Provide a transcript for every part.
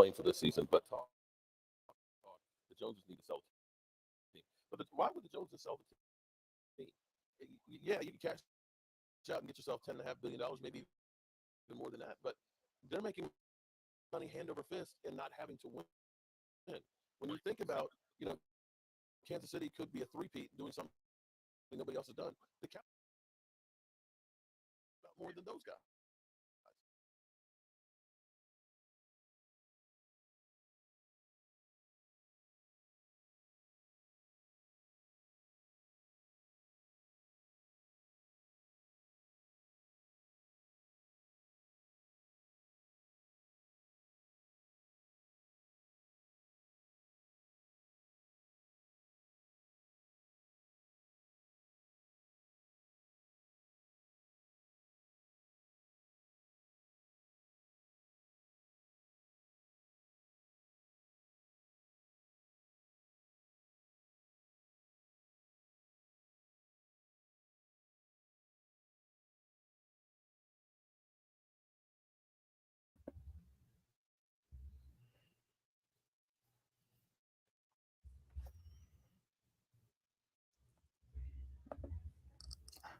playing for this season, but the Joneses need to sell the team. But why would the Joneses sell the team? Yeah, you can cash out and get yourself $10.5 billion, maybe even more than that. But they're making money hand over fist and not having to win. When you think about, Kansas City could be a three-peat doing something nobody else has done. The Cowboys more than those guys.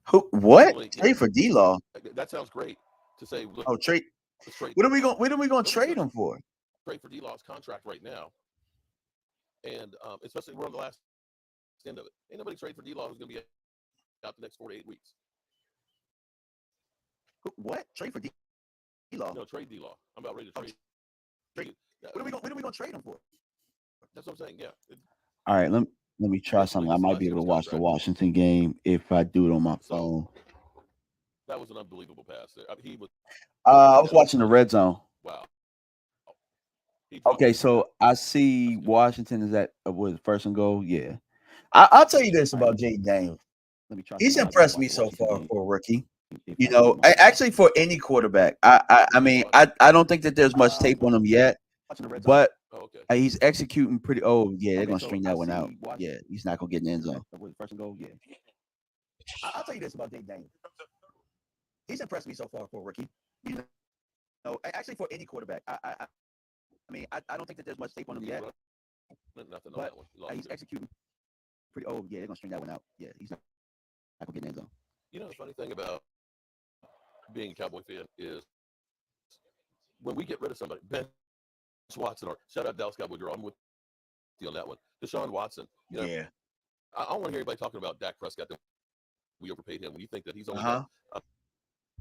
Who? What? Normally, Trade for D-Law? that sounds great to say, look, Oh, trade. let's trade. What are we going? What are we going to Nobody's trade going to him for? trade for D-Law's contract right now. And especially we're on the last end of it. Ain't nobody trade for D-Law who's going to be out the next 4 to 8 weeks. What? Trade for D-Law? No, trade D-Law. I'm about ready to trade. What are we going to trade him for? That's what I'm saying. Yeah. All right, let me try something. I might be able to watch the Washington game if I do it on my phone. That was an unbelievable pass there. He was. I was watching the red zone. Wow. Okay, so I see Washington is at was first and goal. Yeah, I'll tell you this about Jay Daniels. He's impressed me so far for a rookie. Actually for any quarterback. I mean, I don't think that there's much tape on him yet, but he's executing pretty. Oh yeah, they're gonna string that one out. Yeah, he's not gonna get in the end zone. First and goal. Yeah. I'll tell you this about Jay Daniels. He's impressed me so far for a rookie. Actually for any quarterback. I mean, I don't think that there's much tape on him yet, but he's executing pretty. Oh yeah, they're gonna string that one out. Yeah, he's not gonna get in the end zone. The funny thing about being a Cowboy fan is when we get rid of somebody, Ben Watson, or shout out Dallas Cowboy girl, I'm with you on that one. Deshaun Watson. Yeah. I don't want to hear anybody talking about Dak Prescott that we overpaid him. When you think that he's only got $1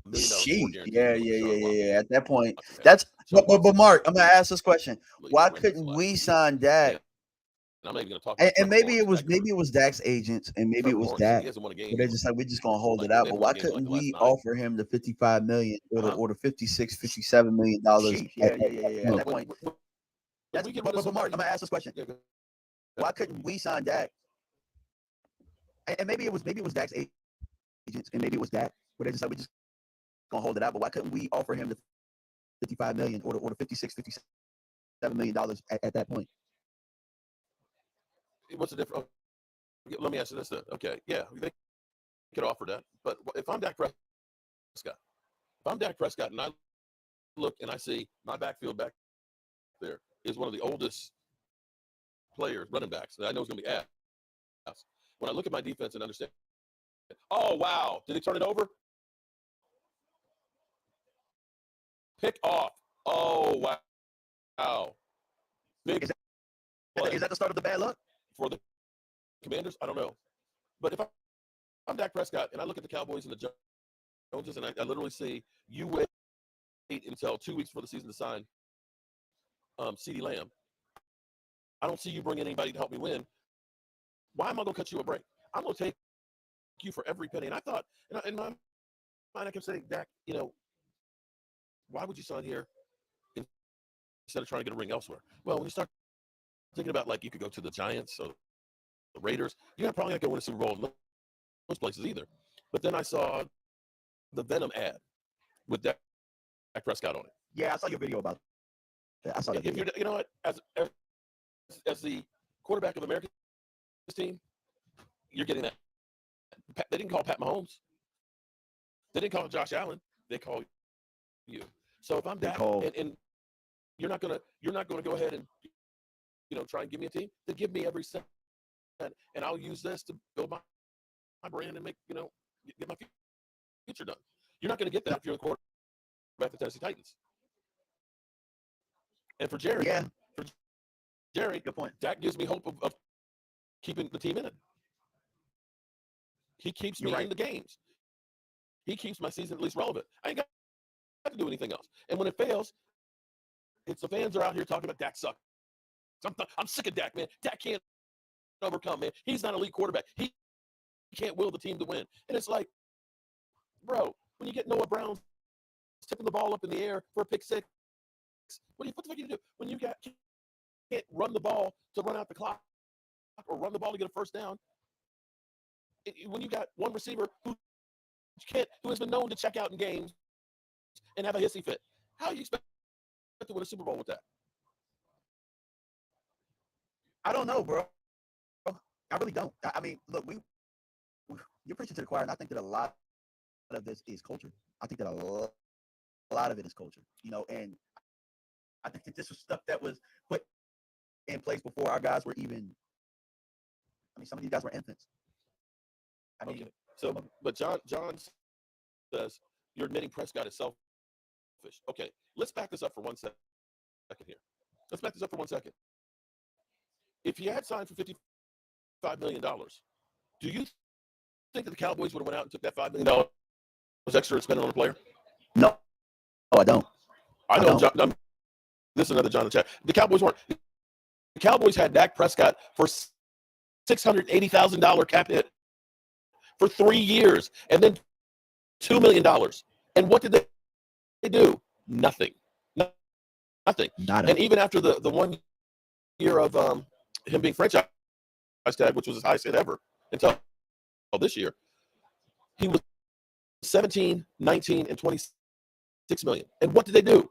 million more guaranteed. Yeah. At that point, that's but Mark, I'm gonna ask this question: why couldn't we sign Dak? And I'm not even going to talk. And maybe it was Dak's agents, and maybe it was Dak. But they're just like, we're just gonna hold it out. But why couldn't we offer him the $55 million or the $56, $57 million? Yeah. At that point, but Mark, I'm gonna ask this question: why couldn't we sign Dak? And maybe it was Dak's agents, and maybe it was Dak. But they're just like, we're just gonna hold it out. But why couldn't we offer him the $55 million or the $56, $57 million at that point? What's the difference? Let me answer this then. Okay, yeah, they could offer that. But if I'm Dak Prescott, and I look and I see my backfield back there is one of the oldest players, running backs, that I know is going to be asked. When I look at my defense and understand, oh, wow, did he turn it over? Pick off. Oh, wow. Big. Is that the start of the bad luck? For the Commanders? I don't know. But if I'm Dak Prescott and I look at the Cowboys and the Joneses and I literally see you wait until 2 weeks before the season to sign CeeDee Lamb. I don't see you bring anybody to help me win. Why am I going to cut you a break? I'm going to take you for every penny. And I thought, in my mind, I kept saying, Dak, why would you sign here instead of trying to get a ring elsewhere? Well, when you start thinking about, like, you could go to the Giants or the Raiders, you're probably not going to win a Super Bowl in those places either. But then I saw the Venom ad with Dak Prescott on it. Yeah, I saw your video about that. I saw that. If you're, you know what, as the quarterback of America's team, you're getting that. They didn't call Pat Mahomes. They didn't call Josh Allen. They called you. So if I'm Dak and you're not gonna go ahead and try and give me a team. Then give me every cent, and I'll use this to build my brand and make get my future done. You're not going to get that if you're the quarterback of the Tennessee Titans. And for Jerry, good point. Dak gives me hope of keeping the team in it. He keeps me in the games. He keeps my season at least relevant. I ain't got to do anything else. And when it fails, it's the fans are out here talking about Dak sucks. I'm sick of Dak, man. Dak can't overcome, man. He's not an elite quarterback. He can't will the team to win. And it's like, bro, when you get Noah Brown tipping the ball up in the air for a pick six, what the fuck are you do? When you can't run the ball to run out the clock or run the ball to get a first down, when you got one receiver who has been known to check out in games and have a hissy fit, how do you expect to win a Super Bowl with that? I don't know, bro. I really don't. I mean, look, you're preaching to the choir, and I think that a lot of this is culture. I think that a lot of it is culture, and I think that this was stuff that was put in place before our guys were even. I mean, some of these guys were infants. I mean, okay. So, but John says you're admitting Prescott is selfish. Okay, let's back this up for 1 second here. Let's back this up for 1 second. If he had signed for $55 million, do you think that the Cowboys would have went out and took that $5 million extra and spent it on a player? No, I don't. I know. John, this is another John in the chat. The Cowboys weren't. The Cowboys had Dak Prescott for $680,000 cap hit for 3 years, and then $2 million. And what did they do? Nothing. Nothing. And even after the 1 year of him being franchise tag, which was his highest hit ever until this year, he was 17, 19, and 26 million. And what did they do?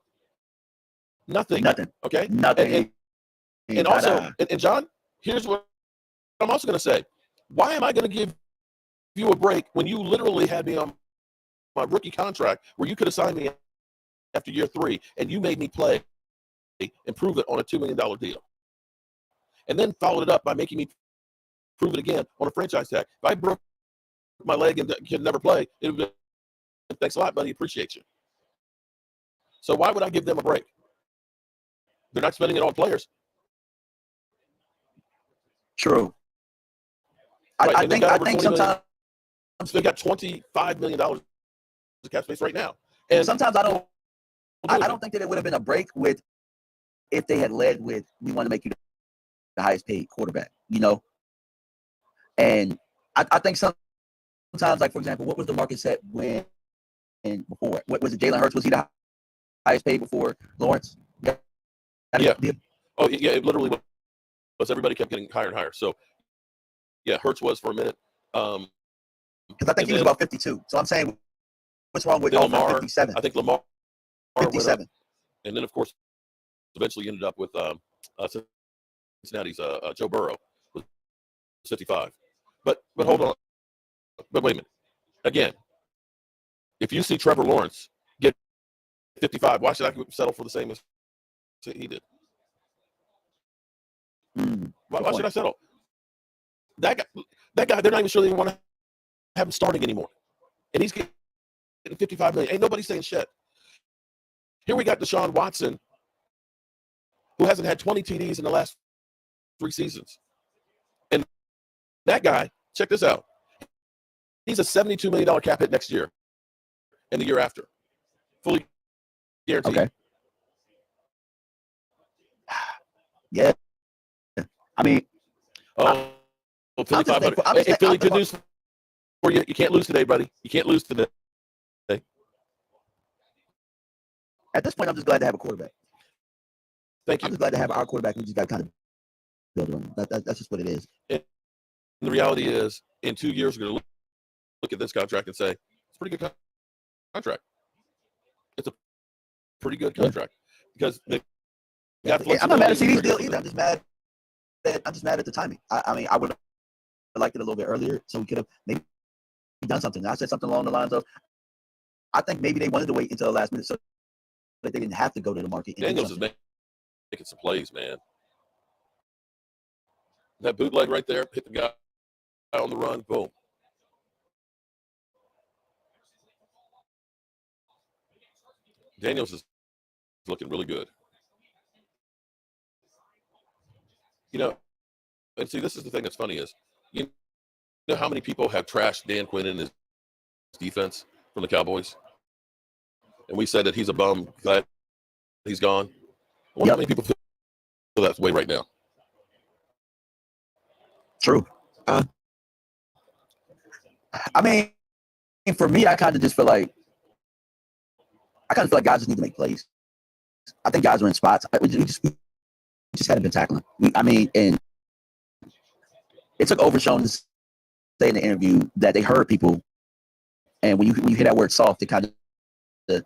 Nothing. Okay? Nothing. And also, and John, here's what I'm also going to say. Why am I going to give you a break when you literally had me on my rookie contract where you could have signed me after year 3 and you made me play and prove it on a $2 million deal? And then followed it up by making me prove it again on a franchise tag. If I broke my leg and could never play, it would have been, thanks a lot, buddy, appreciate you. So why would I give them a break? They're not spending it on players. True. Right. I think sometimes they've got $25 million of cap space right now. And sometimes I don't think that it would have been a break if they had led with, we want to make you the highest paid quarterback, And I think sometimes, like, for example, what was the market set before? What was it? Jalen Hurts, was he the highest paid before Lawrence? Yeah. Oh, yeah, it literally was. Everybody kept getting higher and higher. So, yeah, Hurts was for a minute. Because I think he was about 52. So I'm saying, what's wrong with Lamar? 57? I think Lamar 57. And then, of course, eventually ended up with Cincinnati's Joe Burrow, 55. But hold on. But wait a minute. Again, if you see Trevor Lawrence get 55, why should I settle for the same as he did? Why should I settle? That guy, they're not even sure they want to have him starting anymore. And he's getting 55 million. Ain't nobody saying shit. Here we got Deshaun Watson, who hasn't had 20 TDs in the last 3 seasons. And that guy, check this out. He's a $72 million cap hit next year and the year after. Fully guaranteed. Okay. Yeah. I mean, Philly, hey, Philly, good news for you. You can't lose today, buddy. You can't lose today. At this point, I'm just glad to have a quarterback. Thank you. I'm just glad to have our quarterback. We just got to kind of build on. That's just what it is. And the reality is, in 2 years, we're going to look at this contract and say, it's a pretty good contract. It's a pretty good contract. Because I'm not mad at CD's deal either. I'm just mad at the timing. I mean, I would have liked it a little bit earlier, so we could have maybe done something. I said something along the lines of, I think maybe they wanted to wait until the last minute so that they didn't have to go to the market. Daniels is making some plays, man. That bootleg right there, hit the guy on the run, boom. Daniels is looking really good. You know, and see, this is the thing that's funny is, you know how many people have trashed Dan Quinn in his defense from the Cowboys? And we said that he's a bum, glad he's gone. I wonder how many people feel that way right now. True. I mean, for me, I kind of just feel like guys just need to make plays. I think guys are in spots. We just hadn't been tackling. And it took Overshown to say in the interview that they heard people, and when you hear that word soft, it kind of, it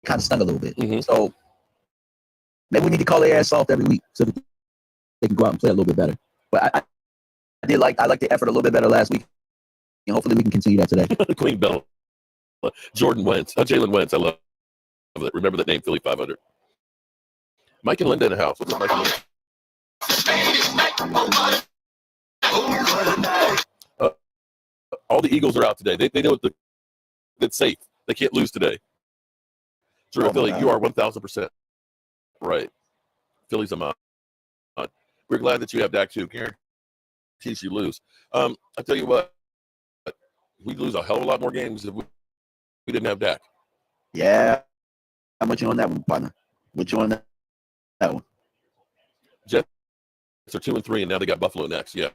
kind of stung a little bit. Mm-hmm. So maybe we need to call their ass soft every week so that they can go out and play a little bit better. But I like the effort a little bit better last week, and hopefully we can continue that today. Queen Bell, Jordan Wentz, Jalen Wentz. I love that. Remember that name, Philly 500. Mike and Linda in the house. What's up, Mike and Linda? All the Eagles are out today. They know it's safe. They can't lose today. Drew, Philly, you are 1,000% right. Philly's a mod. We're glad that you have Dak too. Guarantees you lose. I tell you what, we'd lose a hell of a lot more games if we didn't have Dak. Yeah. I'm with you on that one, partner. With you on that one. Jets are 2-3, and now they got Buffalo next. Yeah.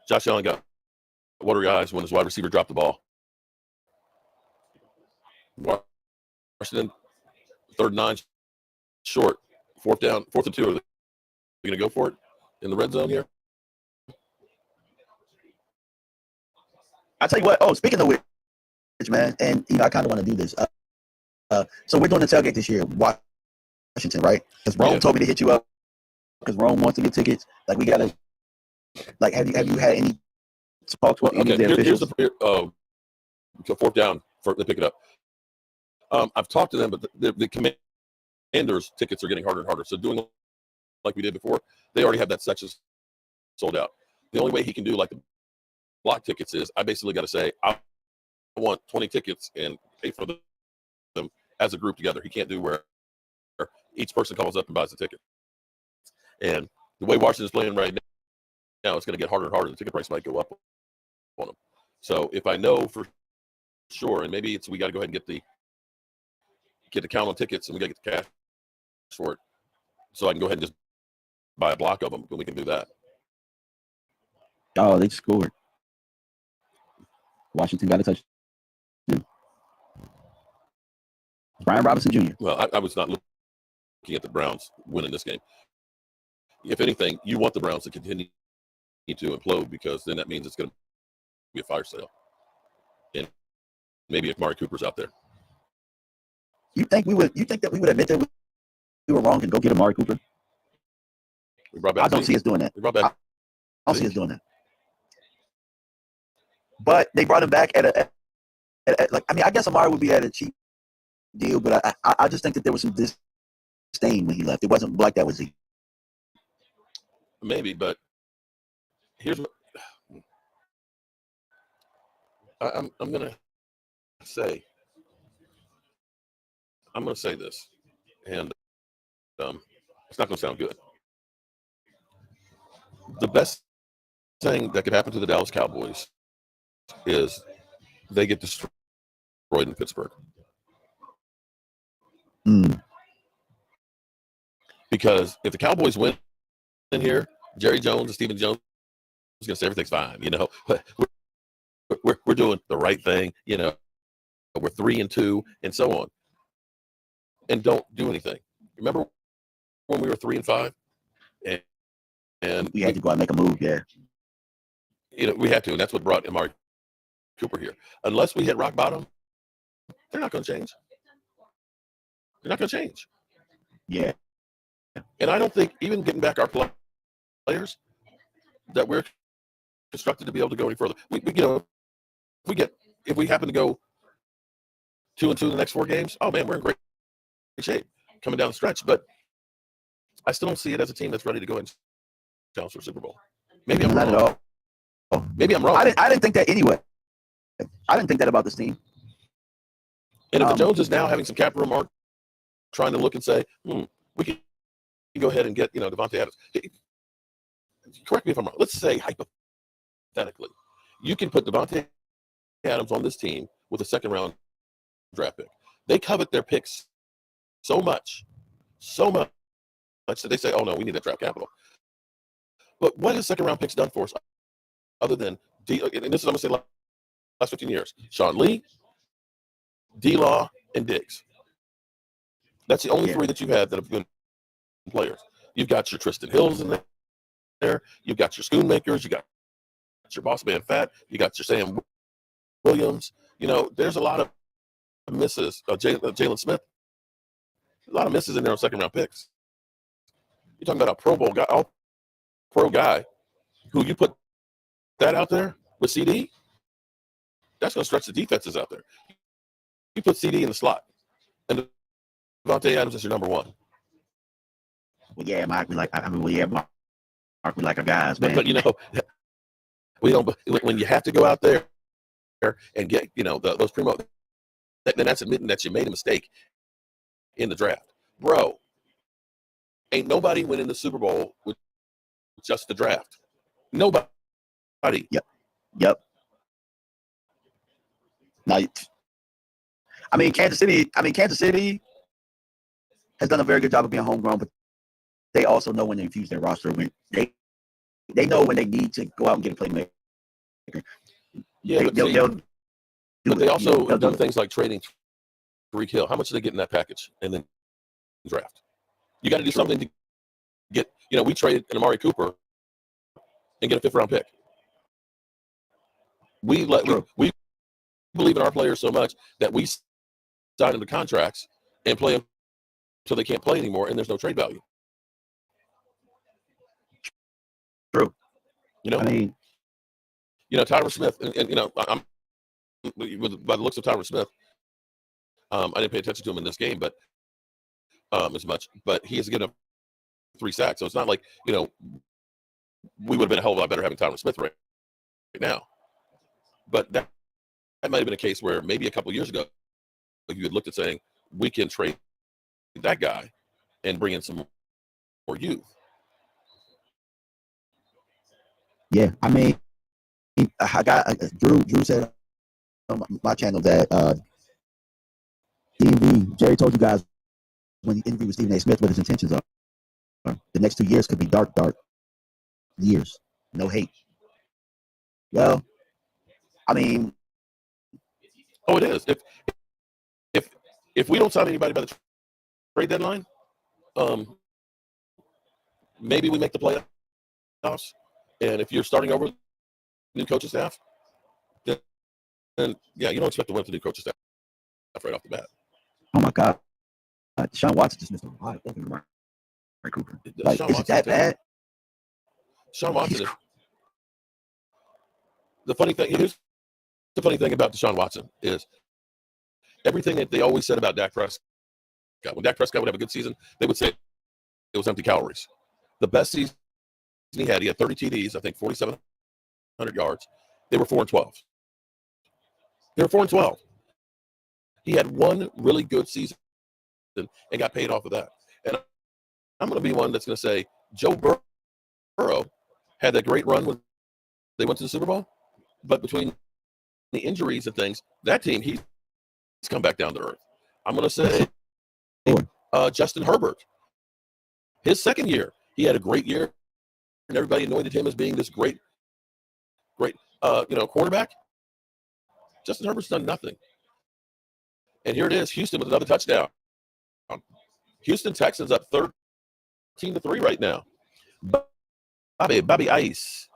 Josh Allen got watery eyes when his wide receiver dropped the ball. Washington, 3rd and 9, short, 4th and 2. Are they going to go for it in the red zone here? I tell you what. Oh, speaking of which, man, and I kind of want to do this. So we're doing the tailgate this year, Washington, right? Because Rome told me to hit you up because Rome wants to get tickets. Like, we gotta. Like, have you had any talks with any of the officials? Here's the 4th down for to pick it up. I've talked to them, but the Commanders tickets are getting harder and harder. So doing like we did before, they already have that section sold out. The only way he can do like the block tickets is I basically got to say I want 20 tickets and pay for them as a group together. He can't do where each person calls up and buys a ticket. And the way Washington's playing right now, it's going to get harder and harder. The ticket price might go up on them. So if I know for sure, and maybe we got to go ahead and get the count on tickets, and we got to get the cash for it, so I can go ahead and just buy a block of them, and we can do that. Oh, they scored. Washington got a touchdown. Brian Robinson Jr. Well, I was not looking at the Browns winning this game. If anything, you want the Browns to continue to implode, because then that means it's going to be a fire sale. And maybe if Amari Cooper's out there. You think that we would admit that we were wrong and go get Amari Cooper? I don't see us doing that. I don't see us doing that. But they brought him back at I guess Amari would be at a cheap deal, but I just think that there was some disdain when he left. It wasn't like that was he. Maybe, but here's what I'm gonna say. I'm gonna say this, and it's not gonna sound good. The best thing that could happen to the Dallas Cowboys is they get destroyed in Pittsburgh. Because if the Cowboys win in here, Jerry Jones and Stephen Jones is going to say everything's fine. We're doing the right thing. We're 3-2 and so on, and don't do anything. Remember when we were 3-5, and we had to go out and make a move. Yeah, we had to, and that's what brought Amari Cooper here. Unless we hit rock bottom, they're not going to change. They're not going to change. Yeah. And I don't think even getting back our players that we're constructed to be able to go any further. If we happen to go 2-2 the next 4 games, oh man, we're in great shape coming down the stretch, but I still don't see it as a team that's ready to go and challenge for a Super Bowl. Maybe I'm Not wrong. at all. Maybe I'm wrong. I didn't think that anyway. I didn't think that about this team. And if the Jones is now having some cap room, are trying to look and say, we can go ahead and get Devontae Adams. Correct me if I'm wrong. Let's say hypothetically, you can put Devontae Adams on this team with a second round draft pick. They covet their picks so much that they say, oh no, we need that draft capital. But what has second round picks done for us other than and this is, I'm going to say, last 15 years? Sean Lee, D-Law, and Diggs. That's the only three that you've had that have been players. You've got your Tristan Hills in there. You've got your Schoonmakers. You got your boss man Fat. You got your Sam Williams. There's a lot of misses. Jalen Smith. A lot of misses in there on second round picks. You're talking about a Pro Bowl guy, all pro guy, who you put that out there with CD. That's going to stretch the defenses out there. You put CD in the slot, and Devontae Adams is your number one. Well, yeah, Mark, Mark, we like our guys, man. But we don't. When you have to go out there and get those primo, then that's admitting that you made a mistake in the draft, bro. Ain't nobody winning the Super Bowl with just the draft. Nobody. Yep. Now, Kansas City has done a very good job of being homegrown, but they also know when to infuse their roster. When they know when they need to go out and get a playmaker. Yeah, but they also do things like trading Tariq Hill. How much do they get in that package and then draft? You got to do something to get. We traded an Amari Cooper and get a 5th round pick. We believe in our players so much that we sign them to contracts and play them so they can't play anymore, and there's no trade value. True. Tyron Smith, and I'm by the looks of Tyron Smith, I didn't pay attention to him in this game, but as much. But he has given up 3 sacks, so it's not like we would have been a hell of a lot better having Tyron Smith right now. But that might have been a case where maybe a couple years ago, you had looked at saying we can trade that guy and bring in some more youth. Yeah, I got Drew said on my channel that DMV, Jerry told you guys when he interviewed with Stephen A. Smith what his intentions are. The next 2 years could be dark years. No hate. Well, it is. If we don't sign anybody by the trade deadline, maybe we make the playoffs. And if you're starting over new coaching staff, then you don't expect to win with the new coaching staff right off the bat. Oh my God, Deshaun Watson just missed a wide open Amari Cooper. Is it that bad? Deshaun Watson. The funny thing about Deshaun Watson is everything that they always said about Dak Prescott. When Dak Prescott would have a good season, they would say it was empty calories. The best season he had 30 TDs, I think 4,700 yards. They were 4-12. They were 4-12. He had one really good season and got paid off of that. And I'm going to be one that's going to say Joe Burrow had that great run when they went to the Super Bowl, but between the injuries and things, that team, he's come back down to earth. I'm going to say Justin Herbert. His second year, he had a great year, and everybody anointed him as being this great quarterback. Justin Herbert's done nothing. And here it is, Houston with another touchdown. Houston Texans up 13-3 right now. Bobby Ice.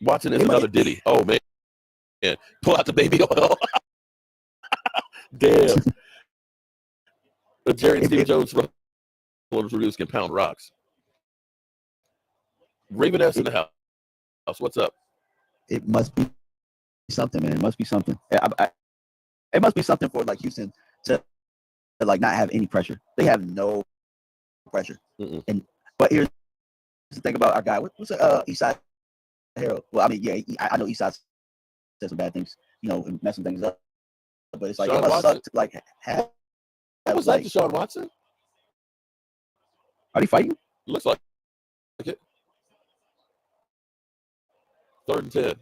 Watson is another Diddy. Oh, man. Pull out the baby oil. Damn. The Jerry and Steve Jones reviews can pound rocks. Raven S in the house. What's up? It must be something, man. It must be something. It must be something for Houston to like not have any pressure. They have no pressure. Mm-mm. But here's the thing about our guy. What's Eastside Harold? Well, I mean, yeah, I know Eastside says some bad things, and messing things up. But it's like Deshaun it must Watson? suck to like have. What was like, that, Deshaun Watson? Are they fighting? Looks like it. 3rd and 10.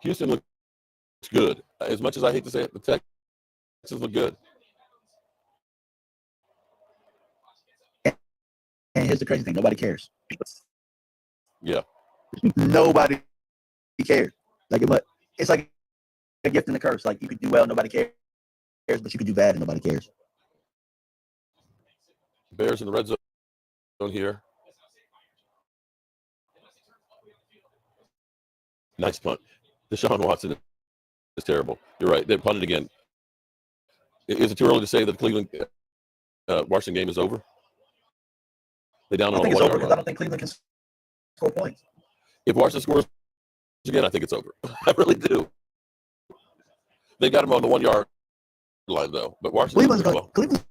Houston looks good. As much as I hate to say it, the Texans look good. And here's the crazy thing: nobody cares. Yeah. Nobody cares. Like it's like a gift and a curse. Like you could do well, nobody cares, but you could do bad and nobody cares. Bears in the red zone here. Nice punt. Deshaun Watson is terrible. You're right. They punted again. Is it too early to say that the Cleveland Washington game is over? They down I on think a it's 1 over yard because line. I don't think Cleveland can score points. If Washington scores again, I think it's over. I really do. They got him on the 1 yard line though, but Washington's Cleveland's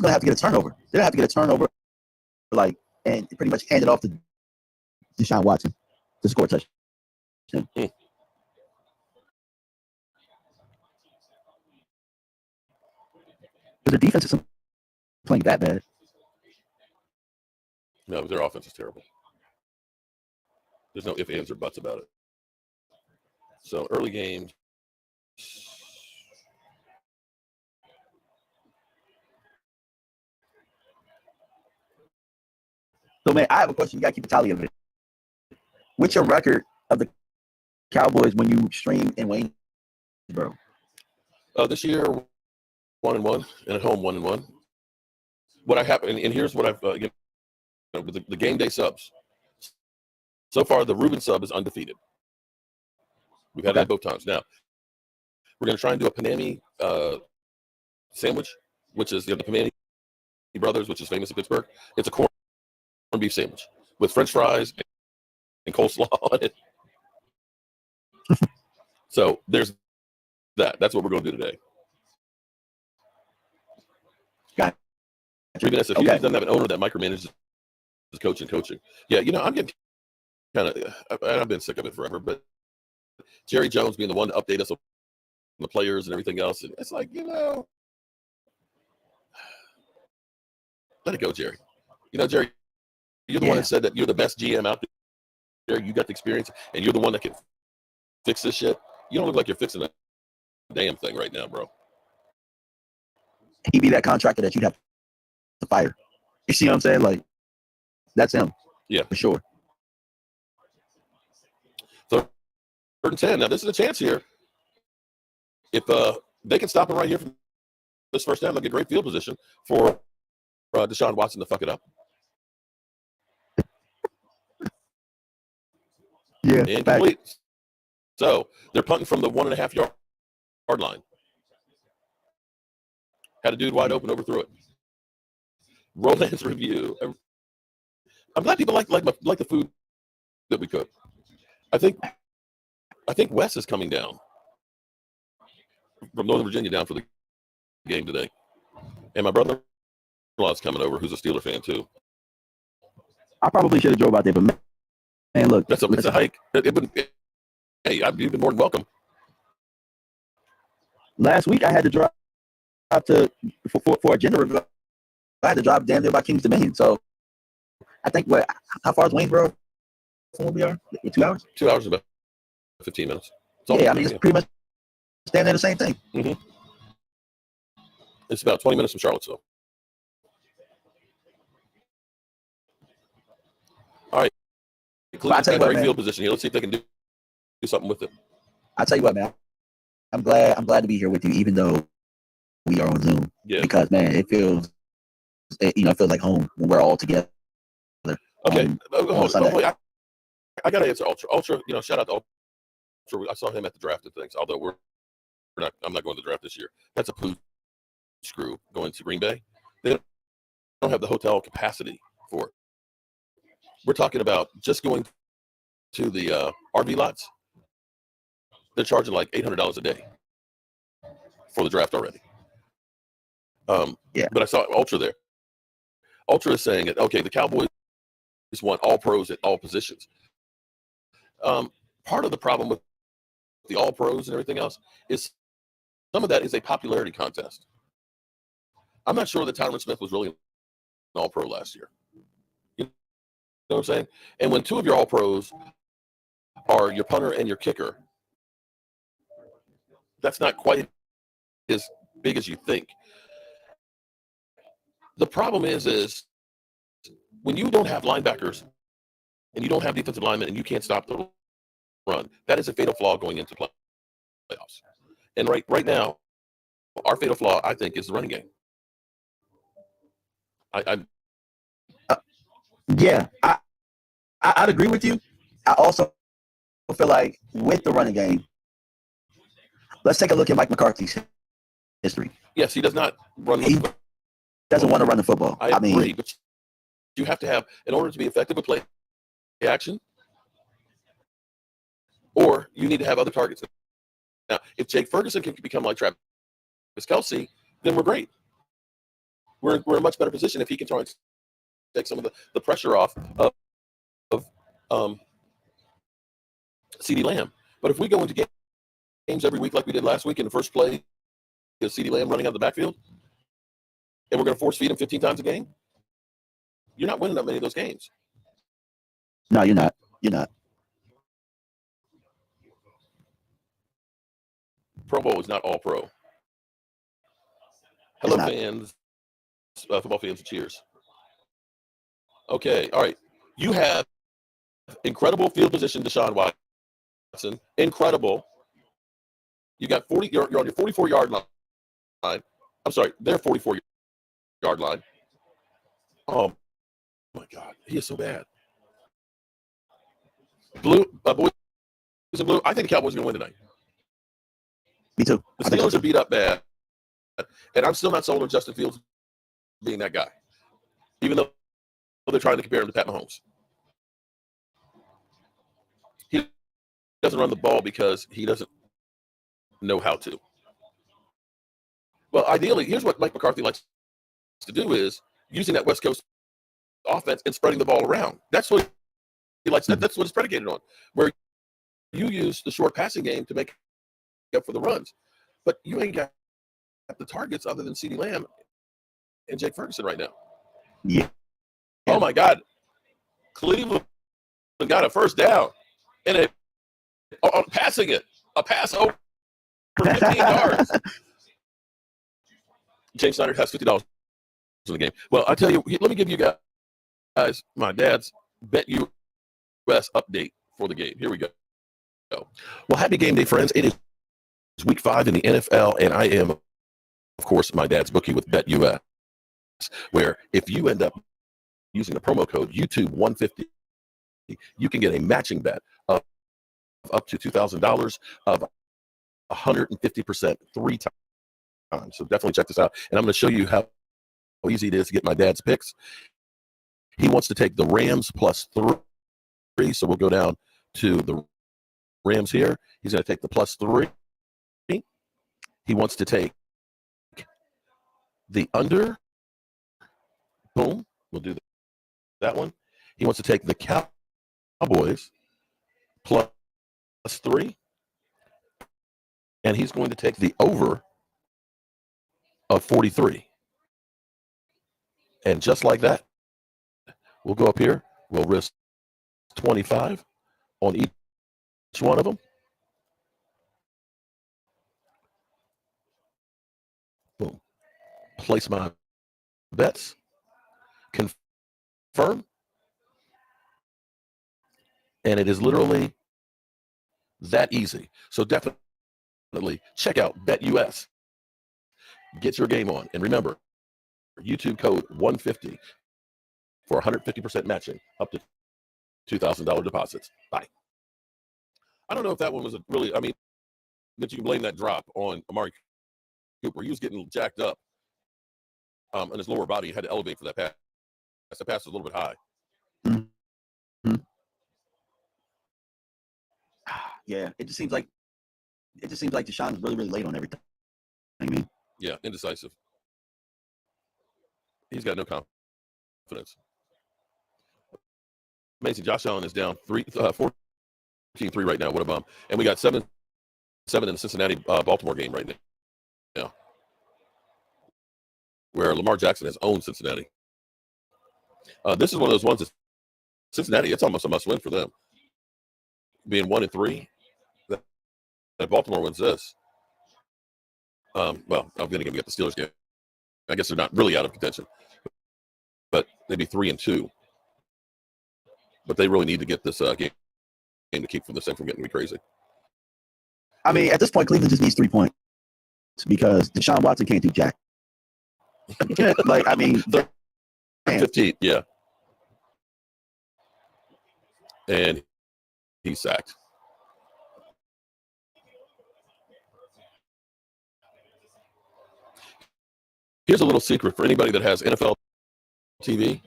gonna have to get a turnover. They're gonna have to get a turnover, and pretty much hand it off to Deshaun Watson to score a touchdown. Because the defense isn't playing that bad. No, their offense is terrible. There's no ifs, ands, or buts about it. So early games. So, man, I have a question. You got to keep a tally of it. What's your record of the Cowboys when you stream in Waynesboro? This year, 1-1, and at home 1-1. What I have, and here's what I've with the game day subs. So far, the Reuben sub is undefeated. We've had that both times. Now, we're going to try and do a Panini sandwich, which is the Panini Brothers, which is famous in Pittsburgh. It's a corned beef sandwich with French fries and coleslaw on it. So there's that. That's what we're going to do today. Got it. Even as if Houston doesn't have an owner that micromanages his coaching. Yeah, I'm getting kind of. I've been sick of it forever, but Jerry Jones being the one to update us on the players and everything else, and it's like let it go, Jerry. Jerry, you're the one that said that you're the best GM out there. You got the experience, and you're the one that can fix this shit. You don't look like you're fixing a damn thing right now, bro. He'd be that contractor that you'd have to fire. You see what I'm saying? Like, that's him. Yeah, for sure. 3rd and 10. Now this is a chance here. If they can stop it right here from this first down, they'll get great field position for Deshaun Watson to fuck it up. Yeah, incomplete. So they're punting from the 1.5 yard line. Had a dude wide open, overthrew it. Roland's review. I'm glad people like the food that we cook. I think Wes is coming down from Northern Virginia down for the game today, and my brother-in-law is coming over, who's a Steeler fan too. I probably should have drove out there, but man, look, it's a hike. Hey, you've been more than welcome. Last week I had to drive for a gender review. I had to drive down there by King's Dominion. So I think how far is Waynesboro from where we are? 2 hours? 2 hours and about 15 minutes. Yeah, I mean, it's pretty much staying there the same thing. Mm-hmm. It's about 20 minutes from Charlottesville. All right. Cleveland's got a great field position here. Let's see if they can do something with it. I'll tell you what, man. I'm glad to be here with you, even though we are on Zoom. Yeah. Because, man, it feels like home when we're all together. Okay. I got to answer Ultra. Ultra, shout out to Ultra. I saw him at the draft and things, although I'm not going to the draft this year. That's a poo screw going to Green Bay. They don't have the hotel capacity for it. We're talking about just going to the RV lots, they're charging like $800 a day for the draft already. Yeah. But I saw Ultra there. Ultra is saying that, okay, the Cowboys want all pros at all positions. Part of the problem with the all pros and everything else is some of that is a popularity contest. I'm not sure that Tyron Smith was really an all pro last year. You know what I'm saying? And when two of your all pros are your punter and your kicker, that's not quite as big as you think. The problem is when you don't have linebackers and you don't have defensive linemen and you can't stop the run, that is a fatal flaw going into playoffs. And right now, our fatal flaw, I think, is the running game. I'd agree with you. I also feel like with the running game, let's take a look at Mike McCarthy's history. Yes, he does not run. He doesn't want to run the football. I agree, but you have to have, in order to be effective with play action, or you need to have other targets. Now, if Jake Ferguson can become like Travis Kelce, then we're great. We're in a much better position if he can try and take some of the pressure off of CeeDee Lamb. But if we go into games every week like we did last week, in the first play is CeeDee Lamb running out of the backfield, and we're going to force feed him 15 times a game, you're not winning that many of those games. No, you're not. You're not. Pro Bowl is not all pro. Hello, fans, football fans, and cheers. Okay, all right. You have incredible field position, Deshaun Watson. Incredible. You got 40. You're on your 44-yard line. I'm sorry, their 44-yard line. Oh my God, he is so bad. Boys in blue. I think the Cowboys are going to win tonight. Me too. The Steelers are beat up bad, and I'm still not sold on Justin Fields being that guy, even though they're trying to compare him to Pat Mahomes. He doesn't run the ball because he doesn't know how to. Well, ideally, here's what Mike McCarthy likes to do is using that West Coast offense and spreading the ball around. That's what he likes. That's what it's predicated on, where you use the short passing game to make up for the runs. But you ain't got the targets other than CeeDee Lamb and Jake Ferguson right now. Yeah. Oh, my God. Cleveland got a first down and passing it. A pass over 15 yards. James Snyder has $50 in the game. Well, I tell you, let me give you guys my dad's Bet US update for the game. Here we go. Well, happy game day, friends. It is week 5 in the NFL, and I am, of course, my dad's bookie with Bet US, where if you end up using the promo code YouTube150, you can get a matching bet of up to $2,000 of 150% 3 times. So definitely check this out. And I'm going to show you how easy it is to get my dad's picks. He wants to take the Rams +3. So we'll go down to the Rams here. He's going to take the +3. He wants to take the under. Boom. We'll do that one. He wants to take the Cowboys +3. And he's going to take the over of 43. And just like that, we'll go up here. We'll risk 25 on each one of them. Boom. Place my bets. Confirm. And it is literally that easy. So definitely check out Bet US. Get your game on. And remember, YouTube code 150 for 150% matching up to $2,000 deposits. Bye. I don't know if that one was that you can blame that drop on Amari Cooper. He was getting jacked up on his lower body. He had to elevate for that pass. The pass was a little bit high. Yeah, it just seems like Deshaun is really, really late on everything. I mean, Yeah, indecisive. He's got no confidence. Amazing. Josh Allen is down 14-3 right now. What a bum. And we got 7-7 in the Cincinnati Baltimore game right now, where Lamar Jackson has owned Cincinnati. This is one of those ones that Cincinnati, it's almost a must win for them. Being 1-3, that Baltimore wins this. Well, I'm going to get the Steelers game. I guess they're not really out of contention, but they'd be 3-2. But they really need to get this game to keep from this thing from getting me crazy. I mean, at this point, Cleveland just needs 3 points because Deshaun Watson can't do jack. Like, I mean, 15, yeah. And he's sacked. Here's a little secret for anybody that has NFL TV.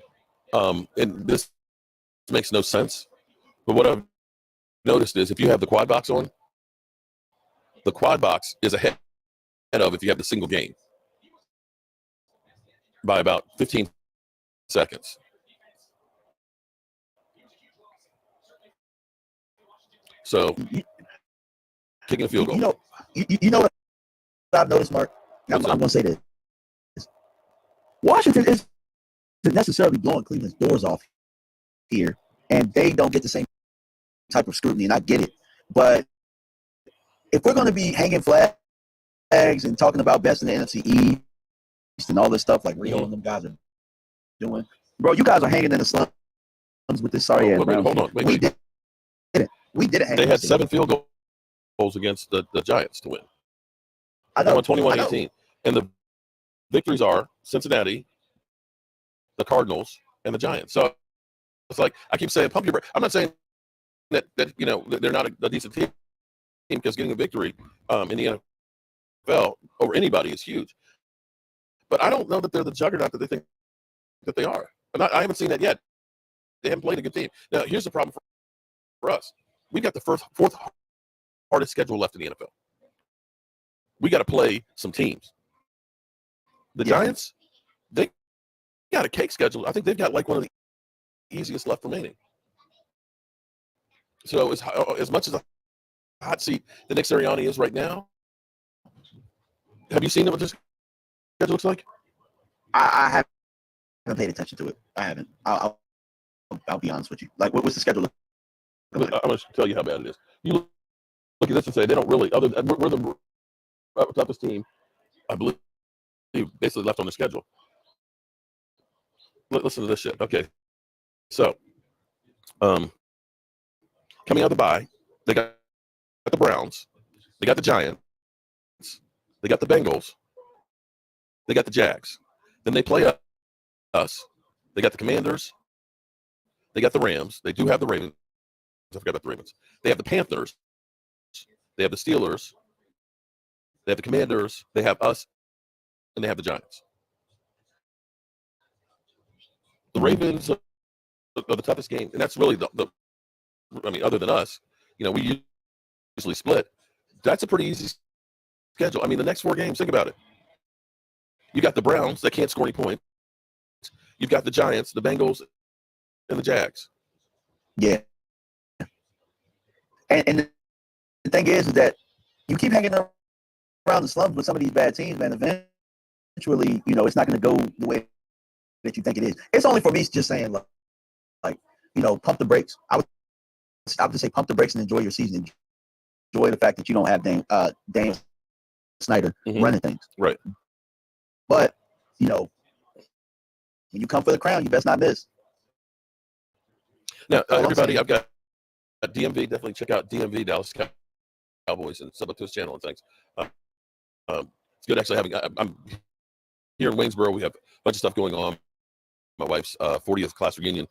And this makes no sense. But what I've noticed is if you have the quad box on, the quad box is ahead of if you have the single game by about 15 seconds. So, kicking a field goal. You know what I've noticed, Mark? I'm going to say this. Washington isn't necessarily blowing Cleveland's doors off here, and they don't get the same type of scrutiny, and I get it. But if we're going to be hanging flags and talking about best in the NFC East and all this stuff like Rio and them guys are doing, bro, you guys are hanging in the slums with this sorry ass Browns. Hold on. We didn't hang. They had 7 field goals against the Giants to win. I know. 21-18. And the victories are Cincinnati, the Cardinals, and the Giants. So it's like I keep saying, pump your brakes. I'm not saying that they're not a decent team because getting a victory in the NFL over anybody is huge. But I don't know that they're the juggernaut that they think that they are. I haven't seen that yet. They haven't played a good team. Now, here's the problem for us. We've got the fourth hardest schedule left in the NFL. We got to play some teams. The Giants, they got a cake schedule. I think they've got like one of the easiest left remaining. So as much as a hot seat the Nick Sirianni is right now, have you seen what this schedule looks like? I haven't paid attention to it. I haven't. I'll be honest with you. Like, what's the schedule? I'm going to tell you how bad it is. You look at this and say they don't really. We're the toughest team, I believe, basically left on the schedule. Listen to this shit. Okay, so coming out of the bye, they got the Browns, they got the Giants, they got the Bengals, they got the Jags. Then they play us. They got the Commanders, they got the Rams. They do have the Ravens. I forgot about the Ravens. They have the Panthers. They have the Steelers. They have the Commanders. They have us, and they have the Giants. The Ravens are the toughest game, and that's really other than us, we usually split. That's a pretty easy schedule. I mean, the next 4 games, think about it. You got the Browns that can't score any points. You've got the Giants, the Bengals, and the Jags. Yeah. And the thing is that you keep hanging around the slums with some of these bad teams, man. Eventually, it's not going to go the way that you think it is. It's only for me just saying, like, pump the brakes. I would just say pump the brakes and enjoy your season. Enjoy the fact that you don't have Dan Snyder running things. Right. But, when you come for the crown, you best not miss. Now, everybody, I've got DMV. Definitely check out DMV, Dallas Cowboys, and sub up to his channel and things. It's good actually having. I'm here in Waynesboro. We have a bunch of stuff going on. My wife's 40th class reunion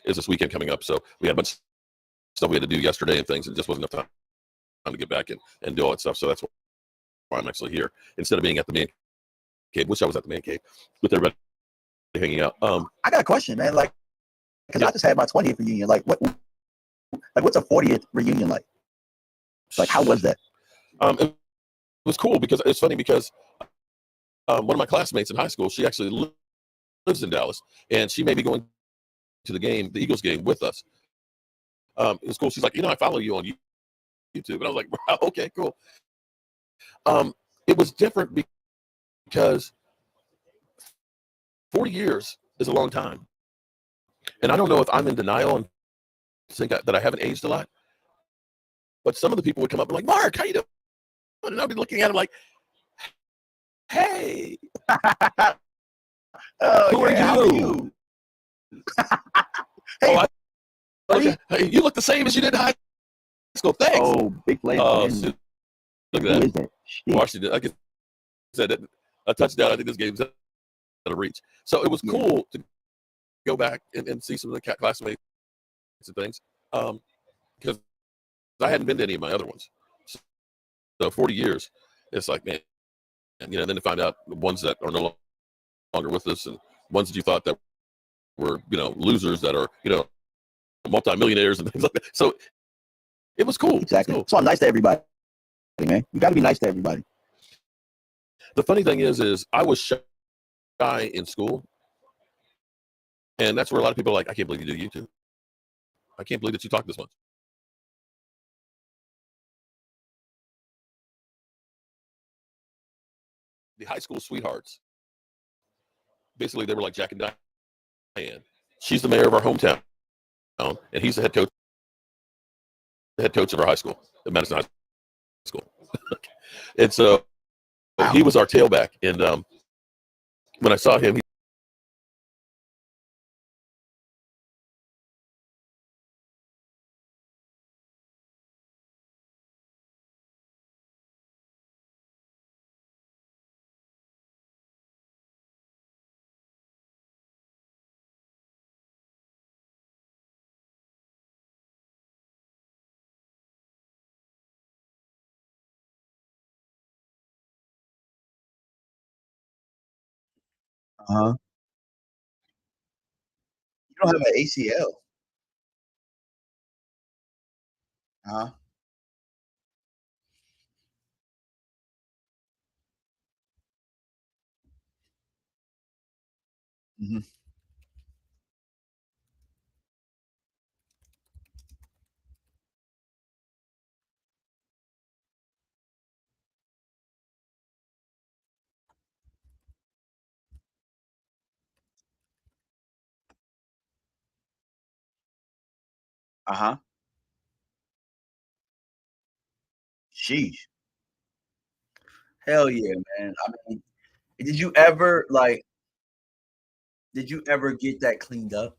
is this weekend coming up, so we had a bunch of stuff we had to do yesterday and things, and it just wasn't enough time to get back and do all that stuff. So that's why I'm actually here instead of being at the man cave. Wish I was at the man cave with everybody hanging out. I got a question, man. Like, because I just had my 20th reunion. Like, what's a 40th reunion like? Like, how was that? It was cool because it's funny because one of my classmates in high school, she actually lives in Dallas, and she may be going to the game, the Eagles game, with us. It was cool. She's like, I follow you on YouTube, and I was like, wow, okay, cool. It was different because 40 years is a long time, and I don't know if I'm in denial and think that I haven't aged a lot. But some of the people would come up and like, Mark, how you doing? And I'd be looking at him like, hey, who are you? Hey, okay. Hey, you look the same as you did in high school. Thanks. Oh, big play. Look at that. Who is that? Washington. Like I said, a touchdown. I think this game's out of reach. So it was cool to go back and see some of the classmates and things. Because I hadn't been to any of my other ones. So 40 years, it's like, man, and then to find out the ones that are no longer with us and ones that you thought that were, losers that are, multimillionaires and things like that. So it was cool. Exactly. Cool. So I'm nice to everybody, man. You got to be nice to everybody. The funny thing is I was shy in school. And that's where a lot of people are like, I can't believe you do YouTube. I can't believe that you talk this much. The high school sweethearts. Basically, they were like Jack and Diane. She's the mayor of our hometown, and he's the head coach of our high school, at Madison High School. And so he was our tailback. And when I saw him, You don't have an ACL. Mm-hmm. Sheesh. Hell yeah, man. I mean, did you ever get that cleaned up?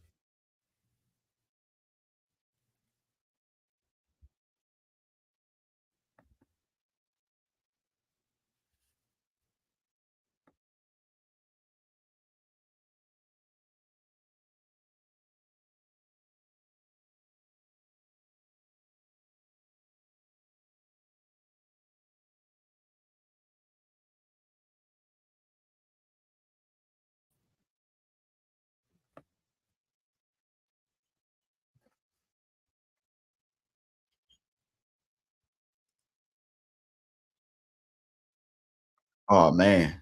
Oh man.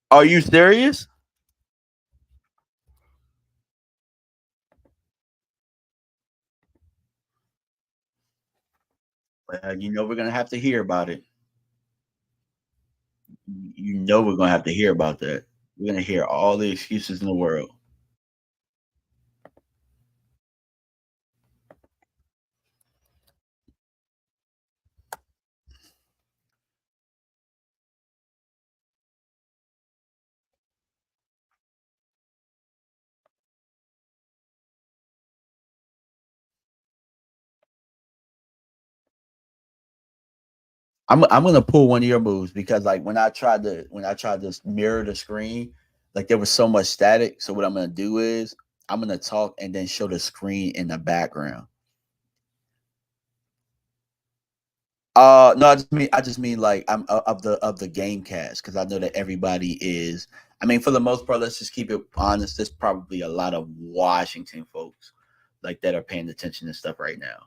Are you serious? We're gonna have to hear about it. We're gonna have to hear about that. We're gonna hear all the excuses in the world. I'm gonna pull one of your moves because like when I tried to mirror the screen, like there was so much static. So what I'm gonna do is I'm gonna talk and then show the screen in the background. No, I just mean like I'm of the game cast because I know that everybody is. I mean, for the most part, let's just keep it honest. There's probably a lot of Washington folks like that are paying attention to stuff right now.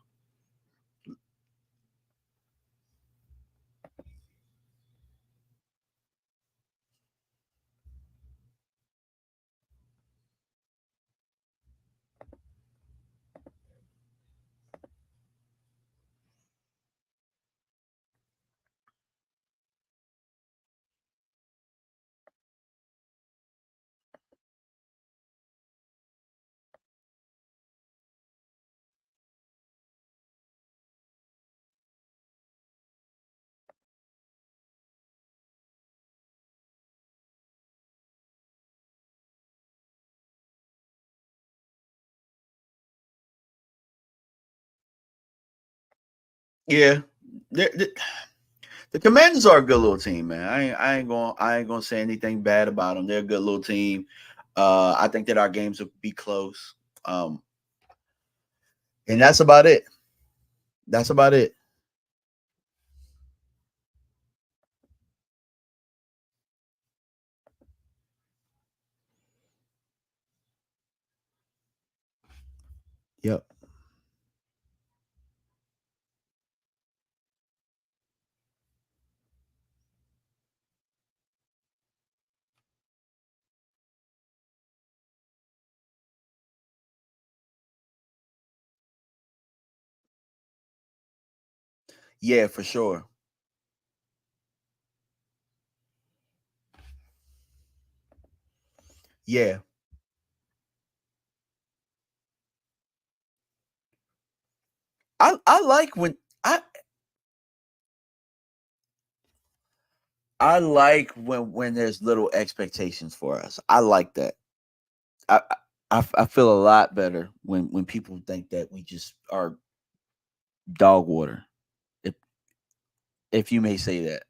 Yeah, the Commanders are a good little team, man. I ain't gonna say anything bad about them. They're a good little team. I think that our games will be close. Um, and that's about it. That's about it. Yep. Yeah, for sure. Yeah. I like when I I like when there's little expectations for us. I like that. I I feel a lot better when people think that we just are dog water. If if you may say that.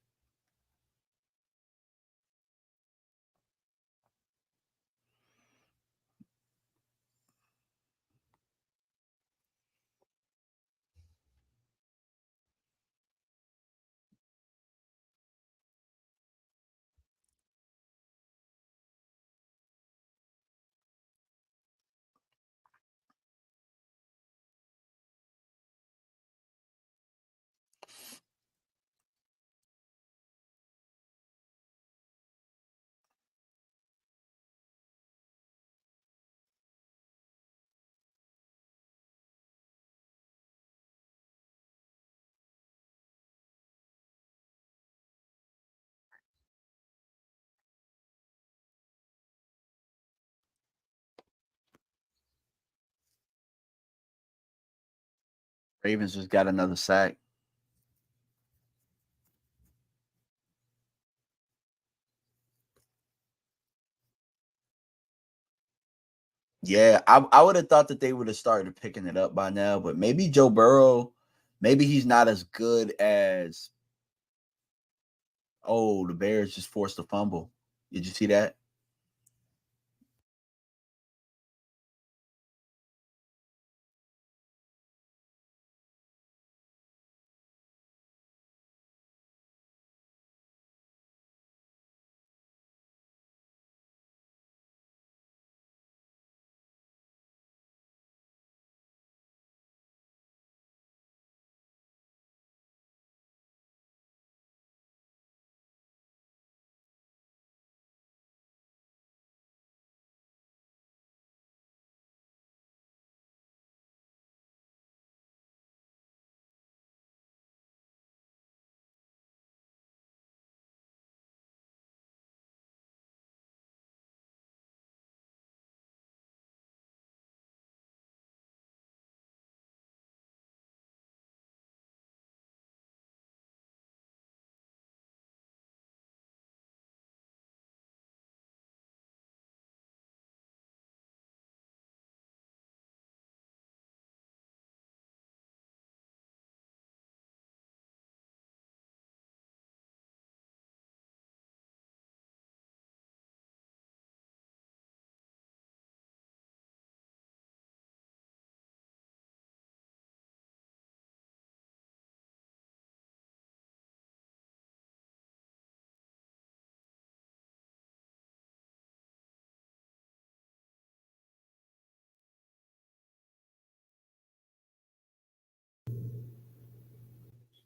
Ravens just got another sack. Yeah, I would have thought that they would have started picking it up by now, but maybe Joe Burrow, maybe he's not as good as oh, the Bears just forced a fumble. Did you see that?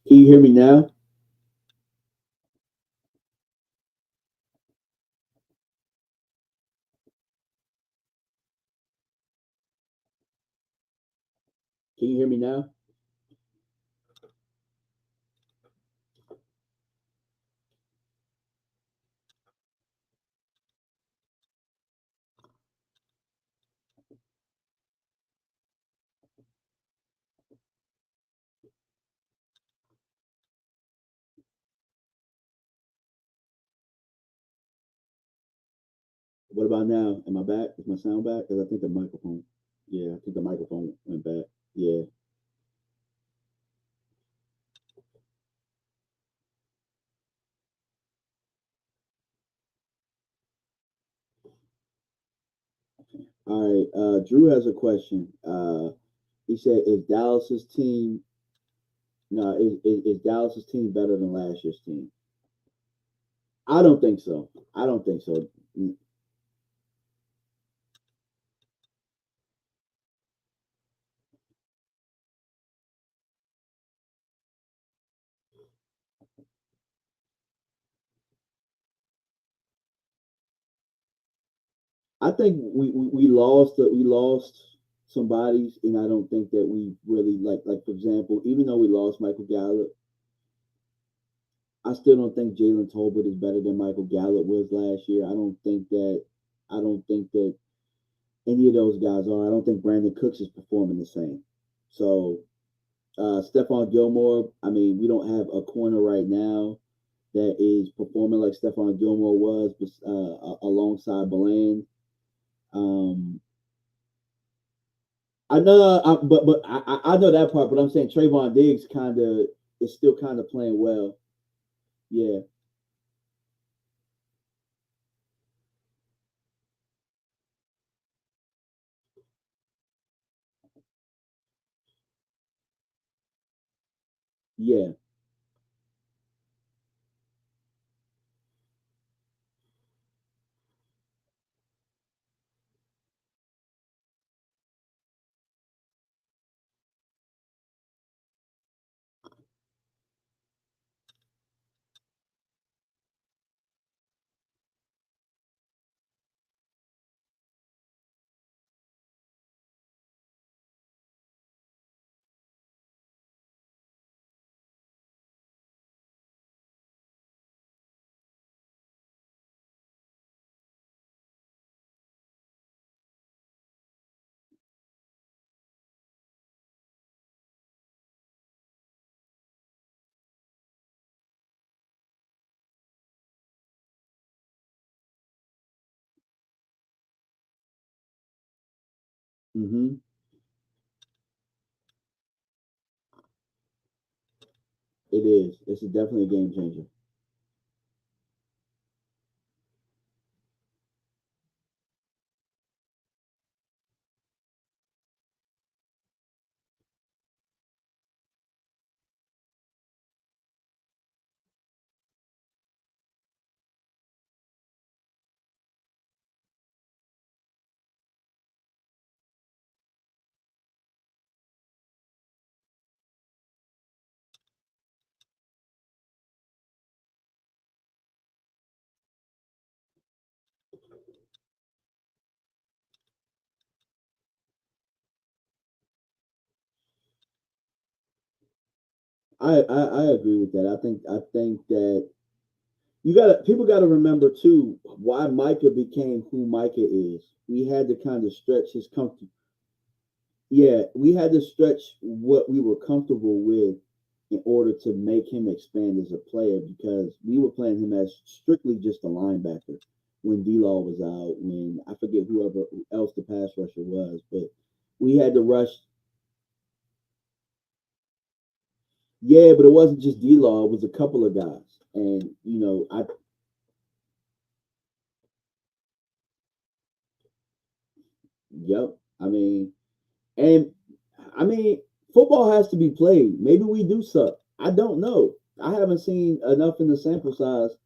Can you hear me now? Can you hear me now? What about now? Am I back? Is my sound back? Because I think the microphone. Yeah, I think the microphone went back. Yeah. All right. Drew has a question. He said, "Is Dallas's team? No, is Dallas's team better than last year's team?" I don't think so. I don't think so. I think we lost some bodies, and I don't think that we really for example, even though we lost Michael Gallup, I still don't think Jalen Tolbert is better than Michael Gallup was last year. I don't think that any of those guys are. I don't think Brandon Cooks is performing the same. So Stephon Gilmore, I mean, we don't have a corner right now that is performing like Stephon Gilmore was alongside Bland. Um, I know, but I know that part. But I'm saying Trayvon Diggs kind of is still kind of playing well. Yeah, yeah. Hmm. It is. It's definitely a game changer. I agree with that. I think that people gotta remember too why Micah became who Micah is. We had to kind of stretch his comfort. Yeah, we had to stretch what we were comfortable with in order to make him expand as a player because we were playing him as strictly just a linebacker when D Law was out, when I forget whoever else the pass rusher was, but we had to rush. Yeah, but it wasn't just D Law, it was a couple of guys. And yep. And I mean, football has to be played. Maybe we do suck. I don't know. I haven't seen enough in the sample size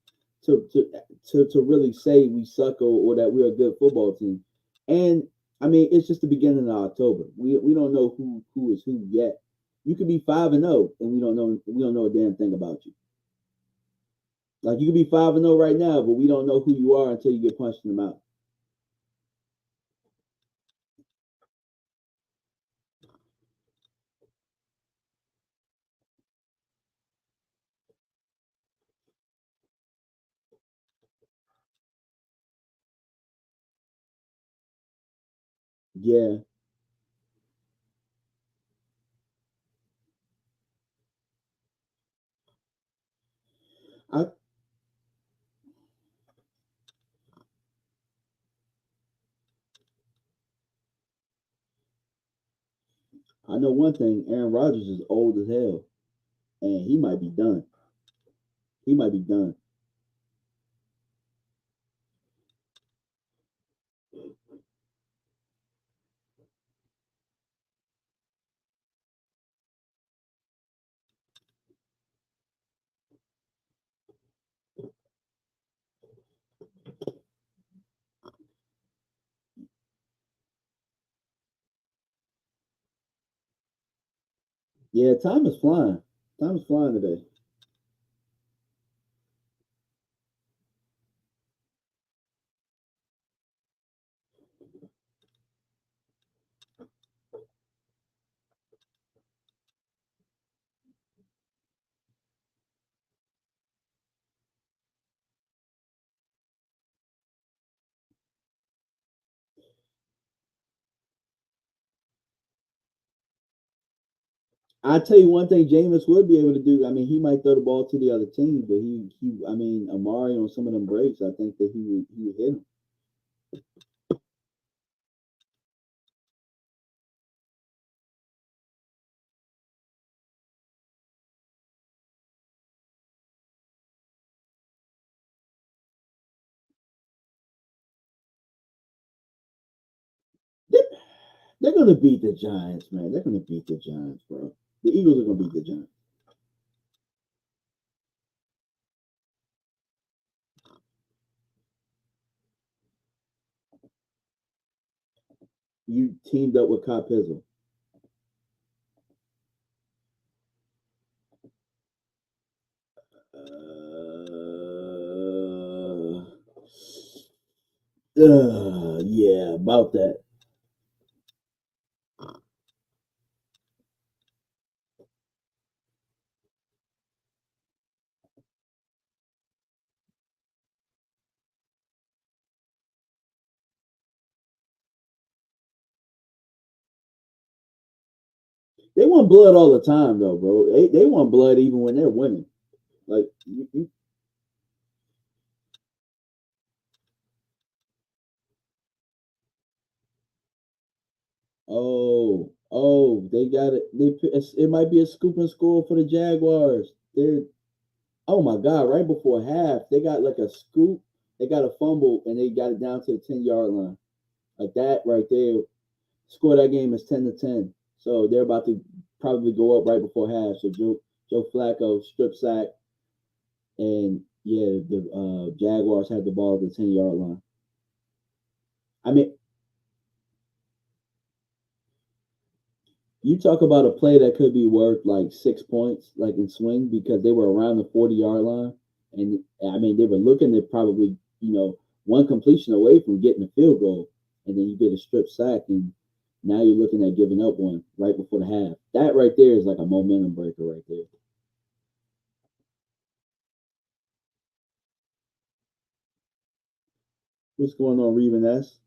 to to to really say we suck or that we're a good football team. And I mean, it's just the beginning of October. We don't know who is who yet. You could be 5-0, and we don't know a damn thing about you. Like you could be 5-0 right now, but we don't know who you are until you get punched in the mouth. Yeah. I know one thing, Aaron Rodgers is old as hell, and he might be done. He might be done. Yeah, time is flying. Time is flying today. I tell you one thing, Jameis would be able to do. I mean, he might throw the ball to the other team, but I mean, Amari on some of them breaks, I think that he would hit him. They're gonna beat the Giants, man. They're gonna beat the Giants, bro. The Eagles are gonna beat the Giants. You teamed up with Kyle Pizzle. Yeah, about that. They want blood all the time, though, bro. They want blood even when they're winning. Like, they got it. It might be a scoop and score for the Jaguars. They're Oh my God! Right before half, they got like a scoop. They got a fumble and they got it down to the 10-yard line. Like that right there. Score that game is 10-10. So they're about to probably go up right before half. So Joe Flacco strip sack, and yeah, the Jaguars had the ball at the 10-yard line. I mean, you talk about a play that could be worth like 6 points, like in swing, because they were around the 40-yard line, and I mean they were looking at probably one completion away from getting a field goal, and then you get a strip sack, and now you're looking at giving up one right before the half. That right there is like a momentum breaker right there. What's going on, Reven S?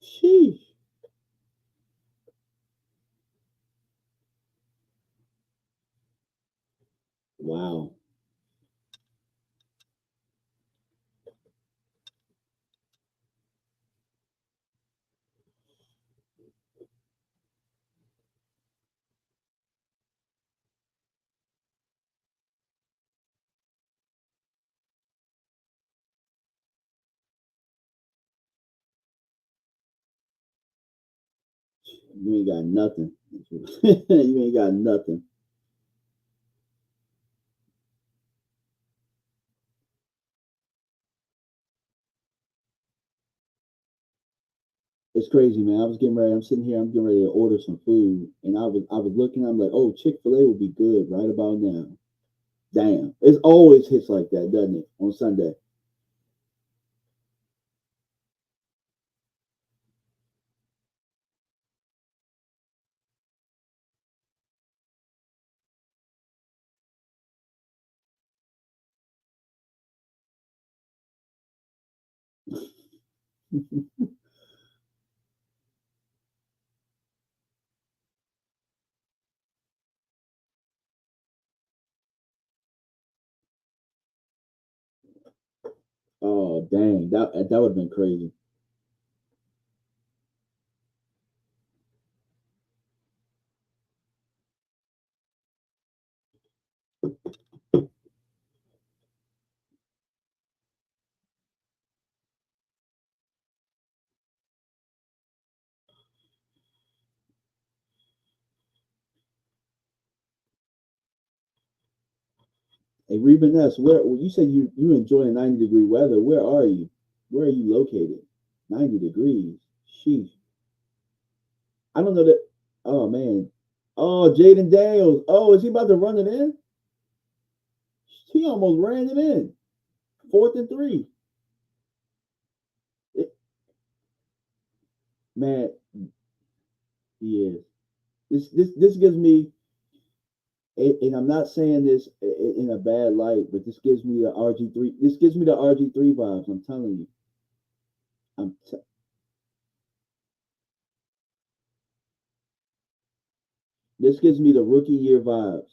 Sheesh. Wow. You ain't got nothing. You ain't got nothing. It's crazy, man. I was getting ready. I'm sitting here. I'm getting ready to order some food, and I was looking. I'm like, oh, Chick-fil-A will be good right about now. Damn, it always hits like that, doesn't it? On Sunday. Oh, dang, that would have been crazy. Hey, Reba Ness, where well, you said you enjoy 90-degree weather. Where are you? Where are you located? 90 degrees. Sheesh. I don't know that. Oh man. Oh, Jaden Daniels. Oh, is he about to run it in? He almost ran it in. 4th and 3. It, man, he is. This gives me, and I'm not saying this in a bad light, but this gives me the RG3. This gives me the RG3 vibes. I'm telling you. I'm t- this gives me the rookie year vibes.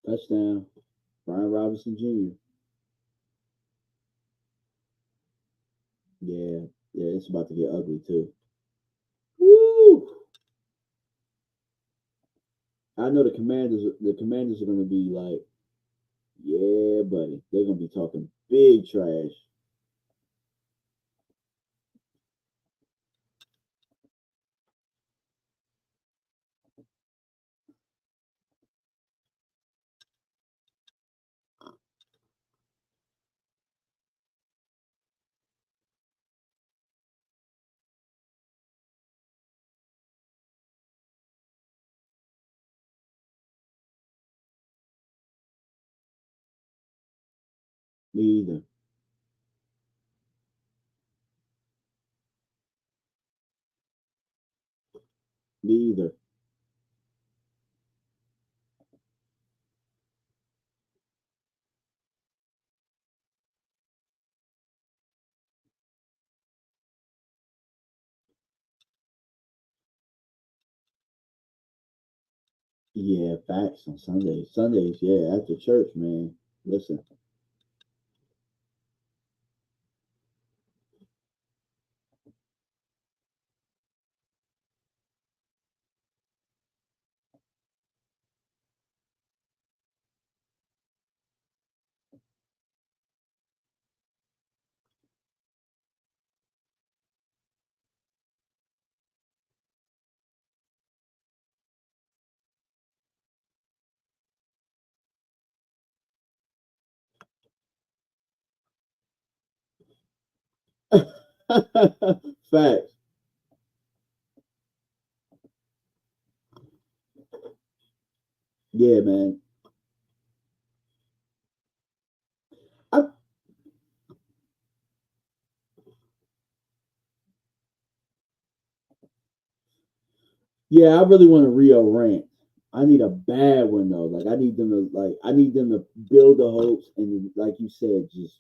Touchdown, Brian Robinson Jr. Yeah, yeah, it's about to get ugly too. Woo! I know the Commanders are going to be like, yeah, buddy. They're going to be talking big trash. Me either. Me either. Yeah, facts on Sundays. Sundays, yeah, after church, man. Listen. Facts. Yeah, I really want a Rio rant. I need a bad one though. Like I need them to build the hopes and like you said, just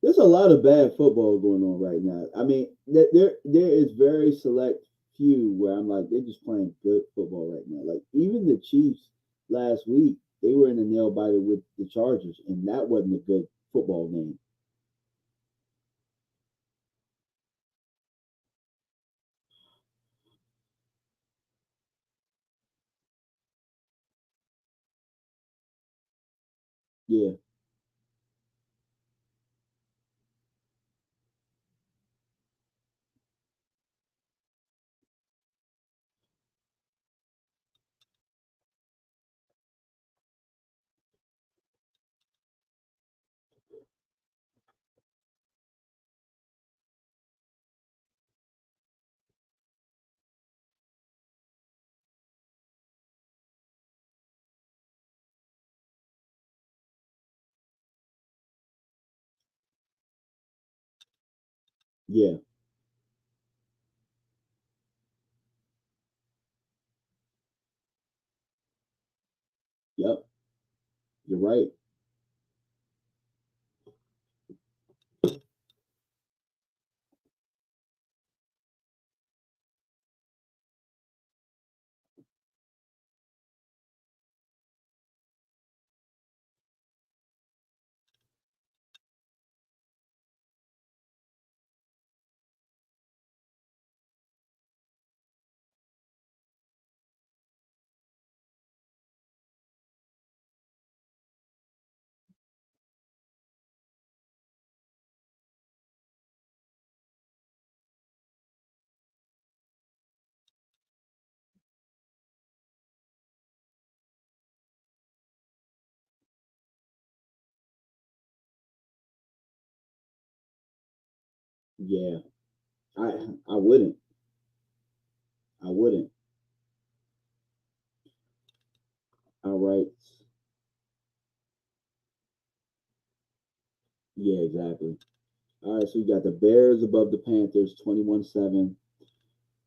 there's a lot of bad football going on right now. I mean, there is very select few where I'm like they're just playing good football right now. Like even the Chiefs last week, they were in a nail biter with the Chargers, and that wasn't a good football game. Yeah, yeah, yep. You're right. Yeah, I wouldn't. I wouldn't. All right. Yeah, exactly. All right, so you got the Bears above the Panthers, 21-7.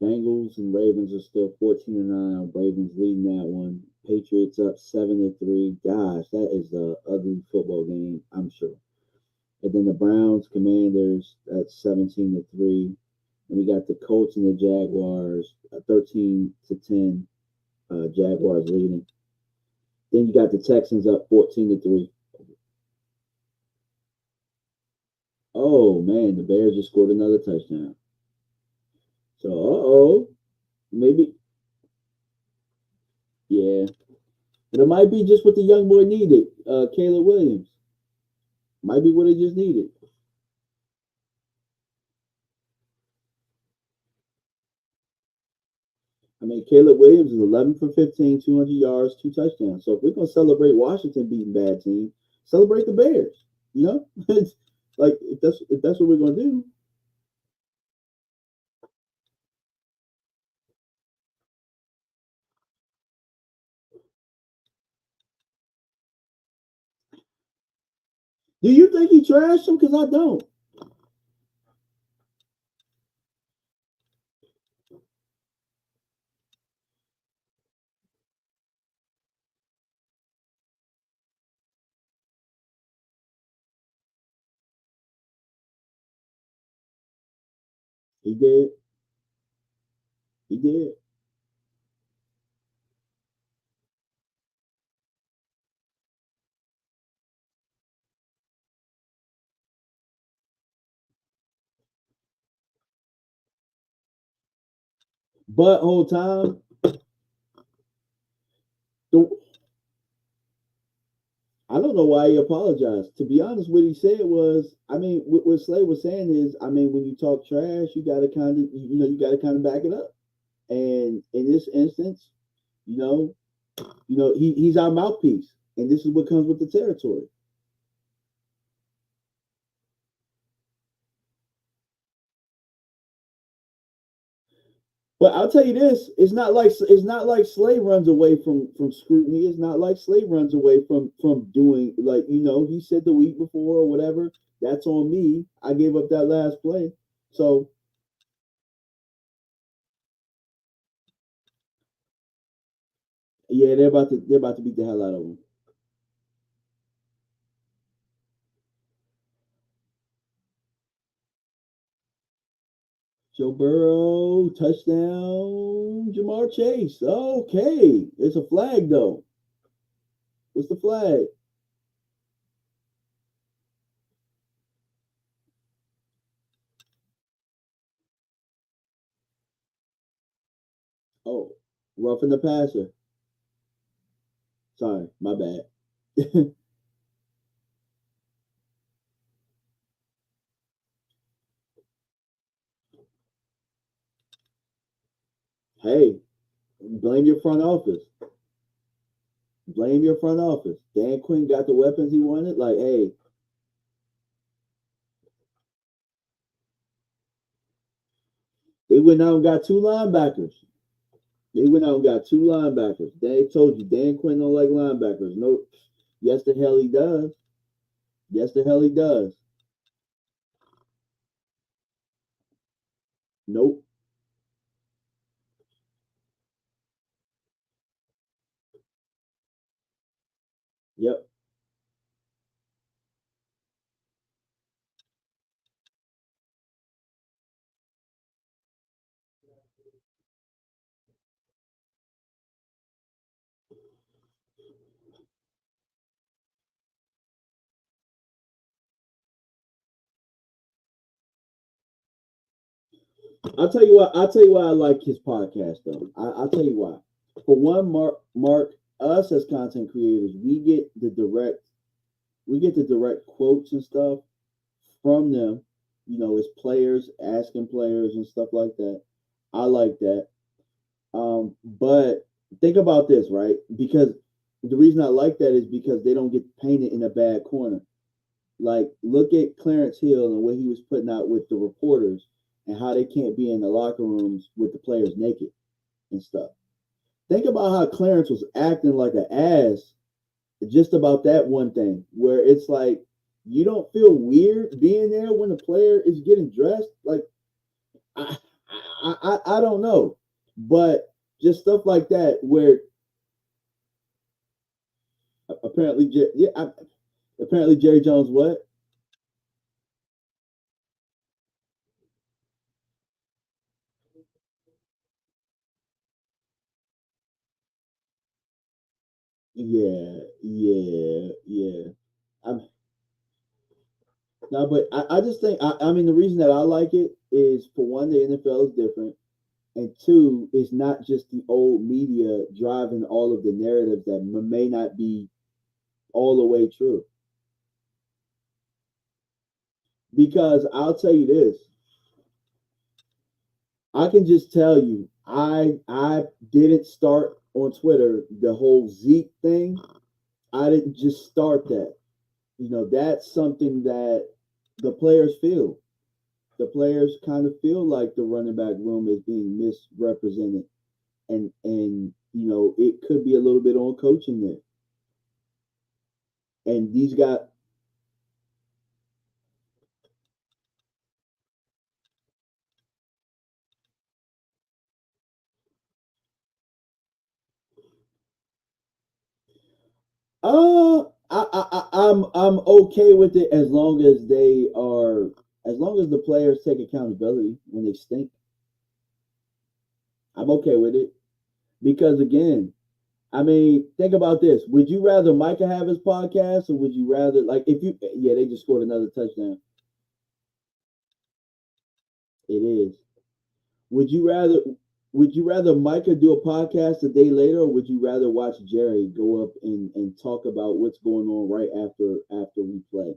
Bengals and Ravens are still 14-9. Ravens leading that one. Patriots up 7-3. Gosh, that is a ugly football game, I'm sure. And then the Browns, Commanders at 17-3. And we got the Colts and the Jaguars 13-10. Jaguars leading. Then you got the Texans up 14-3. Oh man, the Bears just scored another touchdown. So maybe yeah. But it might be just what the young boy needed. Caleb Williams might be what he just needed. I mean, Caleb Williams is 11 for 15, 200 yards, two touchdowns. So if we're gonna celebrate Washington beating bad team, celebrate the Bears. You know, it's like if that's what we're gonna do. Do you think he trashed him? Because I don't. He did. He did. But whole time, the, I don't know why he apologized. To be honest, what he said was, I mean, what Slay was saying is, I mean, when you talk trash, you got to kind of, you got to kind of back it up. And in this instance, you know, he's our mouthpiece, and this is what comes with the territory. But I'll tell you this: it's not like Slay runs away from scrutiny. It's not like Slay runs away from doing like he said the week before or whatever. That's on me. I gave up that last play. So yeah, they're about to beat the hell out of him. Joe Burrow touchdown. Jamar Chase. Okay, it's a flag though. What's the flag? Oh, roughing the passer. Sorry, my bad. Hey, blame your front office. Blame your front office. Dan Quinn got the weapons he wanted. Like, hey, they went out and got two linebackers. They went out and got two linebackers. They told you Dan Quinn don't like linebackers. No, yes the hell he does. Yes the hell he does. Nope. Yep. I'll tell you what. I'll tell you why I like his podcast though. I'll tell you why. For one, Mark, us as content creators, we get the direct quotes and stuff from them. As players asking players and stuff like that. I like that. But think about this, right? Because the reason I like that is because they don't get painted in a bad corner. Like, look at Clarence Hill and what he was putting out with the reporters and how they can't be in the locker rooms with the players naked and stuff. Think about how Clarence was acting like an ass just about that one thing, where it's like you don't feel weird being there when the player is getting dressed. Like, I, I don't know, but just stuff like that where apparently, apparently Jerry Jones what? Yeah, yeah, yeah. I'm no, but I just think I mean the reason that I like it is for one, the NFL is different, and two, it's not just the old media driving all of the narratives that may not be all the way true. Because I'll tell you this, I can just tell you, I didn't start on Twitter the whole Zeke thing. I didn't just start that. That's something that the players feel. The players kind of feel like the running back room is being misrepresented, and it could be a little bit on coaching there. And these guys, I'm okay with it as long as the players take accountability when they stink. I'm okay with it because again, I mean, think about this. Would you rather Micah have his podcast, or would you rather like if you? Yeah, they just scored another touchdown. It is. Would you rather? Would you rather Micah do a podcast a day later, or would you rather watch Jerry go up and talk about what's going on right after we play?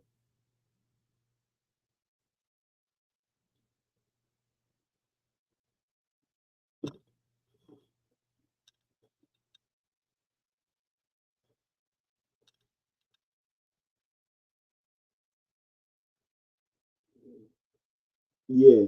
Yeah,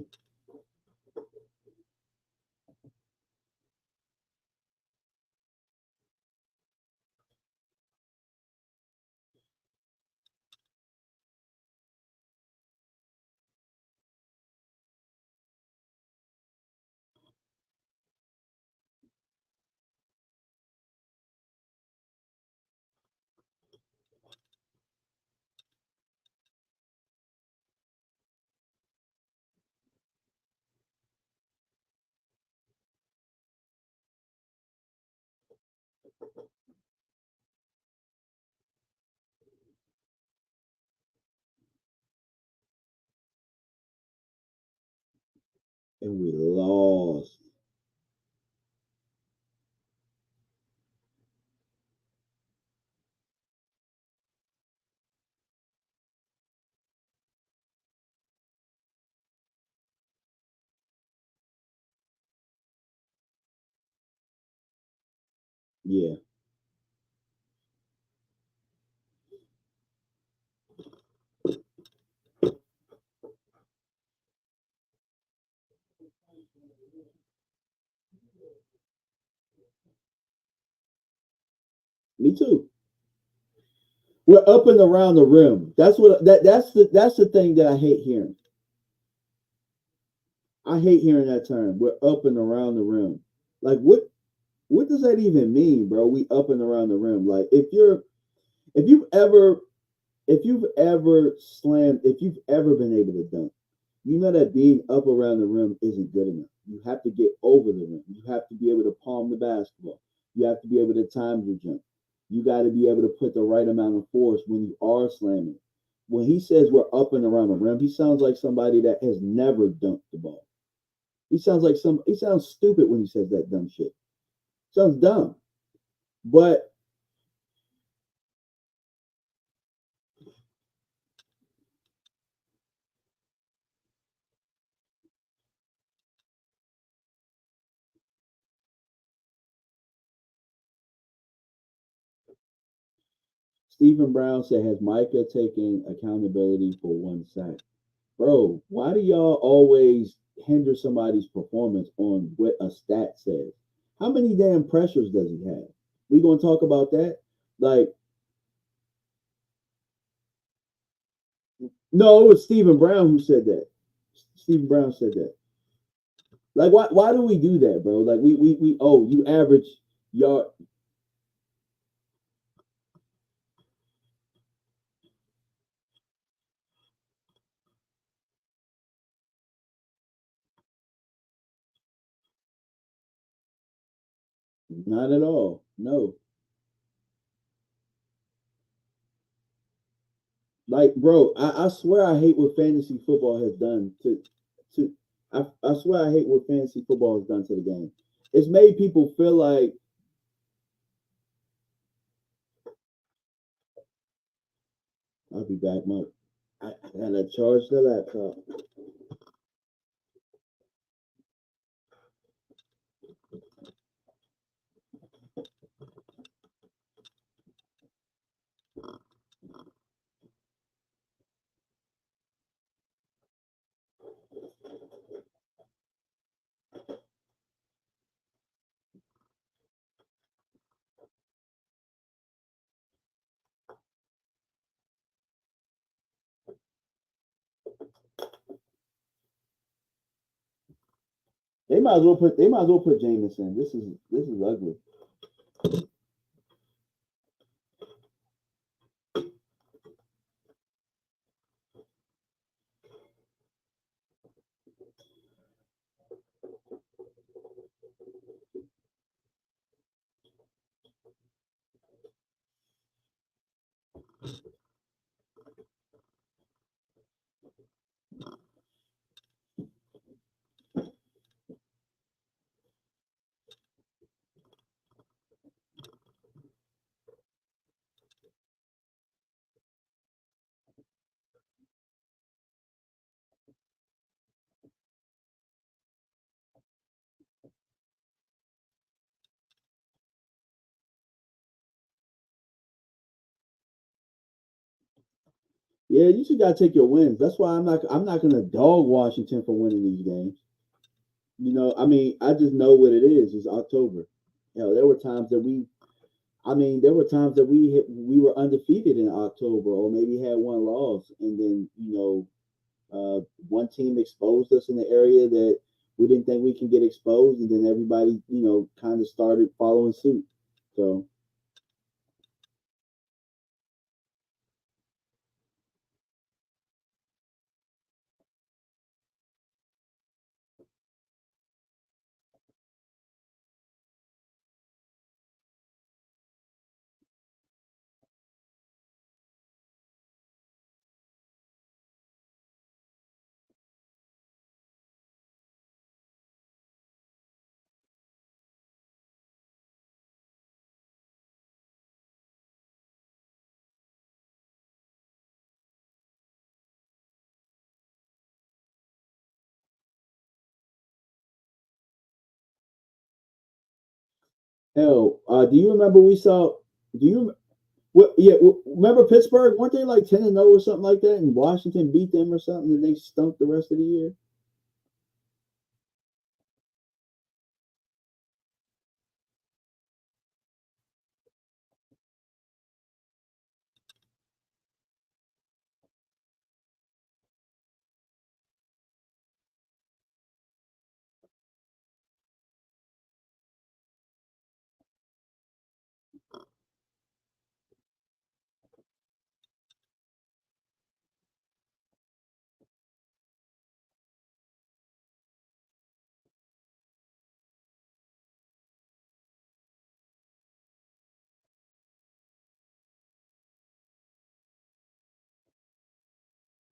and we lost. Yeah. Me too. We're up and around the rim. That's the thing that I hate hearing. I hate hearing that term. We're up and around the rim. Like what does that even mean, bro? We up and around the rim. Like if you've ever if you've ever been able to dunk, you know that being up around the rim isn't good enough. You have to get over the rim. You have to be able to palm the basketball. You have to be able to time your jump. You got to be able to put the right amount of force when you are slamming. When he says we're up and around the rim, he sounds like somebody that has never dunked the ball. He sounds stupid when he says that dumb shit. Sounds dumb. But Stephen Brown said, has Micah taken accountability for one sack? Bro, why do y'all always hinder somebody's performance on what a stat says? How many damn pressures does he have? We gonna talk about that? Like, no, it was Stephen Brown who said that. Stephen Brown said that. Like, why do we do that, bro? Like, we oh, you average yard. Not at all. No. Like, bro, I swear I hate what fantasy football has done to I swear I hate what fantasy football has done to the game. It's made people feel like I'll be back, Mark. I gotta charge the laptop. They might as well put Jameson. This is ugly. Yeah, you just gotta take your wins. That's why I'm not gonna dog Washington for winning these games. You know, I mean, I just know what it is. It's October. Hell, there were times that there were times that we were undefeated in October, or maybe had one loss, and then one team exposed us in the area that we didn't think we can get exposed, and then everybody kind of started following suit. So Hell, do you remember we saw? Do you? What? Yeah, remember Pittsburgh? Weren't they like 10-0 or something like that? And Washington beat them or something, and they stunk the rest of the year.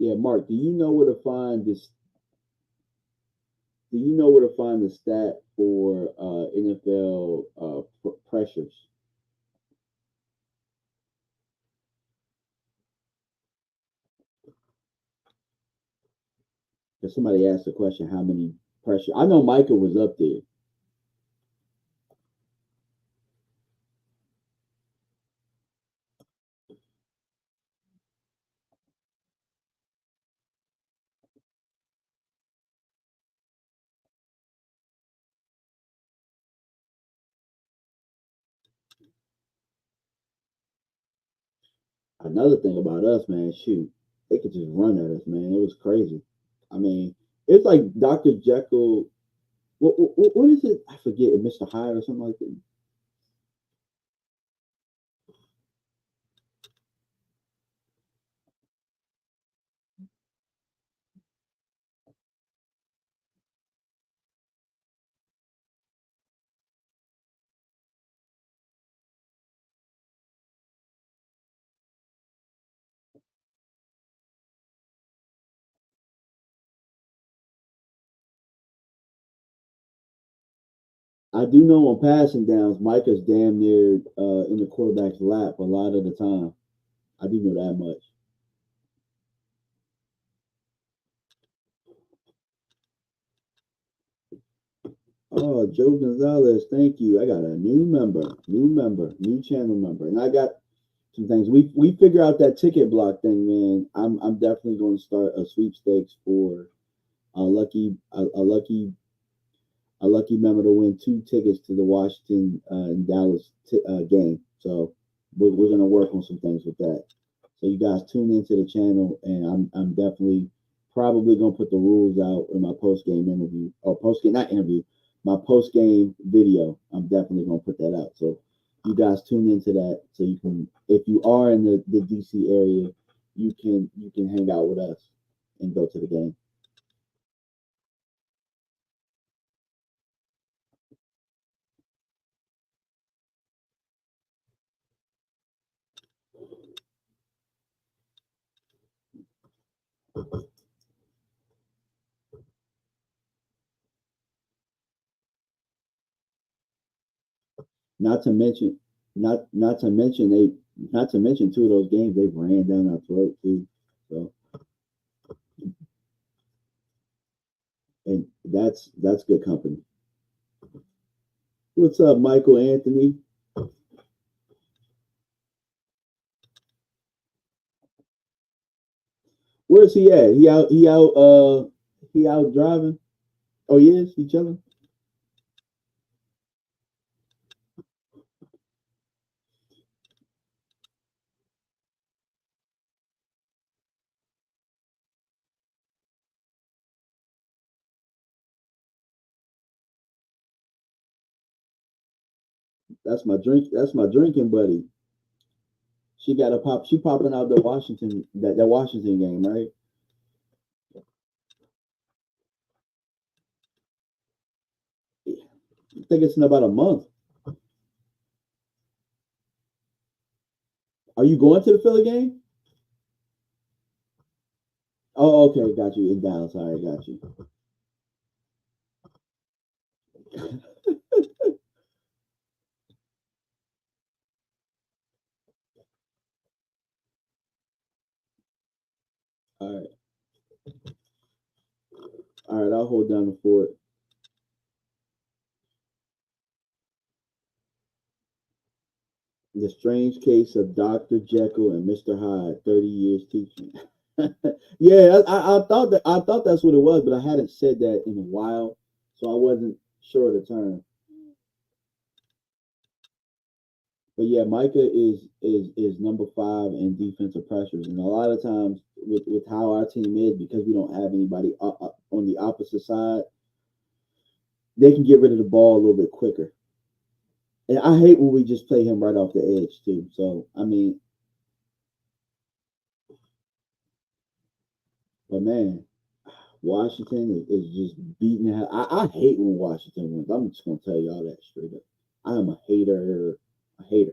Yeah, Mark, do you know where to find this? Do you know where to find the stat for NFL pressures? Because somebody asked the question, how many pressure? I know Micah was up there. Another thing about us, man, shoot, they could just run at us, man. It was crazy. I mean, it's like Dr. Jekyll. What is it? I forget, Mr. Hyde or something like that. I do know on passing downs, Micah's damn near in the quarterback's lap a lot of the time. I do know that much. Oh, Joe Gonzalez, thank you. I got a new channel member, and I got some things. We figure out that ticket block thing, man. I'm definitely going to start a sweepstakes for a lucky member to win 2 tickets to the Washington and Dallas game. So we're going to work on some things with that. So you guys tune into the channel, and I'm definitely probably going to put the rules out in my post game interview or post game not interview, my post game video. I'm definitely going to put that out. So you guys tune into that, so you can, if you are in the DC area, you can hang out with us and go to the game. Not to mention, not to mention not to mention 2 of those games they've ran down our throat too. So, and that's good company. What's up, Michael Anthony? Where's he at? He out driving. Oh, he is. He chilling. That's my drink. That's my drinking buddy. She got a pop. She popping out the Washington that Washington game, right? I think it's in about a month. Are you going to the Philly game? Oh, okay, got you in Dallas. All right, got you. All right, all right. I'll hold down the fort. The strange case of Dr. Jekyll and Mr. Hyde, 30 years teaching. Yeah, I thought that's what it was, but I hadn't said that in a while, so I wasn't sure of the term. But yeah, Micah is number 5 in defensive pressures, and a lot of times with how our team is, because we don't have anybody on the opposite side, they can get rid of the ball a little bit quicker. And I hate when we just play him right off the edge too. So I mean, but man, Washington is just beating out. I hate when Washington wins. I'm just gonna tell y'all that straight up. I am a hater. A hater.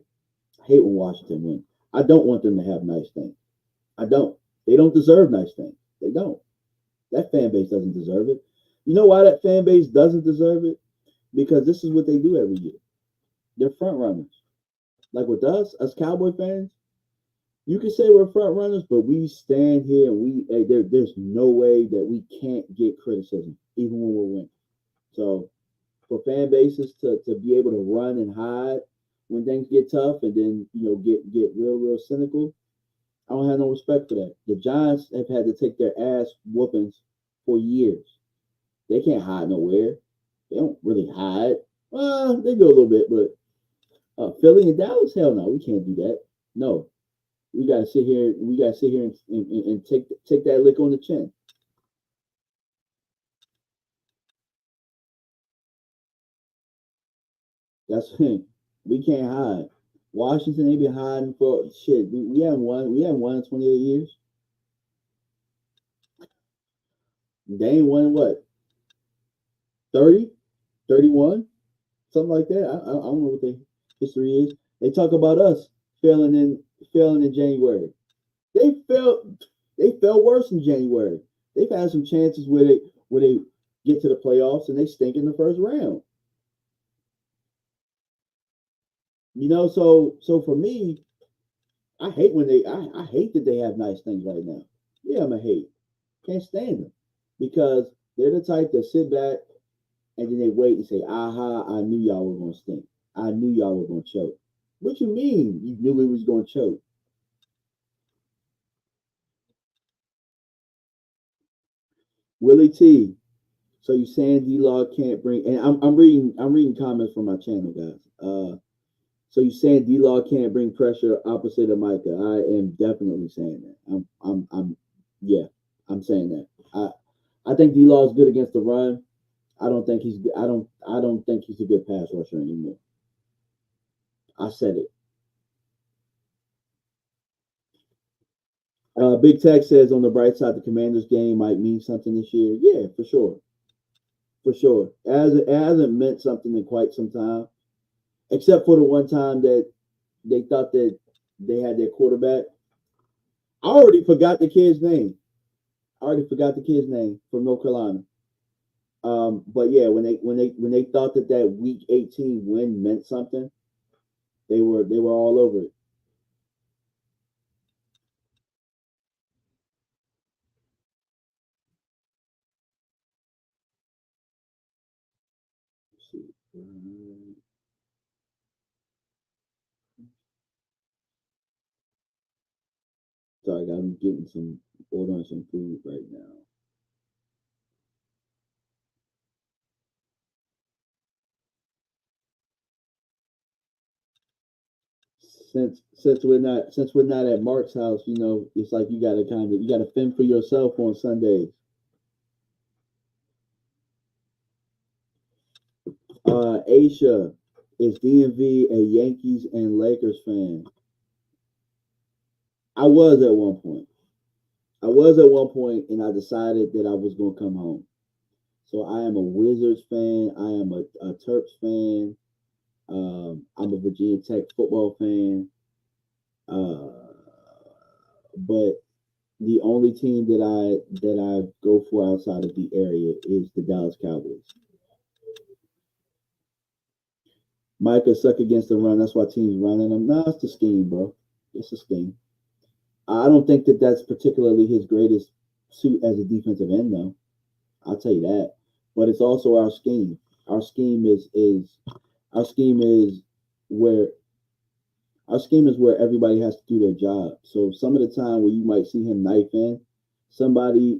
I hate when Washington wins. I don't want them to have nice things. I don't. They don't deserve nice things. They don't. That fan base doesn't deserve it. You know why that fan base doesn't deserve it? Because this is what they do every year. They're front runners. Like with us Cowboy fans, you can say we're front runners, but we stand here and there's no way that we can't get criticism, even when we're winning. So for fan bases to be able to run and hide when things get tough and then get real cynical, I don't have no respect for that. The Giants have had to take their ass whoopings for years. They can't hide nowhere. They don't really hide. Well, they do a little bit, but Philly and Dallas, hell no, we can't do that. No, we gotta sit here. We gotta sit here and take that lick on the chin. That's we can't hide. Washington, they been hiding for shit. We haven't won. We haven't won in 28 years. They ain't won in what 30, 31, something like that. I don't know what the history is. They talk about us failing in January. They fell worse in January. They've had some chances where they get to the playoffs and they stink in the first round. So for me, I hate when I hate that they have nice things right now. Yeah, I'm a hate. Can't stand them because they're the type that sit back and then they wait and say, "Aha! I knew y'all were gonna stink. I knew y'all were gonna choke." What you mean? You knew we was gonna choke? Willie T. So you saying D Law can't bring? And I'm reading comments from my channel, guys. So you saying D Law can't bring pressure opposite of Micah? I am definitely saying that. Yeah, I'm saying that. I think D Law is good against the run. I don't think he's a good pass rusher anymore. I said it. Big Tech says on the bright side, the Commanders game might mean something this year. Yeah, for sure, for sure. As it hasn't meant something in quite some time, except for the one time that they thought that they had their quarterback. I already forgot the kid's name. I already forgot the kid's name from North Carolina. But yeah, when they thought that Week 18 win meant something, they were all over it. Let's see. Sorry, guys, I'm getting some ordering some food right now. Since we're not at Mark's house, it's like you gotta fend for yourself on Sundays. Asia, is DMV a Yankees and Lakers fan? I was at one point. I was at one point, and I decided that I was gonna come home. So I am a Wizards fan. I am a Terps fan. I'm a Virginia Tech football fan. Uh, but the only team that I go for outside of the area is the Dallas Cowboys. Micah suck against the run. That's why teams running them. No, it's the scheme, bro. It's a scheme. I don't think that that's particularly his greatest suit as a defensive end, though. I'll tell you that. But it's also our scheme. Our scheme is where Our scheme is where everybody has to do their job. So some of the time where you might see him knife in, somebody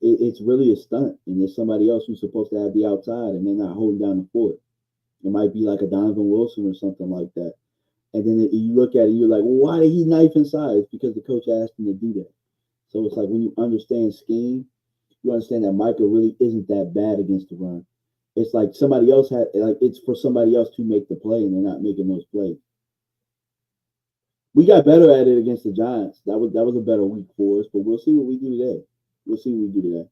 it's really a stunt, and there's somebody else who's supposed to have the outside, and they're not holding down the fort. It might be like a Donovan Wilson or something like that. And then you look at it, you're like, well, why did he knife inside? It's because the coach asked him to do that. So it's like when you understand scheme, you understand that Micah really isn't that bad against the run. It's like somebody else had like it's for somebody else to make the play, and they're not making those plays. We got better at it against the Giants. That was a better week for us, but we'll see what we do today. We'll see what we do today.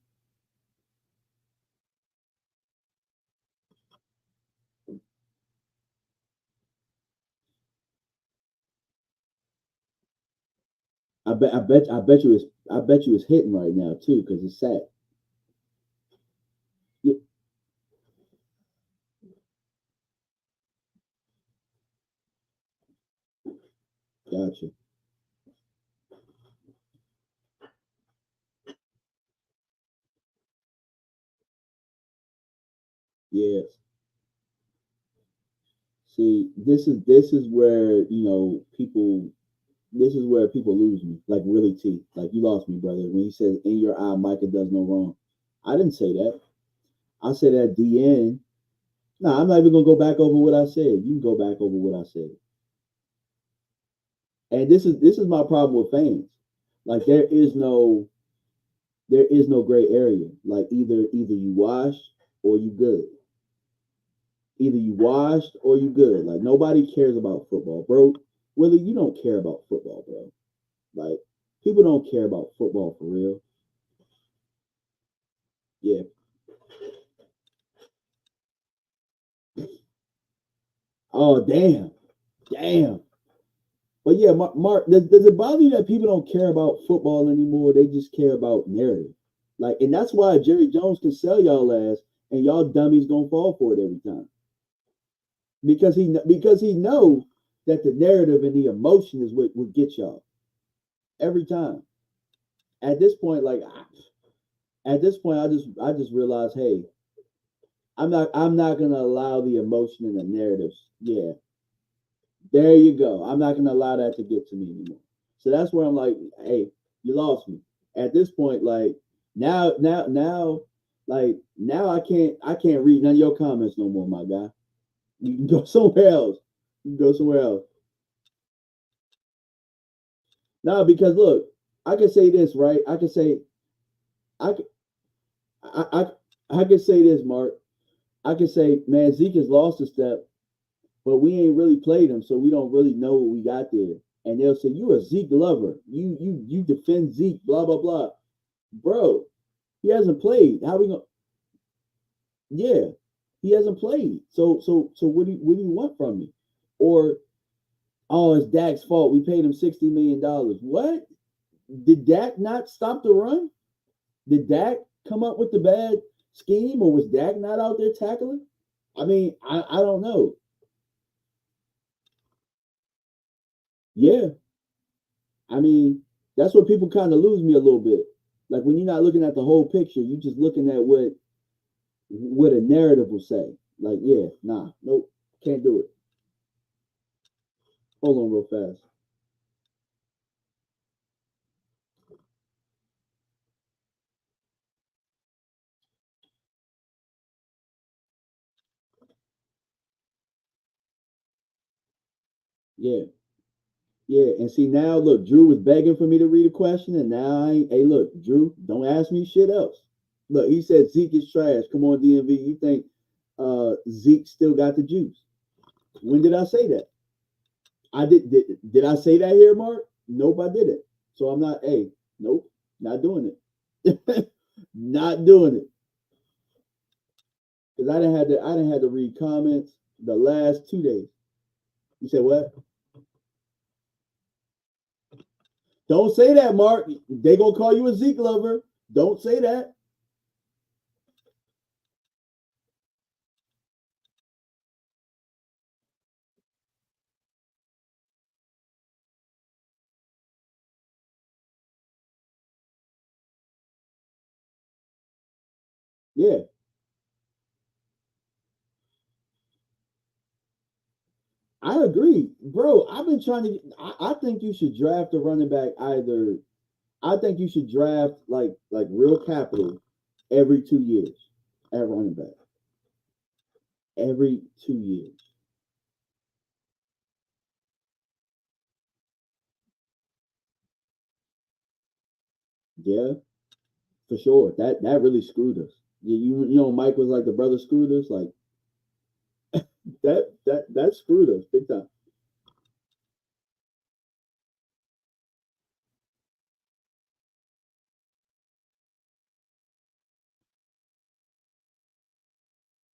I bet you it's hitting right now too because it's sad. Yeah, gotcha. Yes. See, this is where people. This is where people lose me. Like really, T. Like you lost me, brother. When he says, "In your eye, Micah does no wrong." I didn't say that. I said at the end. No, I'm not even gonna go back over what I said. You can go back over what I said. And this is my problem with fans. Like there is no gray area. Like either you washed or you good. Either you washed or you good. Like nobody cares about football, bro. Willie, you don't care about football, bro. Like people don't care about football for real. Yeah. Oh damn, damn. But yeah, Mark, does it bother you that people don't care about football anymore? They just care about narrative. Like, and that's why Jerry Jones can sell y'all ass, and y'all dummies gonna fall for it every time because he know that the narrative and the emotion is what gets y'all every time. At this point, like at this point, I just realized, hey, I'm not gonna allow the emotion and the narratives. Yeah, there you go. I'm not gonna allow that to get to me anymore. So that's where I'm like, hey, you lost me. At this point, like now I can't read none of your comments no more, my guy. You can go somewhere else. You can go somewhere else. No, because look, I can say this, right? I can say I can I I can say this, Mark. I can say, man, Zeke has lost a step, but we ain't really played him, so we don't really know what we got there. And they'll say, "You a Zeke lover. You defend Zeke, blah blah blah." Bro, he hasn't played. How we gonna? Yeah, he hasn't played. So what do you want from me? Or oh, it's Dak's fault. We paid him $60 million. What? Did Dak not stop the run? Did Dak come up with the bad scheme, or was Dak not out there tackling? I mean, I don't know. Yeah, I mean, that's where people kind of lose me a little bit. Like when you're not looking at the whole picture, you're just looking at what a narrative will say. Like, yeah, nah, nope, can't do it. Hold on real fast. Yeah, yeah. And see now, look, Drew was begging for me to read a question, and now I ain't. Hey, look, Drew, don't ask me shit else. Look, he said Zeke is trash. Come on, DMV. You think Zeke still got the juice? When did I say that? I did I say that here, Mark? Nope, I didn't. So I'm not. Hey, nope, not doing it. Not doing it because I didn't have to read comments the last 2 days. You said what? Don't say that, Mark. They gonna call you a Zeke lover. Don't say that. Yeah, I agree, bro. I've been trying to. I think you should draft a running back either. I think you should draft like real capital every 2 years at running back. Every 2 years. Yeah, for sure. That really screwed us. You know, Mike was like the brother screwed us. Like that screwed us big time.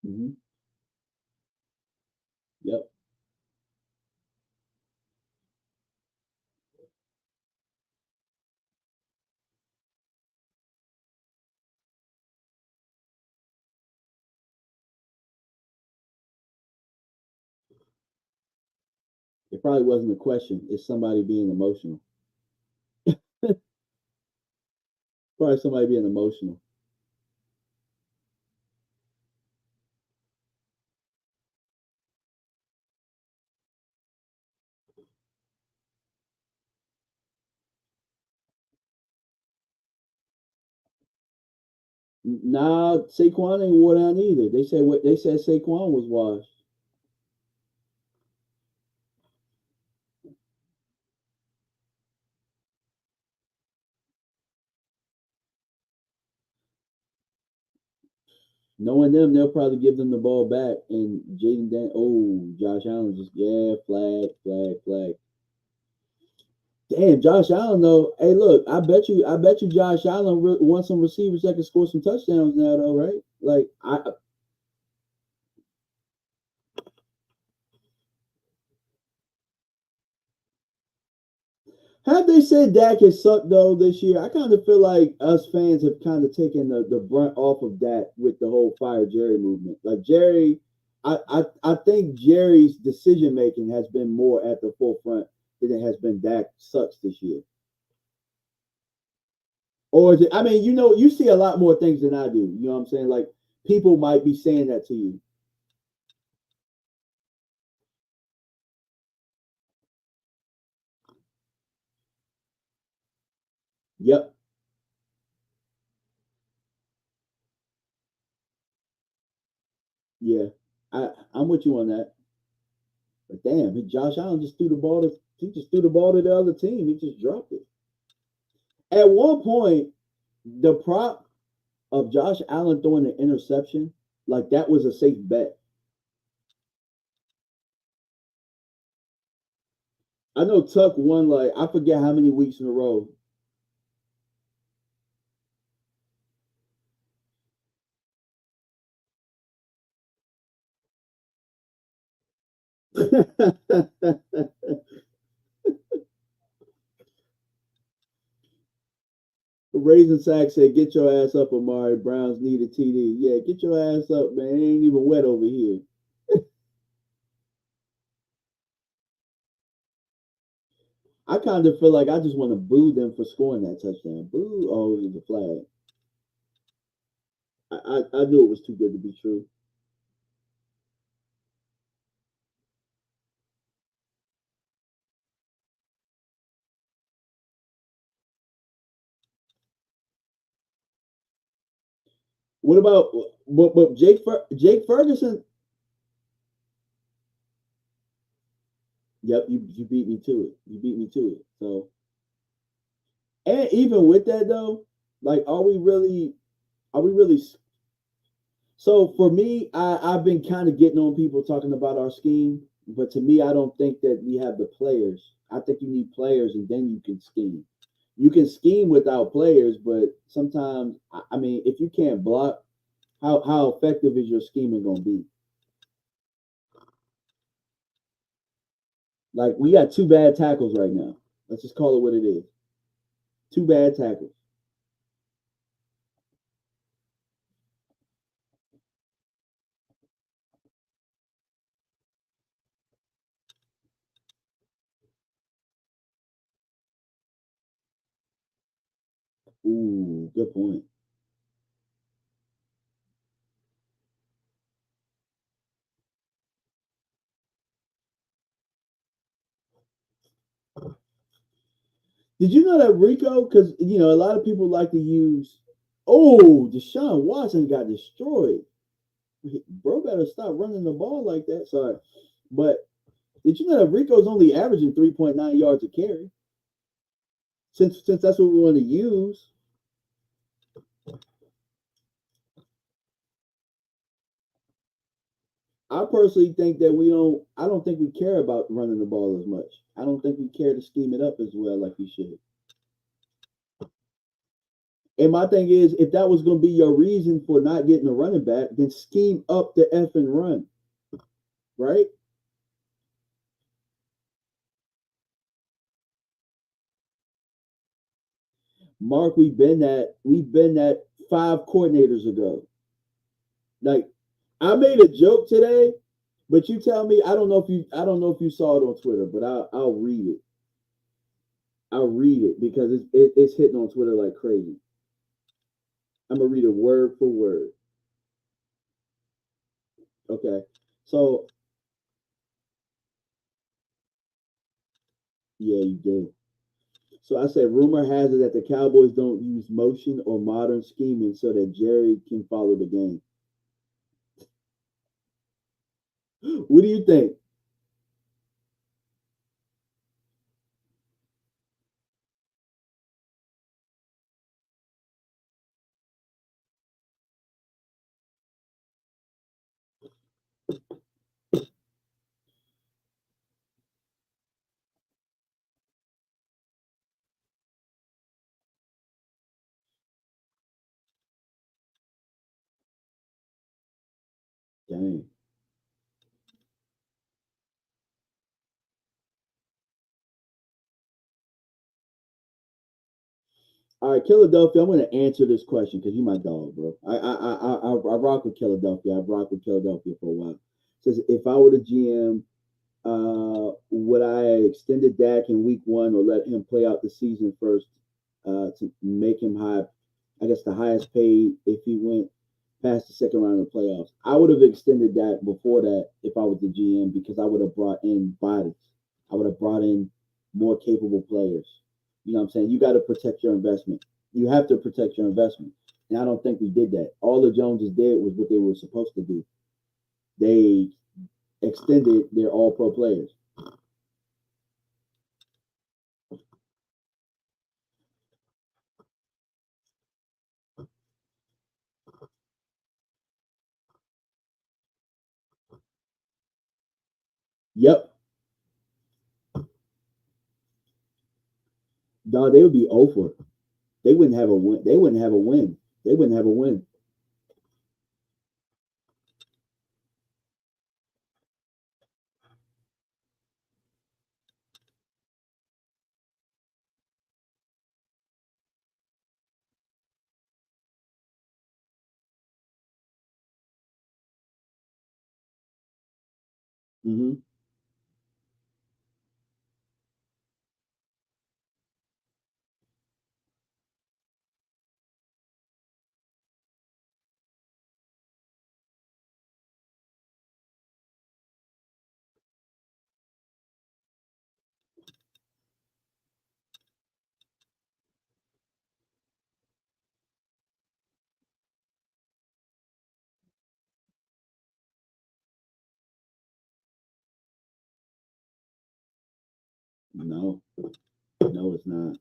Hmm. Yep. It probably wasn't a question. It's somebody being emotional. Probably somebody being emotional. Nah, Saquon ain't wore down either. They said what they said Saquon was washed. Knowing them, they'll probably give them the ball back. And Jaden Dan, oh, Josh Allen just flag, flag, flag. Damn, Josh Allen though. Hey, look, I bet you, Josh Allen wants some receivers that can score some touchdowns now, though, right? Like, I have they said Dak has sucked though this year. I kind of feel like us fans have kind of taken the brunt off of that with the whole fire Jerry movement. Like Jerry, I think Jerry's decision making has been more at the forefront than it has been Dak sucks this year. Or is it? I mean, you know, you see a lot more things than I do. You know what I'm saying? Like people might be saying that to you. Yep. Yeah. I'm with you on that. But damn, Josh Allen just threw the ball to he just threw the ball to the other team. He just dropped it. At one point, the prop of Josh Allen throwing an interception, like that was a safe bet. I know Tuck won like I forget how many weeks in a row. Raisin Sack said, "Get your ass up, Amari. Browns need a TD. Yeah, get your ass up, man. It ain't even wet over here." I kind of feel like I just want to boo them for scoring that touchdown. Boo! Oh, it was a flag. I knew it was too good to be true. What about but Jake Ferguson? Yep, you beat me to it. You beat me to it. So, and even with that though, like, are we really? So for me, I've been kind of getting on people talking about our scheme, but to me, I don't think that we have the players. I think you need players, and then you can scheme. You can scheme without players, but sometimes, I mean, if you can't block, how effective is your scheming going to be? Like we got two bad tackles right now. Let's just call it what it is. Two bad tackles. Ooh, good point. Did you know that Rico? Because a lot of people like to use. Oh, Deshaun Watson got destroyed. Bro, better stop running the ball like that. Sorry, but did you know that Rico's only averaging 3.9 yards a carry? Since that's what we want to use. I personally think that we don't. I don't think we care about running the ball as much. I don't think we care to scheme it up as well like we should. And my thing is, if that was going to be your reason for not getting a running back, then scheme up the F and run, right? Mark, we've been that 5 coordinators ago. Like, I made a joke today, but you tell me. I don't know if you saw it on Twitter, but I'll read it. I'll read it because it's hitting on Twitter like crazy. I'm gonna read it word for word. Okay, so yeah, you do. So I said, rumor has it that the Cowboys don't use motion or modern scheming so that Jerry can follow the game. What do you think? Dang. All right, Philadelphia. I'm going to answer this question because you're my dog, bro. I rock with Philadelphia. I've rocked with Philadelphia for a while. It says if I were the GM, would I extended Dak in week one or let him play out the season first to make him high? I guess the highest paid if he went past the second round of the playoffs. I would have extended that before that if I was the GM because I would have brought in bodies. I would have brought in more capable players. You know what I'm saying? You got to protect your investment. You have to protect your investment. And I don't think we did that. All the Joneses did was what they were supposed to do. They extended their all pro players. Yep. Dog, they would be over. They wouldn't have a win. They wouldn't have a win. They wouldn't have a win. Mm-hmm. No, no, it's not.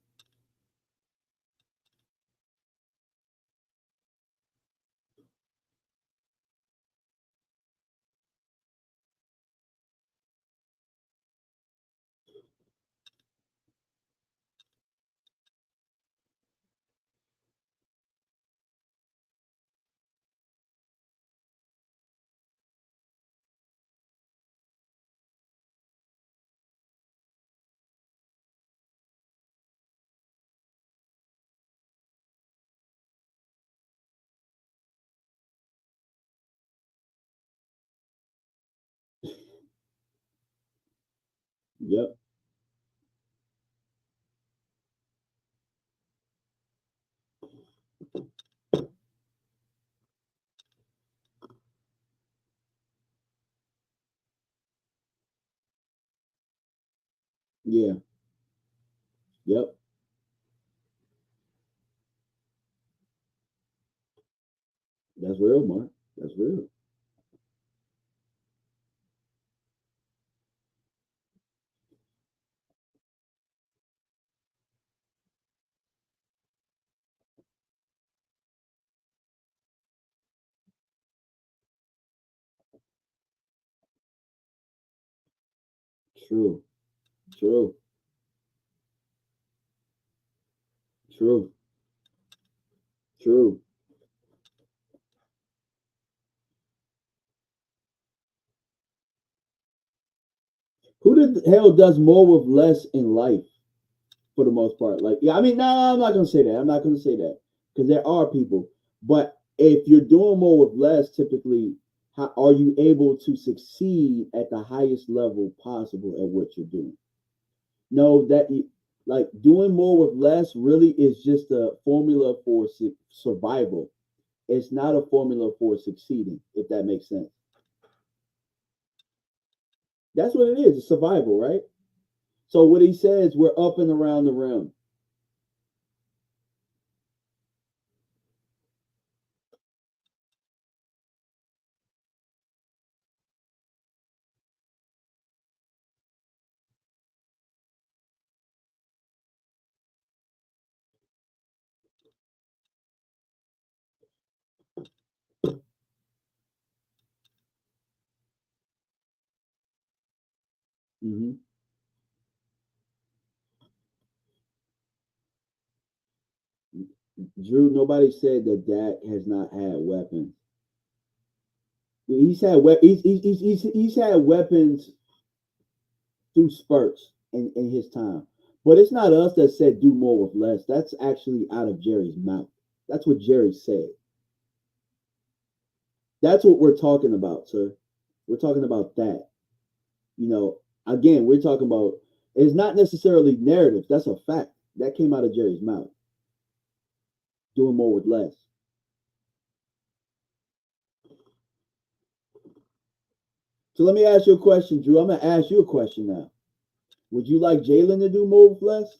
Yep. Yeah. Yep. That's real, Mark. That's real. True. True. True. True. Who the hell does more with less in life for the most part? Like, yeah, I mean, no, I'm not gonna say that. I'm not gonna say that because there are people. But if you're doing more with less, typically, how are you able to succeed at the highest level possible at what you're doing? No, like doing more with less really is just a formula for survival. It's not a formula for succeeding, if that makes sense. That's what it is. It's survival, right? So what he says, we're up and around the rim. Mm-hmm. Drew, nobody said that Dak has not had weapons. He's had weapons through spurts in his time, but it's not us that said do more with less. That's actually out of Jerry's mouth. That's what Jerry said. That's what we're talking about, sir. We're talking about that. You know, again, we're talking about it's not necessarily narrative. That's a fact. That came out of Jerry's mouth. Doing more with less. So let me ask you a question, Drew. I'm gonna ask you a question now. Would you like Jalen to do more with less?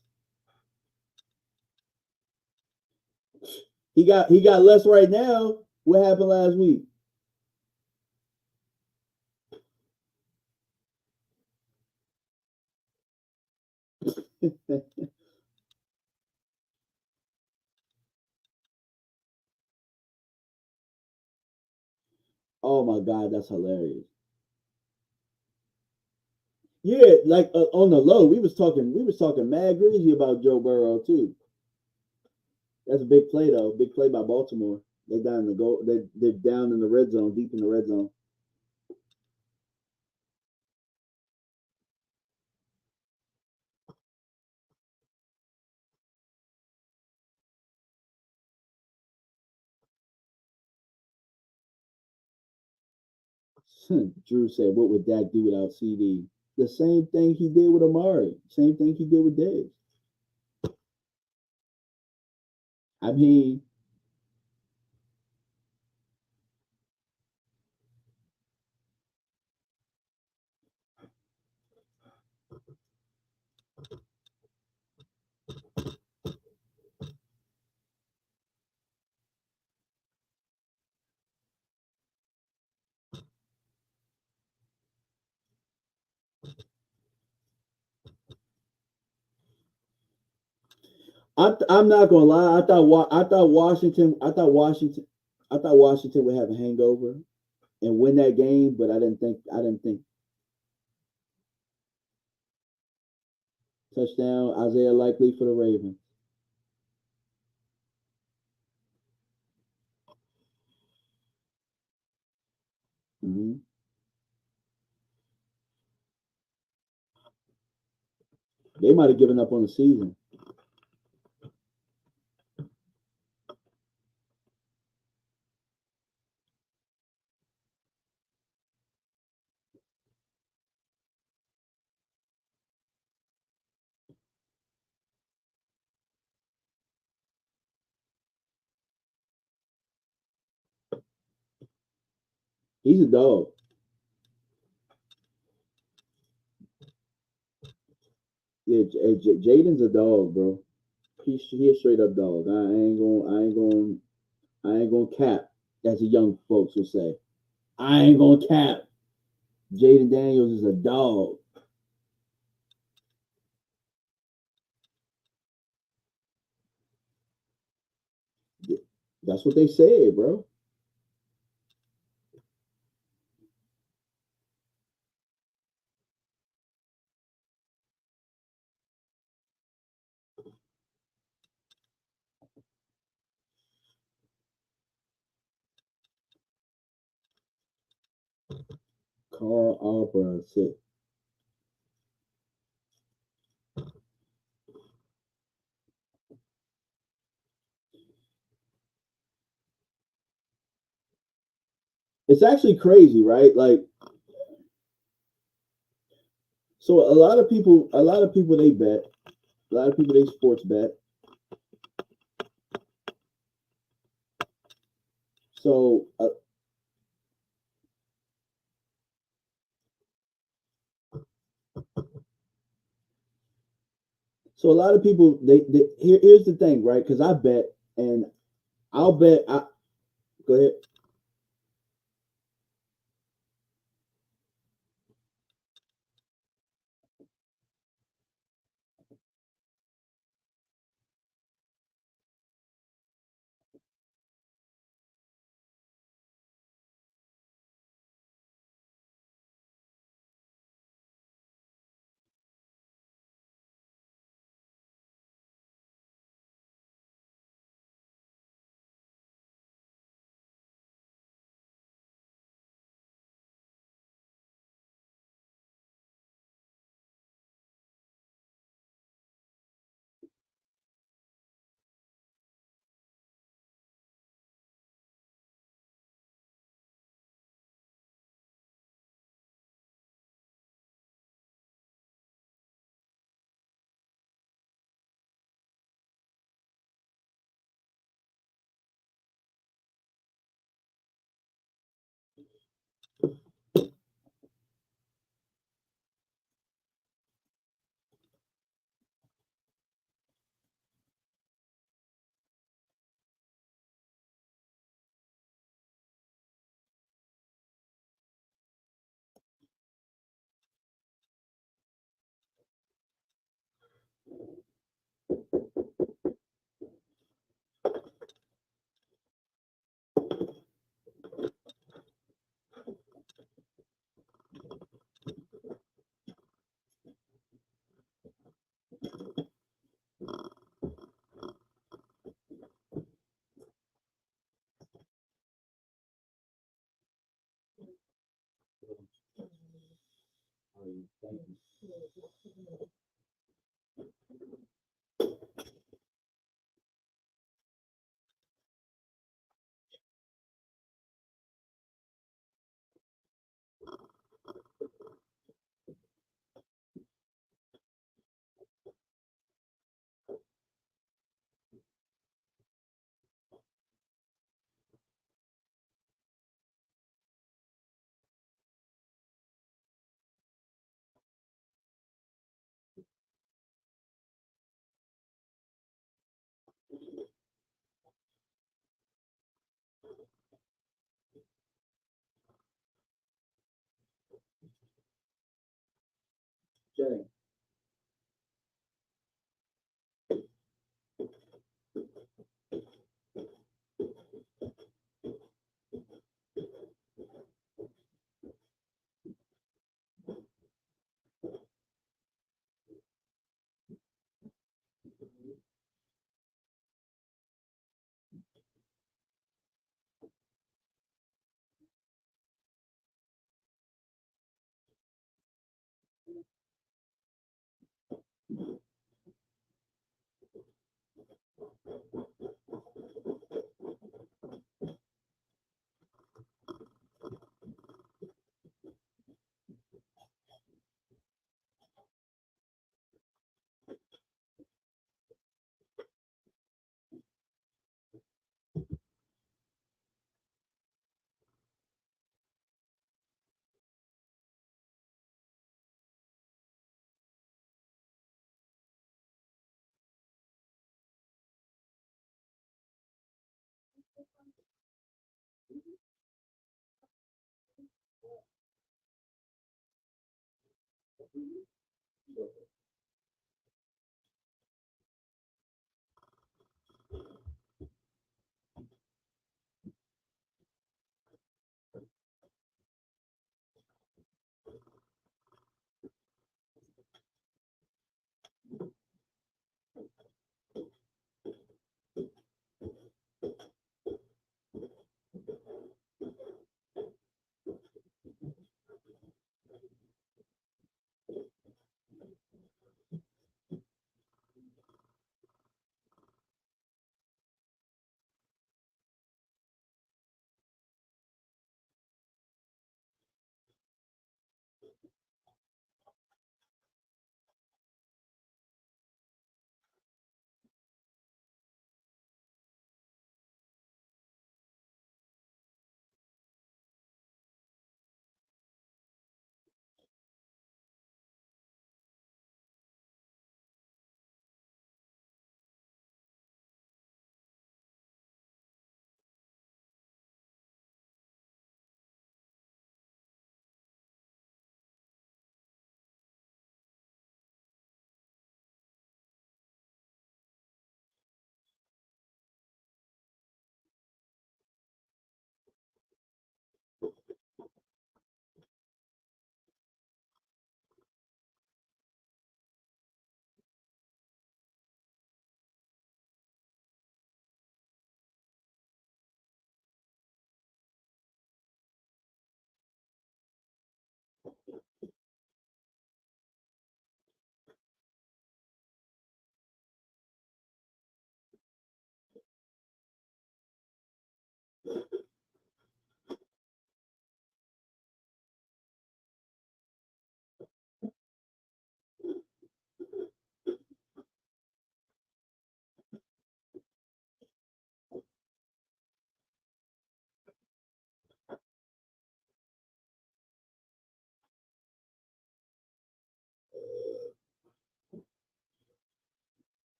He got less right now. What happened last week? Oh my God, that's hilarious. Yeah, like on the low, we was talking mad greasy about Joe Burrow too. That's a big play though, big play by Baltimore. They're down in the goal. They're down in the red zone, deep in the red zone. Drew said, "What would Dak do without CD?" The same thing he did with Amari. Same thing he did with Dez. I mean, I'm not gonna lie. I thought Washington would have a hangover and win that game, but I didn't think touchdown Isaiah Likely for the Ravens. Mm-hmm. They might have given up on the season. He's a dog. Yeah, Jaden's a dog, bro. He a straight up dog. I ain't gonna cap. as the young folks will say. I ain't gonna cap. Jaden Daniels is a dog. That's what they said, bro. Carl Arbor said. It's actually crazy, right? Like, so a lot of people they bet. A lot of people they sports bet. So so a lot of people here's the thing, right? Because I bet and I'll bet. Go ahead.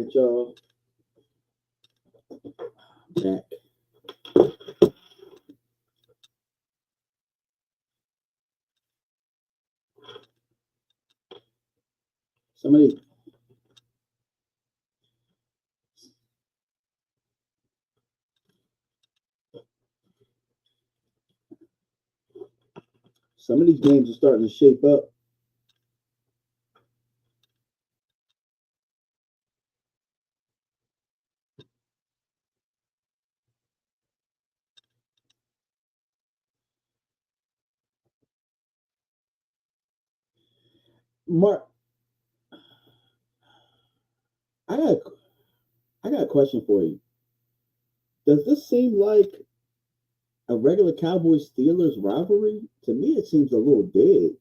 right, y'all. Back. Somebody. Some of these games are starting to shape up. Mark, I got a question for you. Does this seem like a regular Cowboys Steelers rivalry? To me, it seems a little dead.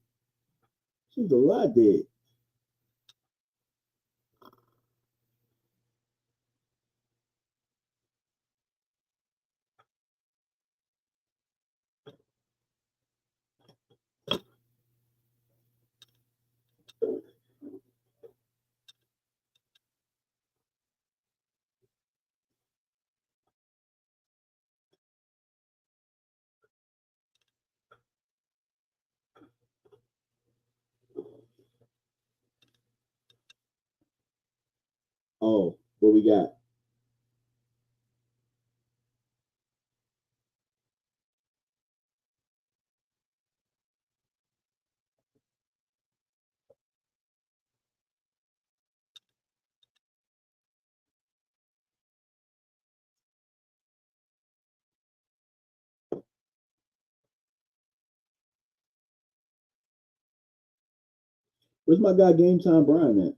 Seems a lot dead. Oh, what we got? Where's my guy Game Time Brian at?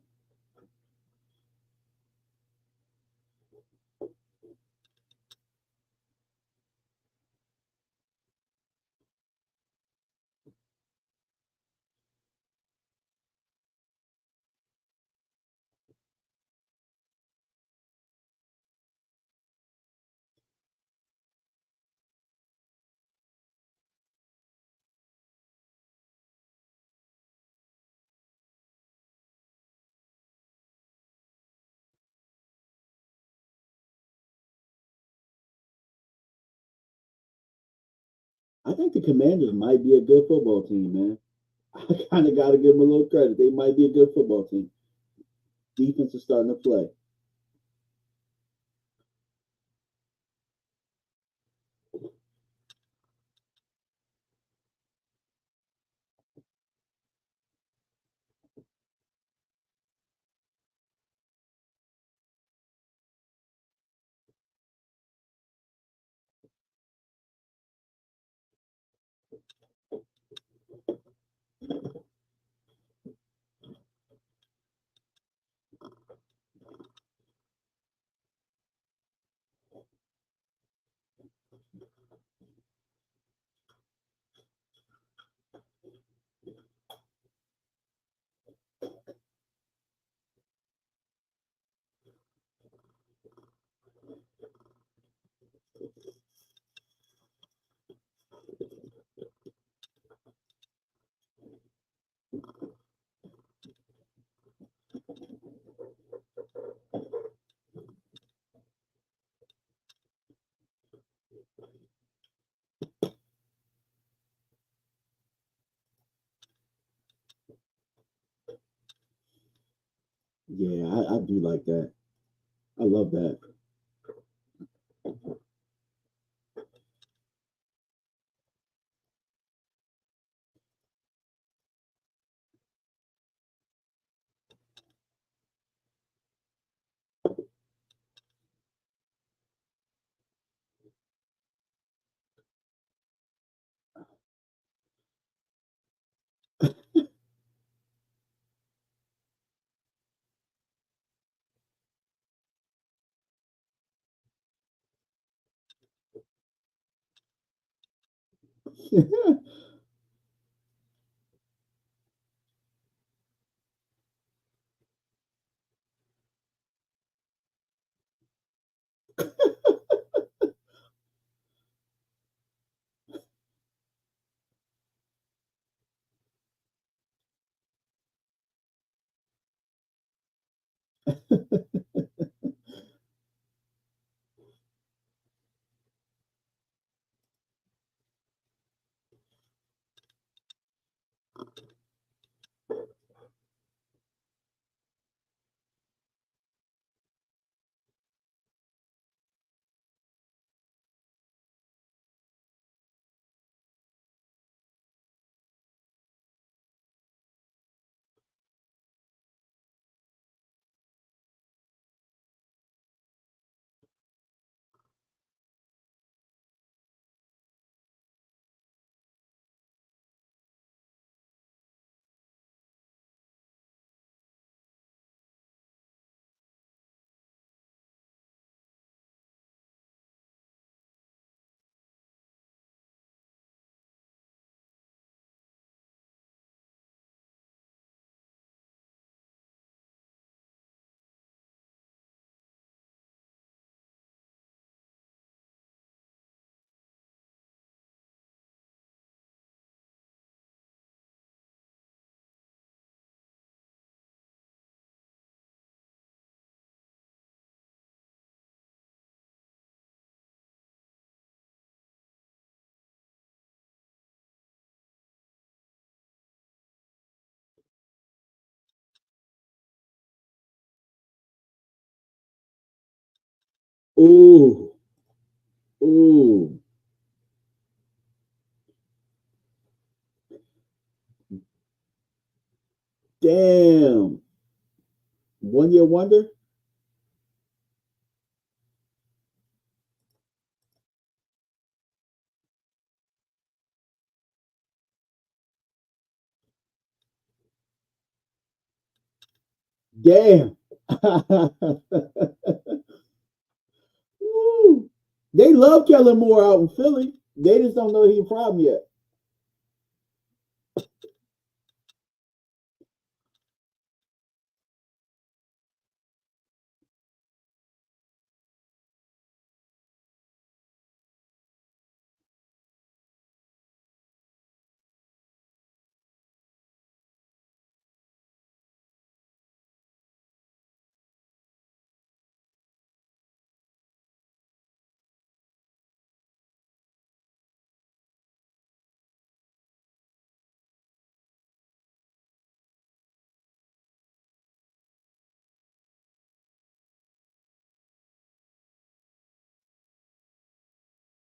I think the Commanders might be a good football team, man. I kind of got to give them a little credit. They might be a good football team. Defense is starting to play. Yeah, I do like that. I love that. Ooh, ooh, damn. 1 year wonder. Damn. Woo. They love Kellen Moore out in Philly. They just don't know he's a problem yet.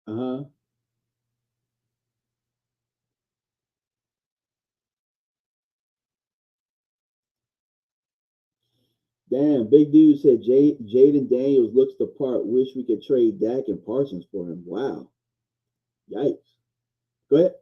Uh huh. Damn, big dude said Jaden Daniels looks the part. Wish we could trade Dak and Parsons for him. Wow. Yikes. Go ahead.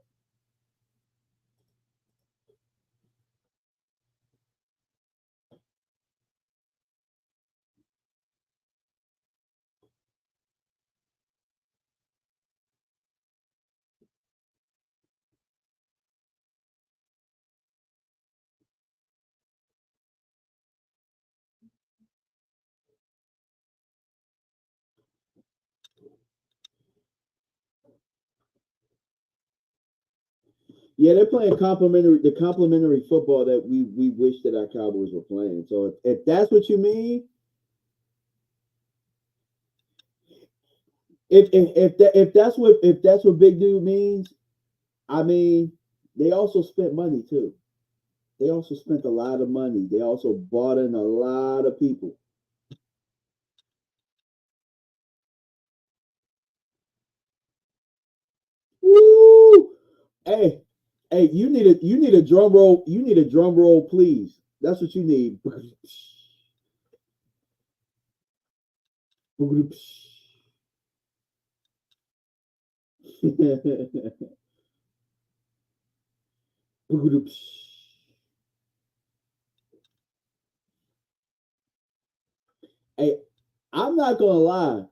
Yeah, they're playing complimentary football that we wish that our Cowboys were playing. So if that's what you mean, if that's what big dude means, I mean, they also spent money too. They also spent a lot of money. They also bought in a lot of people. Woo! Hey, hey, you need a drum roll. You need a drum roll, please. That's what you need. Hey, I'm not gonna lie.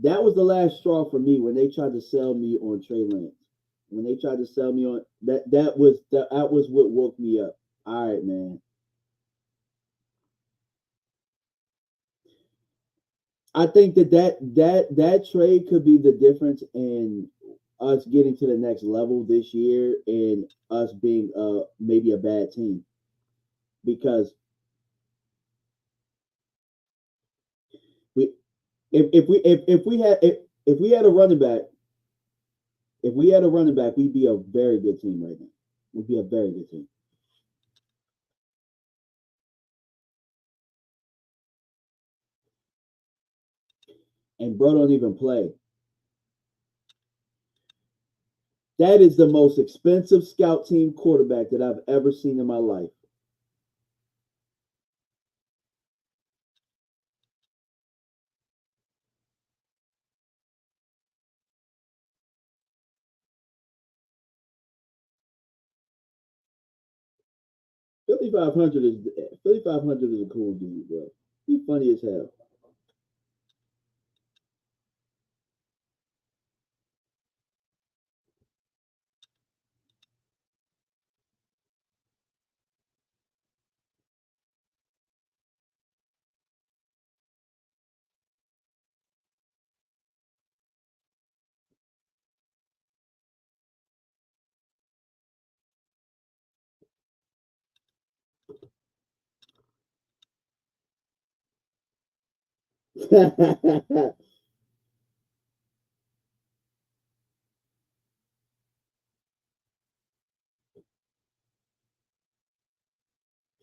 That was the last straw for me when they tried to sell me on Trey Lance. When they tried to sell me on that was what woke me up. All right, man. I think that trade could be the difference in us getting to the next level this year and us being maybe a bad team because we if we had a running back we'd be a very good team right now. We'd be a very good team. And bro don't even play. That is the most expensive scout team quarterback that I've ever seen in my life. 5500 is a cool dude, bro. He's funny as hell.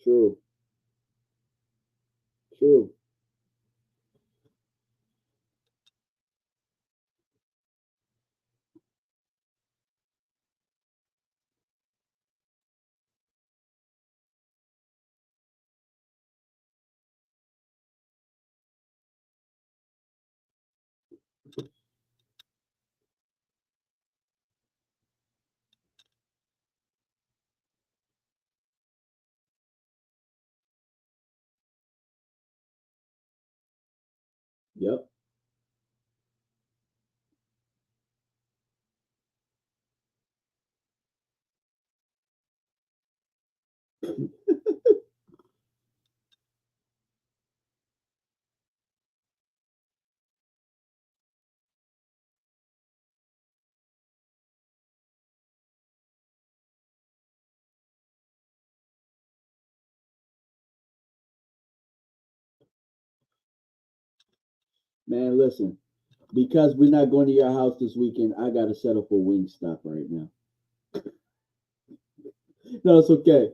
True, true. Yep. Man, listen. Because we're not going to your house this weekend, I gotta settle for Wingstop right now. No, it's okay.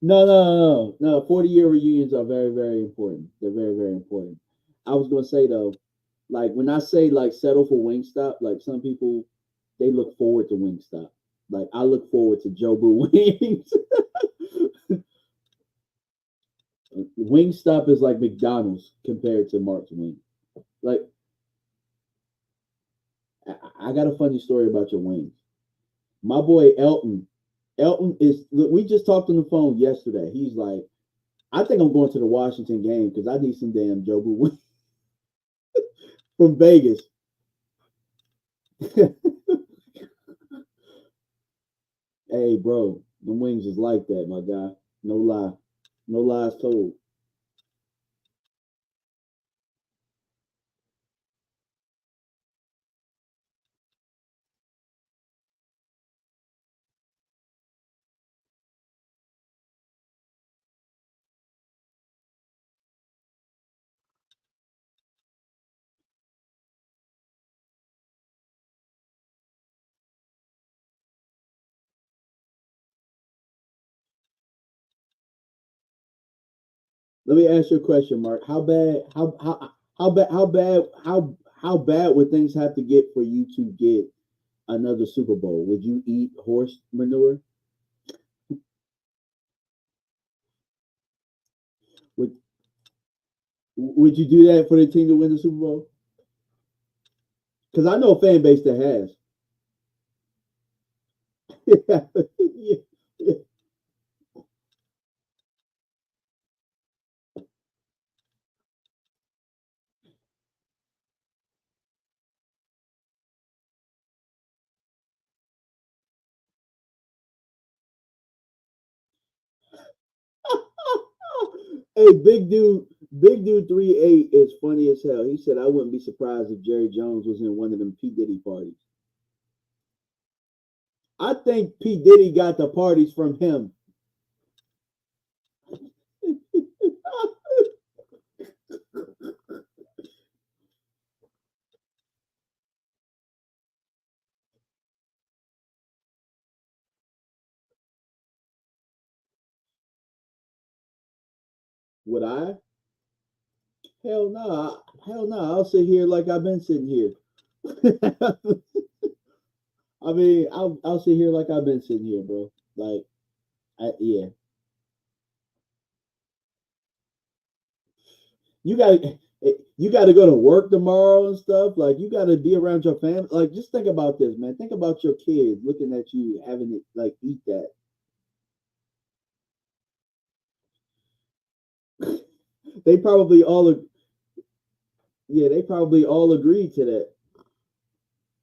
No. 40-year reunions are very, very important. They're very, very important. I was gonna say though, like when I say like settle for Wingstop, like some people they look forward to Wingstop. Like I look forward to Jobu Wings. Wingstop is like McDonald's compared to Mark's Wings. Like I got a funny story about your wings. My boy Elton. Elton is. We just talked on the phone yesterday. He's like, I think I'm going to the Washington game because I need some damn Jobu wings from Vegas. Hey, bro, the wings is like that, my guy. No lie, no lies told. Let me ask you a question, Mark. How bad? How bad? How bad? How bad would things have to get for you to get another Super Bowl? Would you eat horse manure? Would Would you do that for the team to win the Super Bowl? Because I know a fan base that has. Yeah, yeah. Hey, big dude 3'8" is funny as hell. He said I wouldn't be surprised if Jerry Jones was in one of them P. Diddy parties. I think P. Diddy got the parties from him. Would I? Hell no. Hell no. I'll sit here like I've been sitting here. I mean, I'll sit here like I've been sitting here, bro. Like, yeah. You got you got to go to work tomorrow and stuff. Like, you got to be around your family. Like, just think about this, man. Think about your kids looking at you having it like eat that. They probably all, yeah, they probably all agreed to that.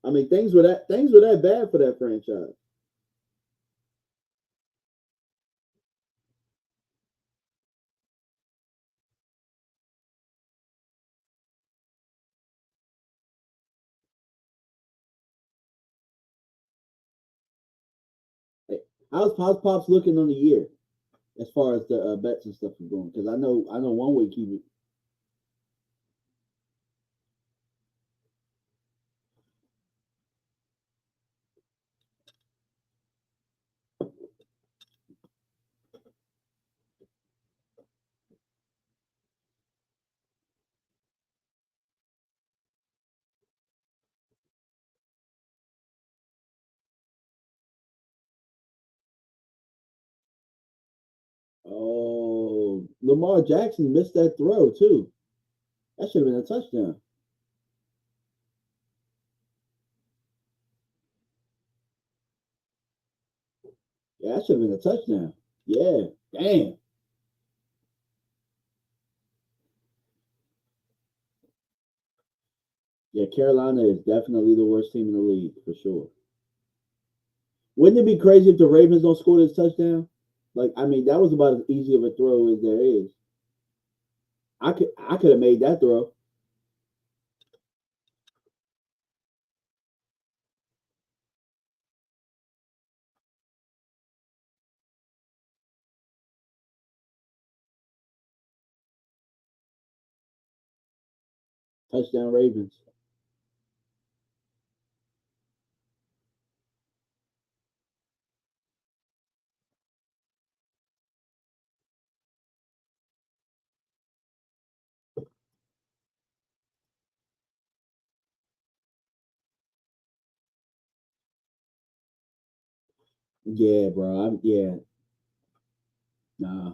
I mean, things were that bad for that franchise. Hey, how's Pops looking on the year as far as the bets and stuff are going? Because I know one week he. Oh, Lamar Jackson missed that throw too. That should have been a touchdown. Yeah, that should have been a touchdown. Yeah, damn. Yeah, Carolina is definitely the worst team in the league for sure. Wouldn't it be crazy if the Ravens don't score this touchdown? Like, I mean, that was about as easy of a throw as there is. I could have made that throw. Touchdown Ravens. Yeah, bro. Yeah. Nah.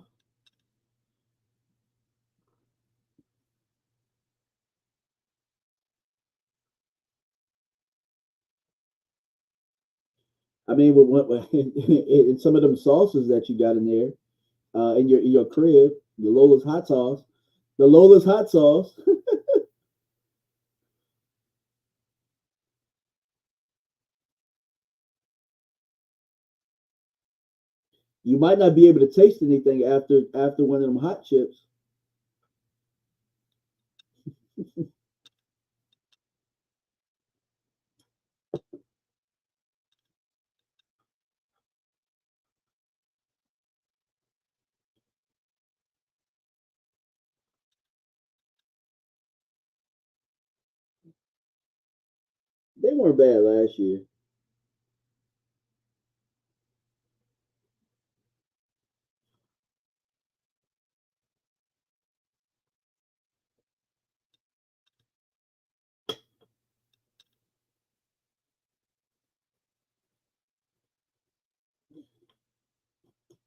I mean, with what in some of them sauces that you got in there, in your crib, the Lola's hot sauce, the Lola's hot sauce. You might not be able to taste anything after one of them hot chips. They weren't bad last year.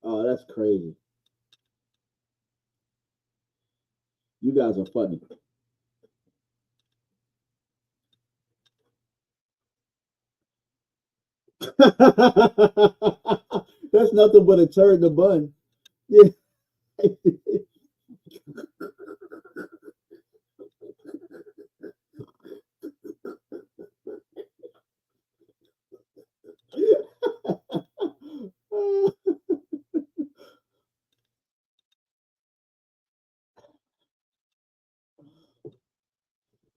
Oh, that's crazy. You guys are funny. That's nothing but a turd in the bun. Yeah.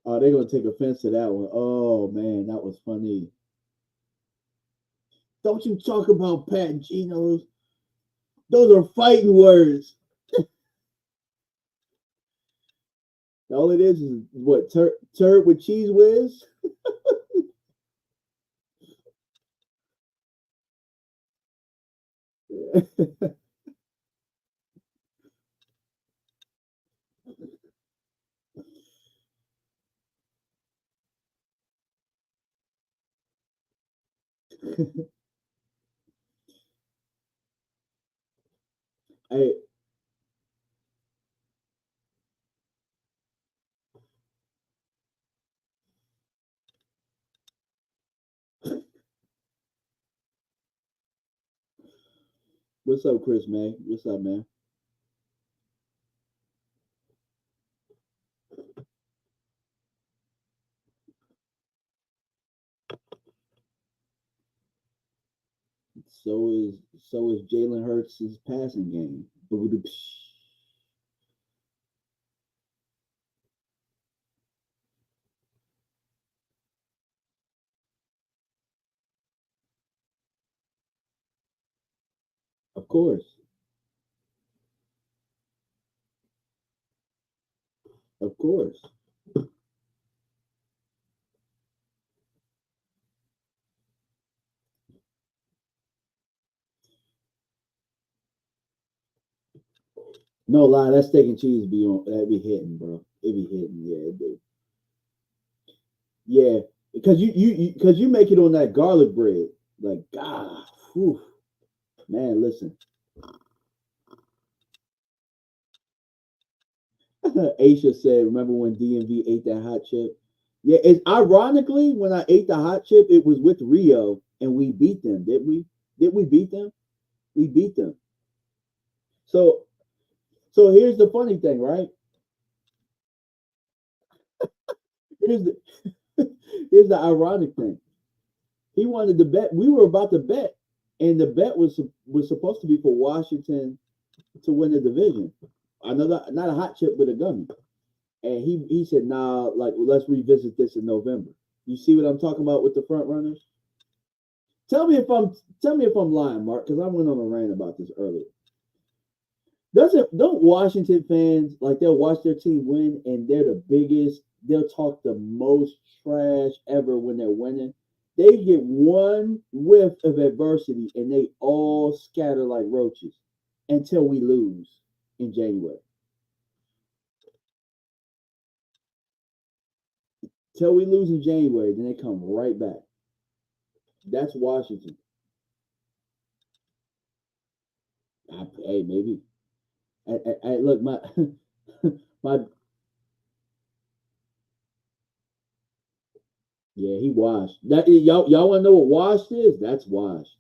Oh, they're gonna take offense to that one. Oh man, that was funny. Don't you talk about Pat and Geno's? Those are fighting words. All it is what turd with cheese whiz. Hey, what's up, Chris? Man, what's up, man? So is Jalen Hurts' passing game. Of course, of course. No lie, that steak and cheese be on. That be hitting, bro. It be hitting. Yeah, it do. Yeah, because because you make it on that garlic bread. Like God, whew. Man, listen. Aisha said, "Remember when DMV ate that hot chip?" Yeah, it's ironically when I ate the hot chip, it was with Rio and we beat them. Did we? Did we beat them? We beat them. So here's the funny thing, right? Here's the here's the ironic thing. He wanted to bet. We were about to bet, and the bet was supposed to be for Washington to win the division. Another, not a hot chip, but a gummy. And he said, "Nah, like let's revisit this in November." You see what I'm talking about with the front runners? Tell me if I'm lying, Mark, because I went on a rant about this earlier. Don't Washington fans like they'll watch their team win and they're the biggest, they'll talk the most trash ever when they're winning. They get one whiff of adversity and they all scatter like roaches until we lose in January. Till we lose in January, then they come right back. That's Washington. Hey, maybe. Look, my yeah, he washed. That y'all want to know what washed is? That's washed.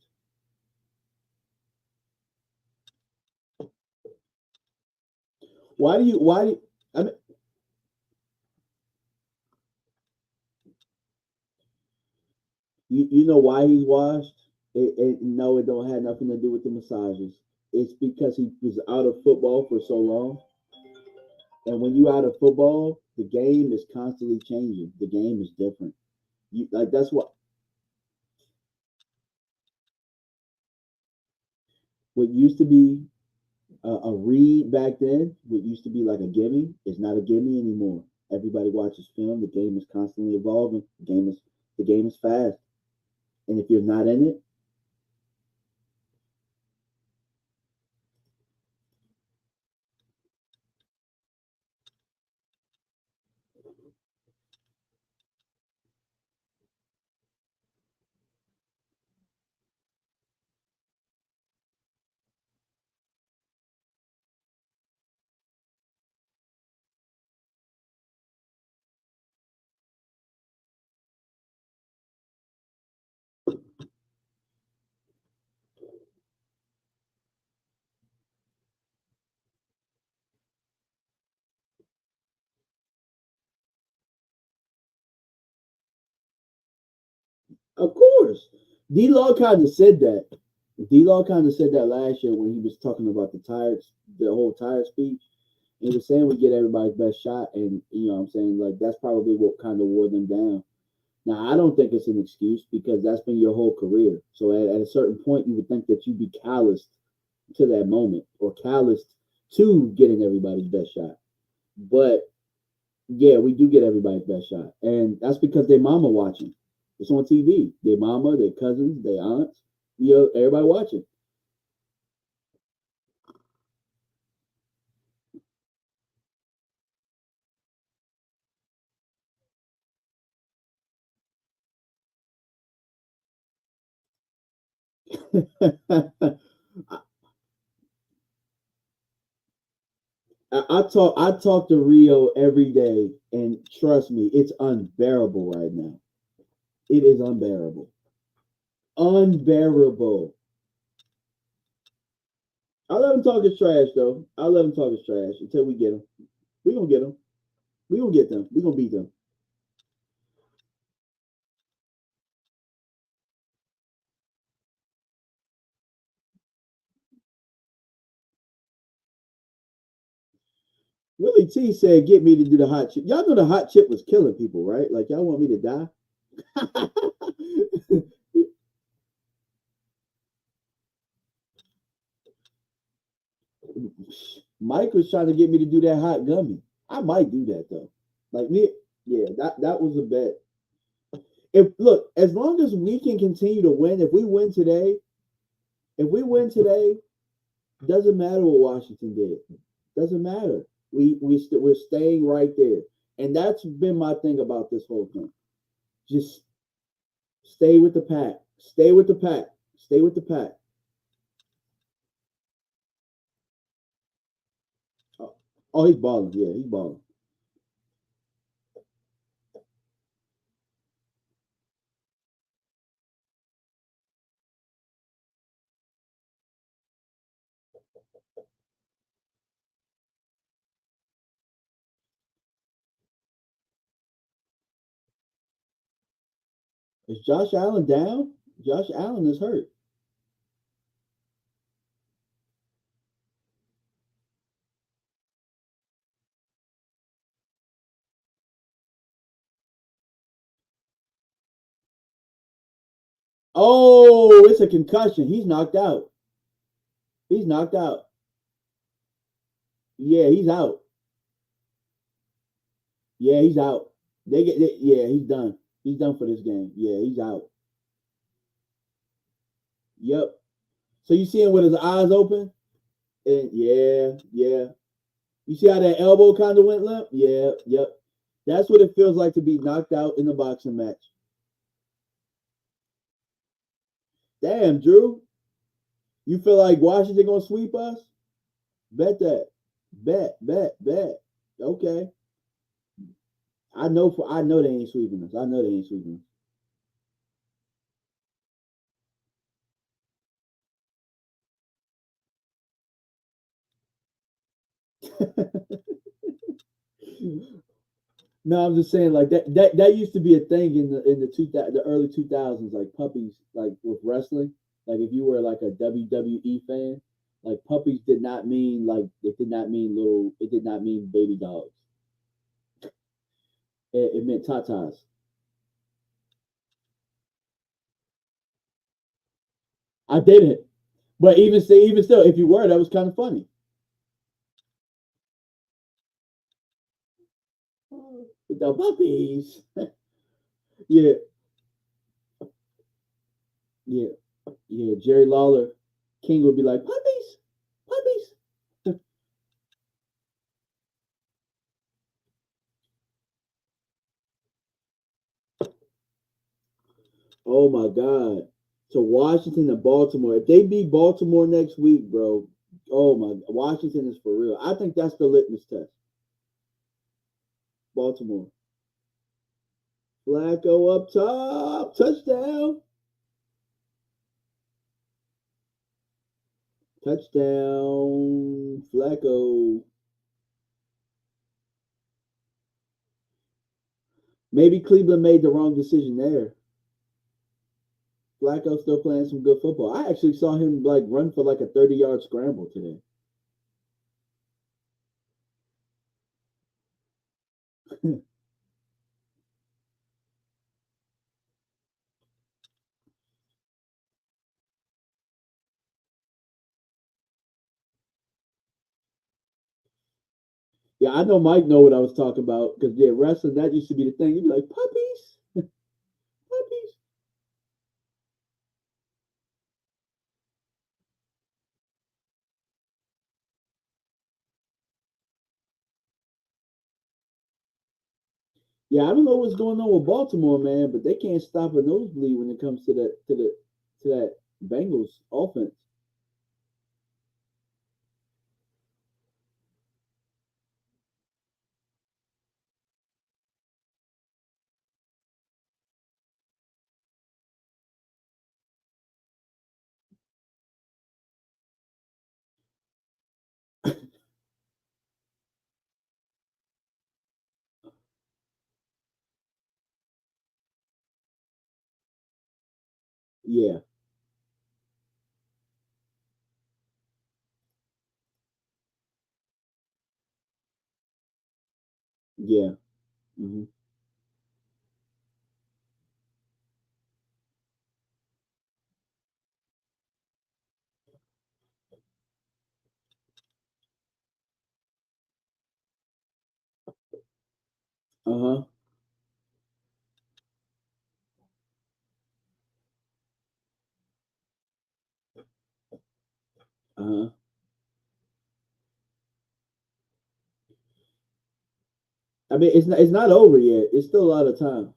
Why do you, I mean, you know why he's washed? No, it don't have nothing to do with the massages. It's because he was out of football for so long. And when you out of football, the game is constantly changing. The game is different. You like that's what used to be a read back then, what used to be like a gimme, is not a gimme anymore. Everybody watches film. The game is constantly evolving. The game is fast, and if you're not in it, of course, D Law kind of said that. D Law kind of said that last year when he was talking about the whole tire speech. He was saying we get everybody's best shot, and you know what I'm saying, like that's probably what kind of wore them down. Now I don't think it's an excuse because that's been your whole career. So at a certain point, you would think that you'd be calloused to that moment or calloused to getting everybody's best shot. But yeah, we do get everybody's best shot, and that's because their mama watching. It's on TV. Their mama, their cousins, their aunts, you know, everybody watching. I talk to Rio every day, and trust me, it's unbearable right now. It is unbearable, unbearable. I let him talk his trash though. I let him talk his trash until we get him. We gonna get him. We gonna get them. We gonna beat them. Willie T said, "Get me to do the hot chip." Y'all know the hot chip was killing people, right? Like y'all want me to die? Mike was trying to get me to do that hot gummy. I might do that though. Like me, yeah, that was a bet. If look, as long as we can continue to win, if we win today, doesn't matter what Washington did. Doesn't matter. We're staying right there, and that's been my thing about this whole thing. Just stay with the pack. Stay with the pack. Stay with the pack. Oh, oh, he's balling. Yeah, he's balling. Is Josh Allen down? Josh Allen is hurt. Oh, it's a concussion. He's knocked out. He's knocked out. Yeah, he's out. Yeah, he's out. Yeah, he's done. He's done for this game. Yeah, he's out. Yep. So you see him with his eyes open? And yeah. You see how that elbow kind of went limp? Yeah, yep. That's what it feels like to be knocked out in a boxing match. Damn, Drew. You feel like Washington gonna sweep us? Bet that. Bet. Okay. I know they ain't sweeping us. I know they ain't sweeping us. No, I'm just saying like that used to be a thing in the early 2000s, like puppies, like with wrestling. Like if you were like a WWE fan, like puppies did not mean like it did not mean baby dogs. It meant tatas. I didn't, but even still, if you were, that was kind of funny. The puppies. Yeah, yeah, yeah. Jerry Lawler, King would be like puppies, puppies. Oh my God. So Washington and Baltimore. If they beat Baltimore next week, bro, oh my, Washington is for real. I think that's the litmus test. Baltimore. Flacco up top. Touchdown. Touchdown. Flacco. Maybe Cleveland made the wrong decision there. Flacco still playing some good football. I actually saw him like run for like a 30-yard scramble today. Yeah, I know Mike know what I was talking about because yeah, wrestling that used to be the thing. You'd be like puppies, puppies. Yeah, I don't know what's going on with Baltimore, man, but they can't stop a nosebleed when it comes to that Bengals offense. Yeah, yeah. Hmm. Uh huh. Uh huh. I mean, it's not over yet. It's still a lot of time.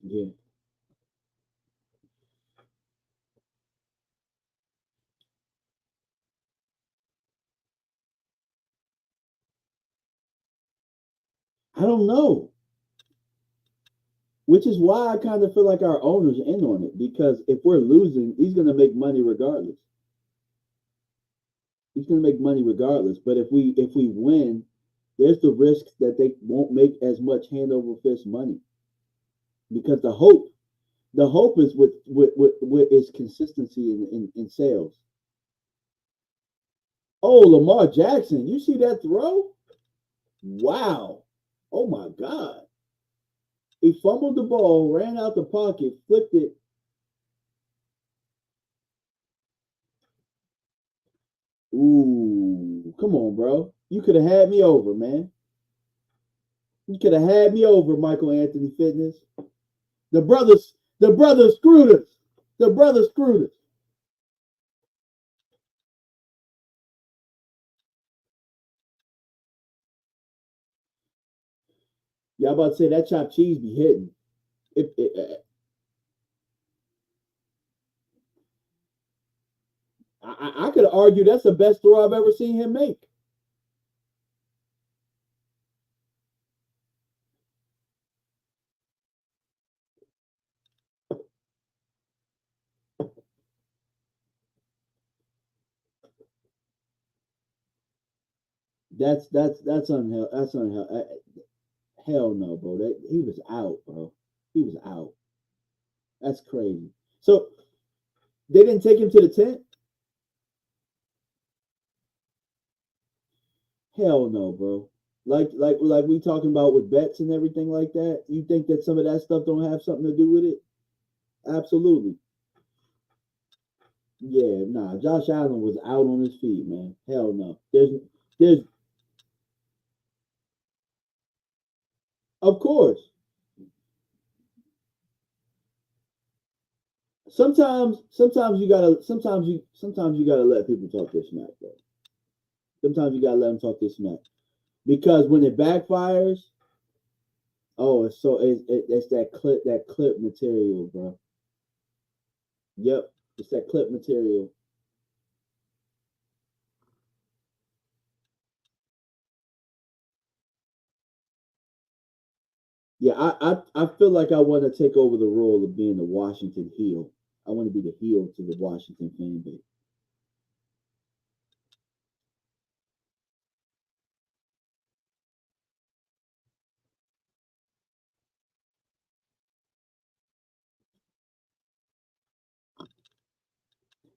Yeah. I don't know. Which is why I kind of feel like our owner's in on it, because if we're losing, he's going to make money regardless. He's going to make money regardless. But if we win, there's the risk that they won't make as much hand over fist money, because the hope is with is consistency in sales. Oh, Lamar Jackson, you see that throw? Wow. Oh my God. He fumbled the ball, ran out the pocket, flipped it. Ooh, come on, bro. You could have had me over, man. You could have had me over, Michael Anthony Fitness. The brothers screwed us. The brothers screwed us. Y'all about to say that chopped cheese be hitting. I could argue that's the best throw I've ever seen him make. That's unhell. That's unhell. Hell no, bro. He was out, bro. He was out. That's crazy. So they didn't take him to the tent. Hell no, bro. Like we talking about with bets and everything like that. You think that some of that stuff don't have something to do with it? Absolutely. Yeah, nah. Josh Allen was out on his feet, man. Hell no. There's of course. Sometimes you gotta let people talk their smack, bro. Sometimes you gotta let them talk their smack, because when it backfires, oh, it's that clip material, bro. Yep, it's that clip material. Yeah, I feel like I want to take over the role of being the Washington heel. I want to be the heel to the Washington fan base.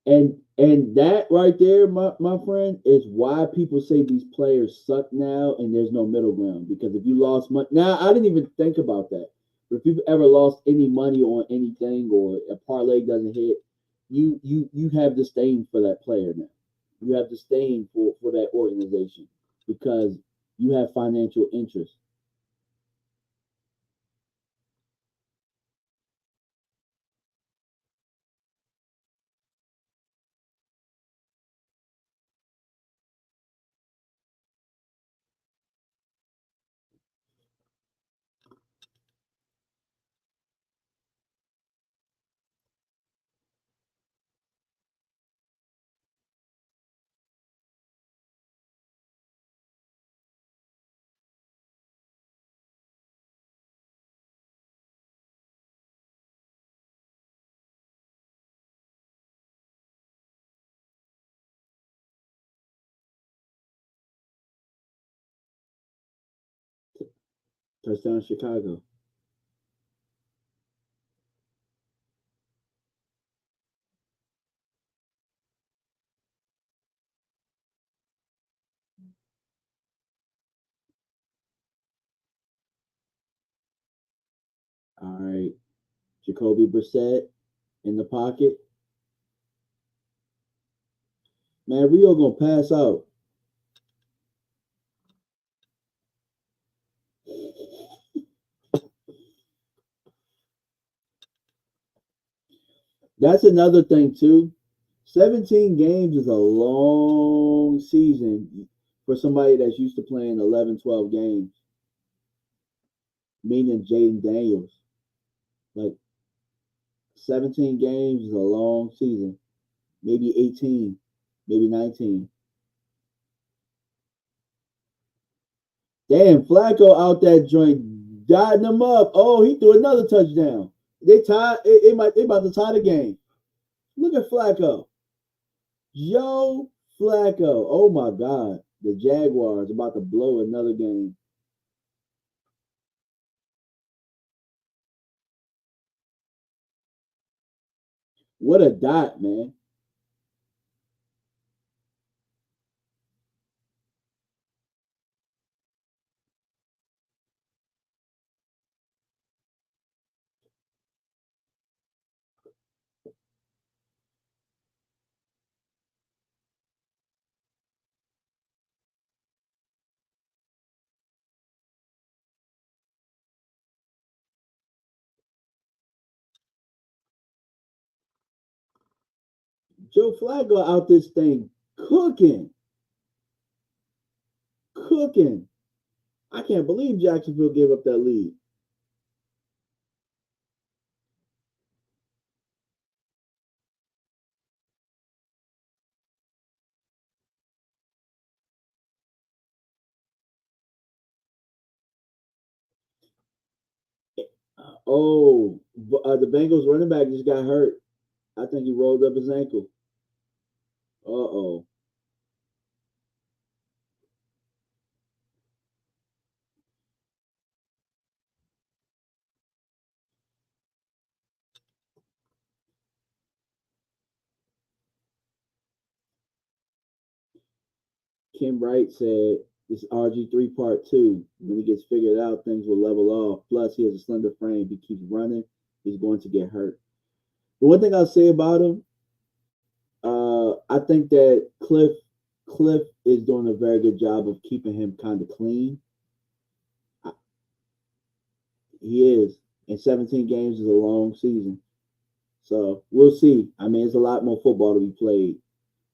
And that right there, my friend, is why people say these players suck now and there's no middle ground. Because if you lost money, now I didn't even think about that. But if you've ever lost any money on anything, or a parlay doesn't hit, you have disdain for that player now. You have disdain for that organization, because you have financial interest. Touchdown Chicago. All right, Jacoby Brissett in the pocket. Man, Rio gonna pass out. That's another thing too. 17 games is a long season for somebody that's used to playing 11, 12 games, meaning Jaden Daniels. Like 17 games is a long season. Maybe 18, maybe 19. Damn, Flacco out that joint, dotting them up. Oh, he threw another touchdown. They tied. They about to tie the game. Look at Flacco. Joe Flacco. Oh my God. The Jaguars about to blow another game. What a dot, man. Joe Flacco out this thing cooking. Cooking. I can't believe Jacksonville gave up that lead. Oh, the Bengals running back just got hurt. I think he rolled up his ankle. Uh-oh. Kim Wright said this RG3 part two. When he gets figured out, things will level off. Plus, he has a slender frame. He keeps running. He's going to get hurt. The one thing I'll say about him, I think that Cliff is doing a very good job of keeping him kind of clean. He is. And 17 games is a long season. So we'll see. I mean, it's a lot more football to be played.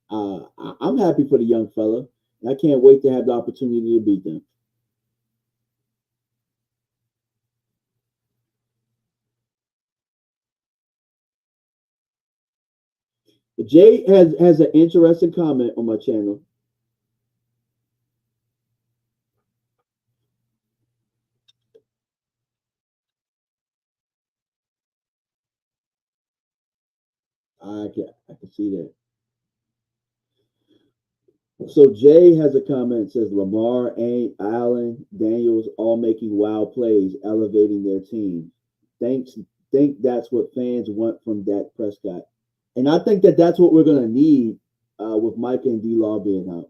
I'm happy for the young fella. And I can't wait to have the opportunity to beat them. Jay has an interesting comment on my channel. I can see that. So Jay has a comment, says Lamar, Allen, Daniels all making wild plays, elevating their team. Thanks. Think that's what fans want from Dak Prescott, and I think that that's what we're gonna need with Micah and D Law being out.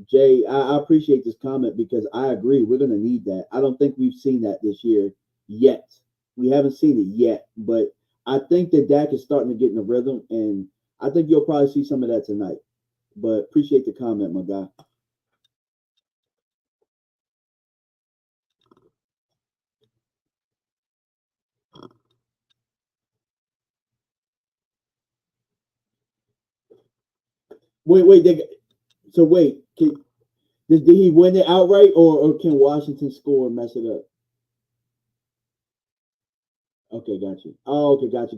Jay, I appreciate this comment because I agree we're gonna need that. I don't think we've seen that this year yet. We haven't seen it yet, but I think that Dak is starting to get in the rhythm, and I think you'll probably see some of that tonight. But appreciate the comment, my guy. Wait. So wait, did he win it outright, or can Washington score and mess it up? Okay, got you. Oh, okay, got you.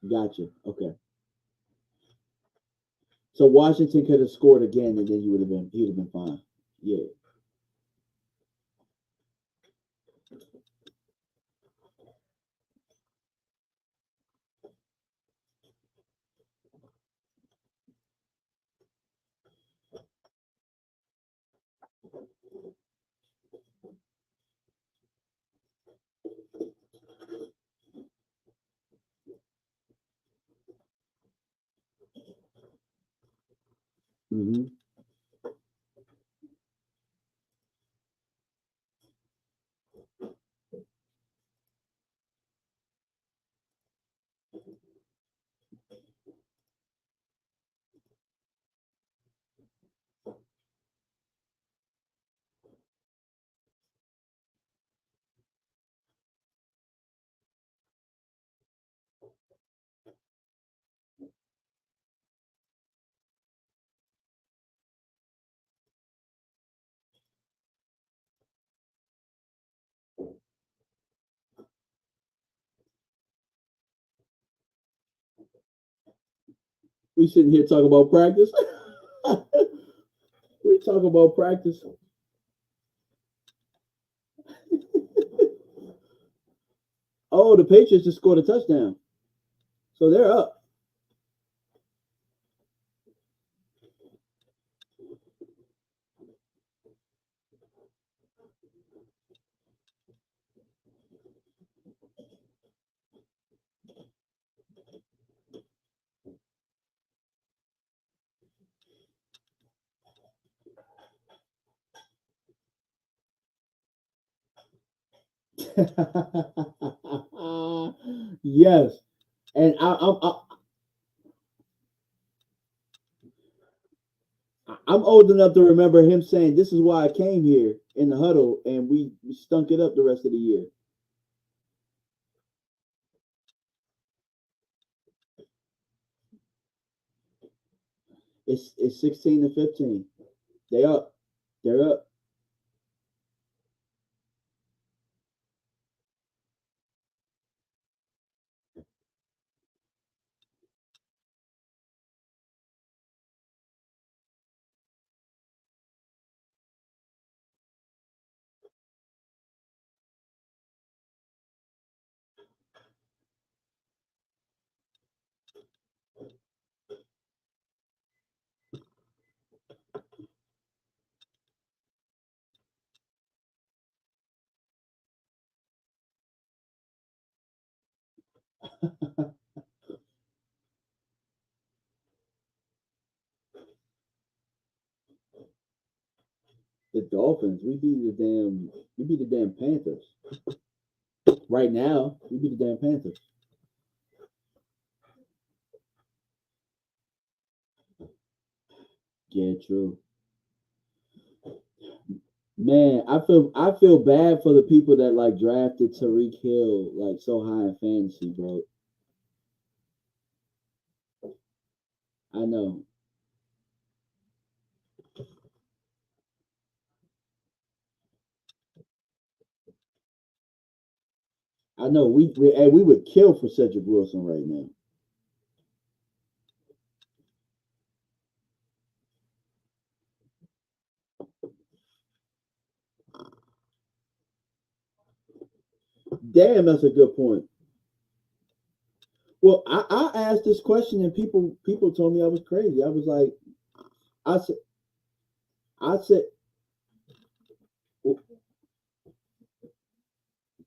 Yeah. Got you. Okay. So Washington could have scored again, and then he'd have been fine. Yeah. Mm-hmm. We sitting here talking about practice. We talk about practice. Oh, the Patriots just scored a touchdown, so they're up. Yes, and I'm old enough to remember him saying, "This is why I came here" in the huddle, and we stunk it up the rest of the year. It's 16-15. They up. They're up. The Dolphins. We beat the damn Panthers. Right now, we beat the damn Panthers. Yeah, true. Man, I feel bad for the people that like drafted Tariq Hill like so high in fantasy, bro. I know. I know we would kill for Cedric Wilson right now. Damn, that's a good point. Well, I asked this question and people told me I was crazy. I was like, I said I said well,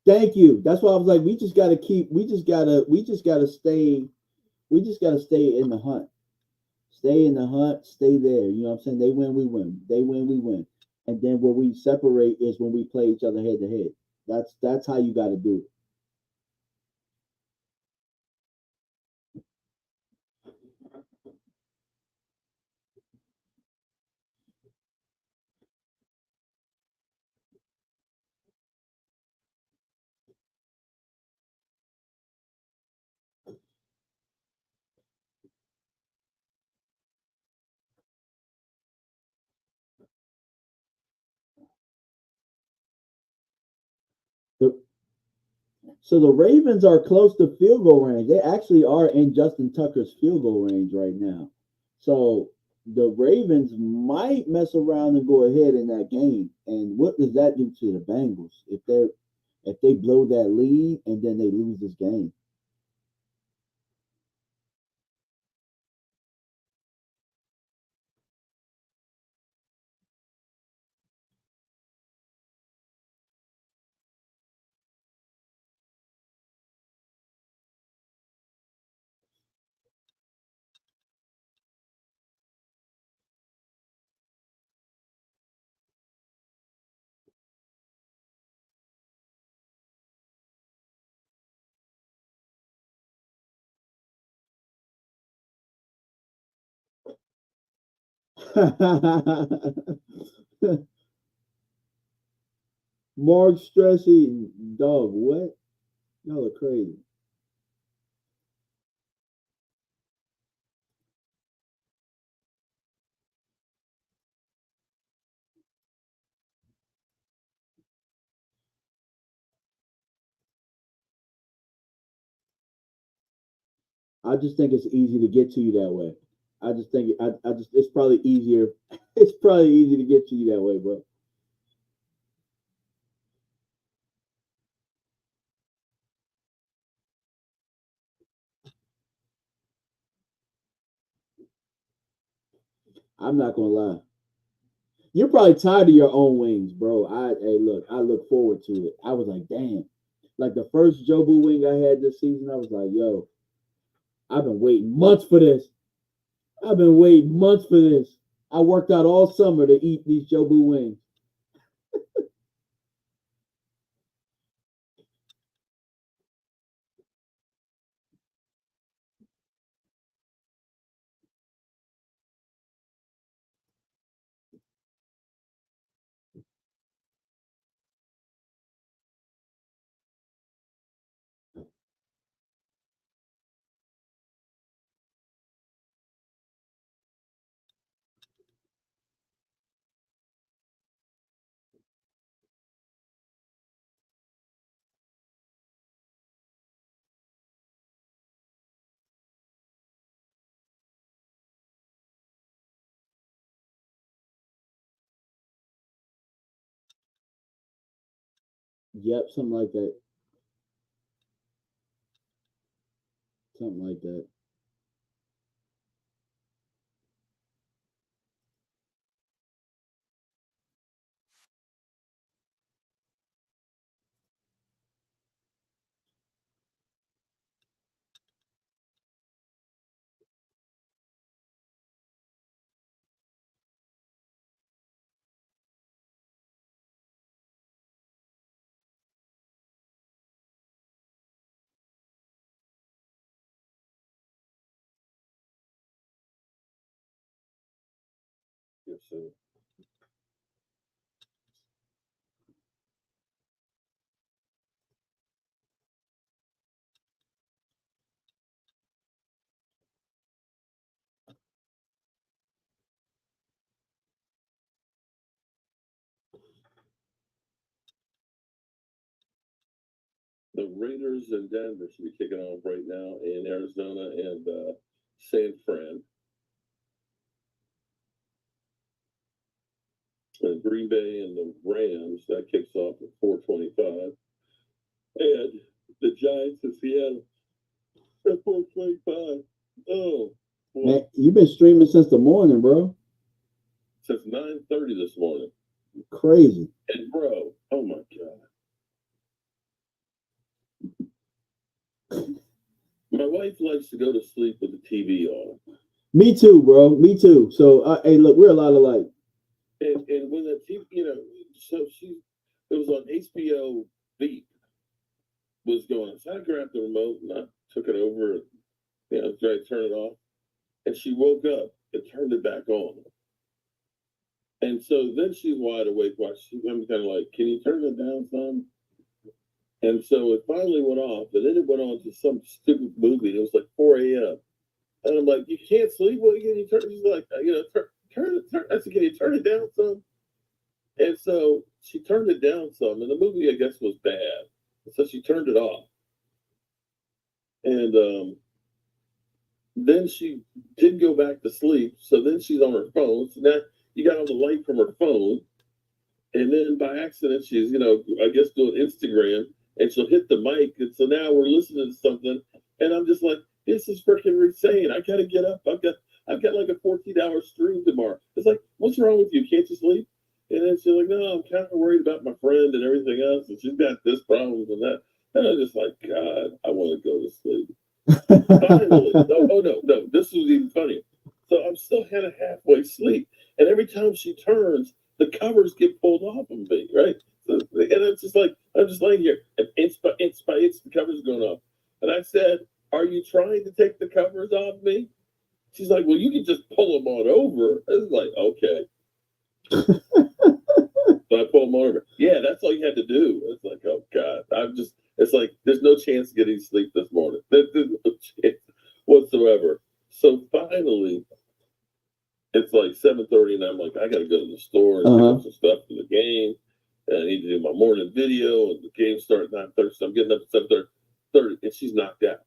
thank you. That's why I was like, we just gotta stay in the hunt. Stay in the hunt, stay there. You know what I'm saying? They win, we win. They win, we win. And then where we separate is when we play each other head to head. That's how you gotta do it. The, so the Ravens are close to field goal range. They actually are in Justin Tucker's field goal range right now. So the Ravens might mess around and go ahead in that game. And what does that do to the Bengals if they blow that lead and then they lose this game? Mark Stressy, dog, what? Y'all are crazy. I just think it's easy to get to you that way. I just think it's probably easier. It's probably easy to get to you that way, bro. I'm not gonna lie. You're probably tired of your own wings, bro. I look forward to it. I was like, damn. Like the first Jobu wing I had this season, I was like, yo, I've been waiting months for this. I've been waiting months for this. I worked out all summer to eat these Jobu wings. Yep, something like that. Something like that. Yes, sir. The Raiders and Denver should be kicking off right now in Arizona and San Fran. And Green Bay and the Rams, that kicks off at 4:25. And the Giants and Seattle at 4:25. Oh, boy. Man, you've been streaming since the morning, bro. Since 9:30 this morning. Crazy. And bro, oh my God. My wife likes to go to sleep with the TV on. Me too, bro. Me too. So, hey, look, we're a lot alike. And when the TV, so it was on HBO Veep was going. So I grabbed the remote and I took it over and tried to turn it off. And she woke up and turned it back on. And so then she's wide awake. I'm kind of like, can you turn it down some? And so it finally went off. And then it went on to some stupid movie. It was like 4 a.m. And I'm like, you can't sleep? What can you turn? She's like, turn. I said, can you turn it down some? And so she turned it down some. And the movie, I guess, was bad. So she turned it off. And then she did go back to sleep. So then she's on her phone. So now you got all the light from her phone. And then by accident, she's, I guess doing Instagram and she'll hit the mic. And so now we're listening to something. And I'm just like, this is freaking insane. I got to get up. I've got like a 14-hour stream tomorrow. It's like, what's wrong with you? Can't you sleep? And then she's like, no, I'm kind of worried about my friend and everything else. And she's got this problem and that. And I'm just like, God, I want to go to sleep. Finally. No. This was even funny. So I'm still kind of halfway asleep. And every time she turns, the covers get pulled off of me, right? So, and it's just like, I'm just laying here, and inch by inch, the covers going off. And I said, are you trying to take the covers off me? She's like, well, you can just pull them on over. I was like, okay. So I pull them over. Yeah, that's all you had to do. It's like, oh God, it's like, there's no chance of getting sleep this morning. There's no chance whatsoever. So finally, it's like 7:30, and I'm like, I gotta go to the store and pick up some stuff for the game. And I need to do my morning video, and the game starts at 9:30, so I'm getting up at 7:30, and she's knocked out.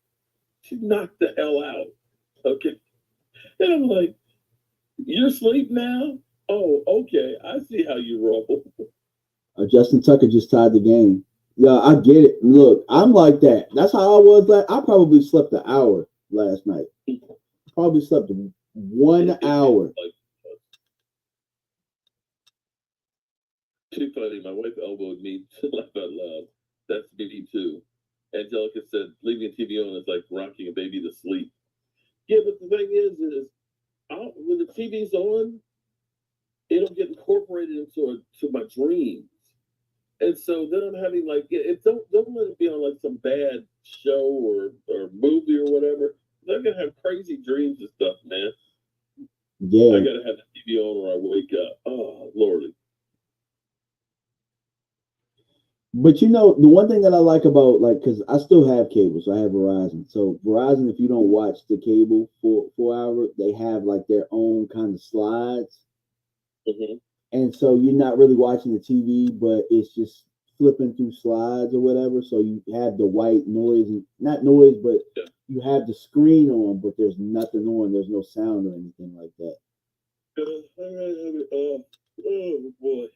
She knocked the hell out. Okay. And I'm like, you're asleep now? Oh, okay. I see how you roll. Justin Tucker just tied the game. Yeah, I get it. Look, I'm like that. That's how I was. I probably slept an hour last night. Probably slept 1 hour. Like, too funny. My wife elbowed me to laugh out loud. That's me too. Angelica said, leaving TV on is like rocking a baby to sleep. Yeah, but the thing is when the TV's on, it'll get incorporated into to my dreams. And so then I'm having like don't let it be on like some bad show or movie or whatever. I'm gonna have crazy dreams and stuff, man. Yeah. I gotta have the TV on or I wake up. Oh Lordy. But you know, the one thing that I like about because I still have cable, so I have Verizon. So Verizon, if you don't watch the cable for 4 hour, they have like their own kind of slides. Mm-hmm. And so you're not really watching the TV, but it's just flipping through slides or whatever. So you have the white noise, and not noise, but you have the screen on, but there's nothing on. There's no sound or anything like that. Oh boy.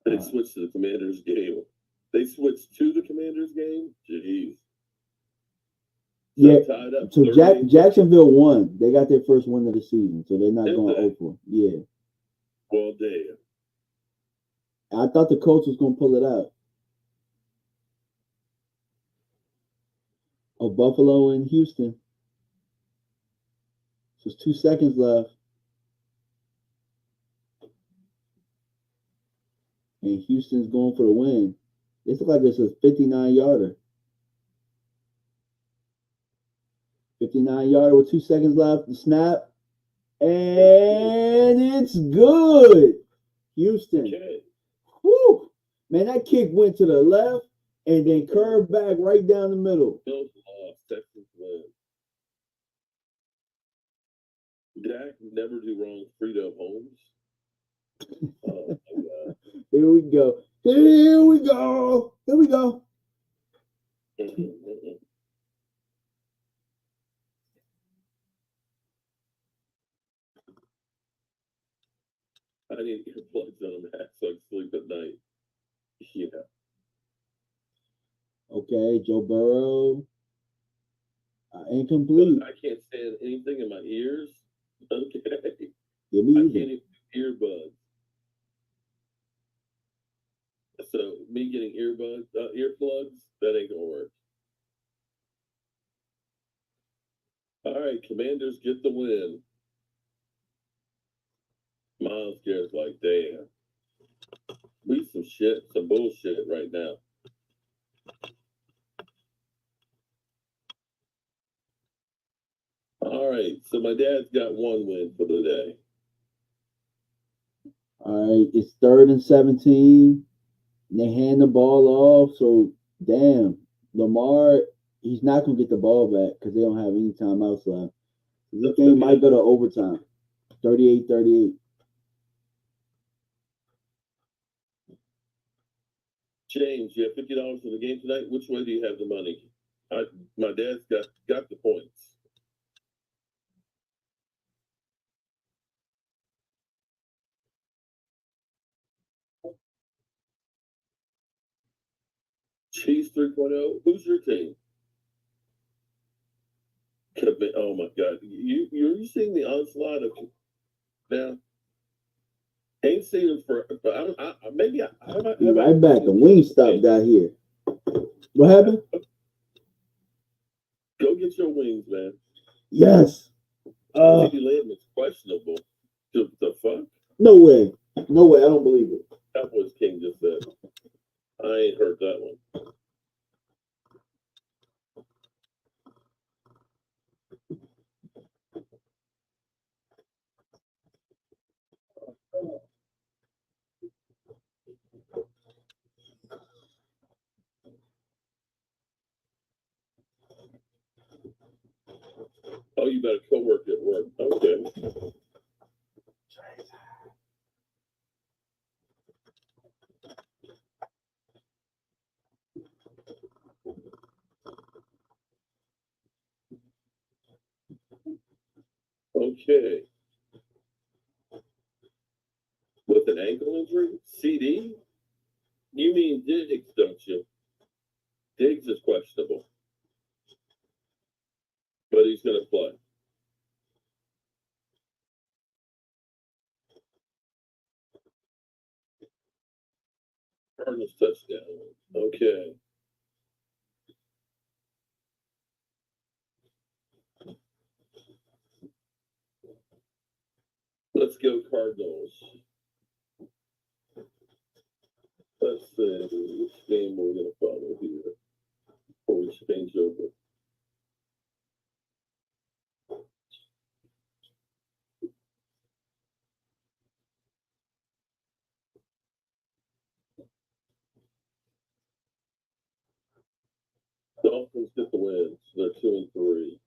They switched to the Commanders game. They switched to the Commanders game? Jeez. Yeah, so Jacksonville won. They got their first win of the season, so they're not going over. Yeah. Well, damn. I thought the coach was going to pull it out. Oh, Buffalo and Houston. Just 2 seconds left. And Houston's going for the win. This looks like it's a 59-yarder. 59-yarder with 2 seconds left. The snap. And it's good. Houston. Okay. Whew. Man, that kick went to the left and then curved back right down the middle. Bills lost. Texans win. Dak never do wrong. Frito Holmes. Oh my God. Here we go. Here we go. Here we go. I need earplugs on them so I can sleep at night. Yeah. Okay, Joe Burrow. Incomplete. But I can't stand anything in my ears. Okay. Give me I can't even do earbuds. So me getting earplugs, that ain't gonna work. All right, Commanders get the win. Miles Garrett's like, damn. We some bullshit right now. All right, so my dad's got one win for the day. All right, it's 3rd and 17. And they hand the ball off. So, damn, Lamar, he's not going to get the ball back because they don't have any timeouts left. This game might go to overtime. 38-38. James, you have $50 for the game tonight. Which way do you have the money? My dad's got the points. Chiefs 3.0. Who's your team? Oh my God! You're seeing the onslaught of now. Ain't seen him for. Maybe I might. Right back. The wing stopped out here. What happened? Go get your wings, man. Yes. CD Lamb is questionable. The fuck? No way. No way. I don't believe it. Cowboys King just said. I ain't heard that one. Oh, you got a coworker at work. Okay. Okay. With an ankle injury? CD? You mean Diggs, don't you? Diggs is questionable. But he's going to play. Cardinals touchdown. Okay. Let's go Cardinals. Let's see which game we're going to follow here before we change over. Dolphins get the wins. They're 2-3.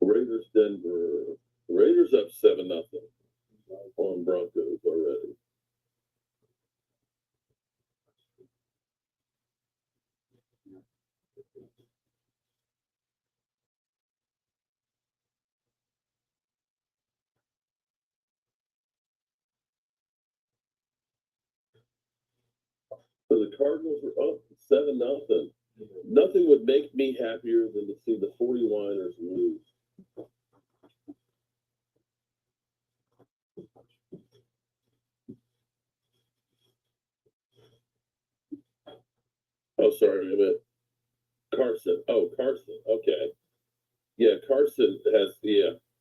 Raiders, Denver. Raiders up 7-0 on Broncos already. So the Cardinals are up 7-0. Nothing would make me happier than to see the 49ers lose. Oh, sorry, I meant Carson. Oh, Carson. Okay. Yeah, Carson has,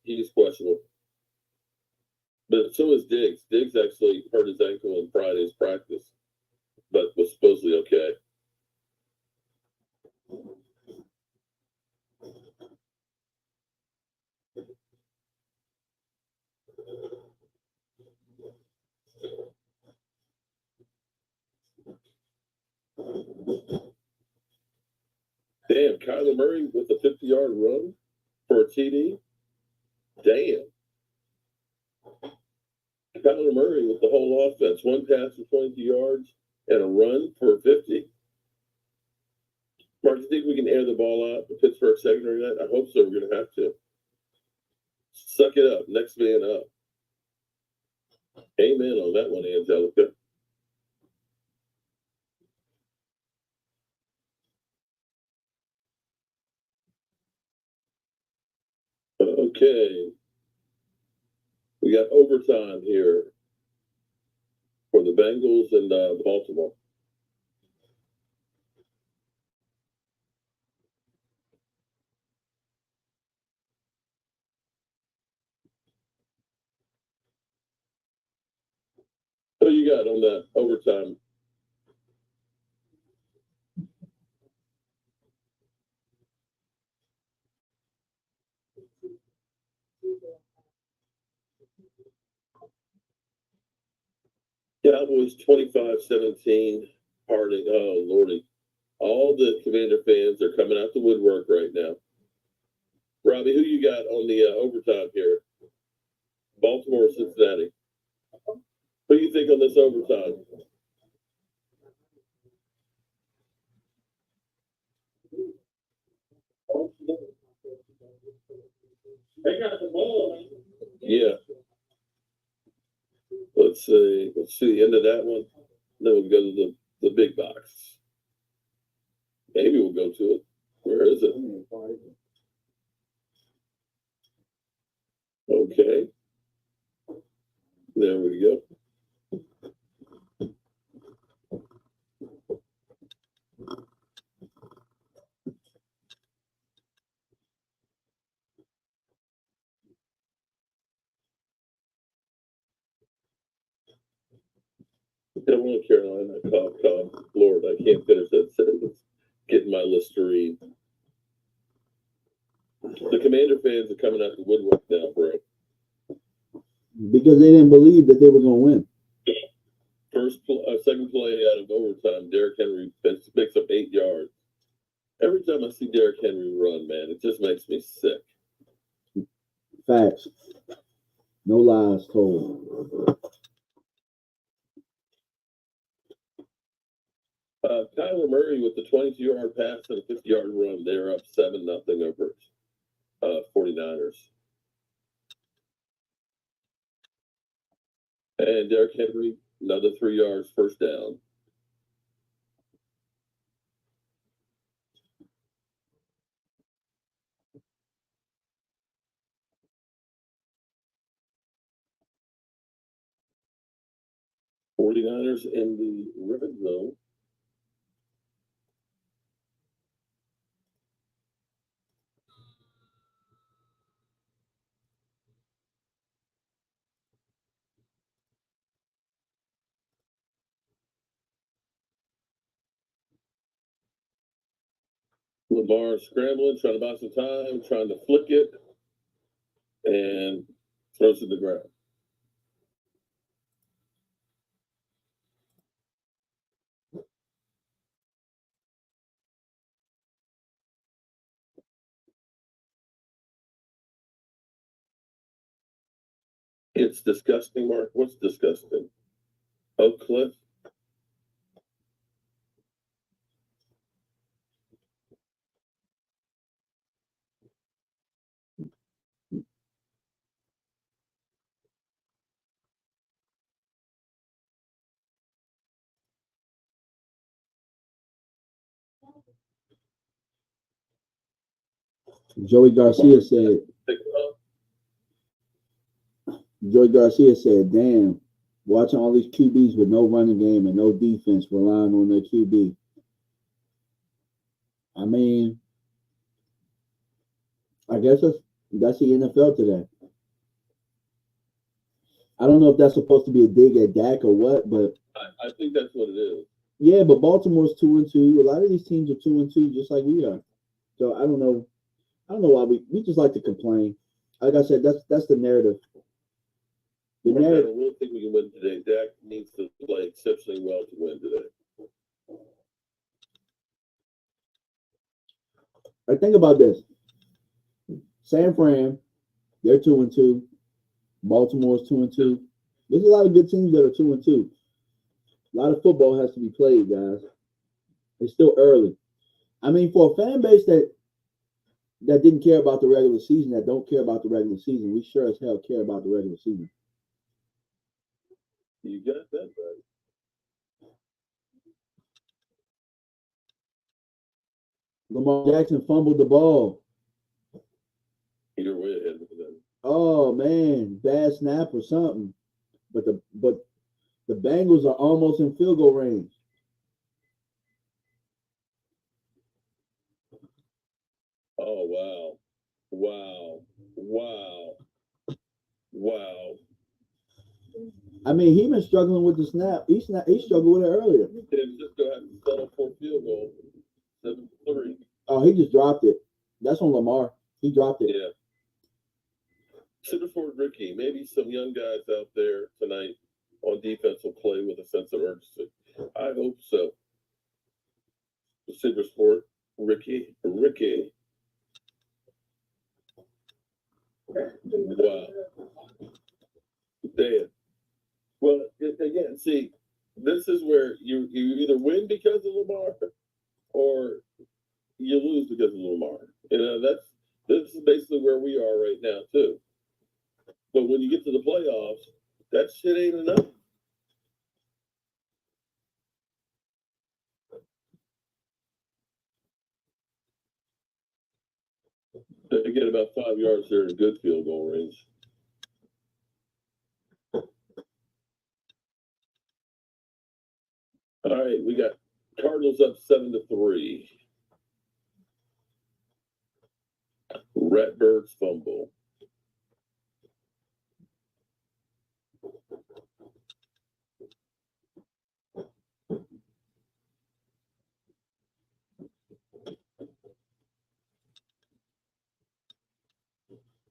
he's questionable. But so is Diggs. Diggs actually hurt his ankle in Friday's practice, but was supposedly okay. Damn, Kyler Murray with a 50-yard run for a TD? Damn. Kyler Murray with the whole offense. One pass for 22 yards and a run for 50. Mark, do you think we can air the ball out for Pittsburgh secondary night? I hope so. We're going to have to. Suck it up. Next man up. Amen on that one, Angelica. Okay. We got overtime here for the Bengals and Baltimore. What do you got on that overtime? Cowboys 25-17. Harding. Oh, Lordy. All the Commander fans are coming out the woodwork right now. Robbie, who you got on the overtime here? Baltimore or Cincinnati? Who do you think on this overtime? They got the ball. Yeah. Let's see the end of that one. Then we'll go to the big box. Maybe we'll go to it. Where is it? Okay. There we go. North Carolina, Cobb. Lord, I can't finish that sentence. Getting my list to read. The Commander fans are coming out the woodwork now, bro. Because they didn't believe that they were going to win. Second play out of overtime, Derrick Henry picks up 8 yards. Every time I see Derrick Henry run, man, it just makes me sick. Facts. No lies told. Kyler Murray with the 22-yard pass and a 50-yard run. They're up 7-0 over 49ers. And Derrick Henry, another 3 yards, first down. '49ers in the ribbon zone. Lamar scrambling, trying to buy some time, trying to flick it, and throws to the ground. It's disgusting, Mark. What's disgusting? Oak Cliff? Joey Garcia said, damn, watching all these QBs with no running game and no defense relying on their QB. I mean, I guess that's the NFL today. I don't know if that's supposed to be a dig at Dak or what, but I think that's what it is. Yeah, but Baltimore's 2-2. A lot of these teams are 2-2, just like we are. So I don't know why we just like to complain. Like I said, that's the narrative. I don't think we can win today. Dak needs to play exceptionally well to win today. I think about this. San Fran, they're 2-2. Baltimore's 2-2. There's a lot of good teams that are 2-2. A lot of football has to be played, guys. It's still early. I mean, for a fan base that didn't care about the regular season, that don't care about the regular season, we sure as hell care about the regular season. You got that right. Lamar Jackson fumbled the ball. You're way ahead of them. Oh man, bad snap or something. But the Bengals are almost in field goal range. Oh wow. I mean, he been struggling with the snap. He struggled with it earlier. San Francisco had to settle for a field goal. 7-3. Oh, he just dropped it. That's on Lamar. He dropped it. Yeah. Consider for Ricky. Maybe some young guys out there tonight on defense will play with a sense of urgency. I hope so. Consider sport Ricky. Wow. Damn. Well, again, see, this is where you either win because of Lamar or you lose because of Lamar. You know, this is basically where we are right now too. But when you get to the playoffs, that shit ain't enough. They get about 5 yards there in good field goal range. All right, we got Cardinals up 7-3. Ratbirds fumble.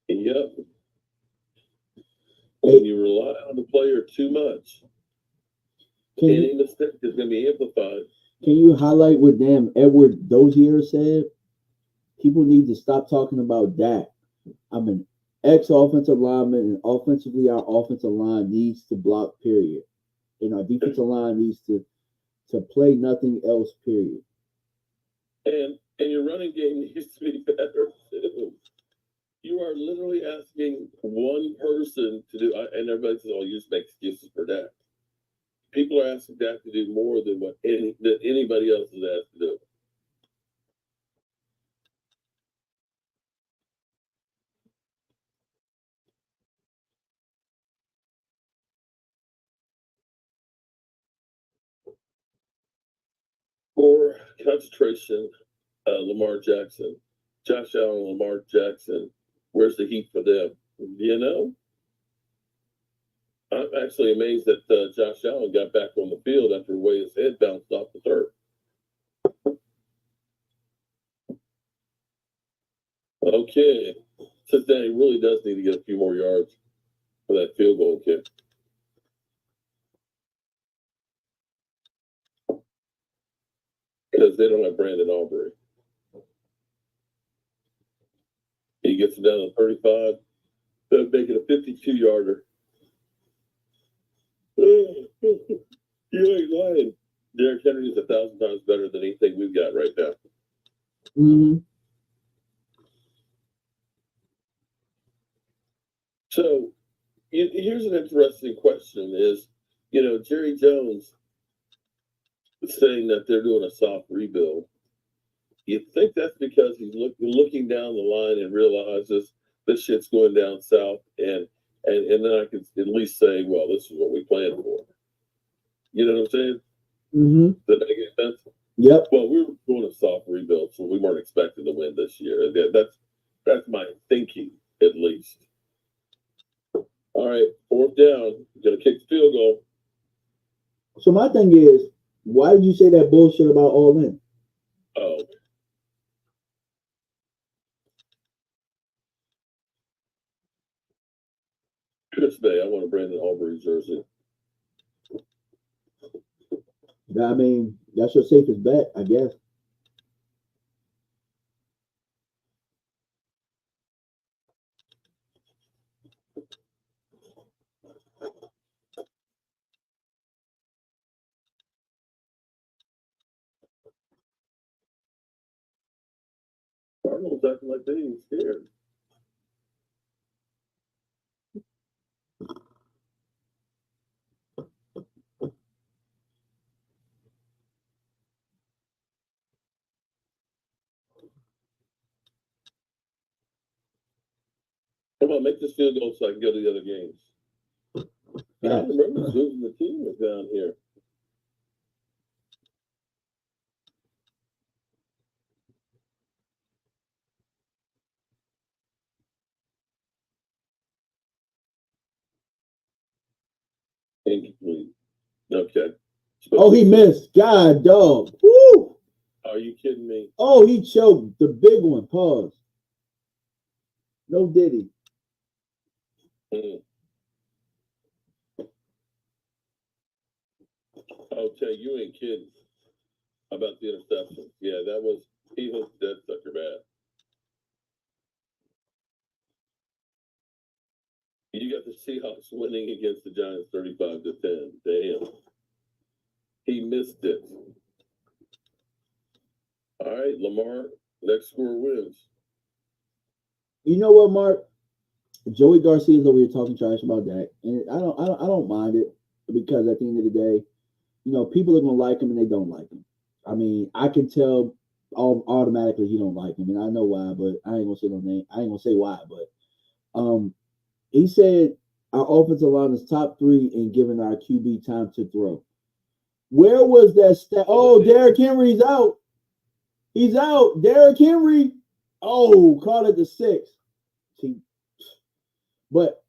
Yep. When you rely on the player too much, any mistake is going to be amplified. Can you highlight what damn Edward Dozier said? People need to stop talking about Dak. I'm an ex-offensive lineman, and offensively, our offensive line needs to block, period. And our defensive line needs to to play nothing else, period. And your running game needs to be better too. You are literally asking one person to do, and everybody says, "Oh, you just make excuses for that." People are asking Dak to do more than what anybody else is asked to do. For concentration, Lamar Jackson, Josh Allen, Lamar Jackson. Where's the heat for them? You know, I'm actually amazed that Josh Allen got back on the field after the way his head bounced off the turf. Okay, Cincinnati really does need to get a few more yards for that field goal kick. Because they don't have Brandon Aubrey. He gets it down to 35. They'll make it a 52-yarder. You ain't lying. Derrick Henry is 1,000 times better than anything we've got right now. Mm-hmm. So here's an interesting question is, Jerry Jones saying that they're doing a soft rebuild. You think that's because he's looking down the line and realizes this shit's going down south, and then I can at least say, well, this is what we planned for. You know what I'm saying? Mm-hmm. Does that make sense? Yep. Well, we were doing a soft rebuild, so we weren't expecting to win this year. That's my thinking, at least. All right, 4th down. Gonna kick the field goal. So my thing is, why did you say that bullshit about all in? Oh. Today, I want a Brandon Aubrey jersey. I mean, that's your safest bet, I guess. Cardinals acting like they ain't scared. Come on, make this field goal so I can go to the other games. I don't remember who the team was down here. Incomplete. Okay. Oh, he missed. God, dog. Woo! Are you kidding me? Oh, he choked. The big one. Pause. No diddy. Okay, you ain't kidding about the interception. Yeah, he was dead sucker bad. You got the Seahawks winning against the Giants 35-10. Damn. He missed it. All right, Lamar, next score wins. You know what, Mark? Joey Garcia's over here talking trash about that, and I don't mind it, because at the end of the day, people are gonna like him and they don't like him. I mean, I can tell automatically he don't like him, and I know why, but I ain't gonna say no name. I ain't gonna say why, but he said our offensive line is top 3 in giving our QB time to throw. Where was that stat? Oh, Derrick Henry's out. He's out. Derrick Henry. Oh, caught it to 6. See, but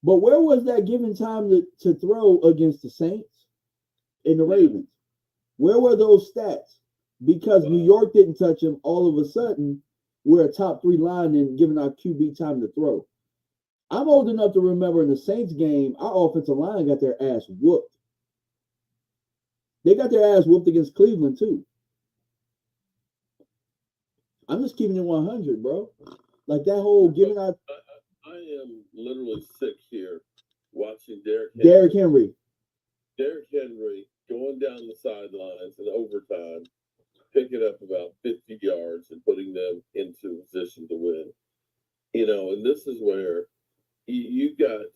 where was that given time to throw against the Saints and the Ravens? Where were those stats? Because New York didn't touch him. All of a sudden, we're a top 3 line in giving our QB time to throw. I'm old enough to remember in the Saints game, our offensive line got their ass whooped. They got their ass whooped against Cleveland too. I'm just keeping it 100, bro. Like that whole giving out. I am literally sick here watching Derrick Henry. Derrick Henry going down the sidelines in overtime, picking up about 50 yards and putting them into position to win. And this is where you got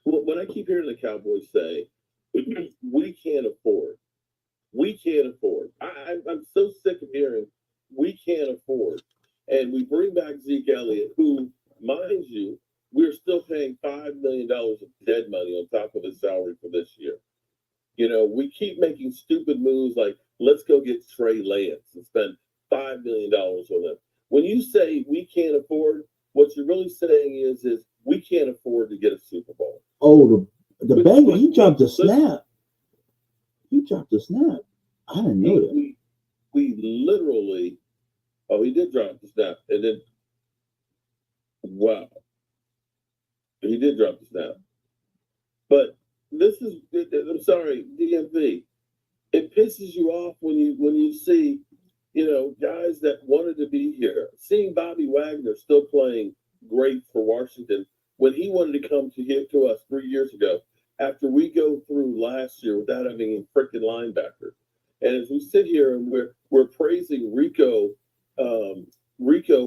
when I keep hearing the Cowboys say, we can't afford. I'm so sick of hearing we can't afford. And we bring back Zeke Elliott, who, mind you, we're still paying $5 million of dead money on top of his salary for this year. We keep making stupid moves like let's go get Trey Lance and spend $5 million on him. When you say we can't afford, what you're really saying is we can't afford to get a Super Bowl. Oh, the banger, he dropped a snap. He dropped a snap. I didn't know that. We literally, he did drop the snap. And then, wow. He did drop the snap. But I'm sorry, DMV. It pisses you off when you see, guys that wanted to be here. Seeing Bobby Wagner still playing great for Washington when he wanted to come to us 3 years ago after we go through last year without having a freaking linebacker. And as we sit here and we're praising Rico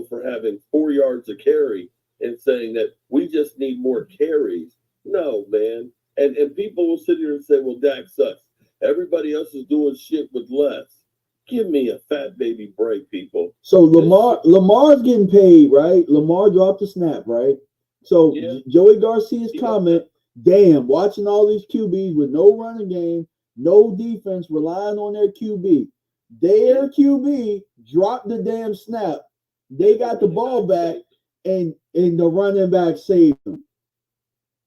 for having 4 yards of carry and saying that we just need more carries. No, man. And people will sit here and say, well, Dak sucks. Everybody else is doing shit with less. Give me a fat baby break, people. So Lamar's getting paid, right? Lamar dropped the snap, right? So yeah. Joey Garcia's comment, damn, watching all these QBs with no running game, no defense, relying on their QB. Their QB dropped the damn snap. They got the ball back, and the running back saved them.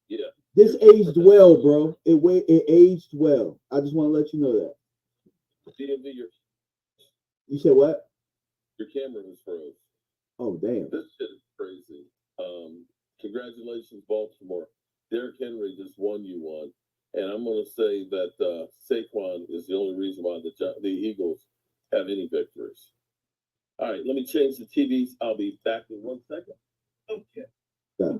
Yeah. This aged well, bro. It aged well. I just want to let you know that. DMV, you said what? Your camera was froze. Oh, damn. This shit is crazy. Congratulations, Baltimore. Derrick Henry just won you one. And I'm going to say that Saquon is the only reason why the Eagles have any victories. All right, let me change the TVs. I'll be back in 1 second. Okay. Yeah.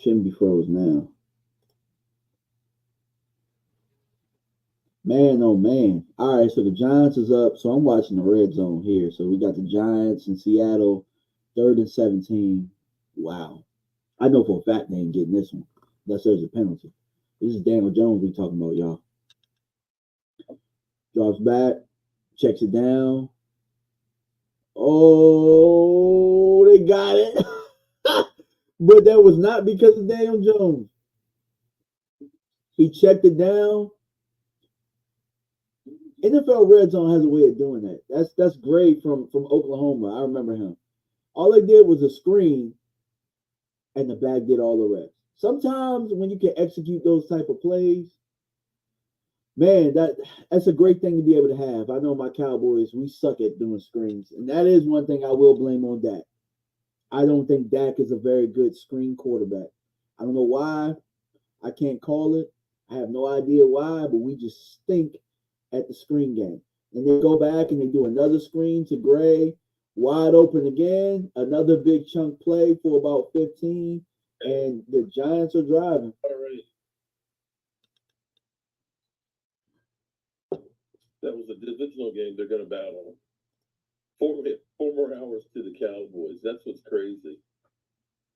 Shouldn't be froze now. Man, oh man. All right, so the Giants is up. So I'm watching the red zone here. So we got the Giants in Seattle, 3rd and 17. Wow. I know for a fact they ain't getting this one unless there's a penalty. This is Daniel Jones we talking about, y'all. Drops back, checks it down. Oh, they got it. But that was not because of Daniel Jones. He checked it down. NFL Red Zone has a way of doing that. That's great from Oklahoma. I remember him. All they did was a screen, and the back did all the rest. Sometimes when you can execute those type of plays, man, that's a great thing to be able to have. I know my Cowboys, we suck at doing screens, and that is one thing I will blame on Dak. I don't think Dak is a very good screen quarterback. I don't know why. I can't call it. I have no idea why, but we just stink at the screen game. And they go back and they do another screen to Gray, wide open again, another big chunk play for about 15, and the Giants are driving. All right. That was a divisional game they're going to battle. 4 more hours to the Cowboys. That's what's crazy.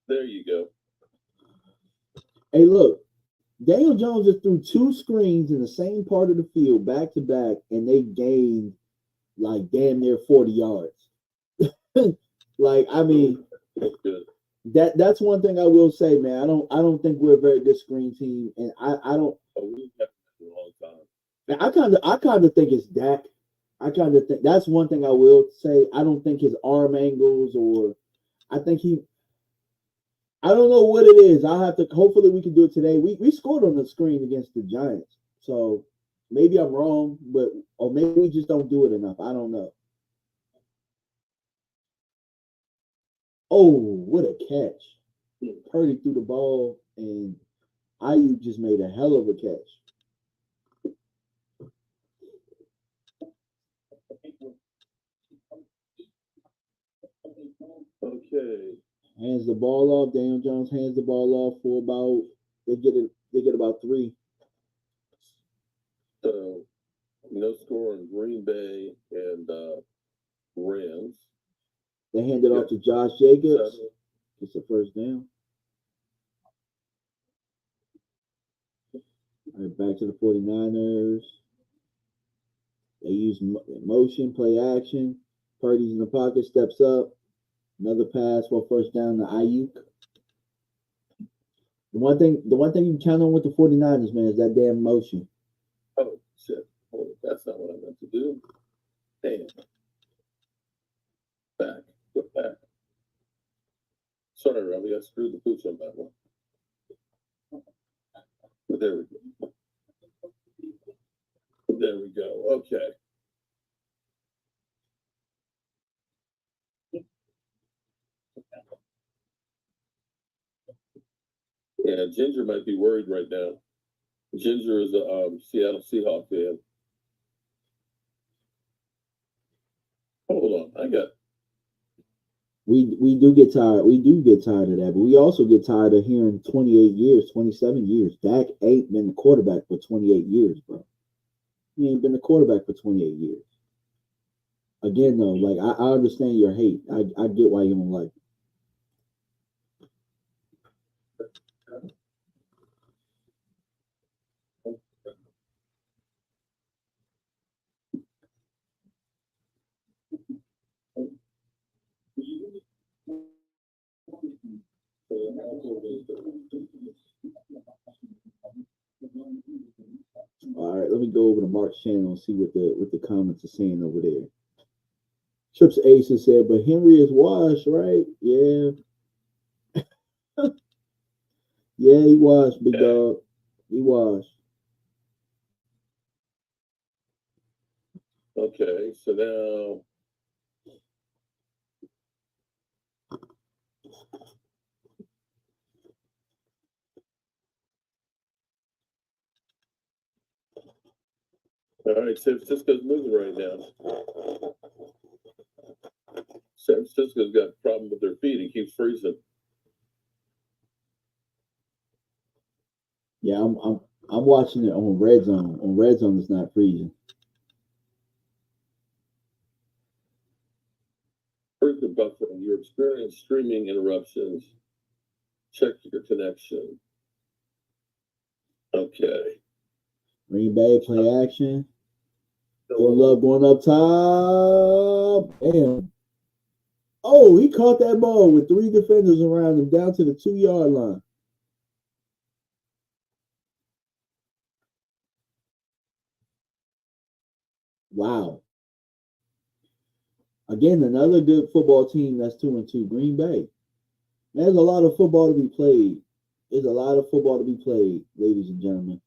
There you go. Hey, look. Daniel Jones just threw 2 screens in the same part of the field back to back, and they gained like damn near 40 yards. Like, I mean, that's good. That's one thing I will say, man. I don't think we're a very good screen team, and I don't. Oh, we've had it for a long time. I kind of think it's Dak. I kind of think that's one thing I will say. I don't think his arm angles, or I think I don't know what it is. I'll have to. Hopefully, we can do it today. We scored on the screen against the Giants, so maybe I'm wrong, or maybe we just don't do it enough. I don't know. Oh, what a catch! Purdy threw the ball, and Ayuk just made a hell of a catch. Okay. Hands the ball off. Daniel Jones hands the ball off for about they get about 3. So no score in Green Bay and Rams. They hand it off to Josh Jacobs. It's a first down. All right, back to the 49ers. They use motion, play action. Purdy's in the pocket, steps up. Another pass for first down to Ayuk. The one thing you can count on with the 49ers, man, is that damn motion. Oh, shit. Oh, that's not what I meant to do. Damn. Back. Go back. Sorry, Robbie. I screwed the pooch on that one. But there we go. There we go. Okay. Yeah, Ginger might be worried right now. Ginger is a Seattle Seahawks fan. Hold on, I got. We do get tired. We do get tired of that, but we also get tired of hearing 28 years, 27 years. Dak ain't been the quarterback for 28 years, bro. He ain't been the quarterback for 28 years. Again, though, like I understand your hate. I get why you don't like it. All right, let me go over to Mark's channel and see what the comments are saying over there. Trips Aces said, but Henry is washed, right? Yeah. Yeah, he washed, big dog. He washed. Okay, so now. All right, San Francisco's moving right now. San Francisco's got a problem with their feet. It keeps freezing. Yeah, I'm watching it on Red Zone. On Red Zone, it's not freezing. Frequent buffering. You experience streaming interruptions. Check your connection. Okay. Green Bay play action. Love going up top. Damn. Oh, he caught that ball with 3 defenders around him down to the 2-yard line. Wow. Again, another good football team that's 2-2. Green Bay. There's a lot of football to be played. There's a lot of football to be played, ladies and gentlemen.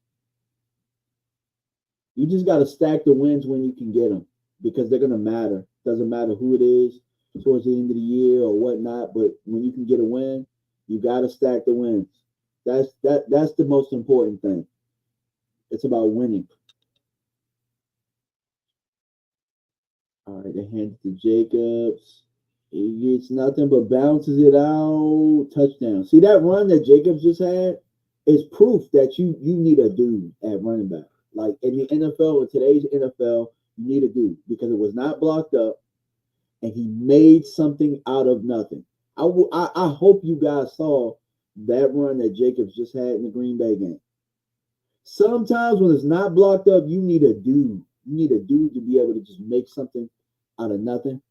You just got to stack the wins when you can get them because they're going to matter. Doesn't matter who it is towards the end of the year or whatnot, but when you can get a win, you got to stack the wins. That's the most important thing. It's about winning. All right, they hand it to Jacobs. He gets nothing but bounces it out. Touchdown. See that run that Jacobs just had is proof that you need a dude at running back. Like in the NFL, in today's NFL, you need a dude because it was not blocked up, and he made something out of nothing. I hope you guys saw that run that Jacobs just had in the Green Bay game. Sometimes when it's not blocked up, you need a dude. You need a dude to be able to just make something out of nothing,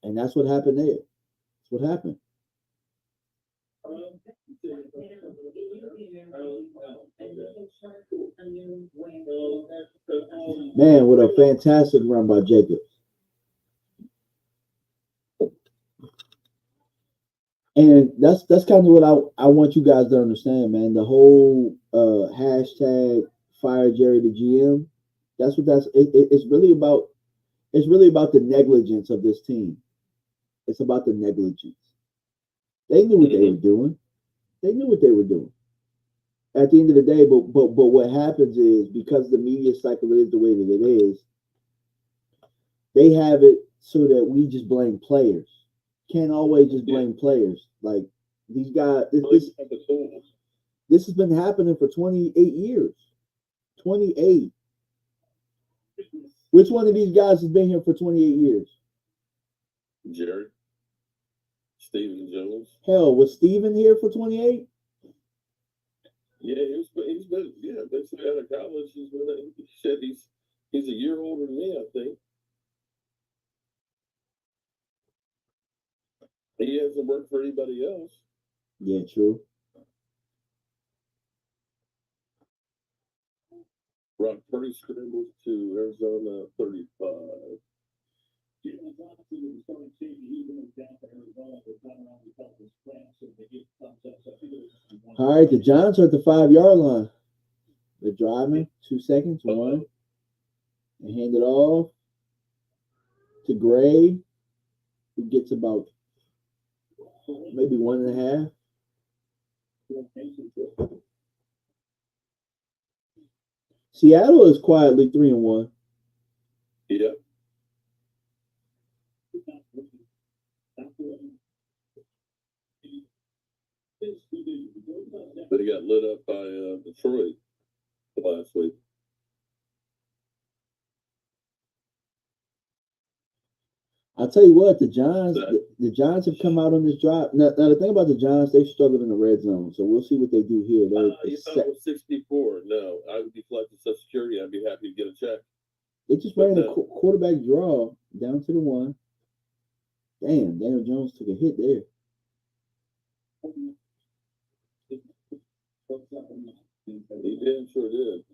and that's what happened there. That's what happened. Man, what a fantastic run by Jacobs. And that's kind of what I want you guys to understand, man. The whole hashtag fire Jerry the GM. That's what it's really about. It's really about the negligence of this team. It's about the negligence. They knew what they were doing. They knew what they were doing. At the end of the day, but what happens is because the media cycle is the way that it is, they have it so that we just blame players. Can't always just blame players. Like These guys, Have the tools. this has been happening for 28 years. 28. Which one of these guys has been here for 28 years? Jerry. Stephen Jones. Hell, was Steven here for 28? Yeah, he's been basically out of college. He said he's a year older than me, I think. He hasn't worked for anybody else. Yeah, true. Rock Purdy scrambles to Arizona 35. All right, the Giants are at the 5-yard line. They're driving. 2 seconds. One. And hand it off to Gray, who gets about maybe 1.5. Seattle is quietly 3-1. Yeah. They got lit up by Detroit last week. I'll tell you what, the Giants have come out on this drive. Now the thing about the Giants, they struggled in the red zone, so we'll see what they do here. You thought it was 64. No, I would be collecting Social Security. I'd be happy to get a check. They just ran a quarterback draw down to the 1. Damn, Daniel Jones took a hit there. He damn sure did.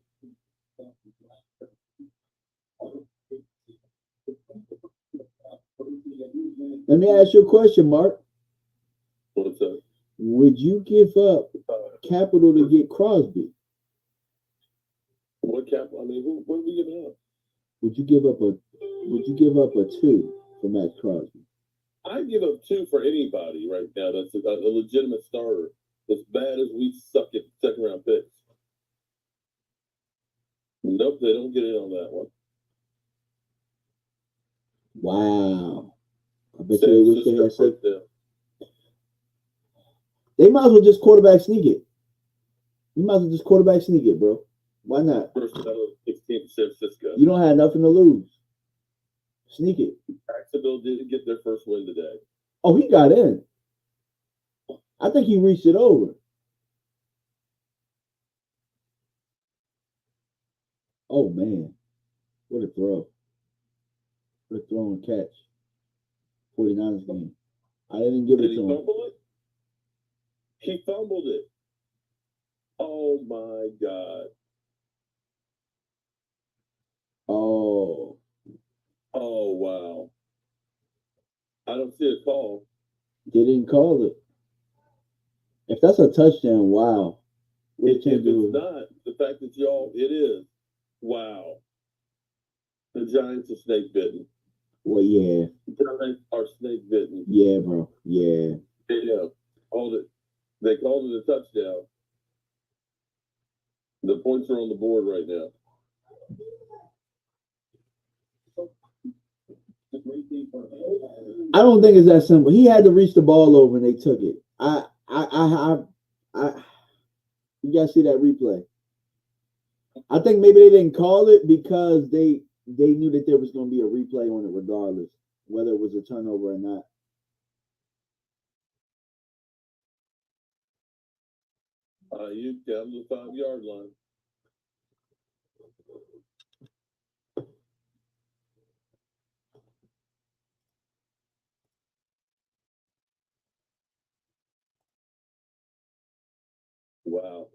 Let me ask you a question, Mark. What's that? Would you give up capital to get Crosby? What capital? I mean, what are we giving up? Would you give up a 2 for Max Crosby? I'd give up 2 for anybody right now. That's a legitimate starter. As bad as we suck at second-round picks. Nope, they don't get in on that one. Wow. I bet you they wish they had said that. They might as well just quarterback sneak it. You might as well just quarterback sneak it, bro. Why not? First out of 16 San Francisco. You don't have nothing to lose. Sneak it. Jacksonville didn't get their first win today. Oh, he got in. I think he reached it over. Oh, man. What a throw. What a throw and catch. 49ers game. I didn't give it to him. Did he fumble it? He fumbled it. Oh, my God. Oh. Oh, wow. I don't see a call. They didn't call it. If that's a touchdown, wow. If it's not, the fact that it is. Wow. The Giants are snake bitten. Well, yeah. The Giants are snake bitten. Yeah, bro. Yeah. Yeah. They called it a touchdown. The points are on the board right now. I don't think it's that simple. He had to reach the ball over and they took it. You gotta see that replay. I think maybe they didn't call it because they knew that there was going to be a replay on it regardless, whether it was a turnover or not. You down to the 5-yard line. Wow.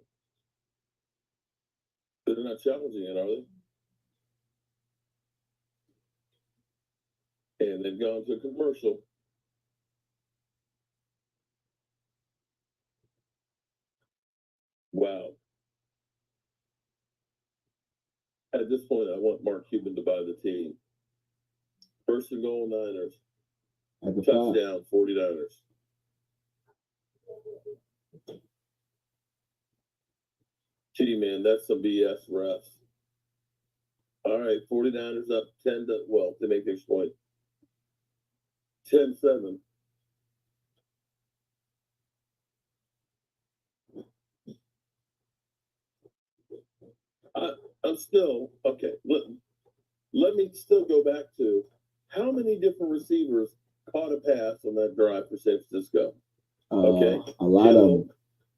They're not challenging it, are they? And they've gone to a commercial. Wow. At this point, I want Mark Cuban to buy the team. First and goal, Niners. Touchdown, 49ers. Gee, man, that's some BS refs. All right, 49ers up 10 to make this point. 10-7. But still, okay, let me still go back to how many different receivers caught a pass on that drive for San Francisco? Okay. A lot of them.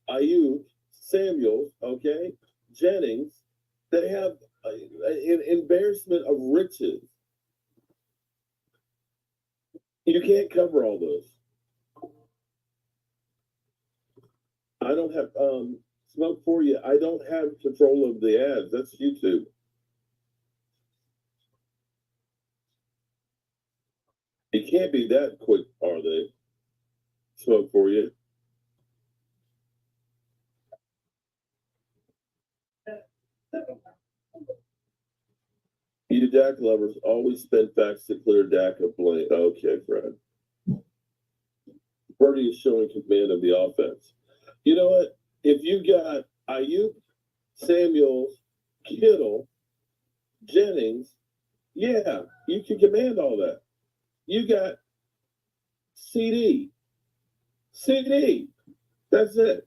Ayuk, Samuels, okay, Jennings, they have an embarrassment of riches. You can't cover all those. I don't have smoke for you. I don't have control of the ads. That's YouTube. It can't be that quick, are they? Smoke for you. You Dak lovers always spend facts to clear Dak of blame. Okay, Fred. Purdy is showing command of the offense. You know what? If you got Ayuk, Samuels, Kittle, Jennings, yeah, you can command all that. You got CD. That's it.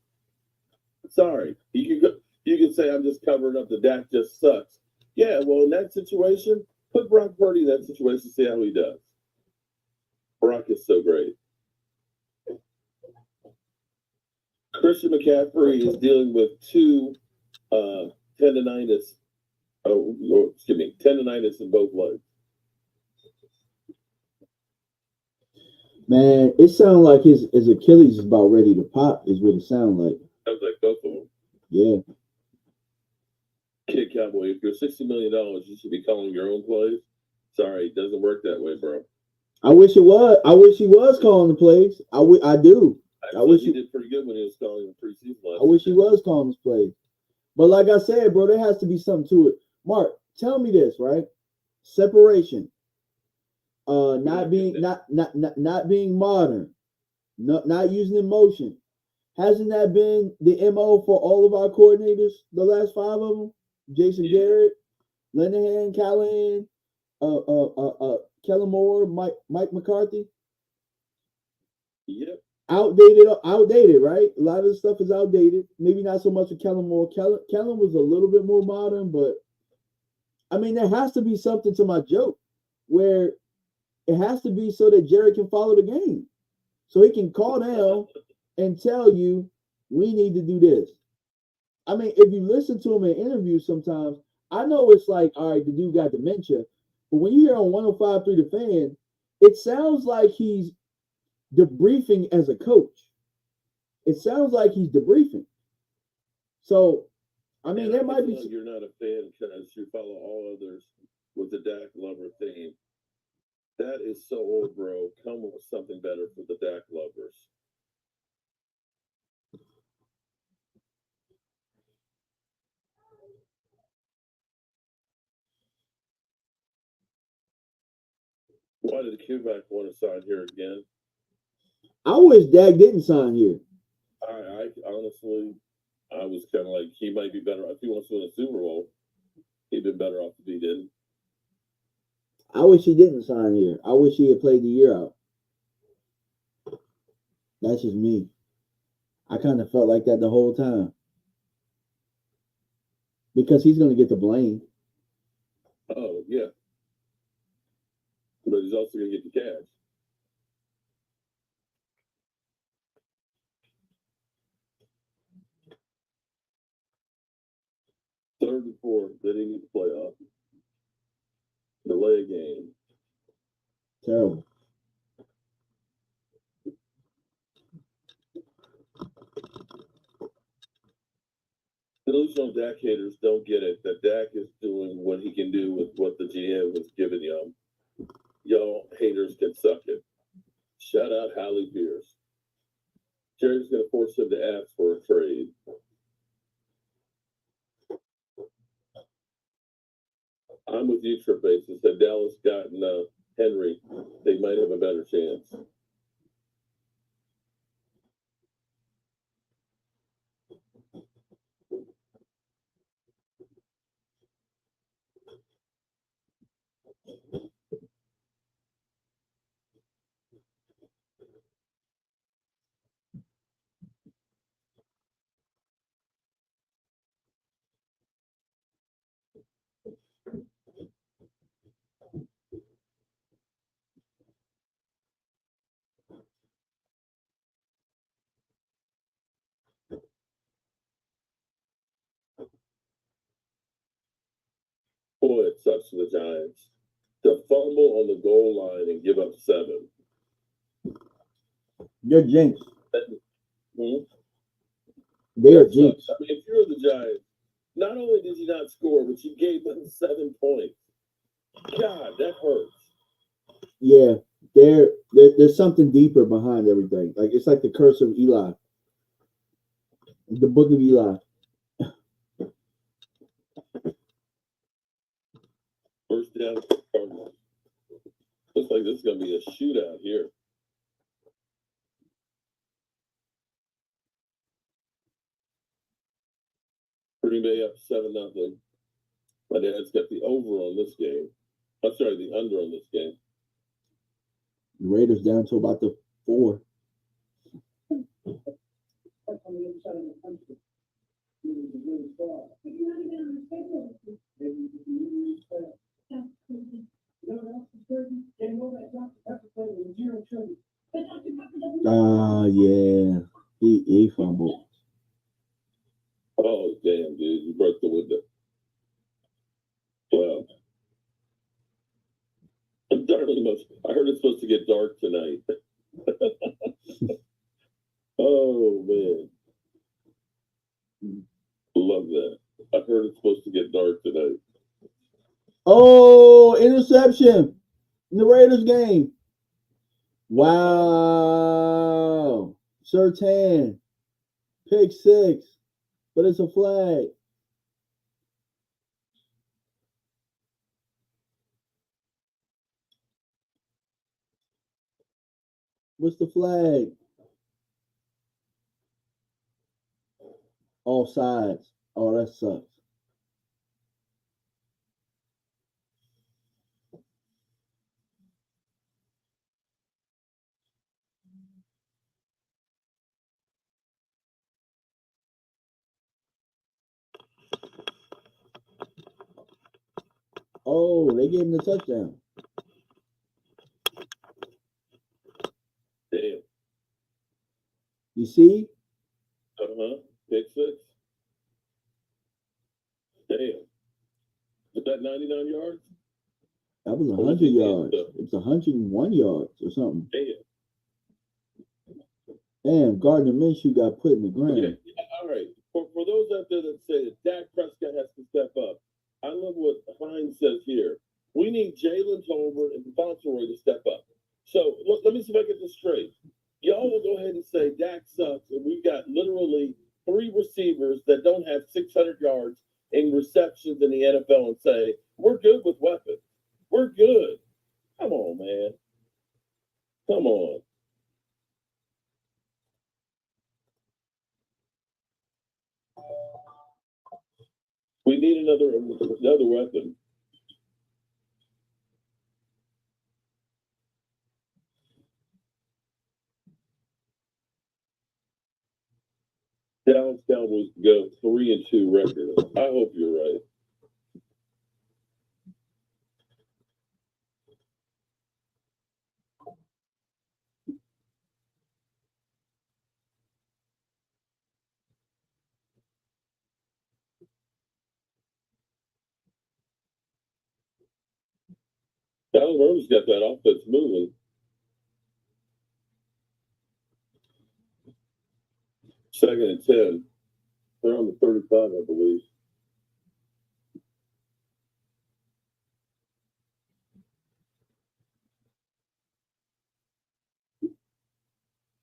Sorry. You can say I'm just covering up the Dak just sucks. Yeah, well, in that situation, put Brock Purdy in that situation, see how he does. Brock is so great. Christian McCaffrey is dealing with two tendonitis. Tendonitis in both legs. Man, it sounds like his Achilles is about ready to pop, is what it sounds like. Sounds like both of them. Yeah. Kid Cowboy, if you're $60 million, you should be calling your own plays. Sorry, it doesn't work that way, bro. I wish it was. I wish he was calling the plays. I do. I wish he did pretty good when he was calling the preseason. I wish he was calling his plays. But like I said, bro, there has to be something to it. Mark, tell me this, right? Separation. Not being modern, not using emotion. Hasn't that been the MO for all of our coordinators, the last 5 of them? Jason Garrett, Linehan, Callahan, Kellen Moore, Mike McCarthy. Yep. Outdated, right? A lot of the stuff is outdated. Maybe not so much with Kellen Moore. Kellen was a little bit more modern, but I mean, there has to be something to my joke where it has to be so that Jerry can follow the game. So he can call down and tell you, we need to do this. I mean, if you listen to him in interviews sometimes, I know it's like, all right, the dude got dementia. But when you hear on 105.3 The Fan, it sounds like he's debriefing as a coach. It sounds like he's debriefing. So, I mean, there might be. You're not a fan because you follow all others with the Dak lover theme. That is so old, bro. Come with something better for the Dak lovers. Why did the Q-back want to sign here again? I wish Dak didn't sign here. I honestly, I was kind of like, he might be better if he wants to win a Super Bowl. He'd been better off if he didn't. I wish he didn't sign here. I wish he had played the year out. That's just me. I kind of felt like that the whole time. Because he's going to get the blame. Oh, yeah. But he's also going to get the cash. Third and 4, they didn't need to play off. Delay a game. Terrible. Delusional Dak haters don't get it that Dak is doing what he can do with what the GM was giving y'all. Y'all haters can suck it. Shout out Hallie Pierce. Jerry's going to force him to ask for a trade. I'm with you, Trip Basis. Had Dallas gotten Henry, they might have a better chance. Boy, it sucks for the Giants to fumble on the goal line and give up 7. They're jinxed. Hmm? They're That jinxed. sucks. I mean, if you're the Giants, not only did you not score, but you gave them 7 points. God, that hurts. Yeah, there's something deeper behind everything. Like it's like the curse of Eli, the book of Eli. First down, Cardinals. Looks like this is going to be a shootout here. Green Bay up 7-0. My dad's got the over on this game. I'm sorry, the under on this game. The Raiders down to about the 4. Yeah, he fumbled. Oh, damn, dude. You broke the window. Wow. I'm darling much. I heard it's supposed to get dark tonight. Oh, man. Love that. I heard it's supposed to get dark tonight. Oh, interception in the Raiders game. Wow. Surtain. Pick 6. But it's a flag. What's the flag? All sides. Oh, that sucks. Oh, they gave him the touchdown. Damn. You see? Pick 6. Damn. Is that 99 yards? That was 100 yards. It was 101 yards or something. Damn. Damn, Gardner Minshew got put in the ground. Yeah, all right. For those out there that say that Dak Prescott has to step up, I love what Hines says here. We need Jalen Tolbert and Fauntleroy to step up. So let me see if I get this straight. Y'all will go ahead and say Dak sucks, and we've got literally 3 receivers that don't have 600 yards in receptions in the NFL and say, we're good with weapons. We're good. Come on, man. Come on. We need another weapon. Dallas Cowboys go 3-2 record. I hope you're right. Dallas Rose's got that offense moving. Second and 10. They're on the 35, I believe.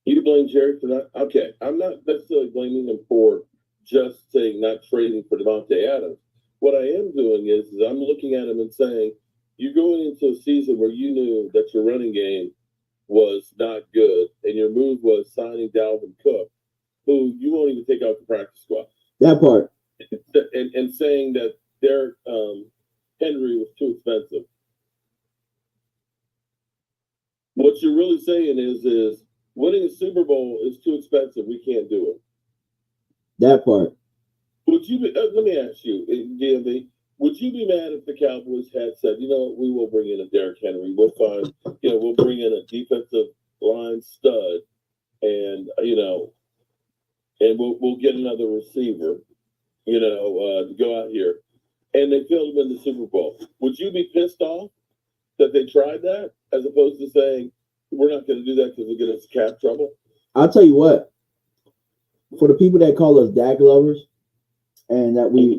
You to blame Jerry for that? Okay, I'm not necessarily blaming him for just saying not trading for Devontae Adams. What I am doing is I'm looking at him and saying, you're going into a season where you knew that your running game was not good, and your move was signing Dalvin Cook, who you won't even take out the practice squad. That part. And saying that Derrick Henry was too expensive. What you're really saying is winning a Super Bowl is too expensive. We can't do it. That part. Would you be, let me ask you, DMV, would you be mad if the Cowboys had said, we will bring in a Derrick Henry, we'll find, we'll bring in a defensive line stud, and and we'll get another receiver, to go out here. and they failed them in the Super Bowl. Would you be pissed off that they tried that as opposed to saying, we're not going to do that because we'll get us cap trouble? I'll tell you what, for the people that call us Dak lovers and that we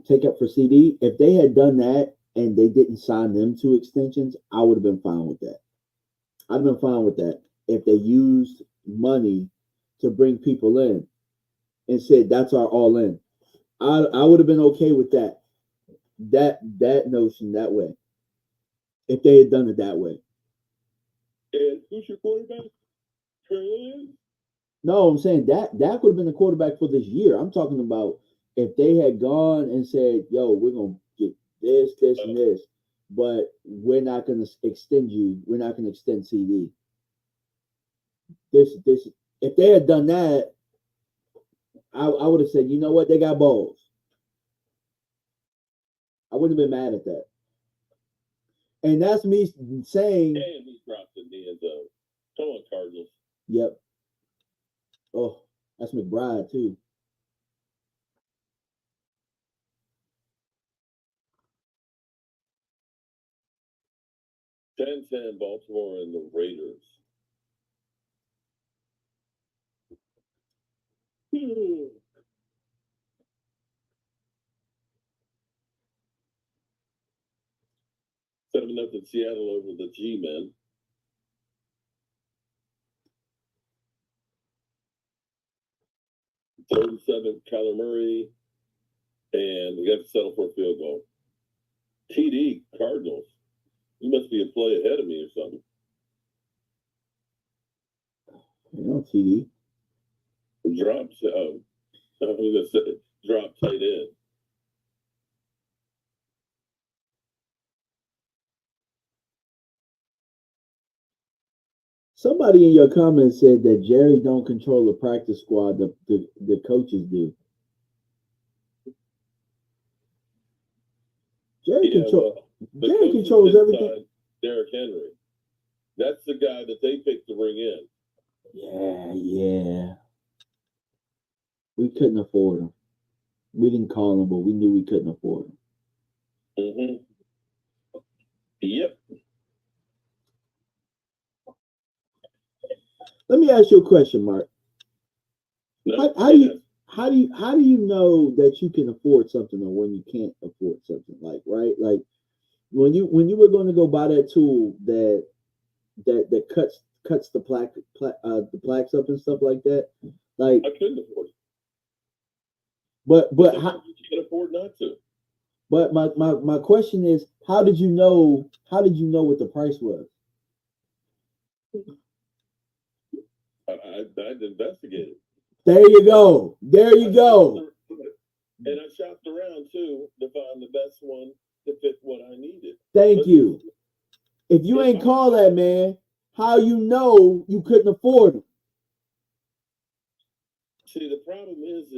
take up for CD, if they had done that and they didn't sign them to extensions, I would have been fine with that. I'd have been fine with that if they used money to bring people in and said that's our all in. I would have been okay with that notion that way if they had done it that way. And who's your quarterback? Trey Lance? No, I'm saying Dak would have been the quarterback for this year. I'm talking about if they had gone and said, yo, we're going to get this, and this, but we're not going to extend you. We're not going to extend CD. This, if they had done that, I would have said, you know what? They got balls. I wouldn't have been mad at that. And that's me saying. And he dropped in the end zone. Come on, Cardinals. Yep. Oh, that's McBride, too. Ten Baltimore and the Raiders. 7-0 Seattle over the G-Men. Third and 7, Kyler Murray, and we got to settle for a field goal. TD, Cardinals. You must be a play ahead of me or something. TD. Drop tight end. Somebody in your comments said that Jerry don't control the practice squad, the coaches do. Jerry controls everything. Derrick Henry. That's the guy that they picked to bring in. Yeah. We couldn't afford him. We didn't call him, but we knew we couldn't afford him. Mm-hmm. Yep. Let me ask you a question, Mark. No, how do you know that you can afford something or when you can't afford something? Like, right? Like when you were going to go buy that tool that cuts the plaques up and stuff like that. Like I couldn't afford it. But how you can't afford not to. But my question is, how did you know what the price was? I'd investigated. There you go. And I shopped around too to find the best one to fit what I needed. Thank you. If you ain't call that man, how you know you couldn't afford it? See, the problem is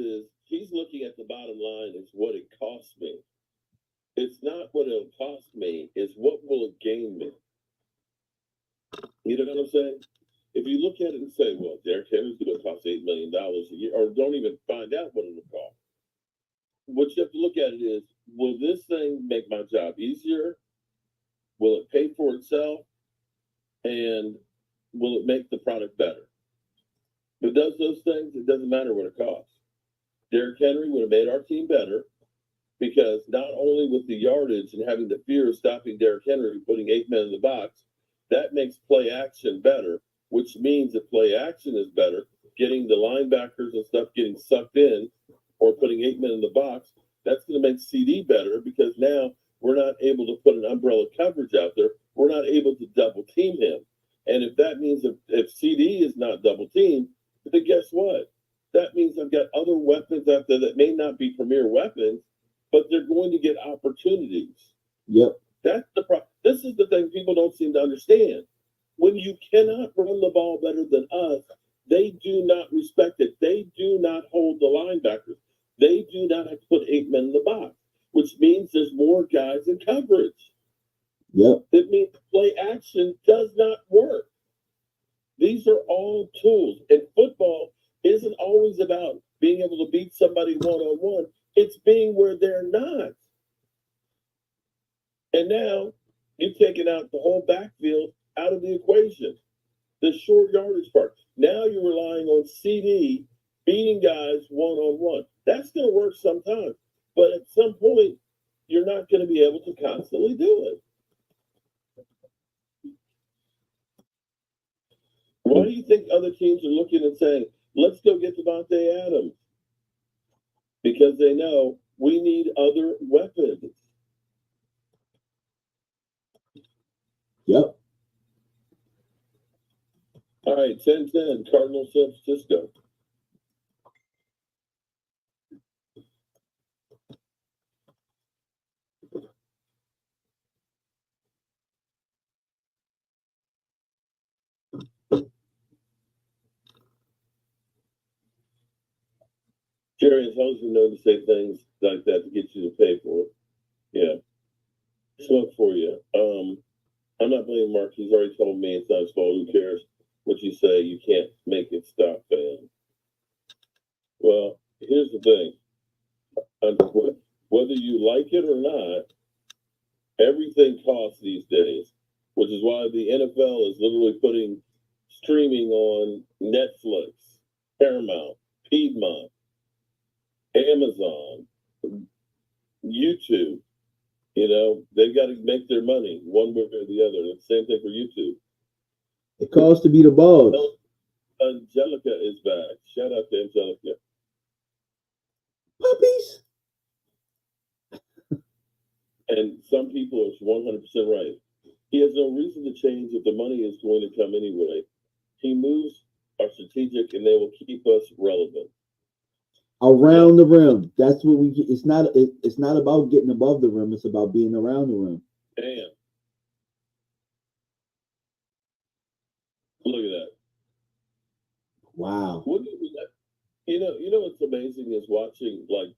he's looking at the bottom line as what it costs me. It's not what it'll cost me, it's what will it gain me. You know what I'm saying? If you look at it and say, well, Derrick Henry's going to cost $8 million a year, or don't even find out what it'll cost. What you have to look at it is, will this thing make my job easier? Will it pay for itself? And will it make the product better? If it does those things, it doesn't matter what it costs. Derrick Henry would have made our team better because not only with the yardage and having the fear of stopping Derrick Henry putting 8 men in the box, that makes play action better, which means if play action is better, getting the linebackers and stuff getting sucked in or putting 8 men in the box, that's going to make CD better because now we're not able to put an umbrella coverage out there. We're not able to double team him. And if that means if CD is not double teamed, then guess what? That means I've got other weapons out there that may not be premier weapons, but they're going to get opportunities. Yep. That's the problem. This is the thing people don't seem to understand. When you cannot run the ball better than us, they do not respect it. They do not hold the linebackers. They do not have to put 8 men in the box, which means there's more guys in coverage. Yep. That means play action does not work. These are all tools. And football isn't always about being able to beat somebody one-on-one. It's being where they're not. And now you've taken out the whole backfield out of the equation. The short yardage part. Now you're relying on CD beating guys one-on-one. That's going to work sometimes. But at some point, you're not going to be able to constantly do it. Why do you think other teams are looking and saying, let's go get Devontae Adams? Because they know we need other weapons. Yep. All right, 10-10, Cardinals, San Francisco. Jerry is always been known to say things like that to get you to pay for it. Yeah. Smoke for you. I'm not blaming Mark. He's already told me it's not his fault. Who cares what you say? You can't make it stop, fan. Well, here's the thing. Whether you like it or not, everything costs these days, which is why the NFL is literally putting streaming on Netflix, Paramount, Piedmont, Amazon, YouTube. You know, they've got to make their money one way or the other. It's the same thing for YouTube. It costs to be the boss. Angelica is back. Shout out to Angelica. Puppies. And some people are 100% right. He has no reason to change if the money is going to come anyway. He moves are strategic and they will keep us relevant. Around the rim. That's what we get. It's not about getting above the rim. It's about being around the rim. Damn. Look at that. Wow. You know what's amazing is watching like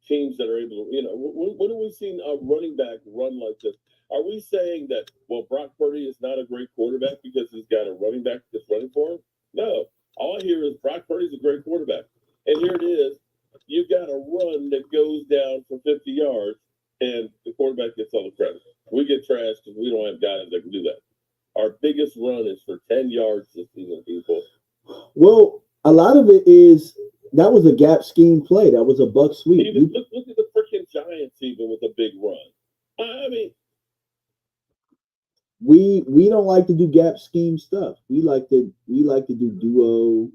teams that are able to, when have we seen a running back run like this? Are we saying that, well, Brock Purdy is not a great quarterback because he's got a running back that's running for him? No. All I hear is Brock Purdy's a great quarterback. And here it is. You've got a run that goes down for 50 yards, and the quarterback gets all the credit. We get trashed because we don't have guys that can do that. Our biggest run is for 10 yards this season, people. Well, a lot of it is that was a gap scheme play. That was a buck sweep. Look at the freaking Giants even with a big run. I mean, we don't like to do gap scheme stuff. We like to do duo.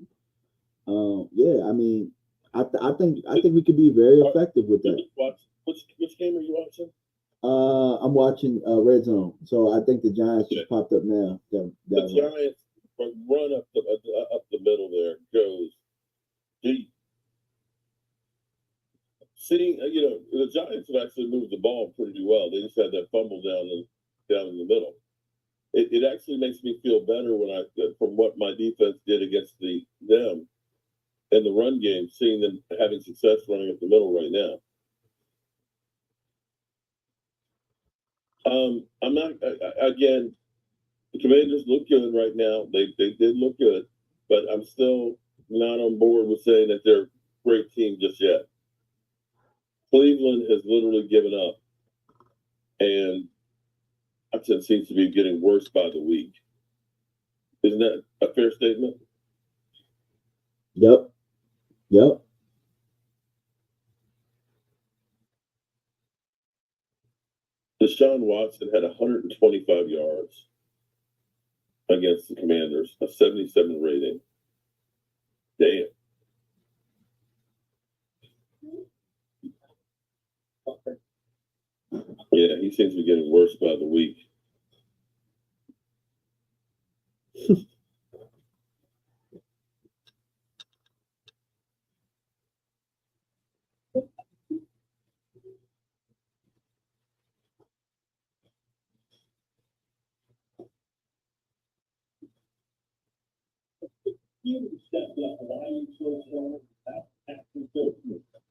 Yeah, I mean, I think we could be very effective with that. Which game are you watching? I'm watching Red Zone. So I think the Giants just popped up now. The Giants run up the middle there goes deep. Seeing, the Giants have actually moved the ball pretty well. They just had that fumble down in the middle. It actually makes me feel better from what my defense did against them in the run game, seeing them having success running up the middle right now. I'm not, again, the Commanders look good right now. They did look good, but I'm still not on board with saying that they're a great team just yet. Cleveland has literally given up, and it seems to be getting worse by the week. Isn't that a fair statement? Yep. Deshaun Watson had 125 yards against the Commanders, a 77 rating. Damn. Yeah, he seems to be getting worse by the week.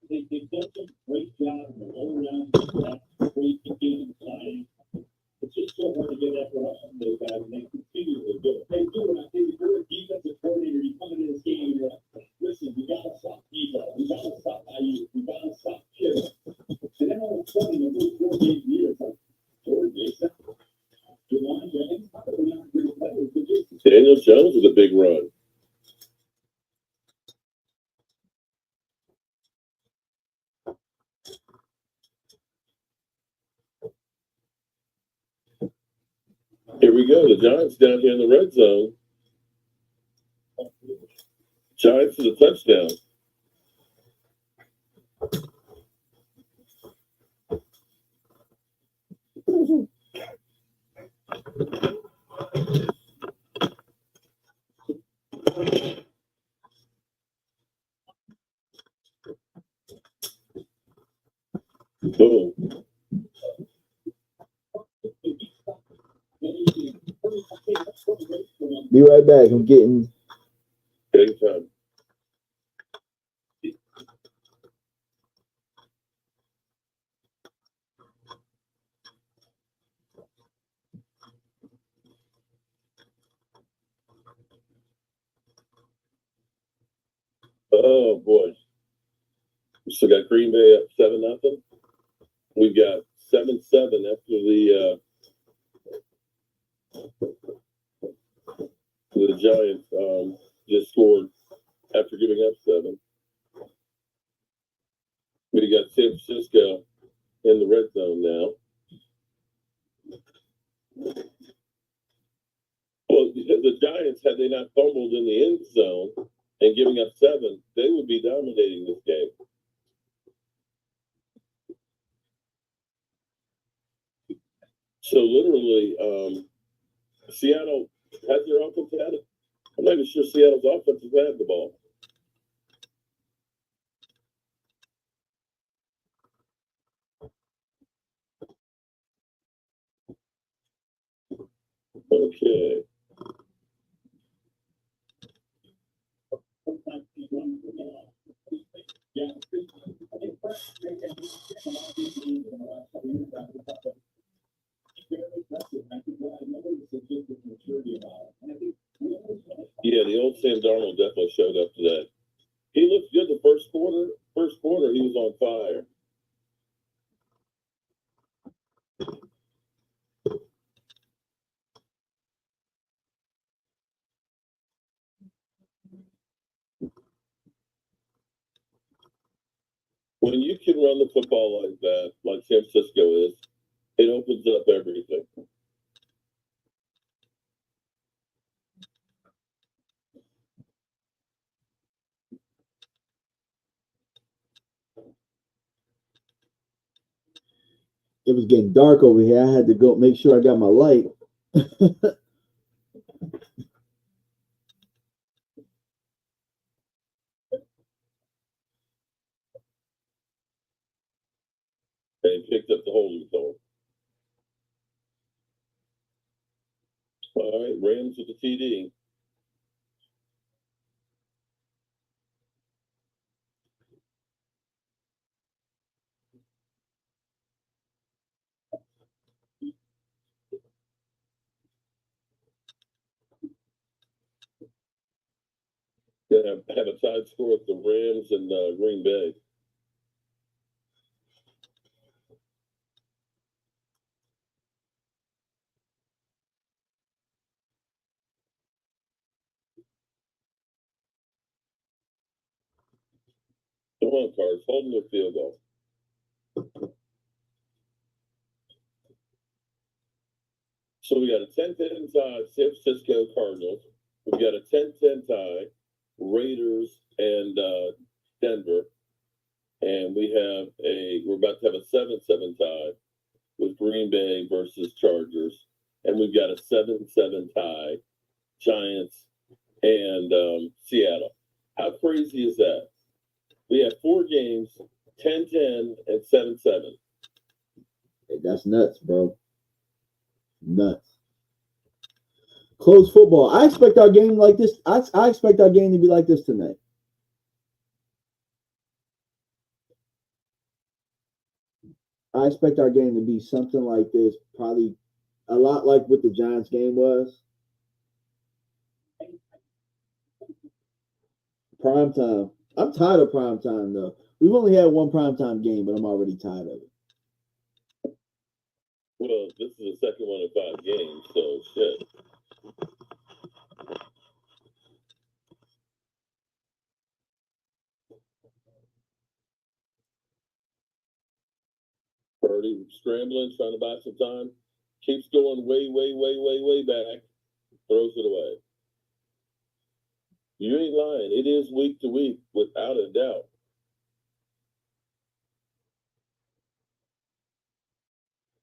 They've done a great job in the all-around great game planning. It's just so hard to get that production from those guys, and they continue to do it. They do it. I think if you're a defensive coordinator, you come into this game and you're like, listen, we got to stop defense. We got to stop IU. We got to stop Kittle. Jones with a big run. Here we go. The Giants down here in the red zone. Giants for the touchdown. Boom. Be right back. I'm getting. Big time. Oh boy. We still got Green Bay up 7-0. We've got 7-7 after the Giants just scored after giving up 7. We got San Francisco in the red zone now. Well, the Giants, had they not fumbled in the end zone and giving up 7, they would be dominating this game. So literally, Seattle has their offense had it. I'm not even sure Seattle's offense has had the ball. Okay. Yeah, the old Sam Darnold definitely showed up to that. He looked good the first quarter. First quarter, he was on fire. When you can run the football like that, like San Francisco is, it opens up everything. It was getting dark over here. I had to go make sure I got my light. And he picked up the holding call. All right, Rams with the TD. Gonna have a tied score with the Rams and Green Bay. Come on, Cards, holding the field goal. So we got a 10-10 tie, San Francisco Cardinals. We've got a 10-10 tie, Raiders and Denver. And we're about to have a 7-7 tie with Green Bay versus Chargers. And we've got a 7-7 tie, Giants and Seattle. How crazy is that? We have 4 games, 10-10 and 7-7. Hey, that's nuts, bro. Nuts. Close football. I expect our game like this. I expect our game to be like this tonight. I expect our game to be something like this, probably a lot like what the Giants game was. Prime time. I'm tired of prime time though. We've only had one prime time game, but I'm already tired of it. Well, this is the second one in 5 games, so shit. already scrambling, trying to buy some time. Keeps going way back. Throws it away. You ain't lying. It is week to week, without a doubt.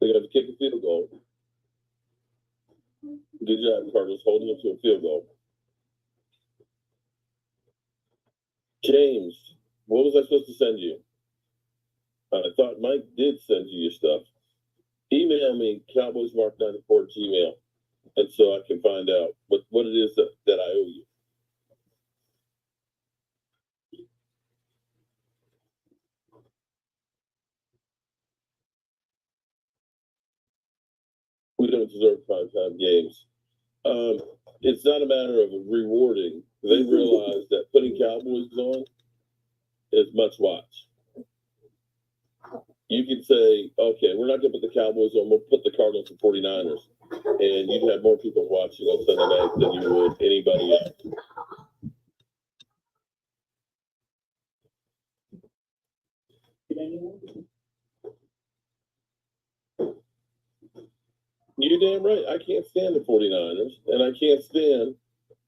They're going to kick a field goal. Good job, Cardinals, holding them to a field goal. James, what was I supposed to send you? I thought Mike did send you your stuff. Email me, cowboysmark94@gmail, and so I can find out what it is that I owe you. We don't deserve primetime games. It's not a matter of rewarding. They realize that putting Cowboys on is much watch. You could say, okay, we're not going to put the Cowboys on, we'll put the Cardinals and 49ers. And you'd have more people watching on Sunday night than you would anybody else. You're damn right. I can't stand the 49ers, and I can't stand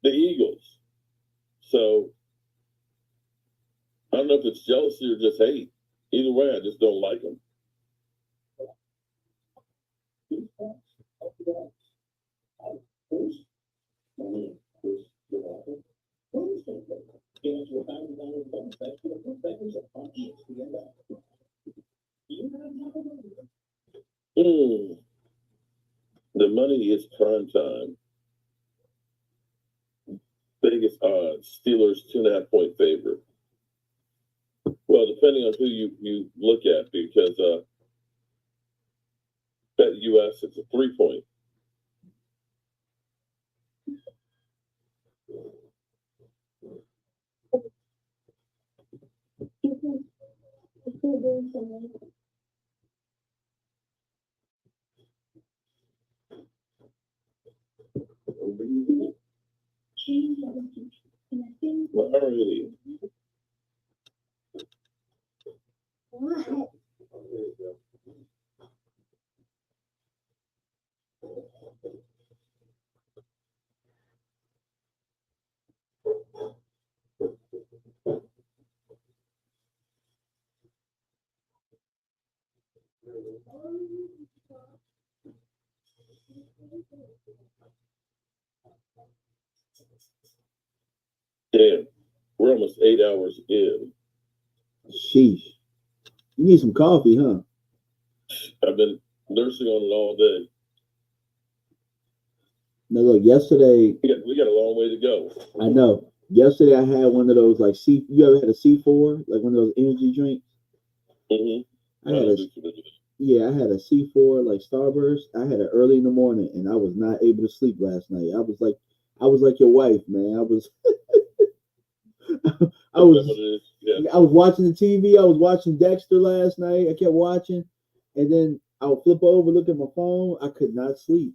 the Eagles. So I don't know if it's jealousy or just hate. Either way, I just don't like them. The money is prime time. Vegas odds. Steelers 2.5-point favorite. Well, depending on who you look at, because Bet US, it's a 3-point. Well, already. Damn, we're almost 8 hours in. Sheesh. You need some coffee, huh? I've been nursing on it all day. Now look, yesterday We got a long way to go. I know. Yesterday I had one of those like you ever had a C4, like one of those energy drinks? Mm-hmm. I had a C4 like Starburst. I had it early in the morning and I was not able to sleep last night. I was like your wife, man. I was I was watching the TV. I was watching Dexter last night. I kept watching, and then I would flip over, look at my phone. I could not sleep.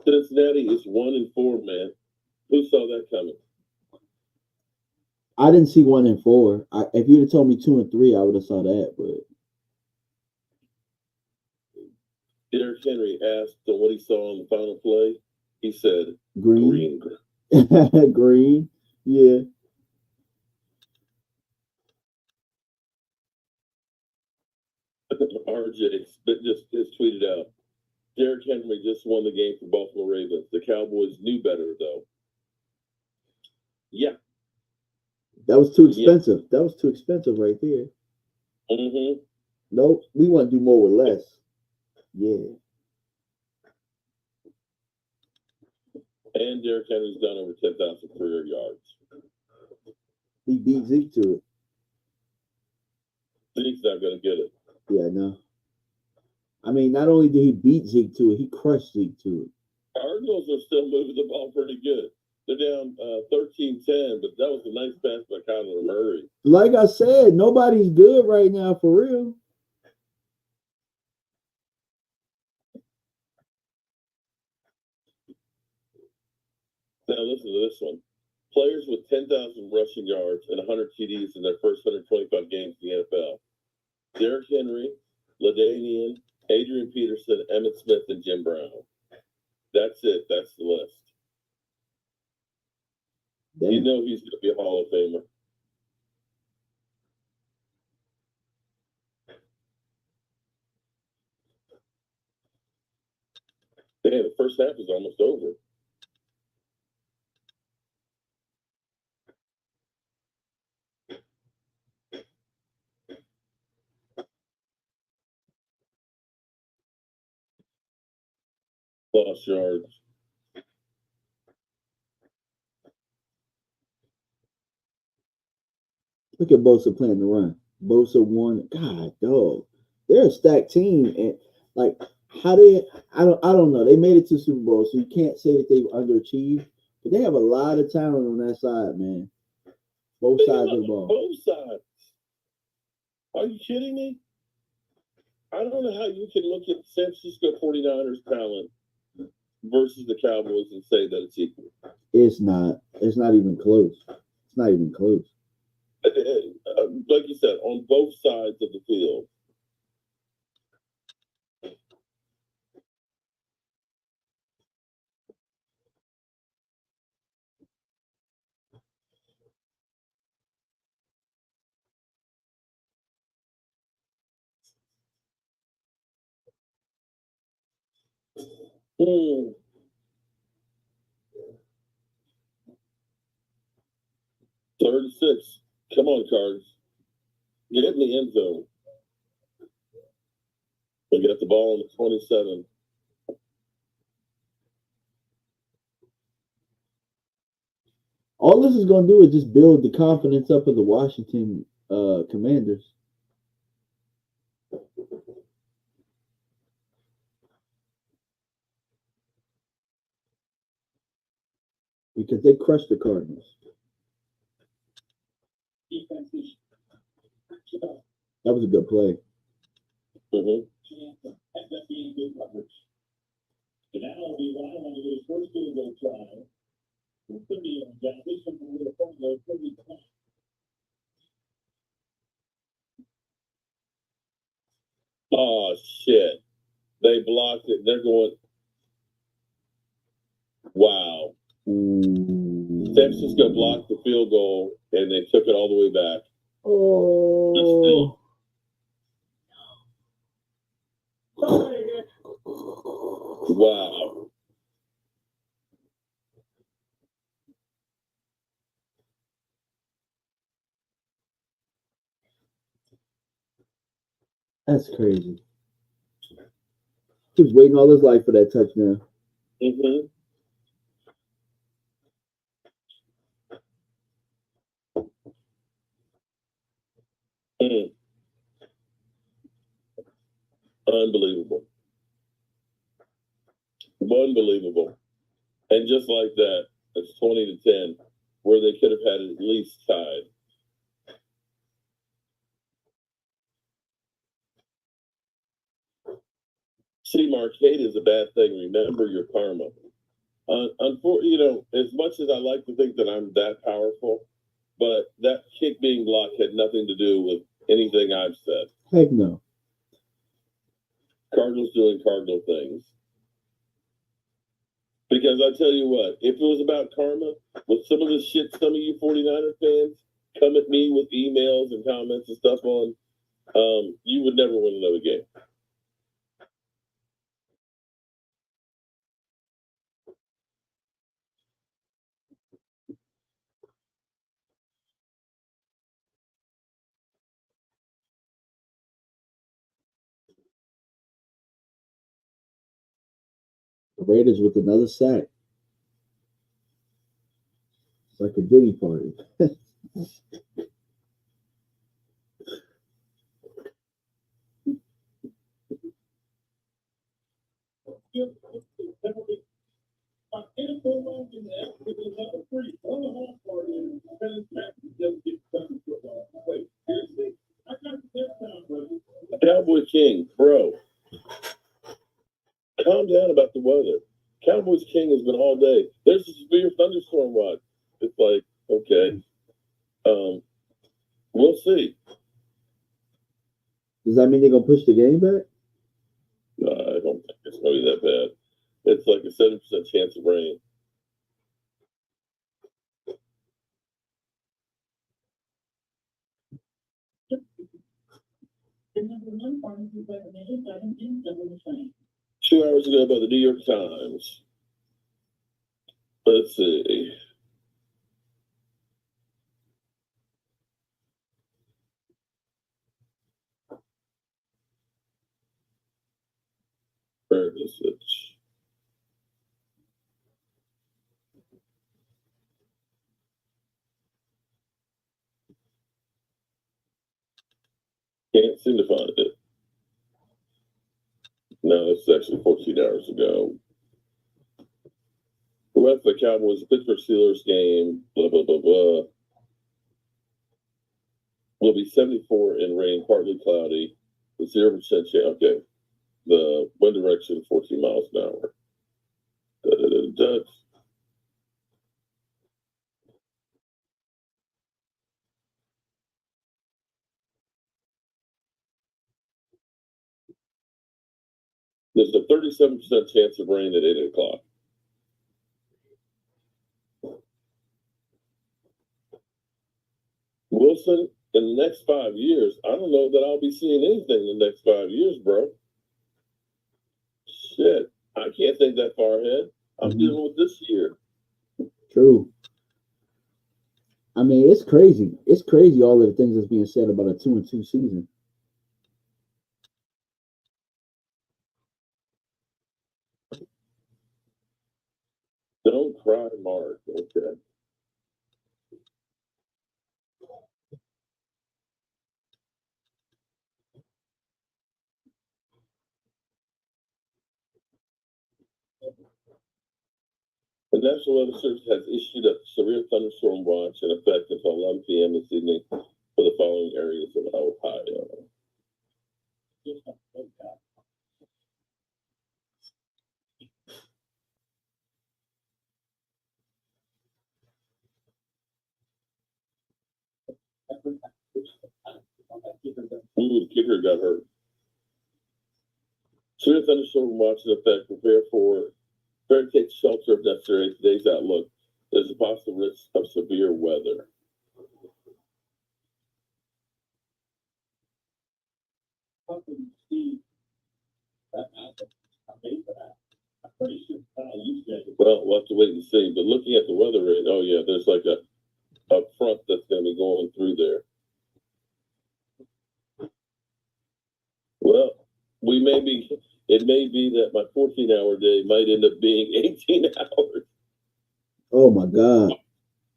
Cincinnati is 1-4, man. Who saw that coming? I didn't see 1-4. If you'd have told me 2-3, I would have saw that. But Derrick Henry asked what he saw on the final play. He said, green. Green. Green. Yeah. RJ just tweeted out, Derrick Derrick Henry just won the game for Baltimore Ravens. The Cowboys knew better, though. Yeah. That was too expensive. That was too expensive right there. Mm-hmm. Nope. We want to do more with less. Yeah. And Derrick Henry's done over 10,000 career yards. He beat Zeke to it. Zeke's not going to get it. Yeah, no. I mean, not only did he beat Zeke to it, he crushed Zeke to it. Cardinals are still moving the ball pretty good. They're down 13-10, but that was a nice pass by Kyler Murray. Like I said, nobody's good right now for real. Now listen to this one. Players with 10,000 rushing yards and 100 TDs in their first 125 games in the NFL. Derrick Henry, LaDainian, Adrian Peterson, Emmitt Smith, and Jim Brown. That's it. That's the list. Damn. You know he's going to be a Hall of Famer. Damn, the first half is almost over. Lost yards. Look at Bosa playing the run. Bosa won. God, dog. They're a stacked team, and like how they, I don't know. They made it to Super Bowl, so you can't say that they've underachieved. But they have a lot of talent on that side, man. Both sides of the ball. Both sides. Are you kidding me? I don't know how you can look at San Francisco 49ers talent versus the Cowboys and say that it's equal. It's not. It's not even close. It's not even close. Like you said, on both sides of the field. Hmm. Third and 6. Come on, Cards. Get in the end zone. We got the ball on the 27. All this is going to do is just build the confidence up of the Washington Commanders. Because they crushed the Cardinals. That was a good play. Mm-hmm. Oh, shit. They blocked it. They're going, wow. San Francisco blocked the field goal, and they took it all the way back. Oh. Wow. That's crazy. He was waiting all his life for that touchdown. Mm-hmm. Mm. Unbelievable. Unbelievable. And just like that, it's 20-10, where they could have had it at least tied. See, Marquette is a bad thing. Remember your karma. Unfortunately, as much as I like to think that I'm that powerful, but that kick being blocked had nothing to do with anything I've said. Heck no. Cardinals doing Cardinal things. Because I tell you what, if it was about karma, with some of the shit some of you 49er fans come at me with emails and comments and stuff on, you would never win another game. The Raiders with another sack. It's like a Diddy party. Cowboy King, bro. Calm down about the weather. Cowboys King has been all day. There's a severe thunderstorm watch. It's like, okay. We'll see. Does that mean they're gonna push the game back? No, I don't think it's gonna be that bad. It's like a 70% chance of rain. Two hours ago by the New York Times. Let's see. Where is it? Can't seem to find it. No, it's actually 14 hours ago. Who left the Cowboys, Pittsburgh Steelers game, blah, blah, blah, blah. Will be 74 and rain, partly cloudy, 0% chance. Okay. The wind direction, 14 miles an hour. There's a 37% chance of rain at 8 o'clock. Wilson, in the next 5 years, I don't know that I'll be seeing anything in the next 5 years, bro. Shit, I can't think that far ahead. I'm dealing with this year. True. I mean, it's crazy. It's crazy all of the things that's being said about a 2-2 season. Don't cry, Mark. Okay. The National Weather Service has issued a severe thunderstorm watch in effect until 11 p.m. this evening for the following areas of Ohio. Ooh, the kicker got hurt. Severe thunderstorm watch in effect. Prepare to take shelter if necessary. Today's outlook. There's a possible risk of severe weather. Well, we'll have to wait and see. But looking at the weather rate, oh yeah, there's like a front that's going to be going through there. Well, it may be that my 14-hour day might end up being 18 hours. Oh my God.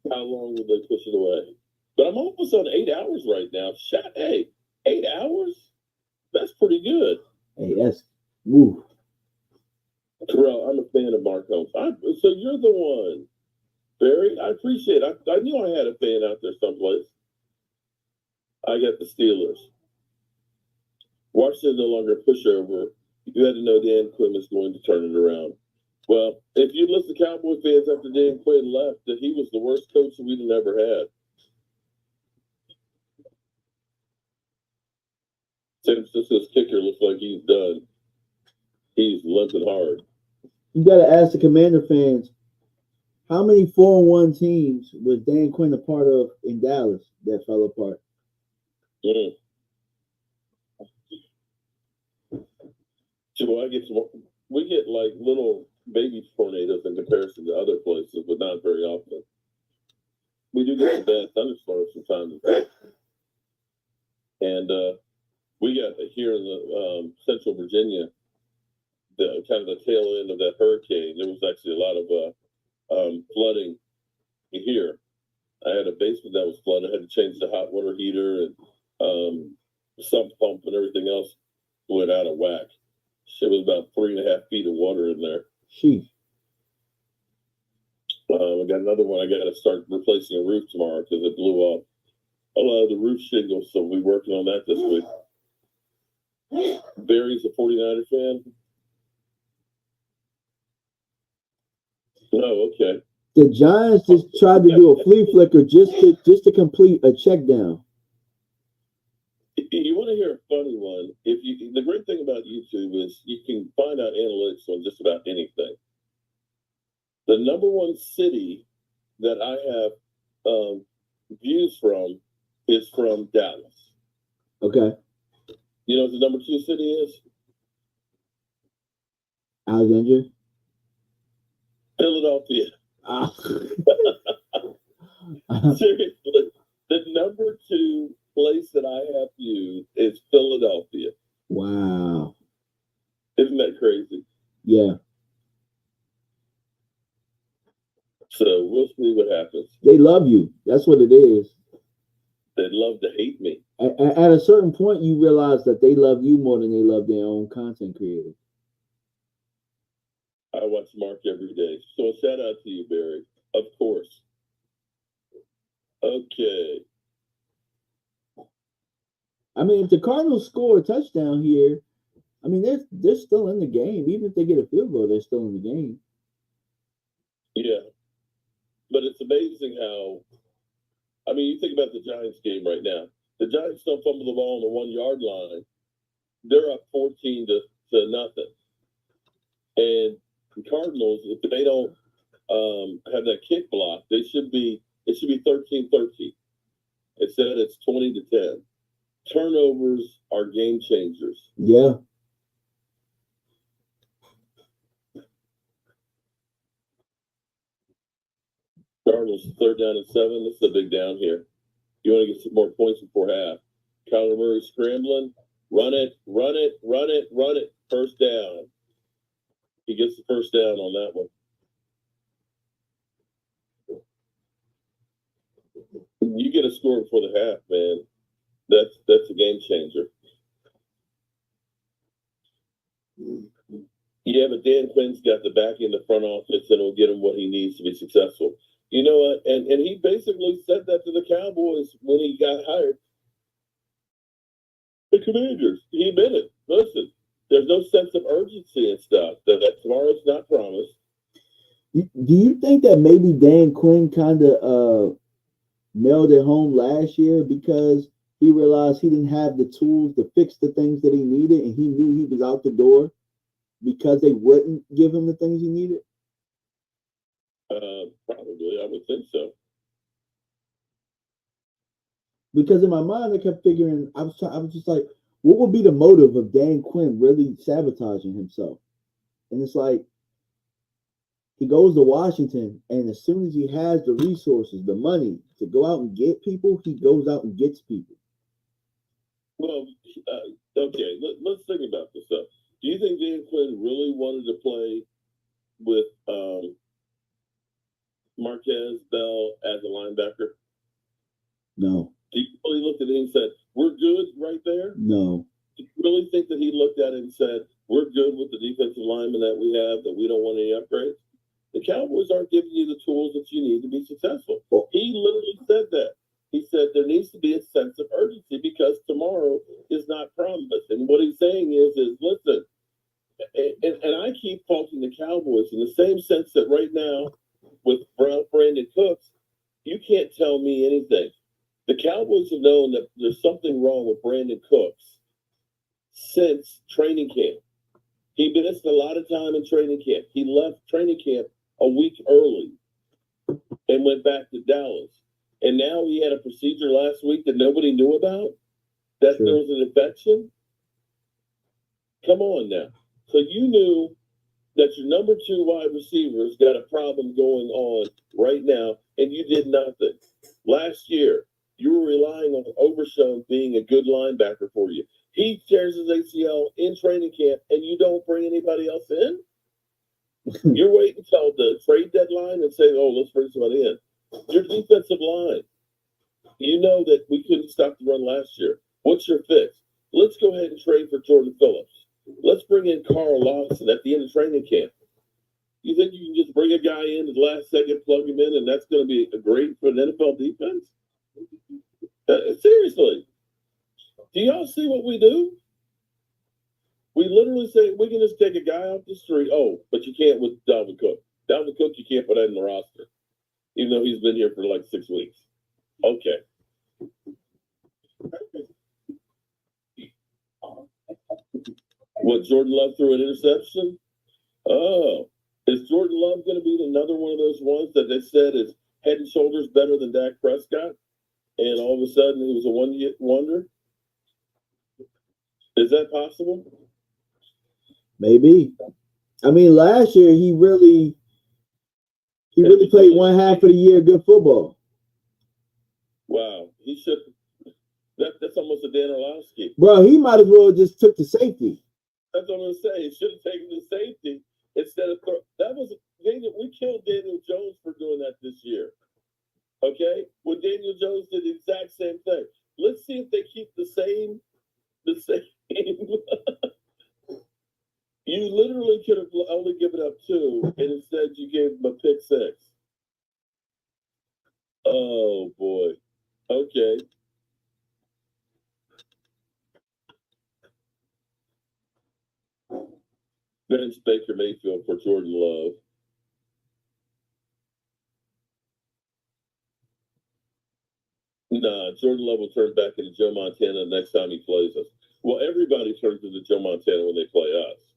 How long will they push it away? But I'm almost on 8 hours right now. Hey, 8 hours? That's pretty good. Hey, that's woo. Terrell, I'm a fan of Mark Holmes. So you're the one. Barry, I appreciate it. I knew I had a fan out there someplace. I got the Steelers. Washington no longer a pushover. You had to know Dan Quinn was going to turn it around. Well, if you listen to Cowboy fans after Dan Quinn left, that he was the worst coach we'd ever had. San Francisco's kicker looks like he's done. He's limping hard. You got to ask the Commander fans, how many 4-1 teams was Dan Quinn a part of in Dallas that fell apart? Mm. So we get like little baby tornadoes in comparison to other places, but not very often. We do get some bad thunderstorms from time to time. And we got here in the Central Virginia, the kind of the tail end of that hurricane, there was actually a lot of flooding here. I had a basement that was flooded. I had to change the hot water heater and sump pump and everything else went out of whack. It was about 3.5 feet of water in there. Sheesh. I got another one. I got to start replacing a roof tomorrow because it blew off a lot of the roof shingles. So we'll be working on that this week. Barry's a 49er fan. Oh, okay. The Giants just tried to do a flea flicker just to complete a check down. You want to hear a funny one? The great thing about YouTube is you can find out analytics on just about anything. The number one city that I have views from is from Dallas. Okay. You know what the number 2 city is? Alexandria. Philadelphia. Seriously, the number 2 place that I have viewed is Philadelphia. Wow. Isn't that crazy? Yeah. So we'll see what happens. They love you. That's what it is. They'd love to hate me. At a certain point, you realize that they love you more than they love their own content creators. I watch Mark every day. So a shout out to you, Barry. Of course. Okay. I mean, if the Cardinals score a touchdown here, I mean, they're still in the game. Even if they get a field goal, they're still in the game. Yeah. But it's amazing how, I mean, you think about the Giants game right now. The Giants don't fumble the ball on the 1 yard line. They're up 14 to nothing. And the Cardinals, if they don't have that kick block, it should be 13-13. Instead, it's 20-10. Turnovers are game changers. Yeah. Cardinals 3rd down and 7. This is a big down here. You want to get some more points before half. Kyler Murray scrambling. Run it. First down. He gets the first down on that one. You get a score before the half, man. That's a game changer. Yeah, but Dan Quinn's got the back in the front office and it'll get him what he needs to be successful. You know what? And he basically said that to the Cowboys when he got hired. The Commanders, he admitted, listen, there's no sense of urgency and stuff. That tomorrow's not promised. Do you think that maybe Dan Quinn kind of mailed it home last year because he realized he didn't have the tools to fix the things that he needed, and he knew he was out the door because they wouldn't give him the things he needed? Probably, I would think so. Because in my mind, I kept figuring, I was just like, what would be the motive of Dan Quinn really sabotaging himself? And it's like, he goes to Washington, and as soon as he has the resources, the money to go out and get people, he goes out and gets people. Well, okay, let's think about this stuff. Do you think Dan Quinn really wanted to play with Marquez Bell as a linebacker? No. Do you really looked at it and said, we're good right there? No. Do you really think that he looked at it and said, we're good with the defensive lineman that we have, that we don't want any upgrades? The Cowboys aren't giving you the tools that you need to be successful. Well, he literally said that. He said there needs to be a sense of urgency because tomorrow is not promised. And what he's saying is listen, and I keep faulting the Cowboys in the same sense that right now with Brandon Cooks, you can't tell me anything. The Cowboys have known that there's something wrong with Brandon Cooks since training camp. He missed a lot of time in training camp. He left training camp a week early and went back to Dallas. And now he had a procedure last week that nobody knew about, that Sure. there was an infection. Come on now. So you knew that your number 2 wide receiver's got a problem going on right now, and you did nothing. Last year, you were relying on Overshown being a good linebacker for you. He tears his ACL in training camp, and you don't bring anybody else in? You're waiting until the trade deadline and say, oh, let's bring somebody in. Your defensive line, you know that we couldn't stop the run last year. What's your fix? Let's go ahead and trade for Jordan Phillips. Let's bring in Carl Lawson at the end of training camp. You think you can just bring a guy in at the last second, plug him in, and that's going to be great for an NFL defense? Seriously. Do y'all see what we do? We literally say we can just take a guy off the street. Oh, but you can't with Dalvin Cook. Dalvin Cook, you can't put that in the roster, even though he's been here for like 6 weeks. Okay. What, Jordan Love threw an interception? Oh, is Jordan Love going to be another one of those ones that they said is head and shoulders better than Dak Prescott? And all of a sudden he was a one-hit wonder? Is that possible? Maybe. I mean, last year he really played one half of the year good football. Wow, he should. That's almost a Dan Orlovsky. Bro, he might as well just took the safety. That's what I'm gonna say. He should have taken the safety instead of that was Daniel. We killed Daniel Jones for doing that this year. Okay, when Daniel Jones did the exact same thing. Let's see if they keep the same. You literally could have only given up 2, and instead you gave him a pick 6. Oh boy. Okay. Bench Baker Mayfield for Jordan Love. Nah, Jordan Love will turn back into Joe Montana next time he plays us. Well, everybody turns into Joe Montana when they play us.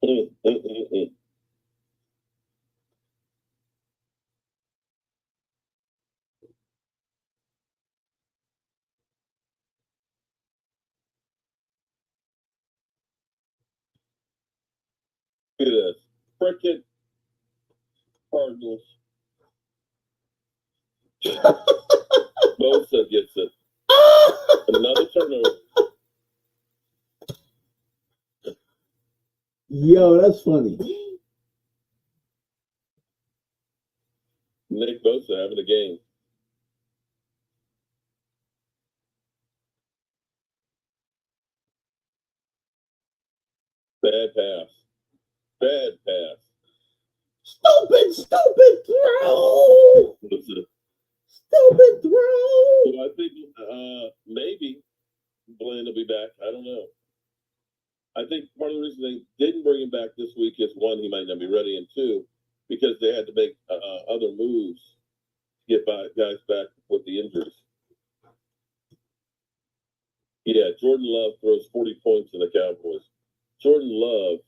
Look at this. Frickin' Cardinals. Bosa gets it. Another turnover. Yo, that's funny. Nick Bosa having a game. Bad pass. Bad pass. Stupid throw. Stupid throw. So I think maybe Bland will be back. I don't know. I think part of the reason they didn't bring him back this week is 1, he might not be ready, and 2, because they had to make other moves to get guys back with the injuries. Yeah, Jordan Love throws 40 points in the Cowboys. Jordan Love,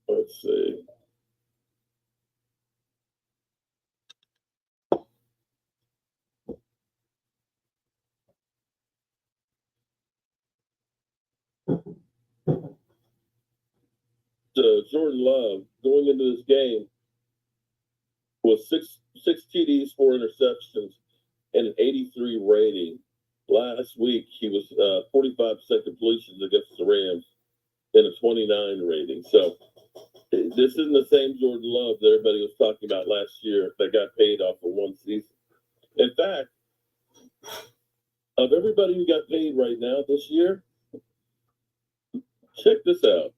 let's see. Jordan Love going into this game was six TDs, 4 interceptions, and an 83 rating. Last week he was 45% completions against the Rams and a 29 rating. So this isn't the same Jordan Love that everybody was talking about last year that got paid off for one season. In fact, of everybody who got paid right now this year, check this out.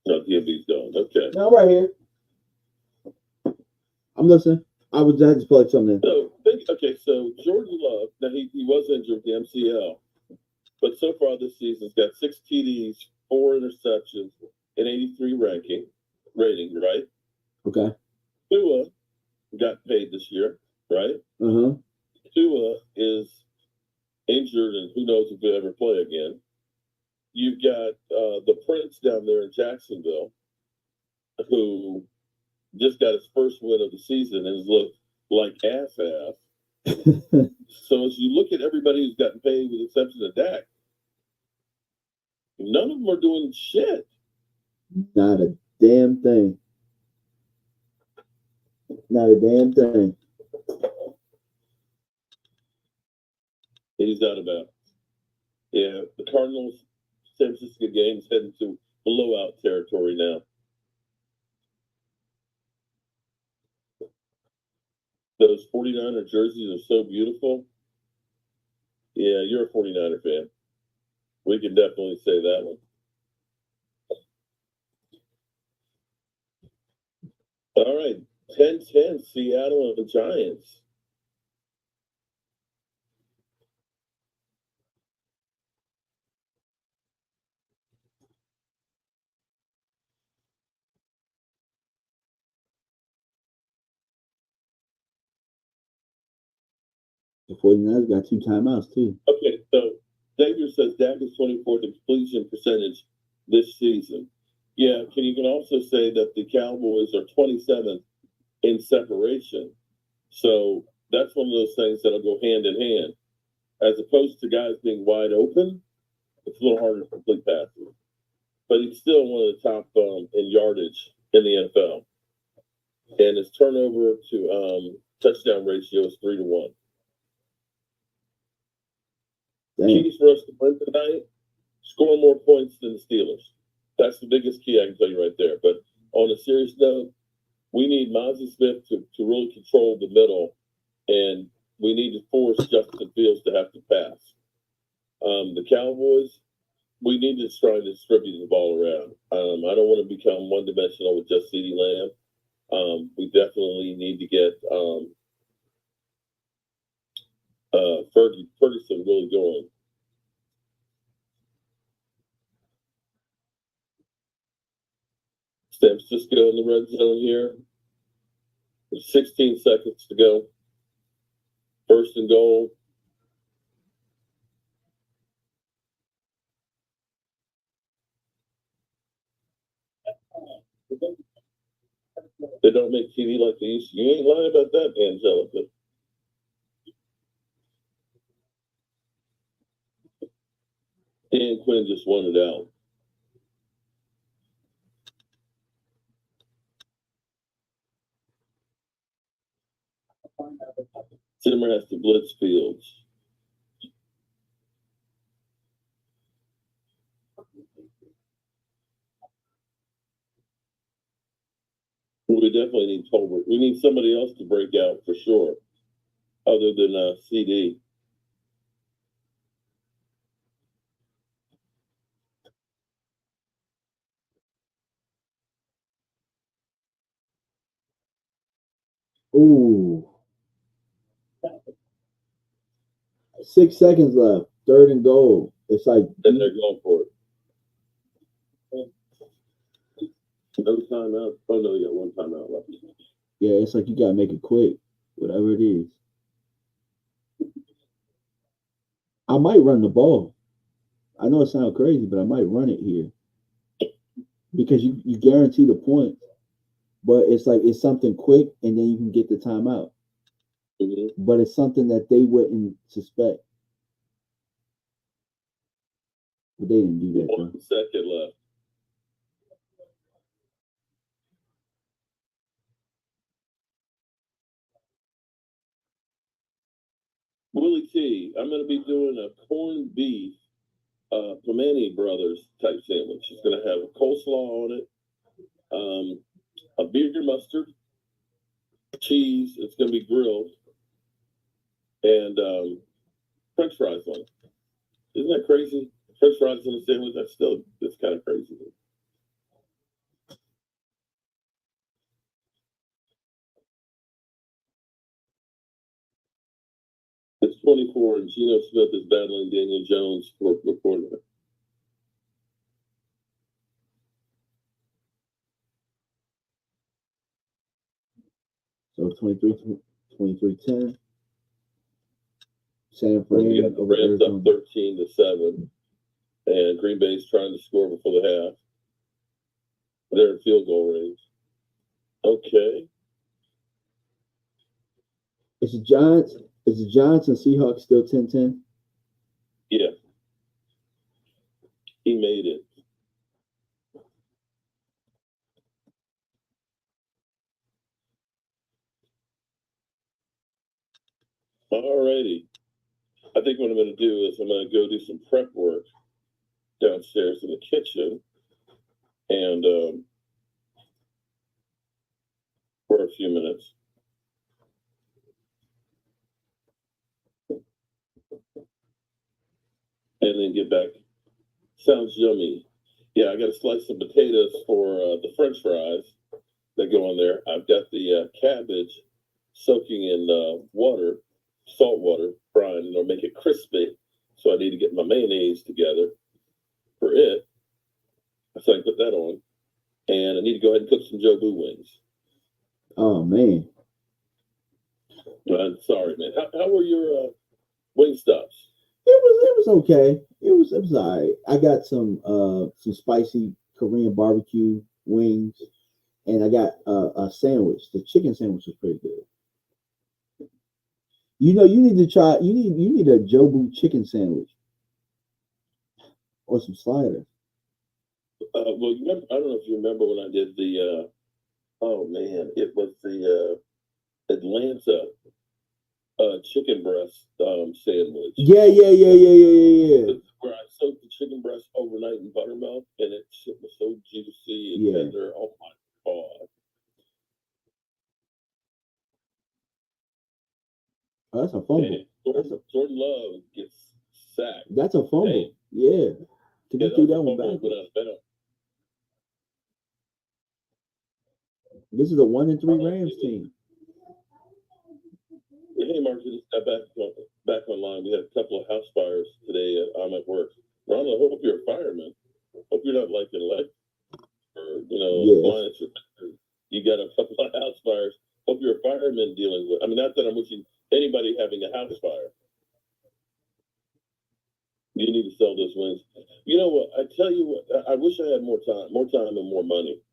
No, DMV's gone. Okay. No, I'm right here. I'm listening. I had to plug something in. So Jordan Love, now he was injured with the MCL, but so far this season he's got 6 TDs, 4 interceptions, an 83 rating, right? Okay. Tua got paid this year, right? Uh-huh. Tua is injured and who knows if he'll ever play again. You've got the Prince down there in Jacksonville who just got his first win of the season and has looked like ass. So as you look at everybody who's gotten paid with the exception of Dak, none of them are doing shit. Not a damn thing. Not a damn thing. He's out of bounds. Yeah, the Cardinals San Francisco game's heading to blowout territory now. Those 49er jerseys are so beautiful. Yeah, you're a 49er fan. We can definitely say that one. All right, 10-10, Seattle and the Giants. The 49ers got 2 timeouts, too. Okay, so Xavier says Dak is 24th in completion percentage this season. Yeah, you can also say that the Cowboys are 27th in separation. So that's one of those things that'll go hand in hand. As opposed to guys being wide open, it's a little harder to complete passes. But he's still one of the top in yardage in the NFL. And his turnover to touchdown ratio is 3-1. Keys for us to win tonight, score more points than the Steelers. That's the biggest key I can tell you right there. But on a serious note, we need Mozzie Smith to really control the middle, and we need to force Justin Fields to have to pass. The Cowboys, we need to try to distribute the ball around. I don't want to become one-dimensional with just CeeDee Lamb. We definitely need to get Ferguson really going. San Francisco in the red zone here. There's 16 seconds to go. First and goal. They don't make TV like they used to. You ain't lying about that, Angelica. Dan Quinn just won it out. Zimmer has to blitz Fields. We definitely need Tolbert. We need somebody else to break out for sure, other than CD. Ooh. 6 seconds left. 3rd and goal. It's like. And they're going for it. No timeout. Oh, no, they got one timeout left. Yeah, it's like you got to make it quick, whatever it is. I might run the ball. I know it sounds crazy, but I might run it here because you guarantee the points. But it's like it's something quick, and then you can get the timeout. Mm-hmm. But it's something that they wouldn't suspect. But they didn't do that. 1 second left. Willie T, I'm going to be doing a corned beef Pimani Brothers type sandwich. It's going to have a coleslaw on it, a beer mustard, cheese. It's going to be grilled, and French fries on it. Isn't that crazy? French fries on a sandwich. That's kind of crazy. It's 24, and Geno Smith is battling Daniel Jones for quarterback. So 23-10. San We Fran got the over Rams Arizona. up 13-7, and Green Bay's trying to score before the half. They're in field goal range. Okay. Is the Giants and Seahawks still 10-10? Yeah. He made it. All righty. I think what I'm going to do is I'm going to go do some prep work downstairs in the kitchen, and for a few minutes. And then get back. Sounds yummy. Yeah, I got to slice some potatoes for the French fries that go on there. I've got the cabbage soaking in water, salt water, frying, or make it crispy. So I need to get my mayonnaise together for it. So I can put that on. And I need to go ahead and cook some Jobu wings. Oh man. I'm sorry, man. How were your wing stops? It was okay. It was all right. I got some spicy Korean barbecue wings, and I got a sandwich. The chicken sandwich was pretty good. You know, you need to try. You need a Jobu chicken sandwich or some sliders. Well, you remember, I don't know if you remember when I did the. Oh man, it was the Atlanta chicken breast sandwich. Yeah. Where I soaked the chicken breast overnight in buttermilk, and it was so juicy and tender. Oh my god! Oh, that's a fumble. Jordan Love gets sacked. That's a fumble. Yeah. Can you do that one back? This is a 1-3 Rams team. Hey, Mark, just got back online. We had a couple of house fires today. I'm at work. Ronald, I hope you're a fireman. Hope you're not like an appliance. You got a couple of house fires. Hope you're a fireman dealing with. I mean, not that I'm wishing anybody having a house fire. You need to sell those wings. You know what? I tell you what. I wish I had more time and more money.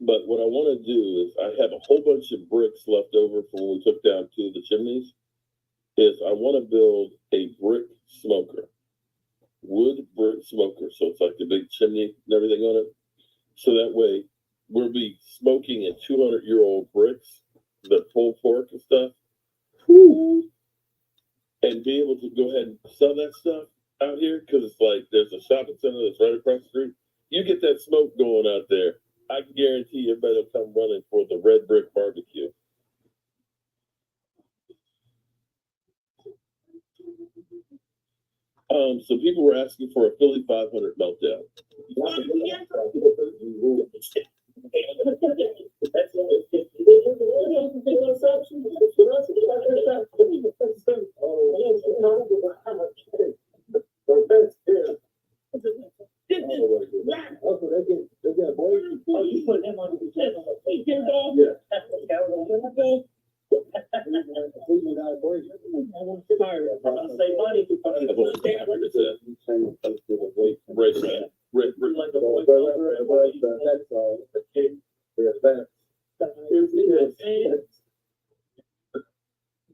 But what I want to do is, I have a whole bunch of bricks left over from when we took down two of the chimneys. Is I want to build a brick smoker, wood brick smoker. So it's like the big chimney and everything on it. So that way we'll be smoking at 200-year-old bricks that pull pork and stuff. Woo. And be able to go ahead and sell that stuff out here, because it's like there's a shopping center that's right across the street. You get that smoke going out there, I can guarantee everybody will come running for the red brick barbecue. So people were asking for a Philly 500 meltdown.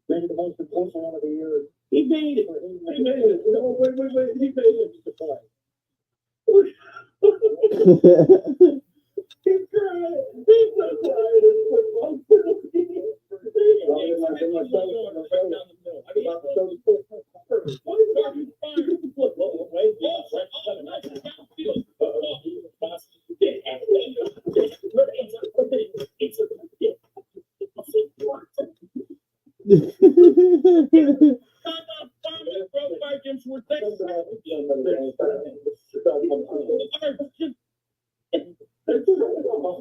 Maybe the most important one of the year. He made it. He made it. No, wait. He made it. He's crying. He's not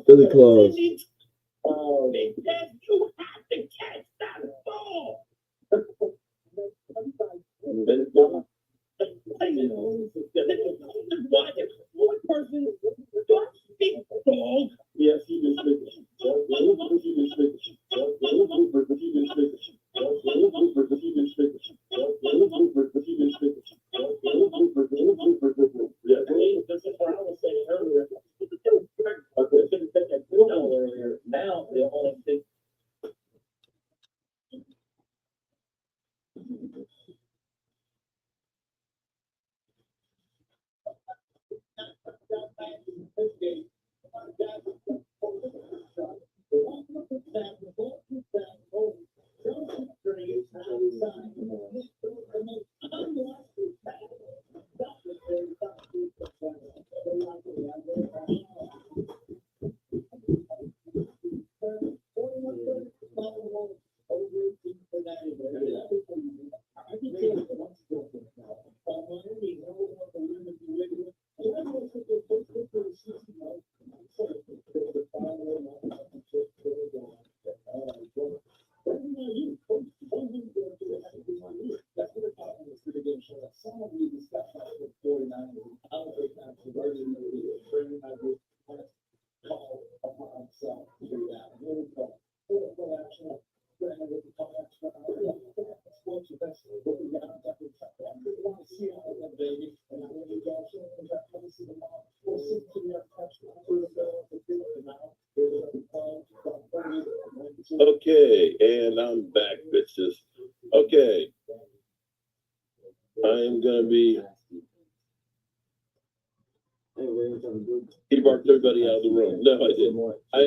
Philly close. You have to catch that ball. One person yes, he was this is what I was saying earlier. Okay, I shouldn't take that football earlier. Now they only think. And I'm back, bitches. Okay. I am going to be. He barked everybody out of the room. No, I didn't. I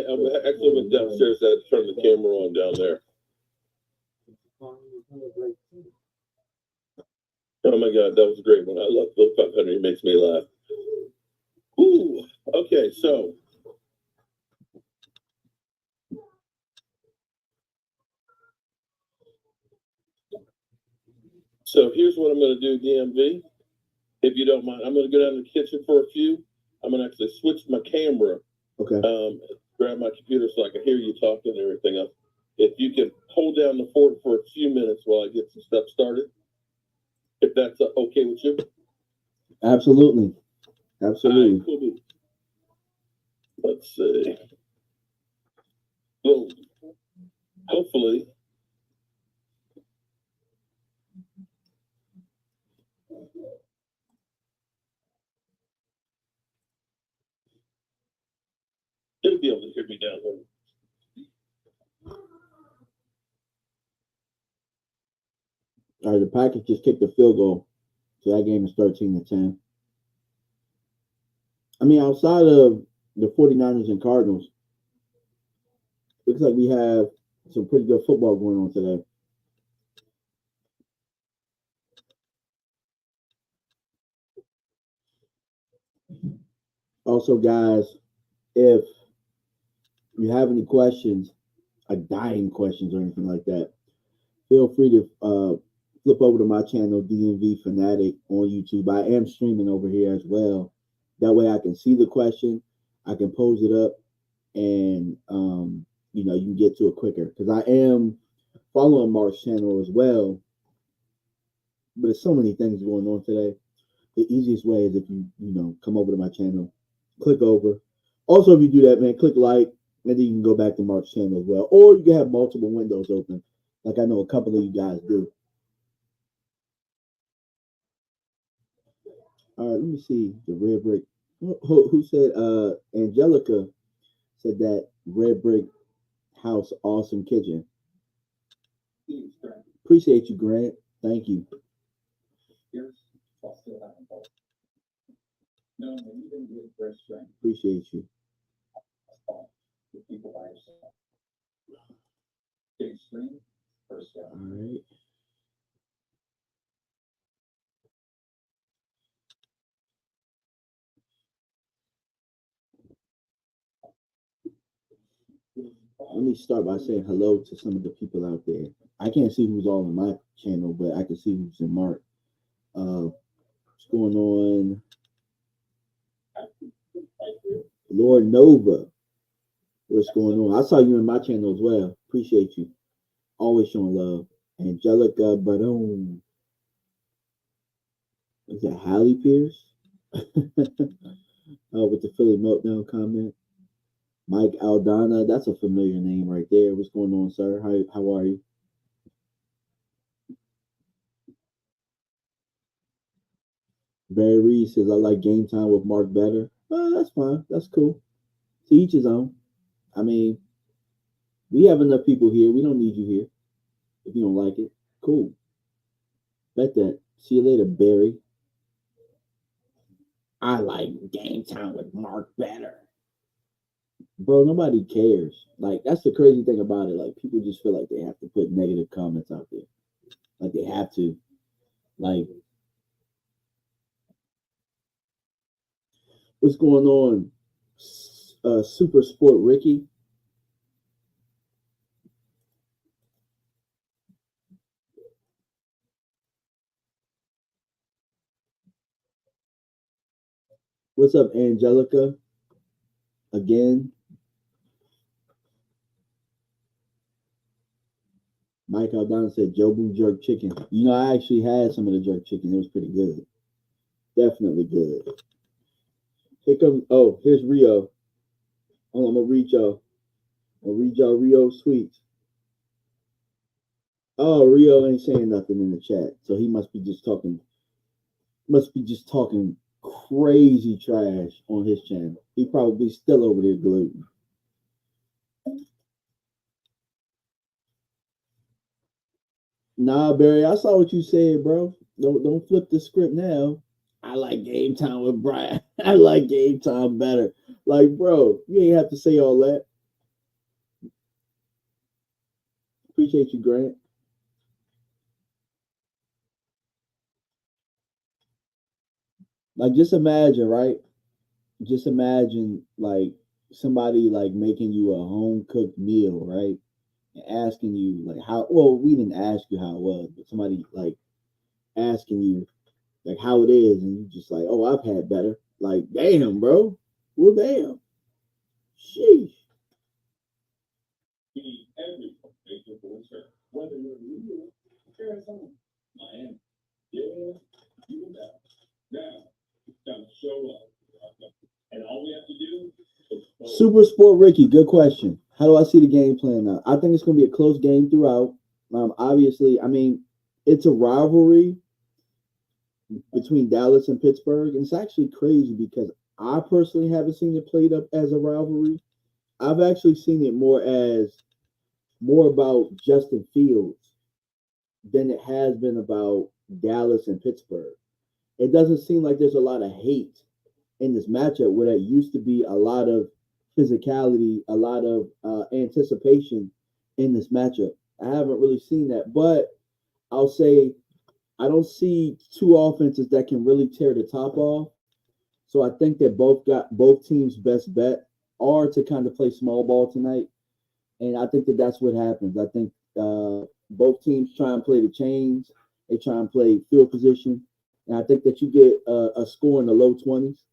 actually went downstairs. I had to turn the camera on down there. Oh my God, that was a great one. I love Bill 500. It makes me laugh. Ooh, okay, so. So here's what I'm going to do, DMV. If you don't mind, I'm going to go down to the kitchen for a few. I'm going to actually switch my camera. Okay. Grab my computer so I can hear you talking and everything else. If you can hold down the fort for a few minutes while I get some stuff started, if that's okay with you. Absolutely. Absolutely. Right, cool. Let's see. Well, hopefully. You'll be able to hear me down there. All right, the Packers just kicked a field goal. So that game is 13-10. I mean, outside of the 49ers and Cardinals, looks like we have some pretty good football going on today. Also, guys, if you have any questions, dying questions or anything like that, feel free to flip over to my channel, DMV Fanatic, on YouTube. I am streaming over here as well. That way I can see the question, I can pose it up, and you know, you can get to it quicker. Because I am following Mark's channel as well. But there's so many things going on today. The easiest way is if you come over to my channel, click over. Also, if you do that, man, click like, and then you can go back to Mark's channel as well. Or you can have multiple windows open, like I know a couple of you guys do. All right, let me see the red brick. Who said? Angelica said that red brick house, awesome kitchen. Appreciate you, Grant. Thank you. Appreciate you. All right. Let me start by saying hello to some of the people out there. I can't see who's all on my channel, but I can see who's in Mark. What's going on? Lord Nova. What's going on? I saw you in my channel as well. Appreciate you. Always showing love. Angelica Badone. Is that Hallie Pierce? With the Philly Meltdown comment. Mike Aldana, that's a familiar name right there. What's going on, sir? How are you? Barry Reed says, I like game time with Mark better. That's fine. That's cool. To each his own. I mean, we have enough people here. We don't need you here. If you don't like it, cool. Bet that. See you later, Barry. I like game time with Mark better. Bro, nobody cares. Like, that's the crazy thing about it. Like, people just feel like they have to put negative comments out there. Like, they have to. Like, what's going on? Super Sport Ricky. What's up, Angelica? Again. Mike Aldana said Jobu jerk chicken. You know, I actually had some of the jerk chicken. It was pretty good. Definitely good. Here comes, oh, here's Rio. Oh, I'm going to read y'all. I'll read y'all Rio Sweets. Oh, Rio ain't saying nothing in the chat. So he must be just talking crazy trash on his channel. He probably still over there gluten. Nah, Barry, I saw what you said, bro. Don't flip the script now. I like game time with Brian. I like game time better. Like, bro, you ain't have to say all that. Appreciate you, Grant. Like, just imagine, right? Just imagine, like, somebody like making you a home cooked meal, right? And asking you like how. Well, we didn't ask you how it was, but somebody like asking you like how it is, and you just like, oh, I've had better. Like, damn, bro. Well, damn. Sheesh. You need every major voice heard. Whether you're in New York, Arizona, Miami, yeah, you know. Now, it's time to show up. And all we have to do is Super Sport Ricky, good question. How do I see the game playing out? I think it's going to be a close game throughout. Obviously, I mean, it's a rivalry between Dallas and Pittsburgh. And it's actually crazy because I personally haven't seen it played up as a rivalry. I've actually seen it more about Justin Fields than it has been about Dallas and Pittsburgh. It doesn't seem like there's a lot of hate in this matchup where there used to be a lot of physicality, a lot of anticipation in this matchup. I haven't really seen that, but I'll say I don't see two offenses that can really tear the top off. So I think that both teams' best bet are to kind of play small ball tonight, and I think that that's what happens. I think both teams try and play the chains. They try and play field position, and I think that you get a score in the low 20s.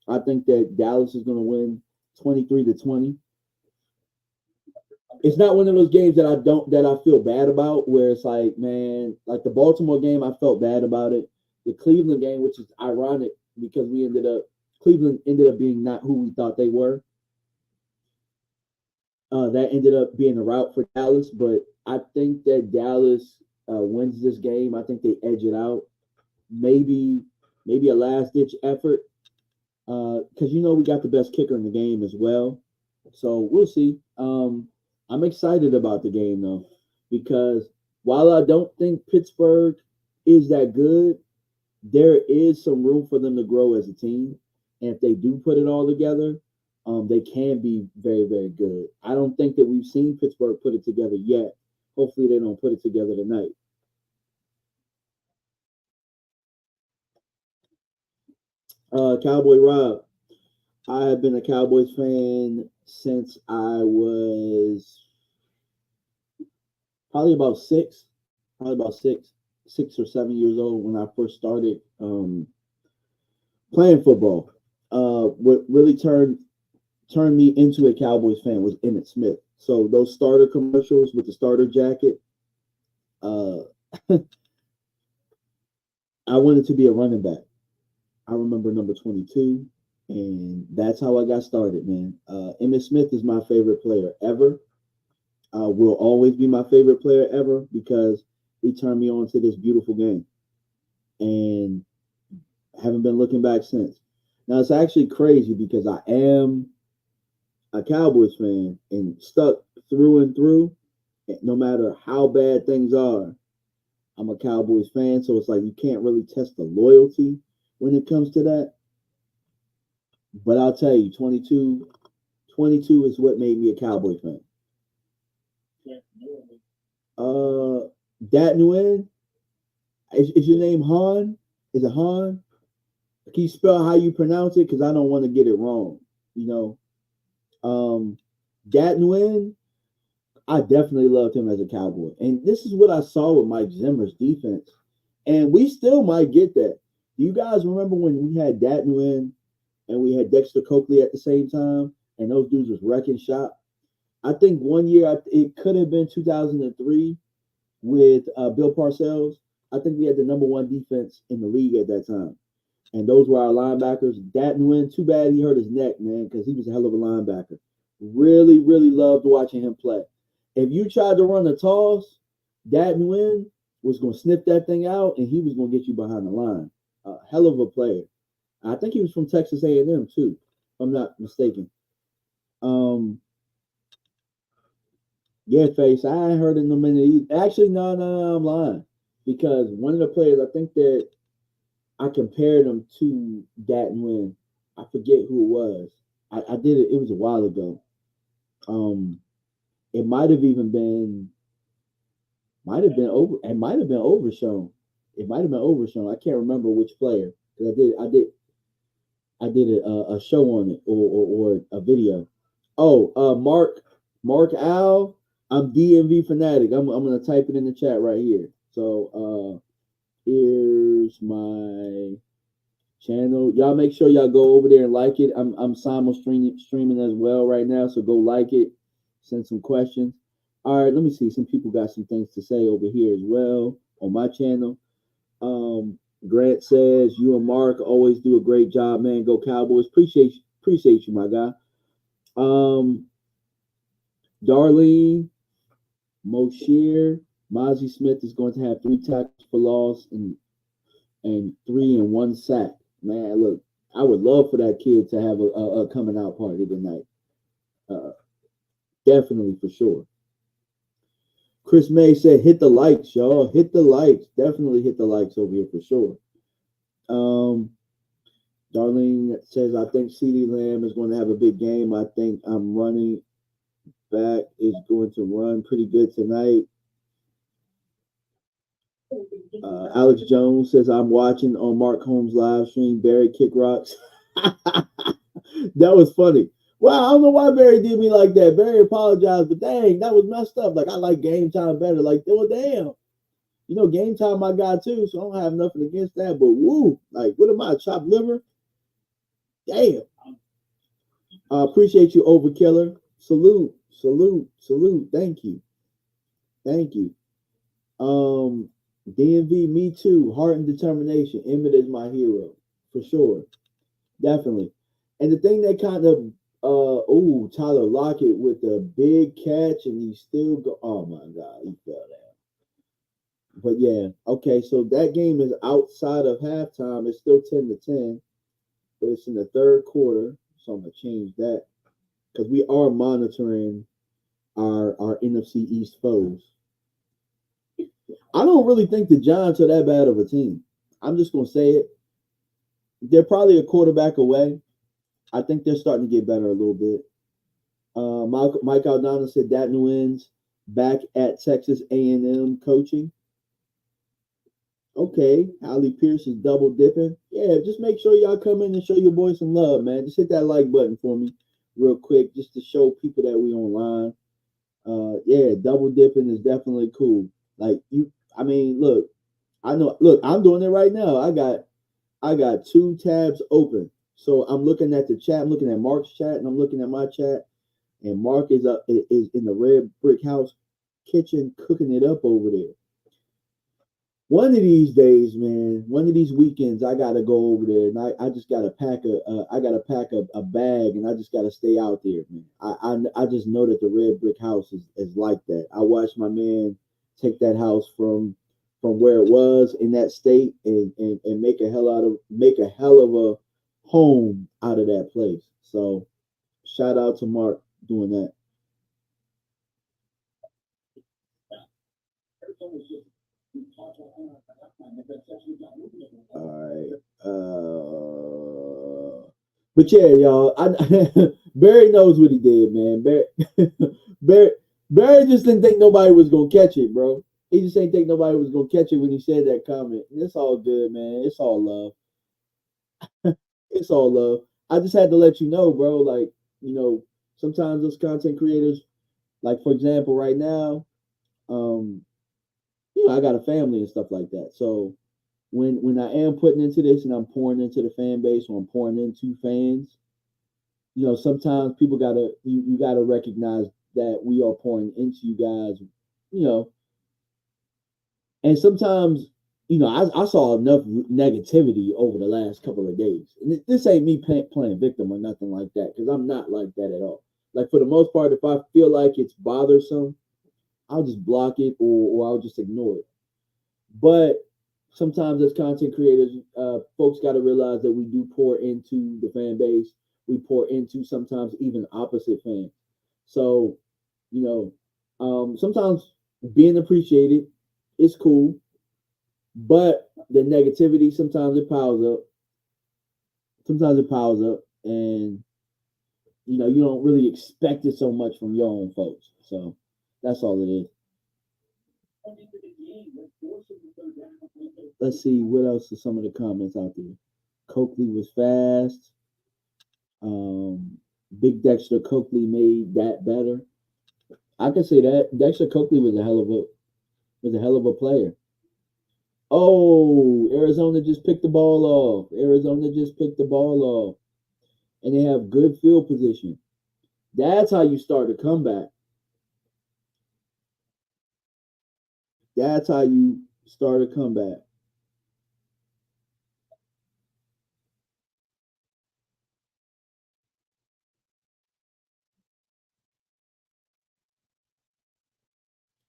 I think that Dallas is going to win 23-20. It's not one of those games that I feel bad about where it's like, man, like the Baltimore game, I felt bad about it. The Cleveland game, which is ironic because Cleveland ended up being not who we thought they were. That ended up being a route for Dallas, but I think that Dallas wins this game. I think they edge it out. Maybe a last ditch effort because we got the best kicker in the game as well. So we'll see. I'm excited about the game though, because while I don't think Pittsburgh is that good, there is some room for them to grow as a team. And if they do put it all together, they can be very, very good. I don't think that we've seen Pittsburgh put it together yet. Hopefully they don't put it together tonight. Cowboy Rob, I have been a Cowboys fan since I was probably about six or 7 years old when I first started playing football. What really turned me into a Cowboys fan was Emmitt Smith. So those starter commercials with the starter jacket, I wanted to be a running back. I remember number 22, and that's how I got started, man. Emmitt Smith is my favorite player ever. Will always be my favorite player ever because he turned me on to this beautiful game, and haven't been looking back since. Now it's actually crazy because I am a Cowboys fan and stuck through and through. No matter how bad things are, I'm a Cowboys fan, so it's like you can't really test the loyalty when it comes to that. But I'll tell you, 22 is what made me a Cowboy fan. Dat Nguyen, is your name Han? Is it Han? Can you spell how you pronounce it? Because I don't want to get it wrong. Dat Nguyen, I definitely loved him as a Cowboy. And this is what I saw with Mike Zimmer's defense. And we still might get that. Do you guys remember when we had Dat Nguyen and we had Dexter Coakley at the same time? And those dudes was wrecking shop. I think one year, it could have been 2003 with Bill Parcells. I think we had the number one defense in the league at that time. And those were our linebackers. Dat Nguyen, too bad he hurt his neck, man, because he was a hell of a linebacker. Really, really loved watching him play. If you tried to run a toss, Dat Nguyen was going to snip that thing out, and he was going to get you behind the line. Hell of a player. I think he was from Texas A&M, too, if I'm not mistaken. Yeah, Face. I ain't heard in a minute either. Actually, no, I'm lying. Because one of the players, I think that I compared him to Dat Nguyen. I forget who it was. I did it. It was a while ago. It might have even been, might have been over. It might have been Overshown. It might have been Overshown. I can't remember which player. Because I did a show on it or a video. Oh, Mark Al. I'm DMV fanatic. I'm gonna type it in the chat right here. So here's my channel. Y'all make sure y'all go over there and like it. I'm simul streaming as well right now, so go like it. Send some questions. All right, let me see. Some people got some things to say over here as well on my channel. Grant says you and Mark always do a great job, man. Go Cowboys. Appreciate you, my guy. Darlene Moshier, Mozzie Smith is going to have 3 tackles for loss and 3 and 1 sack. Man, look, I would love for that kid to have a coming out party tonight. Definitely for sure. Chris May said, hit the likes, y'all. Hit the likes. Definitely hit the likes over here for sure. Darlene says, I think CeeDee Lamb is going to have a big game. I think I'm running back is going to run pretty good tonight. Alex Jones says, I'm watching on Mark Holmes live stream. Barry kick rocks. That was funny. Well, I don't know why Barry did me like that. Barry apologized, but dang, that was messed up. Like, I like Game Time better. Like, well, damn. You know, Game Time my guy too, so I don't have nothing against that. But woo, like, what am I, chopped liver? Damn. Appreciate you, Overkiller. Salute. Thank you. DMV, me too. Heart and determination. Emmett is my hero for sure, definitely. And the thing that kind of, Tyler Lockett with the big catch, and he still go. Oh my God, he fell down. But yeah, okay. So that game is outside of halftime. It's still 10-10, but it's in the third quarter. So I'm gonna change that because we are monitoring our NFC East foes. I don't really think the Giants are that bad of a team. I'm just going to say it. They're probably a quarterback away. I think they're starting to get better a little bit. Mike Aldana said Dat Nguyen's back at Texas A&M coaching. Okay, Allie Pierce is double dipping. Yeah, just make sure y'all come in and show your boys some love, man. Just hit that like button for me real quick just to show people that we online. Yeah, double dipping is definitely cool. Like I mean, look, I'm doing it right now. I got 2 tabs open. So I'm looking at the chat, I'm looking at Mark's chat, and I'm looking at my chat. And Mark is in the red brick house kitchen cooking it up over there. One of these days, man, one of these weekends, I gotta go over there, and I just gotta pack a bag, and I just gotta stay out there, man. I just know that the red brick house is like that. I watched my man take that house from where it was in that state and make a hell of a home out of that place. So shout out to Mark doing that. All right. But yeah, y'all. Barry knows what he did, man. Barry just didn't think nobody was gonna catch it, bro. He just ain't think nobody was gonna catch it when he said that comment. It's all good, man. It's all love. It's all love. I just had to let you know, bro. Like, sometimes those content creators, like for example, right now, I got a family and stuff like that. So when I am putting into this and I'm pouring into the fan base or I'm pouring into fans, sometimes people you gotta recognize that we are pouring into you guys, and sometimes, I saw enough negativity over the last couple of days. And this ain't me playing victim or nothing like that, because I'm not like that at all. Like for the most part, if I feel like it's bothersome, I'll just block it or I'll just ignore it. But sometimes as content creators, folks got to realize that we do pour into the fan base. We pour into sometimes even opposite fans. So, Sometimes being appreciated is cool, but the negativity sometimes it piles up. Sometimes it piles up, and you don't really expect it so much from your own folks. So that's all it is. Let's see what else are some of the comments out there. Coakley was fast. Big Dexter Coakley made that better. I can say that Dexter Coakley was a hell of a player. Oh, Arizona just picked the ball off. Arizona just picked the ball off. And they have good field position. That's how you start a comeback. That's how you start a comeback.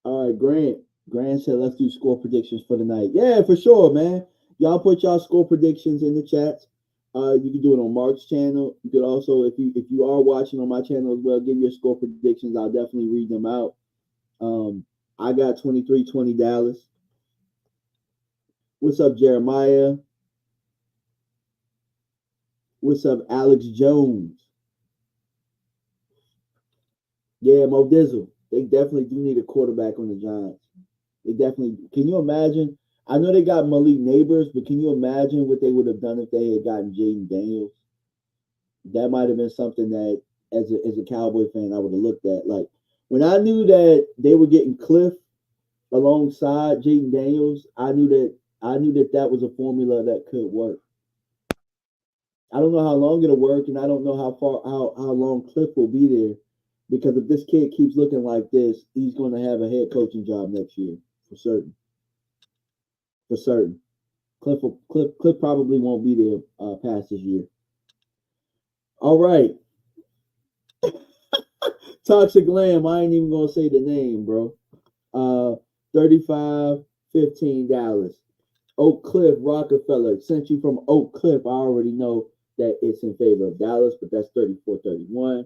All right, Grant. Grant said, let's do score predictions for the night. Yeah, for sure, man. Y'all put y'all score predictions in the chat. You can do it on Mark's channel. You could also, if you are watching on my channel as well, give your score predictions. I'll definitely read them out. I got 23-20 Dallas. What's up, Jeremiah? What's up, Alex Jones? Yeah, Mo Dizzle. They definitely do need a quarterback on the Giants. They definitely. Can you imagine? I know they got Malik Neighbors, but can you imagine what they would have done if they had gotten Jaden Daniels? That might have been something that, as a Cowboy fan, I would have looked at. Like when I knew that they were getting Cliff alongside Jaden Daniels, I knew that was a formula that could work. I don't know how long it'll work, and I don't know how long Cliff will be there, because if this kid keeps looking like this, he's going to have a head coaching job next year for certain. For certain, Cliff probably won't be there past this year. All right, Toxic Lamb. I ain't even gonna say the name, bro. 35-15 Dallas. Oak Cliff Rockefeller. Sent you from Oak Cliff. I already know that it's in favor of Dallas, but that's 34-31.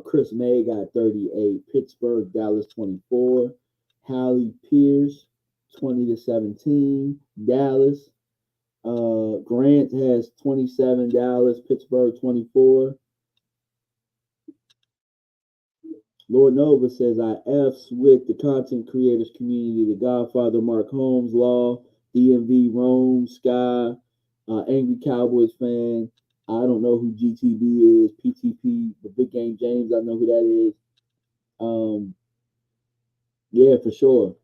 Chris May got 38. Pittsburgh, Dallas 24. Hallie Pierce 20-17. Dallas. Grant has 27. Dallas. Pittsburgh 24. Lord Nova says, I F's with the content creators community, the Godfather Mark Holmes, Law, DMV, Rome, Sky, Angry Cowboys fan. I don't know who GTB is, PTP, the Big Game James, I know who that is. Yeah, for sure.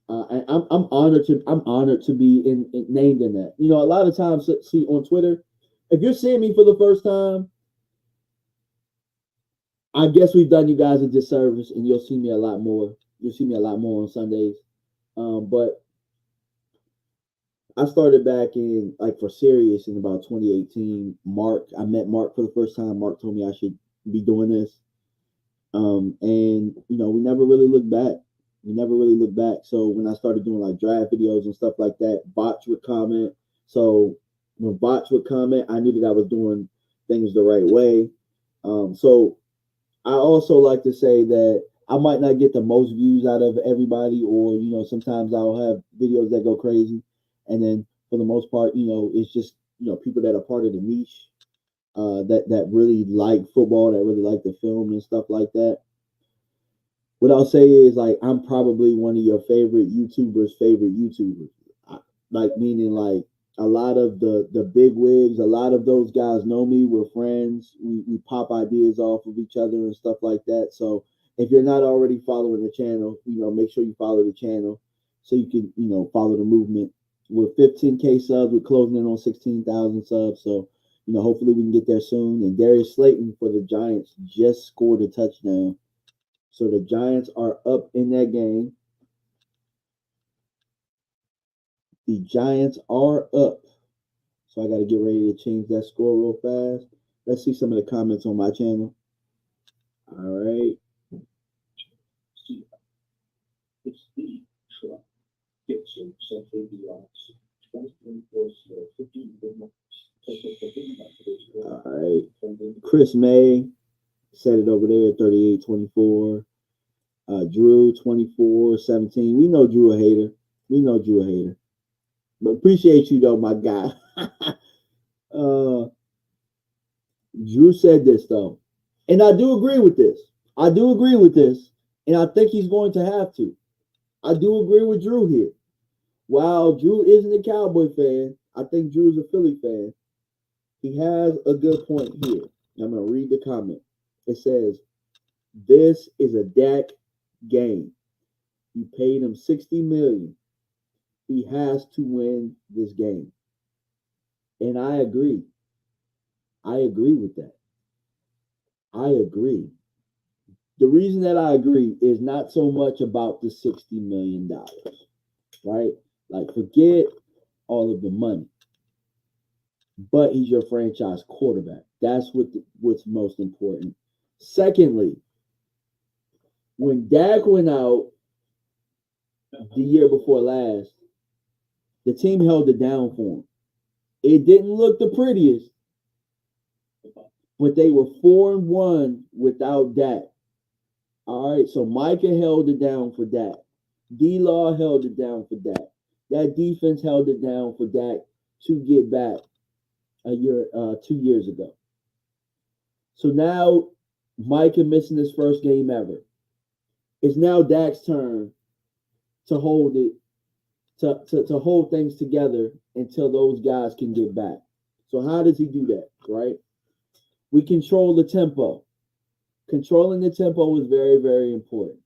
I'm honored to be named in that. A lot of times, see on Twitter, if you're seeing me for the first time, I guess we've done you guys a disservice, and you'll see me a lot more. You'll see me a lot more on Sundays. But I started back in, like, for serious in about 2018. I met Mark for the first time. Mark told me I should be doing this. And we never really looked back. So when I started doing like draft videos and stuff like that, bots would comment. So when bots would comment, I knew that I was doing things the right way. So I also like to say that I might not get the most views out of everybody, or sometimes I'll have videos that go crazy, and then for the most part, it's just people that are part of the niche, that really like football, that really like the film and stuff like that. What I'll say is, like, I'm probably one of your favorite YouTubers. Like, meaning, like, a lot of the big wigs, a lot of those guys know me. We're friends. We pop ideas off of each other and stuff like that. So if you're not already following the channel, make sure you follow the channel so you can, follow the movement. We're 15K subs. We're closing in on 16,000 subs. So, hopefully we can get there soon. And Darius Slayton for the Giants just scored a touchdown. So the Giants are up in that game. The Giants are up. So I got to get ready to change that score real fast. Let's see some of the comments on my channel. All right. It's the truck. Gibson Central Deluxe. 2024 15 All right. Chris May set it over there, 38-24. Drew 24-17. We know Drew a hater. But appreciate you though, my guy. Drew said this though, and I do agree with this. And I think he's going to have to. I do agree with Drew here. While Drew isn't a Cowboy fan, I think Drew's a Philly fan. He has a good point here. I'm going to read the comment. It says, "This is a Dak game. You paid him $60 million. He has to win this game." And I agree. I agree with that. I agree. The reason that I agree is not so much about the $60 million, right? Like, forget all of the money. But he's your franchise quarterback. That's what's most important. Secondly, when Dak went out the year before last, the team held it down for him. It didn't look the prettiest, but they were 4-1 without Dak. All right, so Micah held it down for Dak. D-Law held it down for Dak. That defense held it down for Dak to get back 2 years ago. So now Micah missing his first game ever. It's now Dak's turn to hold it, to hold things together until those guys can get back. So how does he do that, right? We control the tempo. Controlling the tempo is very, very important.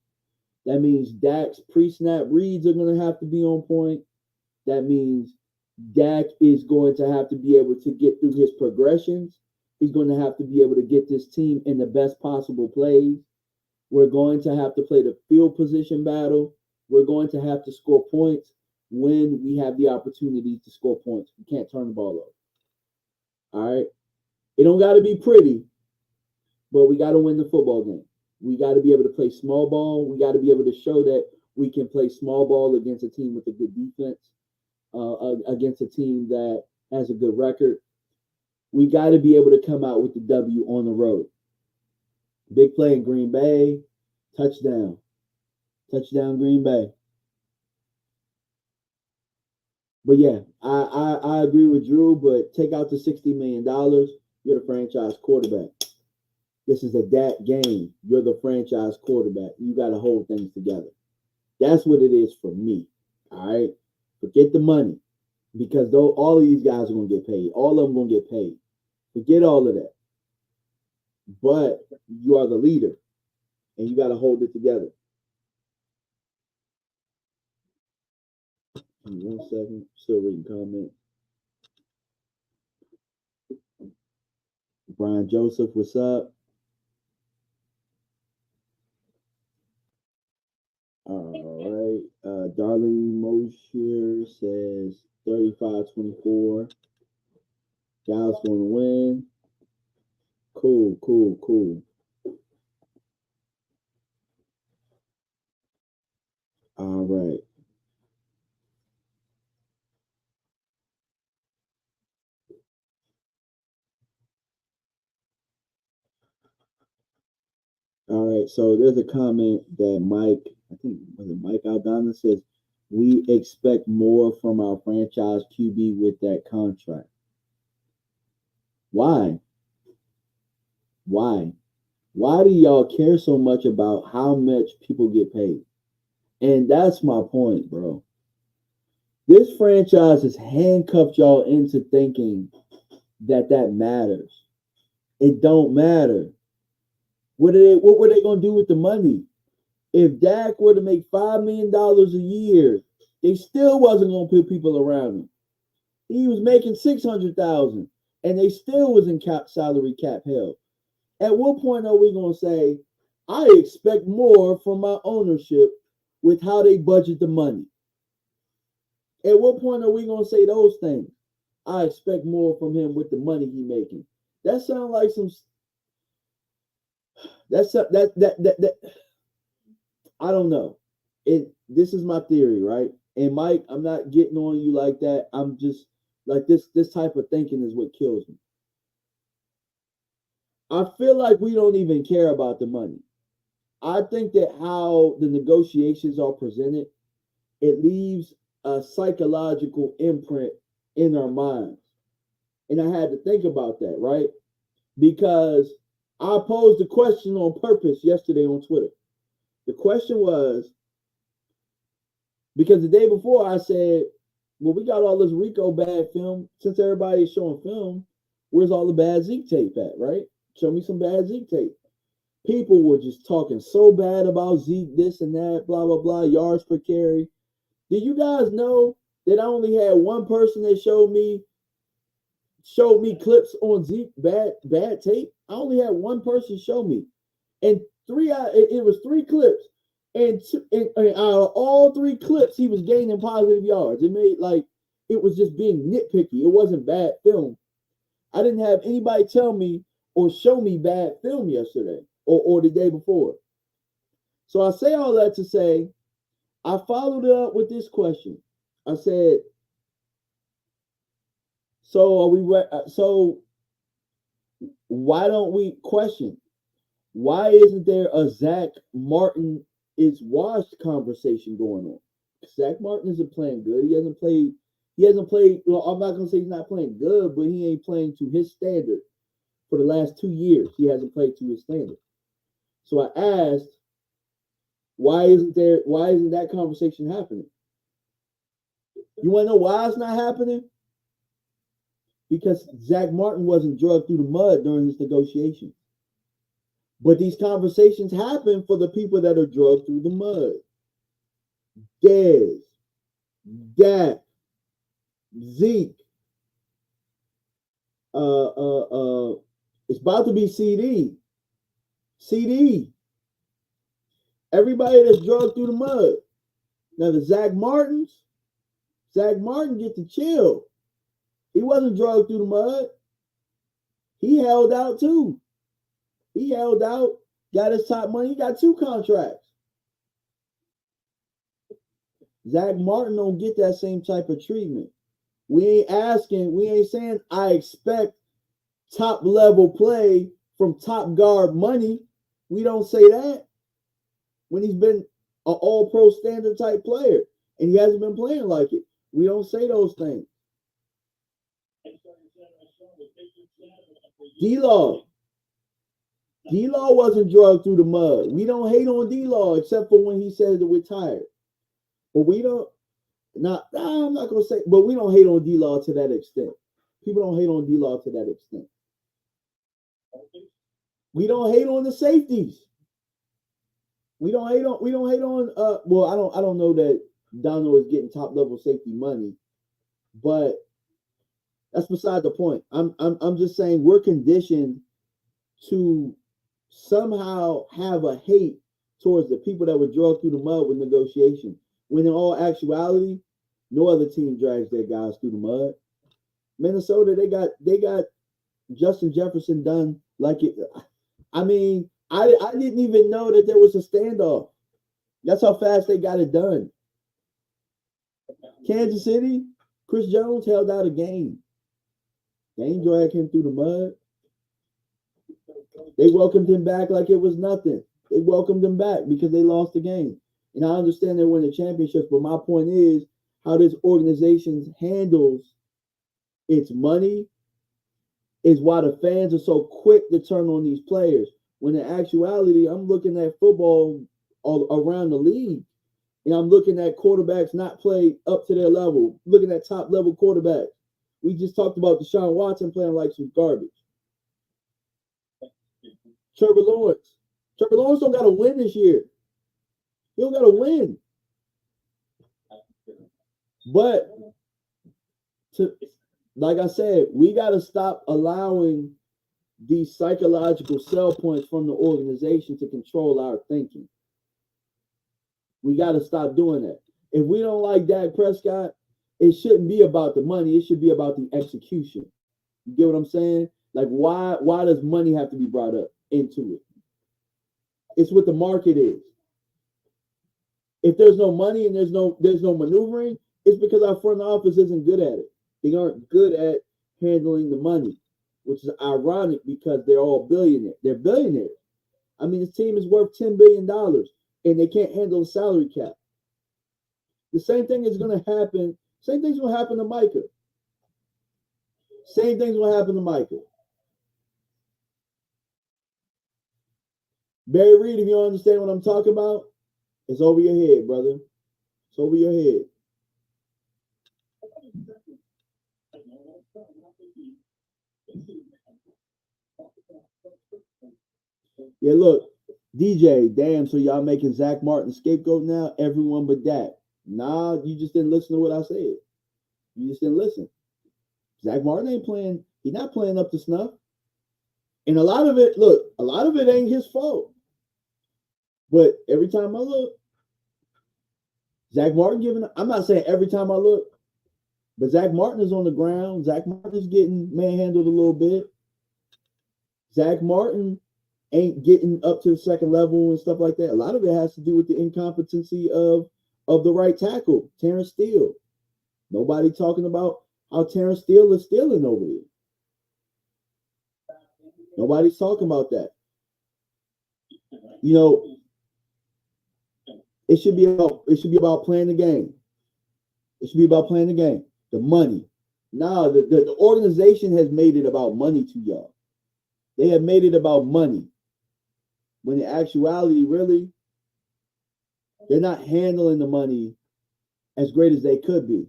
That means Dak's pre-snap reads are going to have to be on point. That means Dak is going to have to be able to get through his progressions. He's going to have to be able to get this team in the best possible plays. We're going to have to play the field position battle. We're going to have to score points when we have the opportunity to score points. We can't turn the ball over. All right? It don't got to be pretty, but we got to win the football game. We got to be able to play small ball. We got to be able to show that we can play small ball against a team with a good defense, against a team that has a good record. We got to be able to come out with the W on the road. Big play in Green Bay, touchdown. Touchdown Green Bay. But yeah, I agree with Drew, but take out the $60 million. You're the franchise quarterback. This is a Dak game. You're the franchise quarterback. You got to hold things together. That's what it is for me. All right? Forget the money, because though all of these guys are going to get paid. All of them going to get paid. Forget all of that. But you are the leader, and you got to hold it together. Give me 1 second. Still reading comments. Brian Joseph, what's up? All right. Darlene Mosher says 35-24. Dallas going to win. Cool. All right. All right, so there's a comment that Mike, I think was it Mike Aldana, says, we expect more from our franchise QB with that contract. Why? Why do y'all care so much about how much people get paid? And that's my point, bro. This franchise has handcuffed y'all into thinking that matters. It don't matter. What were they going to do with the money? If Dak were to make $5 million a year, they still wasn't going to put people around him. He was making $600,000, and they still was in salary cap hell. At what point are we going to say, I expect more from my ownership with how they budget the money? At what point are we going to say those things? I expect more from him with the money he making. That sounds like some. That I don't know. This is my theory, right? And Mike, I'm not getting on you like that. I'm just like this type of thinking is what kills me. I feel like we don't even care about the money. I think that how the negotiations are presented, it leaves a psychological imprint in our minds. And I had to think about that, right? Because I posed the question on purpose yesterday on Twitter. The question was, because the day before I said, well, we got all this Rico bad film. Since everybody is showing film, where's all the bad Zeke tape at, right? Show me some bad Zeke tape. People were just talking so bad about Zeke, this and that, blah, blah, blah, yards per carry. Did you guys know that I only had one person that showed me clips on Zeke bad tape? I only had one person show me. And it was 3 clips. And out of all 3 clips, he was gaining positive yards. It was just being nitpicky. It wasn't bad film. I didn't have anybody tell me or show me bad film yesterday or the day before. So I say all that to say, I followed it up with this question. I said, so why don't we question? Why isn't there a Zach Martin is washed conversation going on? Zach Martin isn't playing good. He hasn't played. Well, I'm not gonna say he's not playing good, but he ain't playing to his standard for the last 2 years. He hasn't played to his standard. So I asked, why isn't that conversation happening? You want to know why it's not happening? Because Zach Martin wasn't drugged through the mud during this negotiation. But these conversations happen for the people that are drugged through the mud. Dez, Dak, Zeke. It's about to be CD. Everybody that's drugged through the mud. Now the Zach Martin get to chill. He wasn't drugged through the mud. He held out too. He held out, got his top money. He got 2 contracts. Zach Martin don't get that same type of treatment. We ain't saying I expect top level play from top guard money. We don't say that when he's been an all pro standard type player and he hasn't been playing like it. We don't say those things. D-Law wasn't drugged through the mud. We don't hate on D-Law except for when he says that we're tired. But we don't. I'm not gonna say. But we don't hate on D-Law to that extent. People don't hate on D-Law to that extent. We don't hate on the safeties. We don't hate on. Well, I don't know that Dono is getting top level safety money, but that's beside the point. I'm just saying we're conditioned to somehow have a hate towards the people that were drugged through the mud with negotiation. When in all actuality, no other team drags their guys through the mud. Minnesota, they got Justin Jefferson done like it. I mean, I didn't even know that there was a standoff. That's how fast they got it done. Kansas City, Chris Jones held out a game. They ain't dragged him through the mud. They welcomed him back like it was nothing. They welcomed him back because they lost the game. And I understand they won the championships, but my point is how this organization handles its money is why the fans are so quick to turn on these players. When in actuality, I'm looking at football all around the league, and I'm looking at quarterbacks not play up to their level, looking at top level quarterbacks. We just talked about Deshaun Watson playing like some garbage. Trevor Lawrence don't got to win this year. He don't got to win. But like I said, we got to stop allowing these psychological sell points from the organization to control our thinking. We got to stop doing that. If we don't like Dak Prescott, it shouldn't be about the money. It should be about the execution. You get what I'm saying? Like, why does money have to be brought up into it? It's what the market is. If there's no money and there's no maneuvering, it's because our front office isn't good at it. They aren't good at handling the money, which is ironic because they're all billionaires. They're billionaires. I mean, his team is worth $10 billion and they can't handle the salary cap. The same thing is going to happen. Same thing's going to happen to Micah. Same thing's going to happen to Micah. Barry Reed, if you don't understand what I'm talking about, it's over your head, brother. It's over your head. Yeah, look, DJ, damn, so y'all making Zach Martin scapegoat now? Everyone but Dak. Nah, you just didn't listen to what I said. You just didn't listen. Zach Martin ain't playing, he's not playing up to snuff. And a lot of it, look, a lot of it ain't his fault. But every time I look, Zach Martin giving, I'm not saying every time I look, but Zach Martin is on the ground. Zach Martin is getting manhandled a little bit. Zach Martin ain't getting up to the second level and stuff like that. A lot of it has to do with the incompetency of the right tackle, Terrence Steele. Nobody talking about how Terrence Steele is stealing over here. Nobody's talking about that. You know, it should be about playing the game. It should be about playing the game. The money. Now, the organization has made it about money to y'all. They have made it about money. When in actuality, really, they're not handling the money as great as they could be.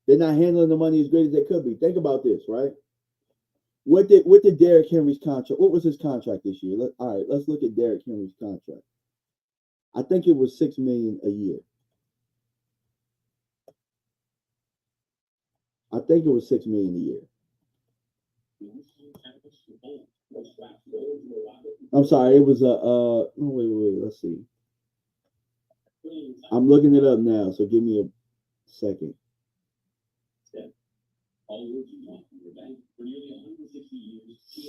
They're not handling the money as great as they could be. Think about this, right? What did Derrick Henry's contract? What was his contract this year? All right, let's look at Derrick Henry's contract. I think it was $6 million a year. I think it was $6 million a year. I'm sorry, it was wait, let's see. I'm looking it up now, so give me a second.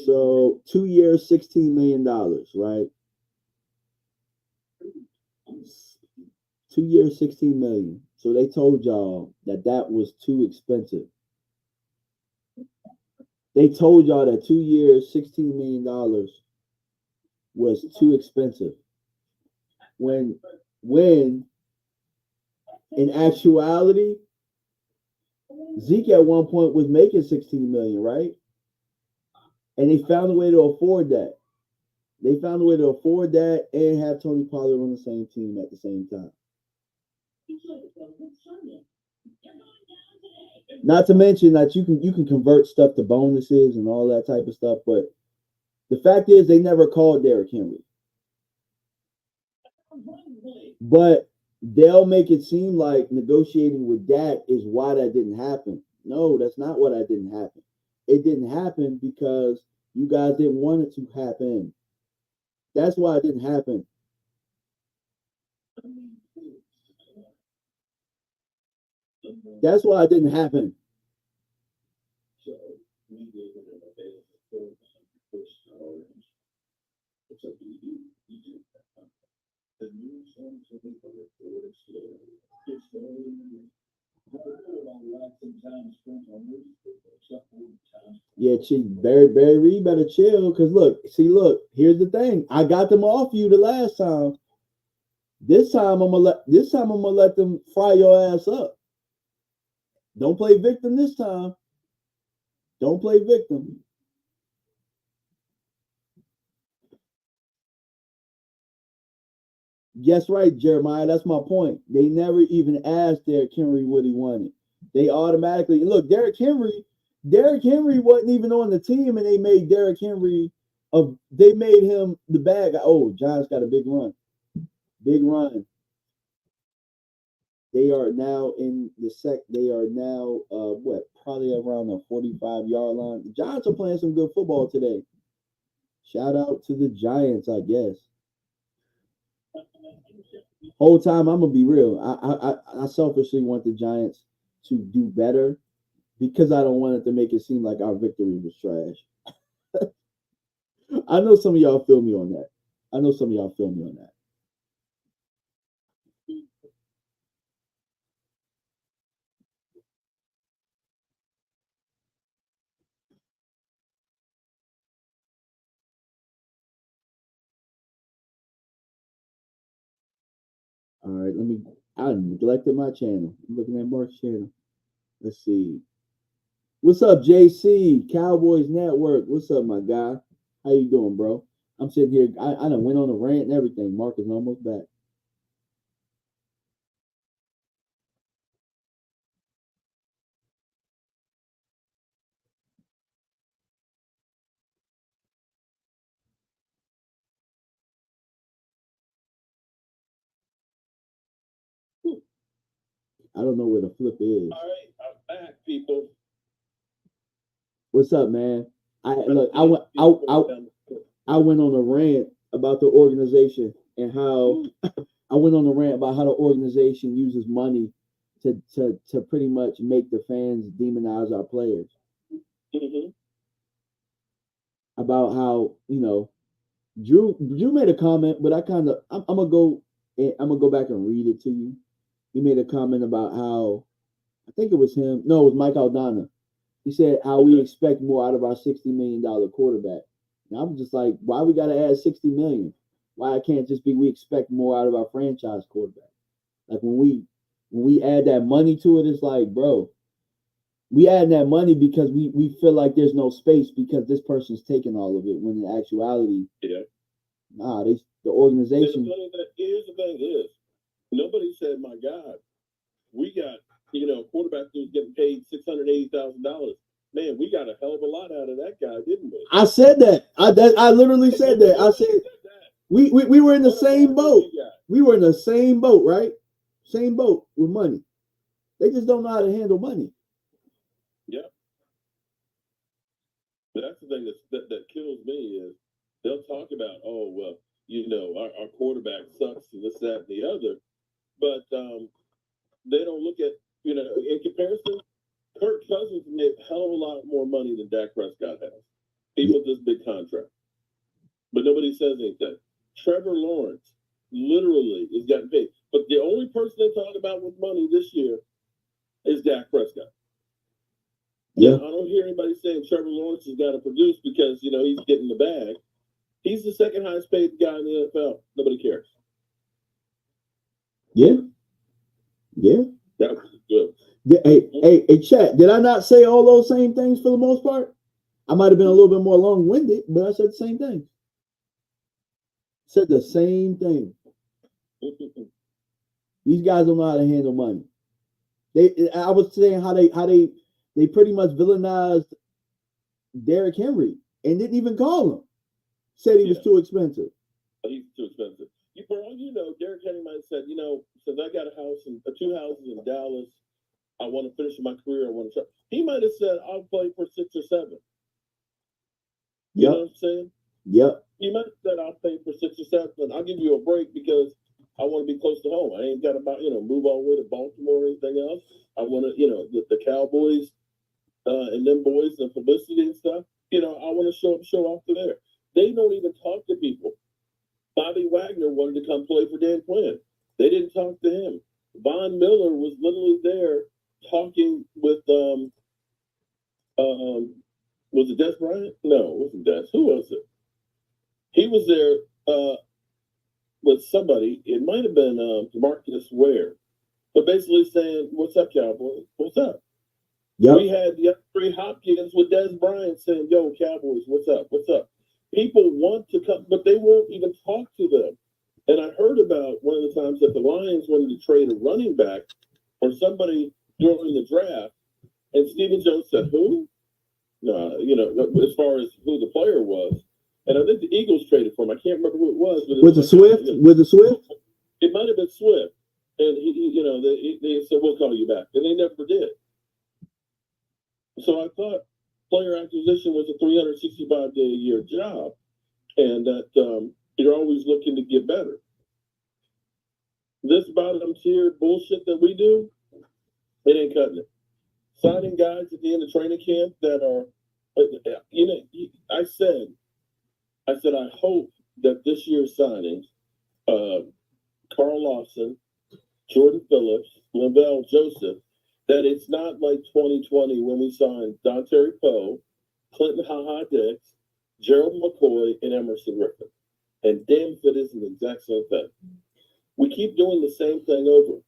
So 2 years, $16 million, right? 2 years, $16 million. So they told y'all that was too expensive. They told y'all that 2 years, $16 million was too expensive. When in actuality, Zeke at one point was making $16 million, right? And they found a way to afford that. They found a way to afford that and have Tony Pollard on the same team at the same time. Not to mention that you can convert stuff to bonuses and all that type of stuff, but the fact is they never called Derrick Henry. But they'll make it seem like negotiating with Dak is why that didn't happen. No, that's not why that didn't happen. It didn't happen because you guys didn't want it to happen. That's why it didn't happen. That's why it didn't happen. Yeah, Barry Reed better chill. Cause look, here's the thing. I got them off you the last time. This time I'm gonna let them fry your ass up. Don't play victim this time. Don't play victim. Yes, right, Jeremiah. That's my point. They never even asked Derrick Henry what he wanted. They automatically look. Derrick Henry wasn't even on the team, and they made Derrick Henry. They made him the bad guy. Oh, Giants got a big run. Big run. They are now in the They are now probably around the 45-yard line. The Giants are playing some good football today. Shout out to the Giants, I guess. Whole time, I'm gonna be real. I selfishly want the Giants to do better because I don't want it to make it seem like our victory was trash. I know some of y'all feel me on that. All right, I neglected my channel. I'm looking at Mark's channel. Let's see. What's up, JC? Cowboys Network. What's up, my guy? How you doing, bro? I'm sitting here. I done went on a rant and everything. Mark is almost back. I don't know where the flip is. All right, I'm back, people. What's up, man? I went on a rant about the organization and how I went on a rant about how the organization uses money to pretty much make the fans demonize our players. Mm-hmm. About how, you know, Drew made a comment, but I'm gonna go back and read it to you. He made a comment about how, I think it was him. No, it was Mike Aldana. He said how we expect more out of our $60 million quarterback. And I'm just like, why we gotta add $60 million? Why it can't just be we expect more out of our franchise quarterback? Like when we add that money to it, it's like, bro, we add that money because we feel like there's no space because this person's taking all of it. When in actuality, nah, the organization. Here's the thing is, nobody said, my God, we got, you know, quarterback who's getting paid $680,000. Man, we got a hell of a lot out of that guy, didn't we? I said that. I literally said that. I said we were in the same boat. We were in the same boat, right? Same boat with money. They just don't know how to handle money. Yeah. That's the thing that kills me is they'll talk about, oh, well, you know, our quarterback sucks and this, that, and the other. But they don't look at, you know, in comparison, Kirk Cousins made a hell of a lot more money than Dak Prescott has, even with this big contract. But nobody says anything. Trevor Lawrence literally is getting paid. But the only person they talk about with money this year is Dak Prescott. Yeah. I don't hear anybody saying Trevor Lawrence has got to produce because, you know, he's getting the bag. He's the second highest paid guy in the NFL. Nobody cares. Yeah. Yeah. That was good. Hey, chat. Did I not say all those same things for the most part? I might have been a little bit more long-winded, but I said the same thing. Said the same thing. These guys don't know how to handle money. I was saying how they pretty much villainized Derrick Henry and didn't even call him. Said he was too expensive. He's too expensive. For all you know, Derrick Henry might have said, you know, since I got two houses in Dallas, I want to finish my career. I want to try. He might have said, I'll play for 6 or 7. You know what I'm saying? Yep. He might have said, I'll pay for 6 or 7. I'll give you a break because I want to be close to home. I ain't got to, move all the way to Baltimore or anything else. I want to, the Cowboys and them boys and publicity and stuff. I want to show off to there. They don't even talk to people. Bobby Wagner wanted to come play for Dan Quinn. They didn't talk to him. Von Miller was literally there talking with was it Des Bryant? No, it wasn't Des. Who was it? He was there with somebody. It might have been Marcus Ware, but basically saying, "What's up, Cowboys? What's up?" Yep. We had DeAndre Hopkins with Des Bryant saying, "Yo, Cowboys, what's up? What's up?" People want to come, but they won't even talk to them. And I heard about one of the times that the Lions wanted to trade a running back or somebody during the draft, and Stephen Jones said, "Who?" No, as far as who the player was. And I think the Eagles traded for him. I can't remember who it was. But with the Swift? With the Swift? It might have been Swift. And, they said, "We'll call you back." And they never did. So I thought player acquisition was a 365-day-a-year job. And that you're always looking to get better. This bottom tier bullshit that we do, it ain't cutting it. Signing guys at the end of training camp that are, I said, I hope that this year's signings, Carl Lawson, Jordan Phillips, Lavelle Joseph, that it's not like 2020 when we signed Dontari Poe, Clinton Ha-Ha-Dix, Gerald McCoy, and Emerson Griffin. And damn if it isn't the exact same thing. We keep doing the same thing over.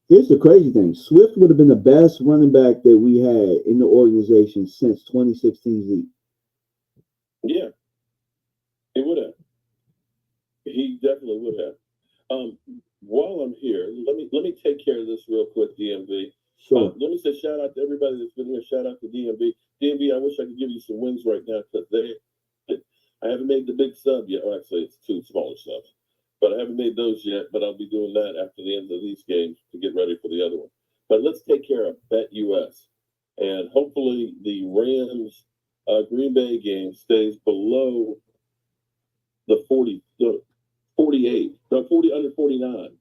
Here's the crazy thing. Swift would have been the best running back that we had in the organization since 2016 Zeke. Yeah, he would have. He definitely would have. While I'm here, let me take care of this real quick, DMV. Sure. Let me say shout out to everybody that's been here. Shout out to DMV. DMV, I wish I could give you some wins right now because I haven't made the big sub yet. Well, actually, it's 2 smaller subs, but I haven't made those yet. But I'll be doing that after the end of these games to get ready for the other one. But let's take care of Bet US, and hopefully the Rams Green Bay game stays below the 48, no, 40 under 49.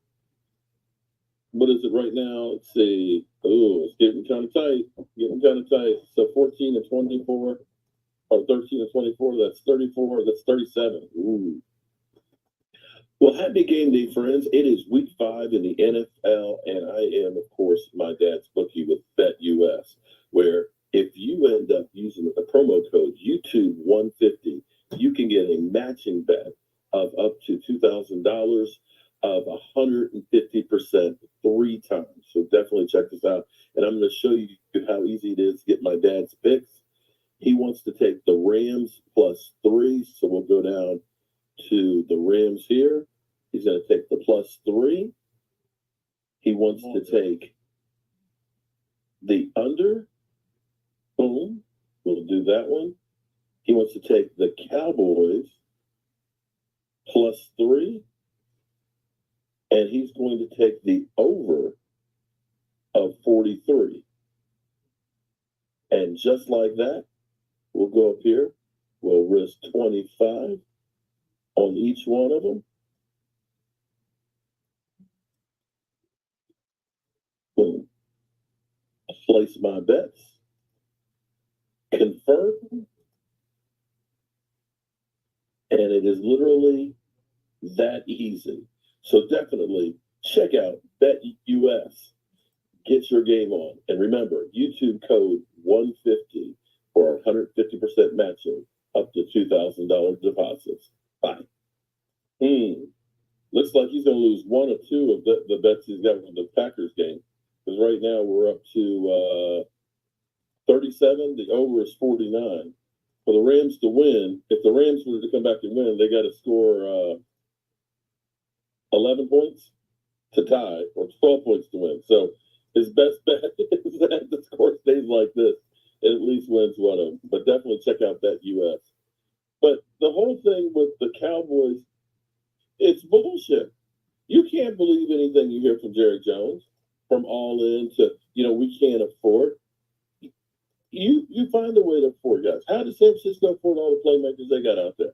What is it right now? Let's see. Oh, it's getting kind of tight. So 14 and 24, or 13 and 24. That's 34. That's 37. Ooh. Well, happy game day, friends. It is week 5 in the NFL, and I am, of course, my dad's bookie with BetUS, where if you end up using the promo code YouTube150, you can get a matching bet of up to $2,000 of 150% 3 times. So definitely check this out. And I'm going to show you how easy it is to get my dad's picks. He wants to take the Rams +3. So we'll go down to the Rams here. He's going to take the +3. He wants to take the under. Boom. We'll do that one. He wants to take the Cowboys +3. And he's going to take the over of 43. And just like that, we'll go up here. We'll risk 25 on each one of them. Boom. Place my bets. Confirm. And it is literally that easy. So definitely check out BetUS. Get your game on. And remember, YouTube code 150 for 150% matching up to $2,000 deposits. Bye. Looks like he's going to lose 1 or 2 of the bets he's got with the Packers game. Because right now we're up to 37. The over is 49. For the Rams to win, if the Rams were to come back and win, they got to score 11 points to tie or 12 points to win. So his best bet is that the score stays like this. It at least wins one of them. But definitely check out BetUS. But the whole thing with the Cowboys, it's bullshit. You can't believe anything you hear from Jerry Jones, from all in to, we can't afford. You find a way to afford, guys. How does San Francisco afford all the playmakers they got out there?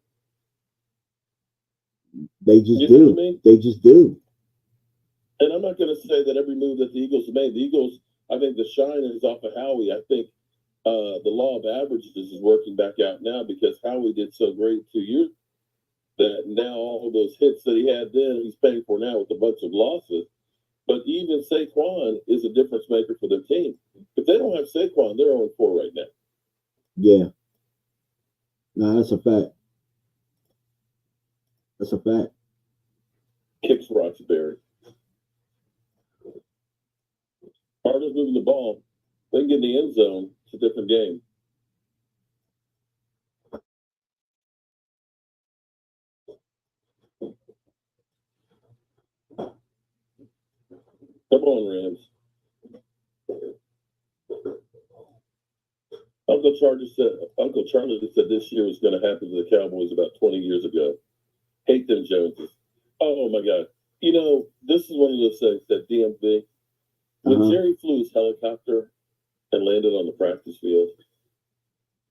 They just do. I mean? They just do. And I'm not going to say that every move that the Eagles have made. The Eagles, I think the shine is off of Howie. I think the law of averages is working back out now because Howie did so great 2 years that now all of those hits that he had then, he's paying for now with a bunch of losses. But even Saquon is a difference maker for their team. If they don't have Saquon, they're 0-4 right now. Yeah. No, that's a fact. That's a fact. Kicks Roxbury. Cardinals moving the ball. They can get in the end zone. It's a different game. Come on, Rams. Uncle Charlie said this year was going to happen to the Cowboys about 20 years ago. Hate them Joneses. Oh, my God. This is one of those things that DMV, when Jerry flew his helicopter and landed on the practice field.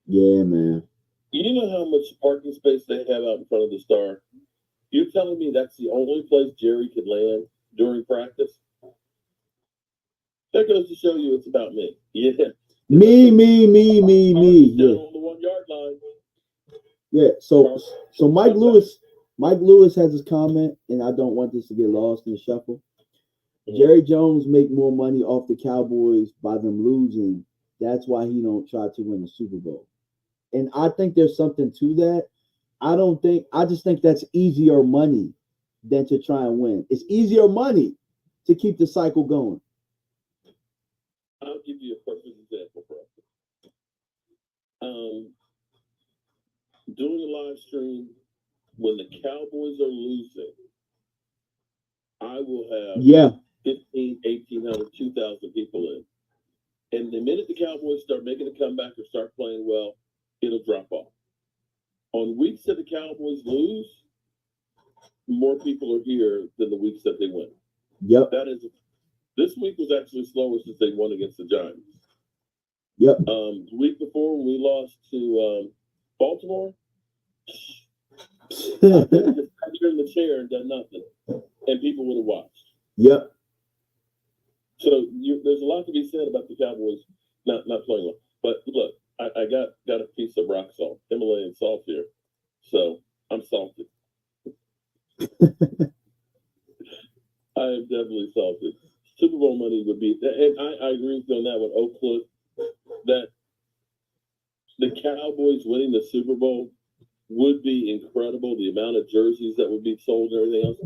Yeah, man. You know how much parking space they have out in front of the Star? You're telling me that's the only place Jerry could land during practice? That goes to show you it's about me. Yeah. Me. Yeah. On the 1 yard line. Yeah. So Mike Lewis has his comment, and I don't want this to get lost in the shuffle. Jerry Jones make more money off the Cowboys by them losing. That's why he don't try to win a Super Bowl. And I think there's something to that. I just think that's easier money than to try and win. It's easier money to keep the cycle going. I'll give you a perfect example, bro. Doing a live stream when the Cowboys are losing, I will have 15, 1,800, 2,000 people in. And the minute the Cowboys start making a comeback or start playing well, it'll drop off. On weeks that the Cowboys lose, more people are here than the weeks that they win. Yep. This week was actually slower since they won against the Giants. Yep. The week before when we lost to Baltimore, I could have just sat here in the chair and done nothing, and people would have watched. Yep. So there's a lot to be said about the Cowboys not playing well. But look, I got a piece of rock salt, Himalayan salt here, so I'm salted. I am definitely salted. Super Bowl money would be, and I agree with you on that one, Oak Cliff, that the Cowboys winning the Super Bowl would be incredible, the amount of jerseys that would be sold and everything else.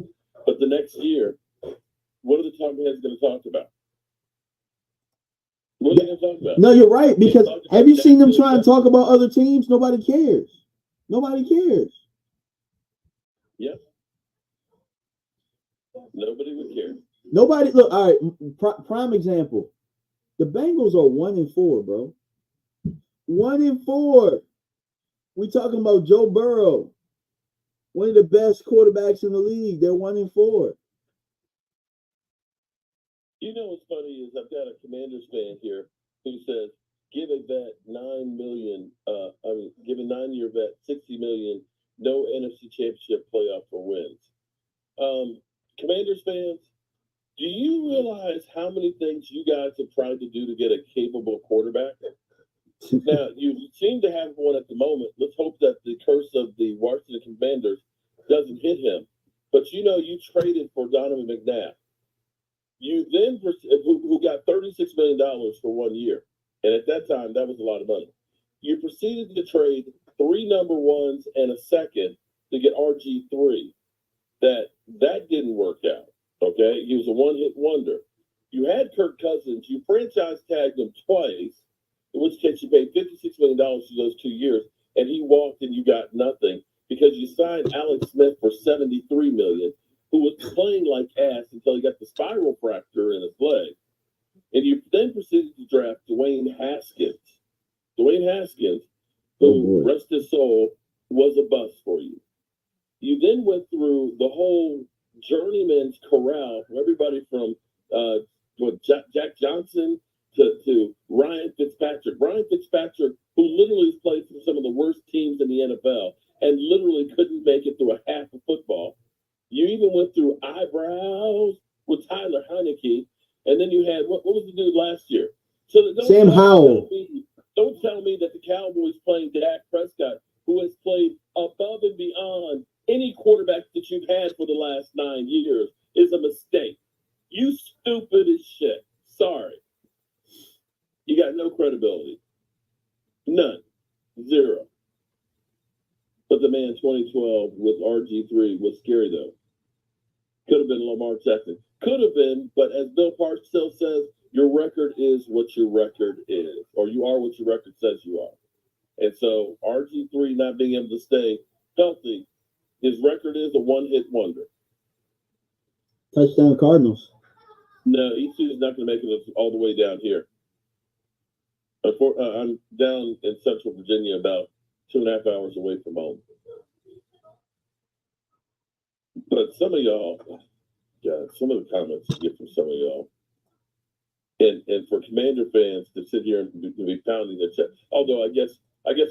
But the next year, what are the talking heads going to talk about? What are they going to talk about? No, you're right, because have you seen them try and talk about other teams? Nobody cares. Nobody cares. Yep. Nobody would care. Nobody, look, all right, prime example. The Bengals are 1-4, bro. 1-4. We talking about Joe Burrow, one of the best quarterbacks in the league. They're 1-4. You know what's funny is I've got a Commanders fan here who says, give a vet $9 million, give a 9-year vet $60 million, no NFC Championship playoff for wins. Commanders fans, do you realize how many things you guys have tried to do to get a capable quarterback? Now, you seem to have one at the moment. Let's hope that the curse of the Washington Commanders doesn't hit him. But you traded for Donovan McNabb. You then, who got $36 million for 1 year. And at that time, that was a lot of money. You proceeded to trade 3 number ones and a second to get RG3. That didn't work out. Okay? He was a one-hit wonder. You had Kirk Cousins. You franchise tagged him twice, in which case you paid $56 million for those 2 years, and he walked and you got nothing because you signed Alex Smith for $73 million, who was playing like ass until he got the spiral fracture in his leg. And you then proceeded to draft Dwayne Haskins. Dwayne Haskins, who, rest his soul, was a bust for you. You then went through the whole journeyman's corral from everybody from Jack Johnson to Ryan Fitzpatrick. Ryan Fitzpatrick, who literally has played for some of the worst teams in the NFL and literally couldn't make it through a half of football. You even went through eyebrows with Tyler Heineke, and then you had what was the dude last year? So Sam Howell. Don't tell me that the Cowboys playing Dak Prescott, who has played above and beyond any quarterback that you've had for the last 9 years, is a mistake. You stupid as shit. Sorry. You got no credibility. None. Zero. But the man 2012 with RG3 was scary, though. Could have been Lamar Jackson. Could have been, but as Bill Parcells says, your record is what your record is, or you are what your record says you are. And so RG3 not being able to stay healthy, his record is a one-hit wonder. Touchdown Cardinals. No, EC is not going to make it all the way down here. I'm down in Central Virginia, about 2.5 hours away from home. But some of y'all, some of the comments you get from some of y'all, and for Commander fans to sit here and be pounding their chest, although I guess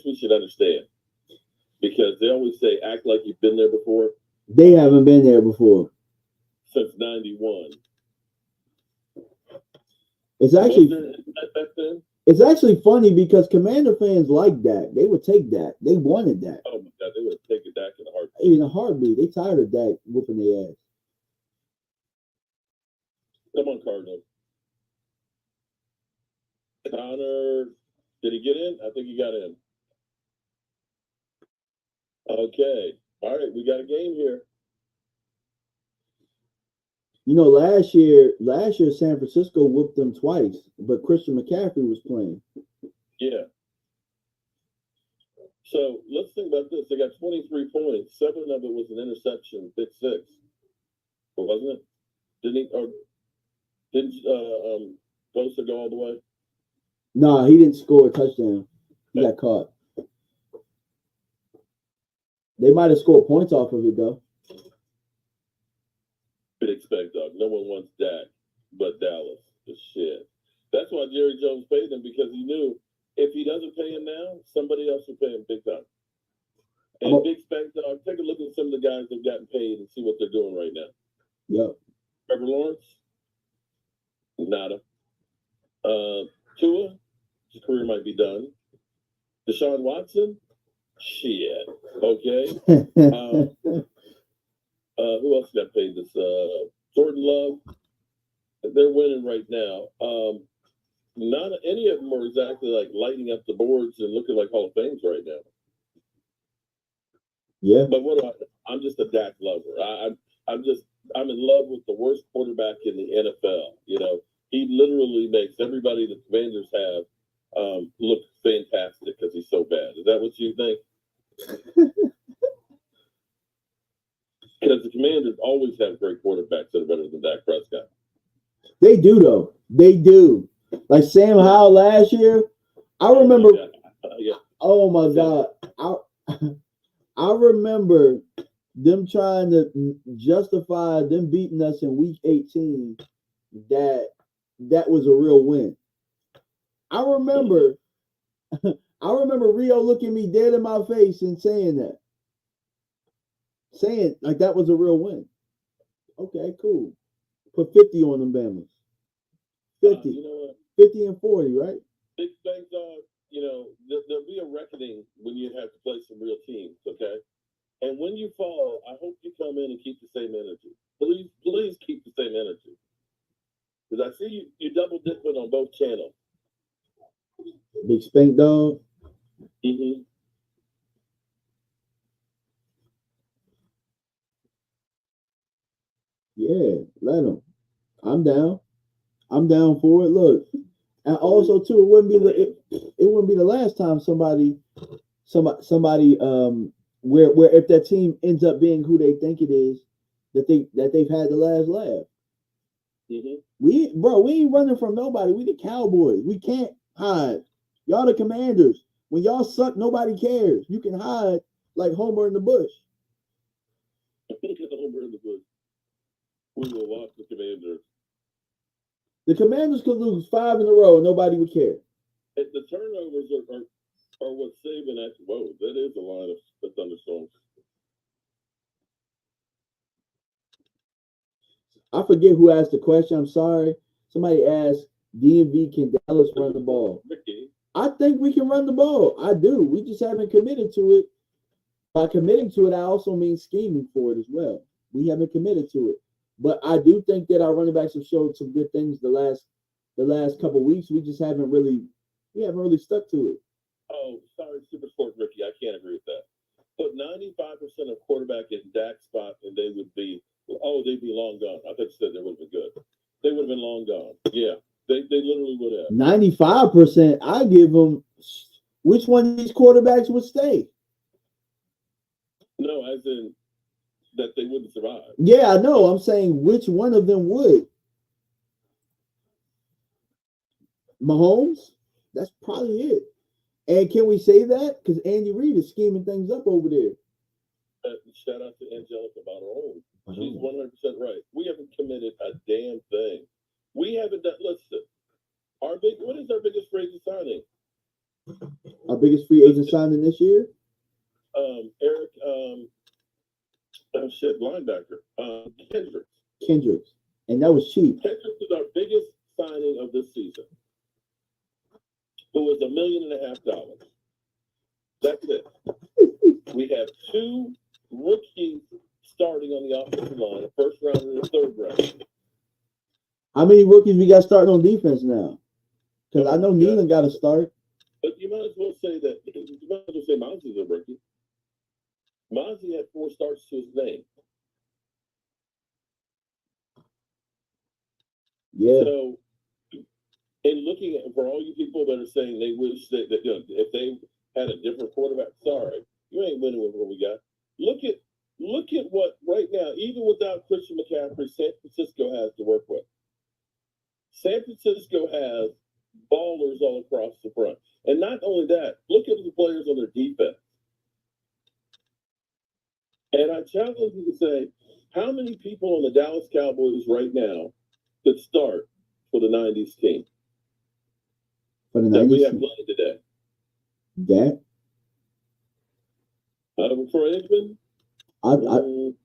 we should understand, because they always say act like you've been there before. They haven't been there before Since '91. It's actually back then? It's actually funny because Commander fans like Dak. They would take Dak. They wanted Dak. Oh my God, they would have taken Dak in a heartbeat. In a heartbeat. They tired of Dak whooping their ass. Come on, Cardinal. Connor, did he get in? I think he got in. Okay. All right, we got a game here. You know, last year, San Francisco whooped them twice, but Christian McCaffrey was playing. Yeah. So let's think about this. They got 23 points. 7 of it was an interception, pick 6. Wasn't it? Didn't Bosa go all the way? Nah, he didn't score a touchdown. He got caught. They might have scored points off of it though. Could expect, dog. No one wants Dak but Dallas. The shit. That's why Jerry Jones paid him, because he knew if he doesn't pay him now, somebody else will pay him big time. And big spec, dog. Take a look at some of the guys that've gotten paid and see what they're doing right now. Yep. Trevor Lawrence, nada. Tua, his career might be done. Deshaun Watson, shit. Okay. Who else got paid this? Jordan Love. They're winning right now. Not any of them are exactly like lighting up the boards and looking like Hall of Fames right now. Yeah. But I'm just a Dak lover. I'm in love with the worst quarterback in the NFL. You know, he literally makes everybody the Commanders have look fantastic because he's so bad. Is that what you think? Because the Commanders always have great quarterbacks that are better than Dak Prescott. They do though. They do. Like Sam Howell last year. I remember. Yeah. Oh my God. I remember them trying to justify them beating us in week 18 that was a real win. I remember Rio looking me dead in my face and saying like that was a real win. Okay, cool. Put 50 on them Bama's. 50. You know what? 50 and 40, right? Big Bang Dog, you know, there'll be a reckoning when you have to play some real teams, okay? And when you fall, I hope you come in and keep the same energy. Please keep the same energy. Because I see you double dipping on both channels. Big Spank Dog. Mm-hmm. Yeah, let him. I'm down. I'm down for it. Look, and also too, it wouldn't be the last time somebody where if that team ends up being who they think it is, that they've had the last laugh. Mm-hmm. We ain't running from nobody. We the Cowboys. We can't hide. Y'all the Commanders. When y'all suck, nobody cares. You can hide like Homer in the bush. Homer in the bush. We will watch the Commanders. The Commanders could lose 5 in a row and nobody would care. And the turnovers are what's saving that. Whoa, that is a line of the thunderstorms. I forget who asked the question. I'm sorry. Somebody asked, DMV, can Dallas run the ball? I think we can run the ball. I do. We just haven't committed to it. By committing to it, I also mean scheming for it as well. We haven't committed to it. But I do think that our running backs have showed some good things the last couple of weeks. We just haven't really stuck to it. Oh, sorry, Super Sport Ricky. I can't agree with that. Put 95% of quarterback in Dak's spot, and they'd be long gone. I think you said they would have been good. They would have been long gone. Yeah, they literally would have. 95%. I give them. Which one of these quarterbacks would stay? No, as in that they wouldn't survive. Yeah, I know. I'm saying which one of them would? Mahomes? That's probably it. And can we say that? Because Andy Reid is scheming things up over there. Shout out to Angelica Barone. She's 100% right. We haven't committed a damn thing. We haven't done. Listen, what is our biggest free agent signing? Our biggest free agent signing this year? Eric. Linebacker. Kendricks. And that was cheap. Kendricks is our biggest signing of this season. Who was $1.5 million. That's it. We have 2 rookies starting on the offensive line, a first round and a third round. How many rookies we got starting on defense now? Because I know Nealon got to start. But you might as well say that. You might as well say Mozzie's a rookie. Mozzie had 4 starts to his name. Yeah. So, in looking at, for all you people that are saying they wish that if they had a different quarterback, sorry, you ain't winning with what we got. Look at what right now, even without Christian McCaffrey, San Francisco has to work with. San Francisco has ballers all across the front. And not only that, look at the players on their defense. And I challenge you to say, how many people on the Dallas Cowboys right now could start for the 90s team For the that we 90s. have playing today? Dak. For Aikman?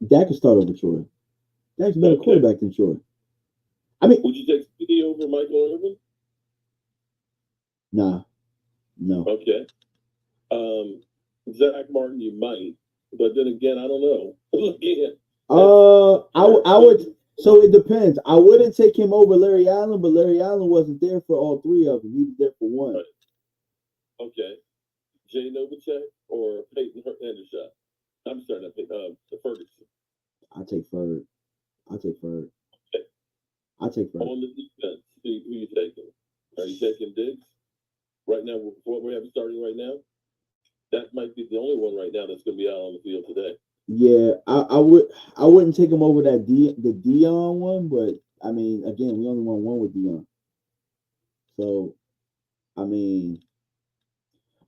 Dak can start over Troy. Dak's a better quarterback than Troy. I mean, would you take CD over Michael Irvin? Nah. No. Okay. Zach Martin, you might, but then again, I don't know. Again, I would. So it depends. I wouldn't take him over Larry Allen, but Larry Allen wasn't there for all three of them. He was there for one. Right. Okay. Jay Novacek or Peyton Hendershot? I'm sorry, not Peyton, Ferguson. I take Ferg. Okay. I take Ferg. On the defense, who you taking? Are you taking Diggs? Right now, what we have starting right now, that might be the only one right now that's going to be out on the field today. Yeah, I wouldn't take him over that the Dion one, but I mean, again, we only won one with Dion. So, I mean,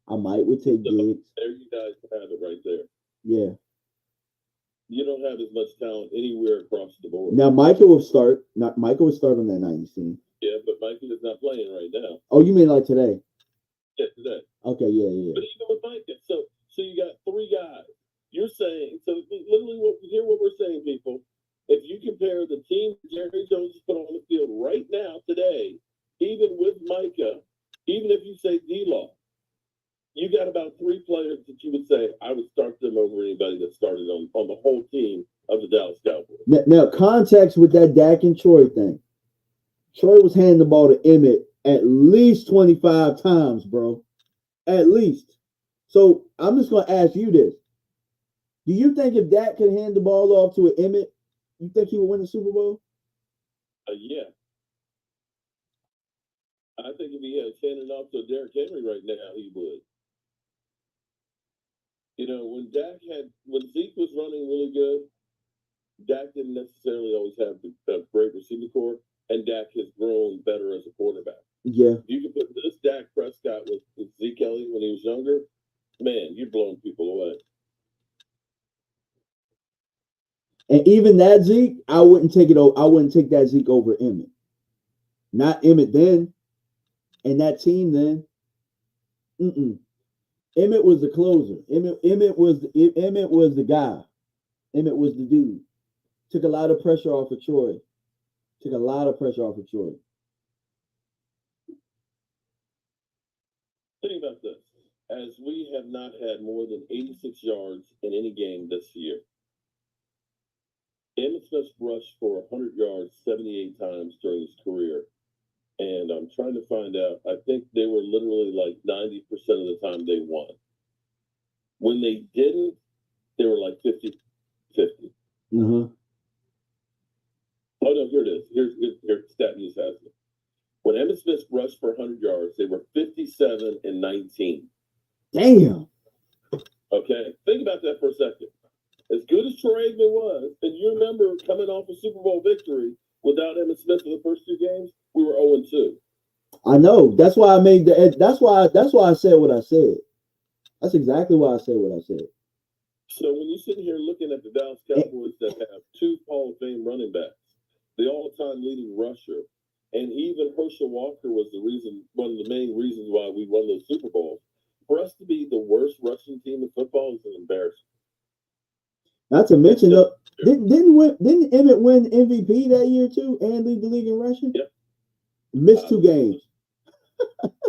I would take Diggs. There you guys have it right there. Yeah. You don't have as much talent anywhere across the board. Now Michael would start. Michael would start on that 90s team. Yeah, but Michael is not playing right now. Oh, you mean like today? Yeah, today. Okay, yeah. But even with Micah, so you got three guys. You're saying, so literally hear what we're saying, people. If you compare the team Jerry Jones has put on the field right now, today, even with Micah, even if you say D-Law, you got about three players that you would say, I would start them over anybody that started on the whole team of the Dallas Cowboys. Now, context with that Dak and Troy thing. Troy was handing the ball to Emmett at least 25 times, bro. At least. So I'm just going to ask you this. Do you think if Dak could hand the ball off to an Emmett, you think he would win the Super Bowl? Yeah. I think if he had handed off to Derrick Henry right now, he would. You know, when Zeke was running really good, Dak didn't necessarily always have the great receiver core, and Dak has grown better as a quarterback. Yeah. You can put this Dak Prescott with Zeke Elliott when he was younger, man, you're blowing people away. And even that Zeke, I wouldn't take that Zeke over Emmett. Not Emmett then, and that team then. Emmett was the closer. Emmett was the guy. Emmett was the dude. Took a lot of pressure off of Troy. Think about this. As we have not had more than 86 yards in any game this year, Emmitt Smith rushed for 100 yards 78 times during his career. And I'm trying to find out, I think they were literally like 90% of the time they won. When they didn't, they were like 50-50. Uh-huh. Oh, no, here it is. Here's Stat News has it. When Emmitt Smith rushed for 100 yards, they were 57-19. Damn. Okay? Think about that for a second. As good as Troy Aikman was, and you remember coming off a Super Bowl victory without Emmitt Smith in the first two games, we were 0-2. I know. That's why I made that's why I said what I said. That's exactly why I said what I said. So when you're sitting here looking at the Dallas Cowboys that have two Hall of Fame running backs, the all-time leading rusher, and even Herschel Walker was one of the main reasons why we won those Super Bowls. For us to be the worst rushing team in football is an embarrassment. Not to mention, didn't Emmett win MVP that year too and lead the league in rushing? Yep. Missed 2 games.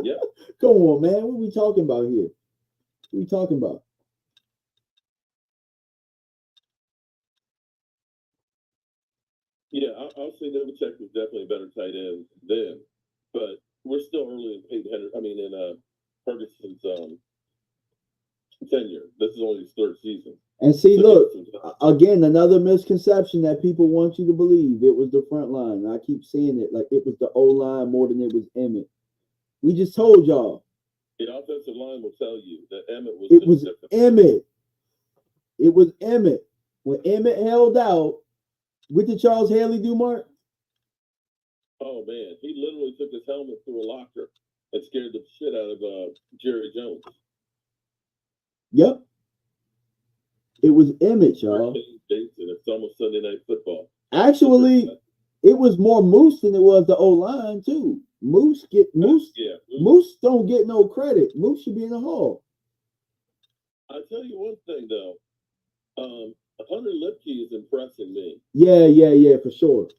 Yep. Come on, man. What are we talking about here? What are we talking about? Yeah, I'll say Novacek was definitely a better tight end then, but we're still early in Ferguson's tenure. This is only his third season. And see, look, again, another misconception that people want you to believe it was the front line. I keep seeing it like it was the O line more than it was Emmett. We just told y'all. The offensive line will tell you that Emmett was. It was Emmett. It was Emmett. When Emmett held out, what did Charles Haley do, Mark? Oh man, he literally took his helmet through a locker and scared the shit out of Jerry Jones. Yep. It was Emmett, y'all. It's almost Sunday Night Football. Actually, it was more Moose than it was the O-line, too. Moose don't get no credit. Moose should be in the hall. I'll tell you one thing, though. Hunter Lipke is impressing me. Yeah, for sure.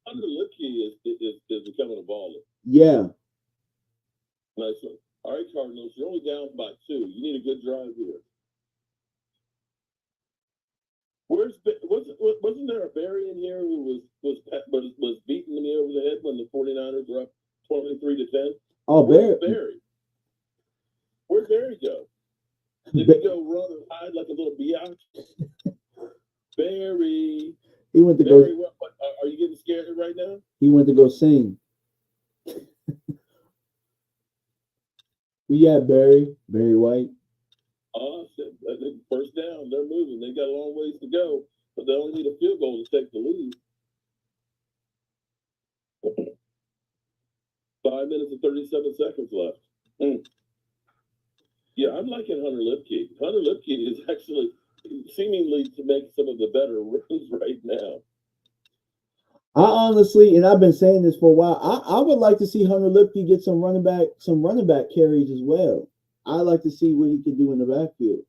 Hunter Lipke is becoming a baller. Yeah. Nice one. All right, Cardinals, you're only down by 2. You need a good drive here. Wasn't there a Barry in here who was beating me over the head when the 49ers were up 23-10? Oh, Barry. Where'd Barry go? Did he go run and hide like a little biatch? Barry. He went to Barry, go. Are you getting scared right now? He went to go sing. We got Barry White. Oh, shit. First down. They're moving. They got a long ways to go, but they only need a field goal to take the lead. 5 minutes and 37 seconds left. Yeah, I'm liking Hunter Lipke. Hunter Lipke is actually seemingly to make some of the better runs right now. I honestly, and I've been saying this for a while, I would like to see Hunter Lipke get some running back carries as well. I like to see what he can do in the backfield.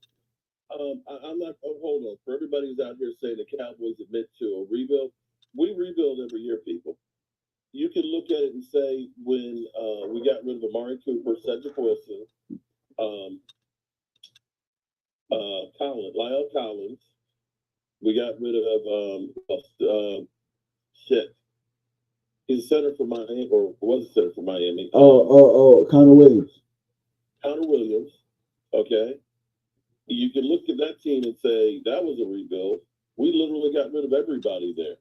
I'm not. Oh, hold on. For everybody who's out here saying the Cowboys admit to a rebuild, we rebuild every year, people. You can look at it and say when we got rid of Amari Cooper, Cedric Wilson, Lyle Collins, we got rid of he's a center for Miami, or was a center for Miami. Connor Williams. Okay. You can look at that team and say that was a rebuild. We literally got rid of everybody there.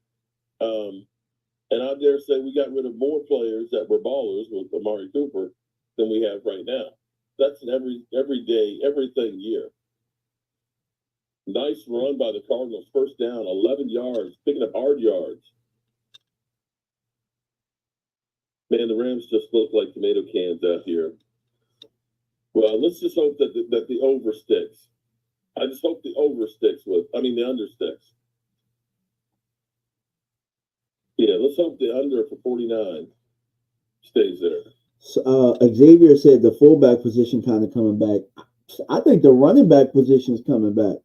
And I dare say we got rid of more players that were ballers with Amari Cooper than we have right now. That's an everyday, everything year. Nice run by the Cardinals. First down, 11 yards, picking up hard yards. Man, the Rams just look like tomato cans out here. Well, let's just hope that the over sticks. I just hope the under sticks. Yeah, let's hope the under for 49 stays there. So, Xavier said the fullback position kind of coming back. I think the running back position is coming back.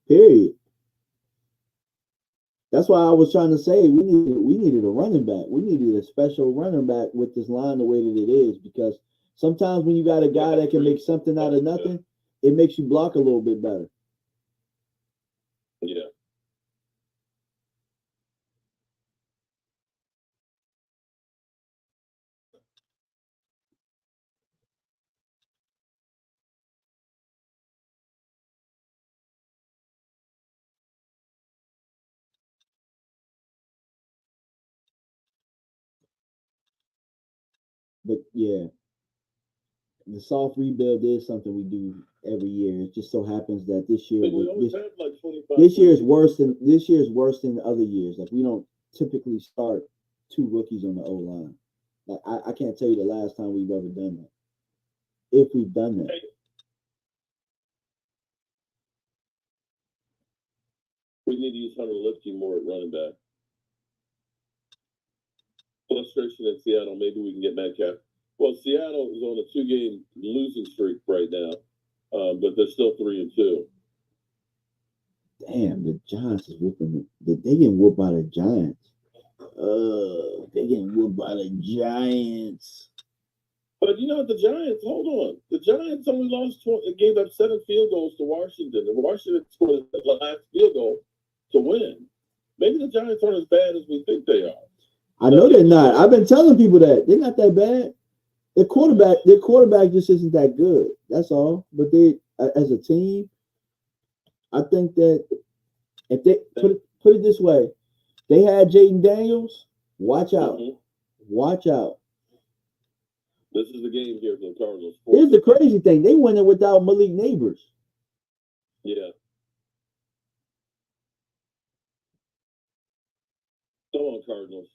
Period. That's why I was trying to say we needed a running back. We needed a special running back with this line the way that it is, because sometimes when you got a guy that can make something out of nothing, it makes you block a little bit better. Yeah. But yeah, the soft rebuild is something we do every year. It just so happens that this year this year is worse than other years. Like, we don't typically start 2 rookies on the O line. Like, I can't tell you the last time we've ever done that. If we've done that. We need to use Hunter Lipke more at running back. Frustration in Seattle. Maybe we can get Metcalf. Well, Seattle is on a 2-game losing streak right now, but they're still 3-2. Damn, the Giants is whooping they getting whooped by the Giants. They getting whooped by the Giants. But you know, the Giants, hold on. The Giants only gave up 7 field goals to Washington. And Washington scored the last field goal to win. Maybe the Giants aren't as bad as we think they are. I know they're not. I've been telling people that. They're not that bad. Their quarterback just isn't that good. That's all. But they, as a team, I think that if they put it this way, they had Jaden Daniels. Watch out. Mhm. Watch out. This is the game here for the Cardinals. Here's the crazy thing. They went in without Malik Neighbors. Yeah. Come on, Cardinals.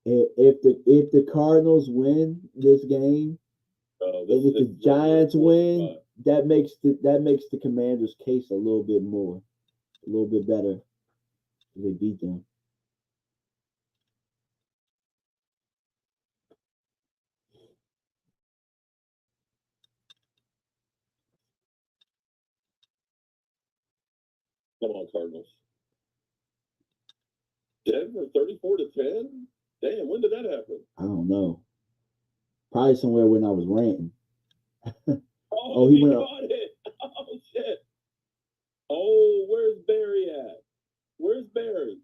If the Cardinals win this game, and if the Giants win, that makes the Commanders' case a little bit better. If they beat them. Come on, Cardinals. Denver 34-10? Damn, when did that happen? I don't know. Probably somewhere when I was ranting. Oh, he got it. Oh, shit. Oh, where's Barry at? Where's Barry?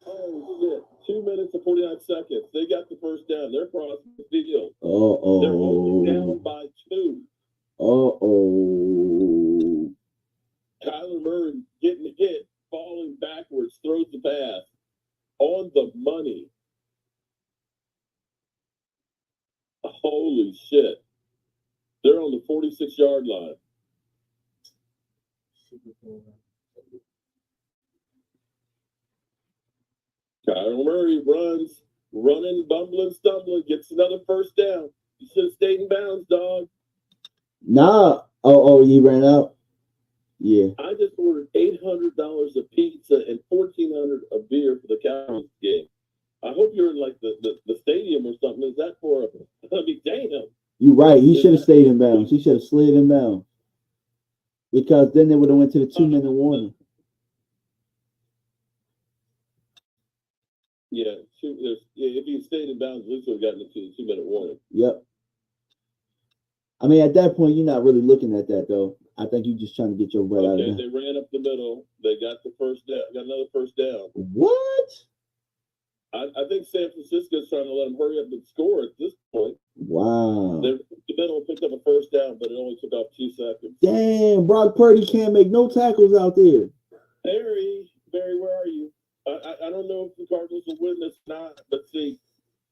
Oh, shit. 2 minutes and 49 seconds. They got the first down. They're crossing the field. Uh-oh. They're only down by 2. Uh-oh. Kyler Murray getting hit, falling backwards, throws the pass. On the money. Holy shit. They're on the 46-yard line. Kyler Murray runs, running, bumbling, stumbling, gets another first down. You should have stayed in bounds, dog. Nah. Oh, he ran out. Yeah. I just ordered $800 of pizza and $1,400 of beer for the Cowboys game. I hope you're in like the stadium or something. Is that for? I mean, damn. You're right. He should have stayed in bounds. He should have slid in bounds. Because then they would have went to the 2-minute warning. Yeah, if he stayed in bounds, at least would have gotten into the 2-minute warning. Yep. I mean, at that point, you're not really looking at that, though. I think you're just trying to get your butt out of there. Okay, they ran up the middle. They got the first down. Got another first down. What? I think San Francisco's trying to let them hurry up and score at this point. Wow. The middle picked up a first down, but it only took off 2 seconds. Damn, Brock Purdy can't make no tackles out there. Barry, where are you? I don't know if the Cardinals will win this or not, but see,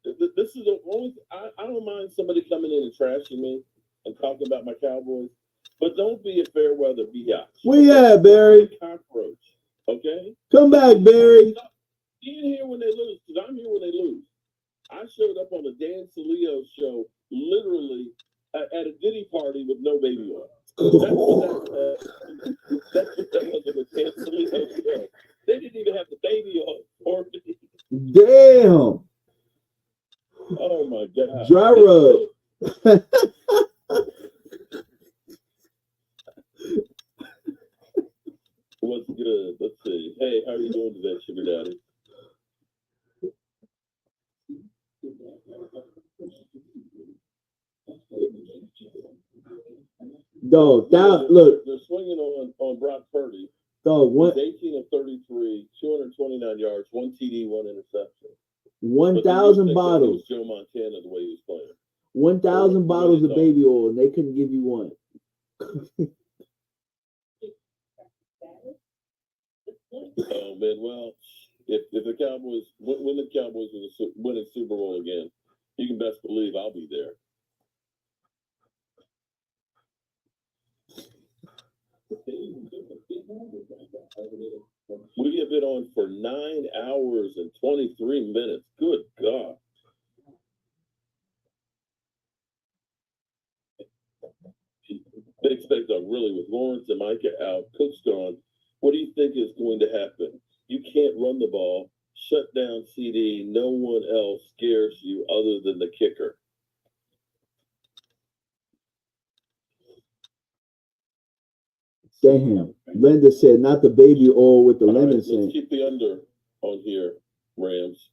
this is the only. I don't mind somebody coming in and trashing me and talking about my Cowboys, but don't be a fair weather biatch. Where you at, Barry? Cockroach. Okay. Come back, Barry. You ain't here when they lose, because I'm here when they lose. I showed up on the Dan Salio show, literally at a Diddy party with no baby oil. That's what that was at the Dan Salio show. They didn't even have the baby oil for me. Damn. Oh my God. Dry rub. What's good? Let's see. Hey, how are you doing today, Sugar Daddy? Dog, look. They're swinging on Brock Purdy. Dog, He's 18 of 33, 229 yards, 1 TD, 1 interception. 1,000 bottles. Joe Montana, the way he was playing. 1,000 bottles of baby oil, and they couldn't give you one. Oh man, well, if the Cowboys when the Cowboys win a Super Bowl again, you can best believe I'll be there. We have been on for 9 hours and 23 minutes. Good God. They expect really with Lawrence and Micah out, Cook's gone. What do you think is going to happen? You can't run the ball, shut down CD. No one else scares you other than the kicker. Damn. Linda said, not the baby oil with the lemon scent. Let's keep the under on here, Rams.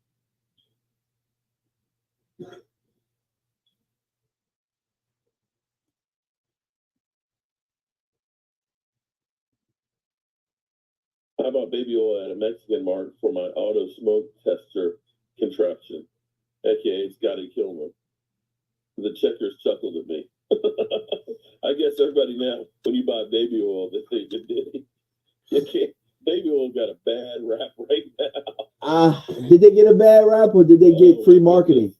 How about baby oil at a Mexican mart for my auto smoke tester contraption? AKA Scotty Kilmer. The checkers chuckled at me. I guess everybody now, when you buy baby oil, they think you can't. Baby oil got a bad rap right now. Did they get a bad rap or did they get free marketing?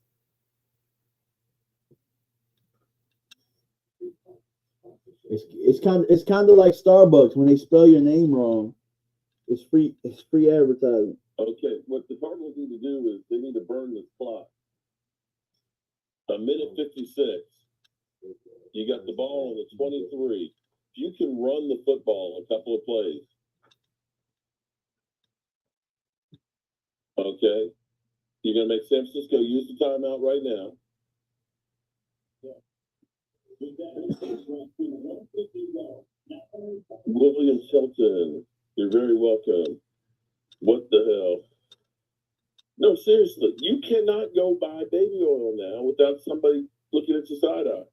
It's kind of like Starbucks when they spell your name wrong. It's free advertising. Okay, what the Cardinals need to do is they need to burn this clock. A minute 56. You got the ball on the 23. If you can run the football a couple of plays, okay, you're gonna make San Francisco use the timeout right now. William Shelton, you're very welcome. What the hell? No, seriously, you cannot go buy baby oil now without somebody looking at your side eye.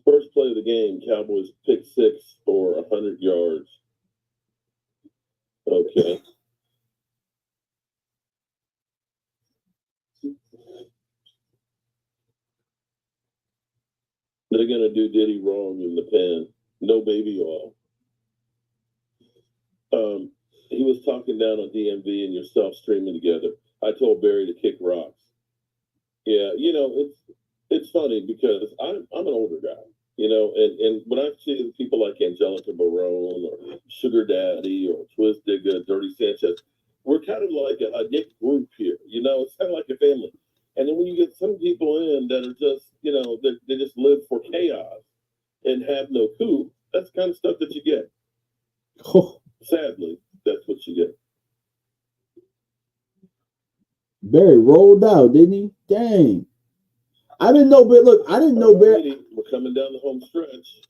First play of the game, Cowboys pick 6 or 100 yards. Okay. They're going to do Diddy wrong in the pen. No baby oil. He was talking down on DMV and yourself streaming together. I told Barry to kick rocks. Yeah, you know, it's funny because I'm an older guy, you know, and when I see people like Angelica Barone or Sugar Daddy or Twiz Digga, Dirty Sanchez, we're kind of like a knit group here, you know, it's kind of like a family. And then when you get some people in that are just, you know, they just live for chaos and have no coup, that's the kind of stuff that you get. Sadly, that's what you get. Barry rolled out, didn't he? Dang. I didn't know, but look, I didn't know Barry. We're coming down the home stretch.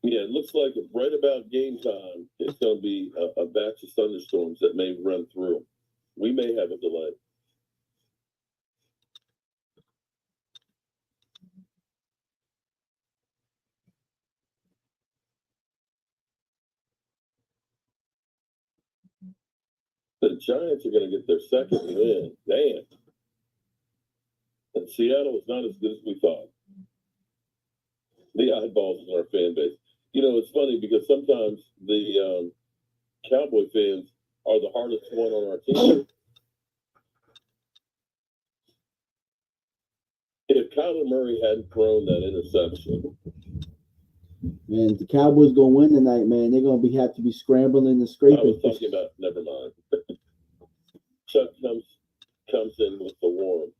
Yeah, it looks like right about game time, it's going to be a batch of thunderstorms that may run through. We may have a delay. The Giants are going to get their second win. Damn. And Seattle is not as good as we thought. The eyeballs in our fan base. You know, it's funny because sometimes the Cowboy fans are the hardest one on our team. If Kyler Murray hadn't thrown that interception, man, the Cowboys gonna win tonight, man. They're gonna have to be scrambling and scraping. I was talking about. Never mind. Chuck comes in with the warm.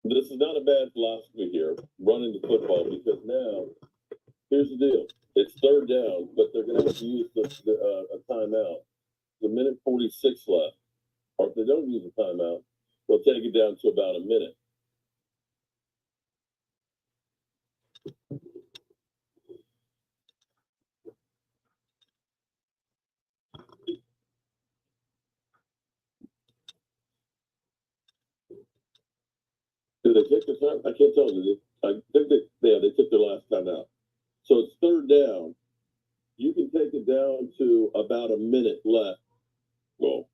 This is not a bad philosophy here, running the football, because now, here's the deal. It's third down, but they're going to have to use a timeout. There's a minute 46 left. Or if they don't use a timeout, they'll take it down to about a minute. Did they take their time? I can't tell. I think they took their last time out. So it's third down. You can take it down to about a minute left. Well,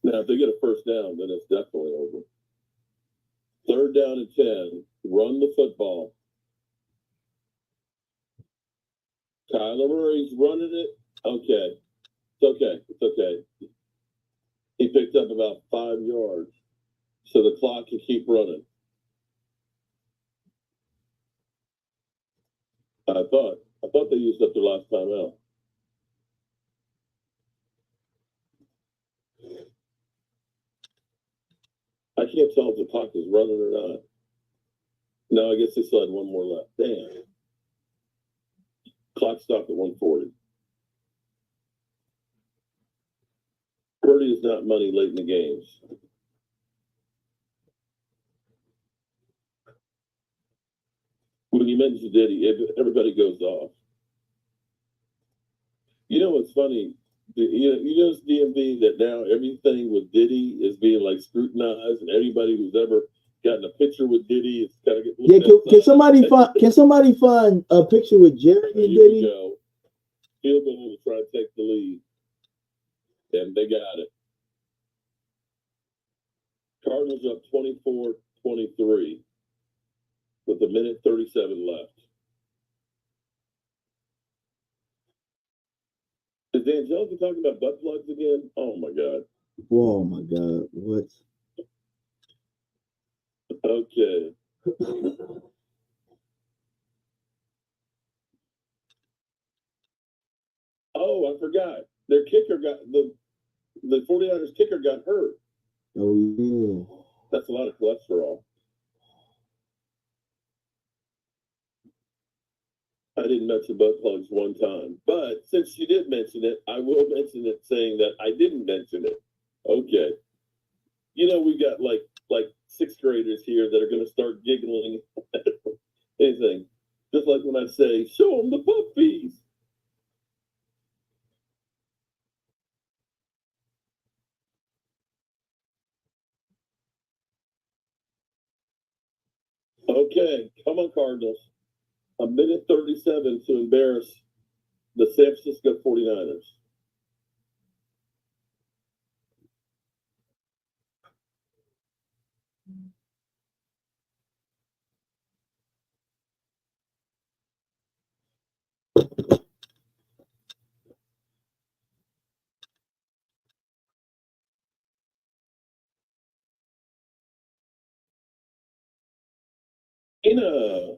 now, if they get a first down, then it's definitely over. Third down and 10. Run the football. Kyler Murray's running it. Okay. It's okay. It's okay. He picked up about 5 yards. so the clock can keep running. I thought they used up their last time out. I can't tell if the clock is running or not. No, I guess they still had one more left. Damn. Clock stopped at 140. Purdy is not money late in the games. When you mention Diddy, everybody goes off. You know what's funny? You know, DMV that now everything with Diddy is being like scrutinized, and everybody who's ever gotten a picture with Diddy is kind of get. Yeah, can somebody find a picture with Jerry and Diddy? Go. Field goal to try to take the lead, and they got it. Cardinals up 24-23 with a minute 37 left. Is Angelica talking about butt plugs again? Oh my God. Oh my God. What? Okay. Oh, I forgot. Their kicker got the 49ers kicker got hurt. Oh yeah. That's a lot of cholesterol. I didn't mention butt plugs one time, but since you did mention it, I will mention it saying that I didn't mention it. Okay. You know, we got like sixth graders here that are going to start giggling at anything. Just like when I say, show them the puppies. Okay, come on, Cardinals. A minute 37 to embarrass the San Francisco 49ers.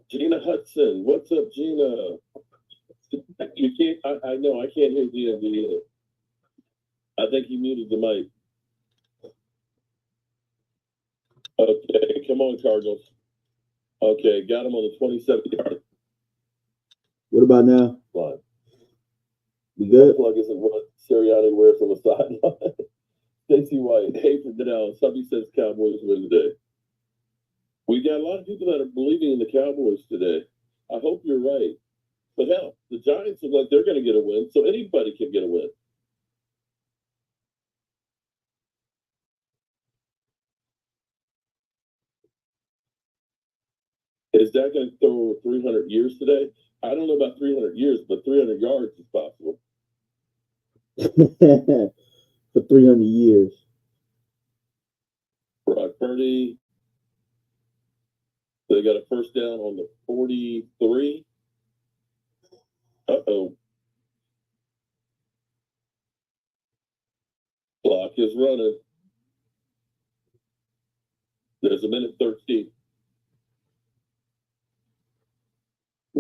Gina Hudson. What's up, Gina? You can't, I know, I can't hear Gina either. I think he muted the mic. Okay, come on, Cardinals. Okay, got him on the 27-yard What about now? line. You good? Plug isn't what Sirianni wears on the sideline. Stacey White, hey from Dallas. Somebody says Cowboys win today. We got a lot of people that are believing in the Cowboys today. I hope you're right. But hell, the Giants look like they're going to get a win, so anybody can get a win. Is that going to throw over 300 years today? I don't know about 300 years, but 300 yards is possible. For 300 years. Brock Purdy. They got a first down on the 43. Uh-oh. Clock is running. There's a minute 13.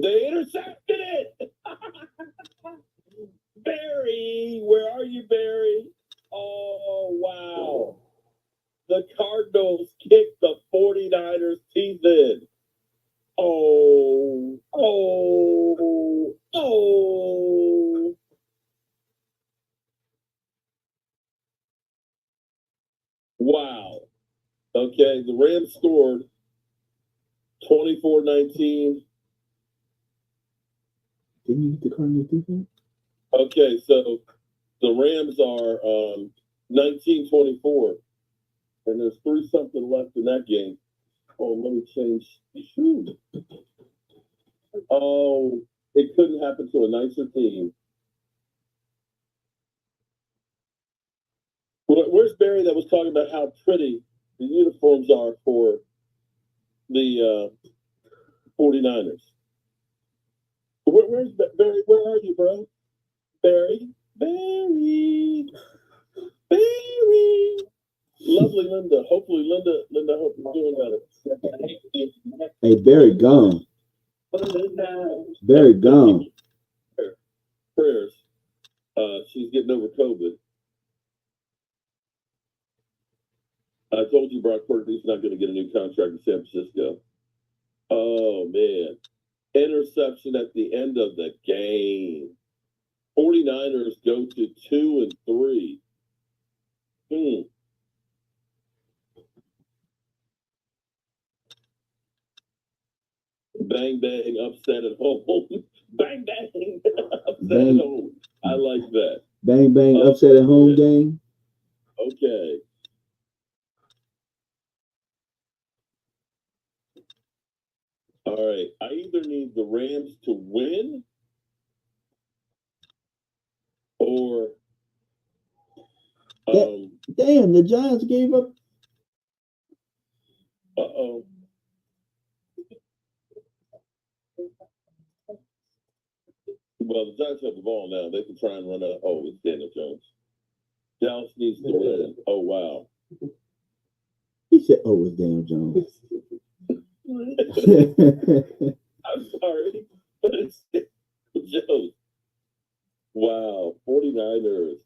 They intercepted it! Barry, where are you, Barry? Oh, wow. The Cardinals kicked the 49ers' teeth in. Oh. Wow. Okay, the Rams scored 24-19. Didn't you get the Cardinals defense? Okay, so the Rams are 19-24, and there's 3-something left in that game. Oh, let me change. Shoot. Oh, it couldn't happen to a nicer team. Where's Barry that was talking about how pretty the uniforms are for the 49ers? Where's Barry? Where are you, bro? Barry. Lovely Linda. Hopefully, Linda, I hope you're doing better. Hey, Barry gone. Barry gone. Prayers. She's getting over COVID. I told you Brock Purdy's not going to get a new contract in San Francisco. Oh, man. Interception at the end of the game. 49ers go to 2-3. Bang, bang, upset at home. Bang, bang, upset at home. I like that. Bang, bang, upset at home game. Okay. All right. I either need the Rams to win or damn, the Giants gave up. Uh-oh. Well, the Giants have the ball now. They can try and run out. Oh, it's Daniel Jones. Dallas needs to win. Oh, wow. He said, oh, it's Daniel Jones. I'm sorry, but it's Jones. Wow, 49ers.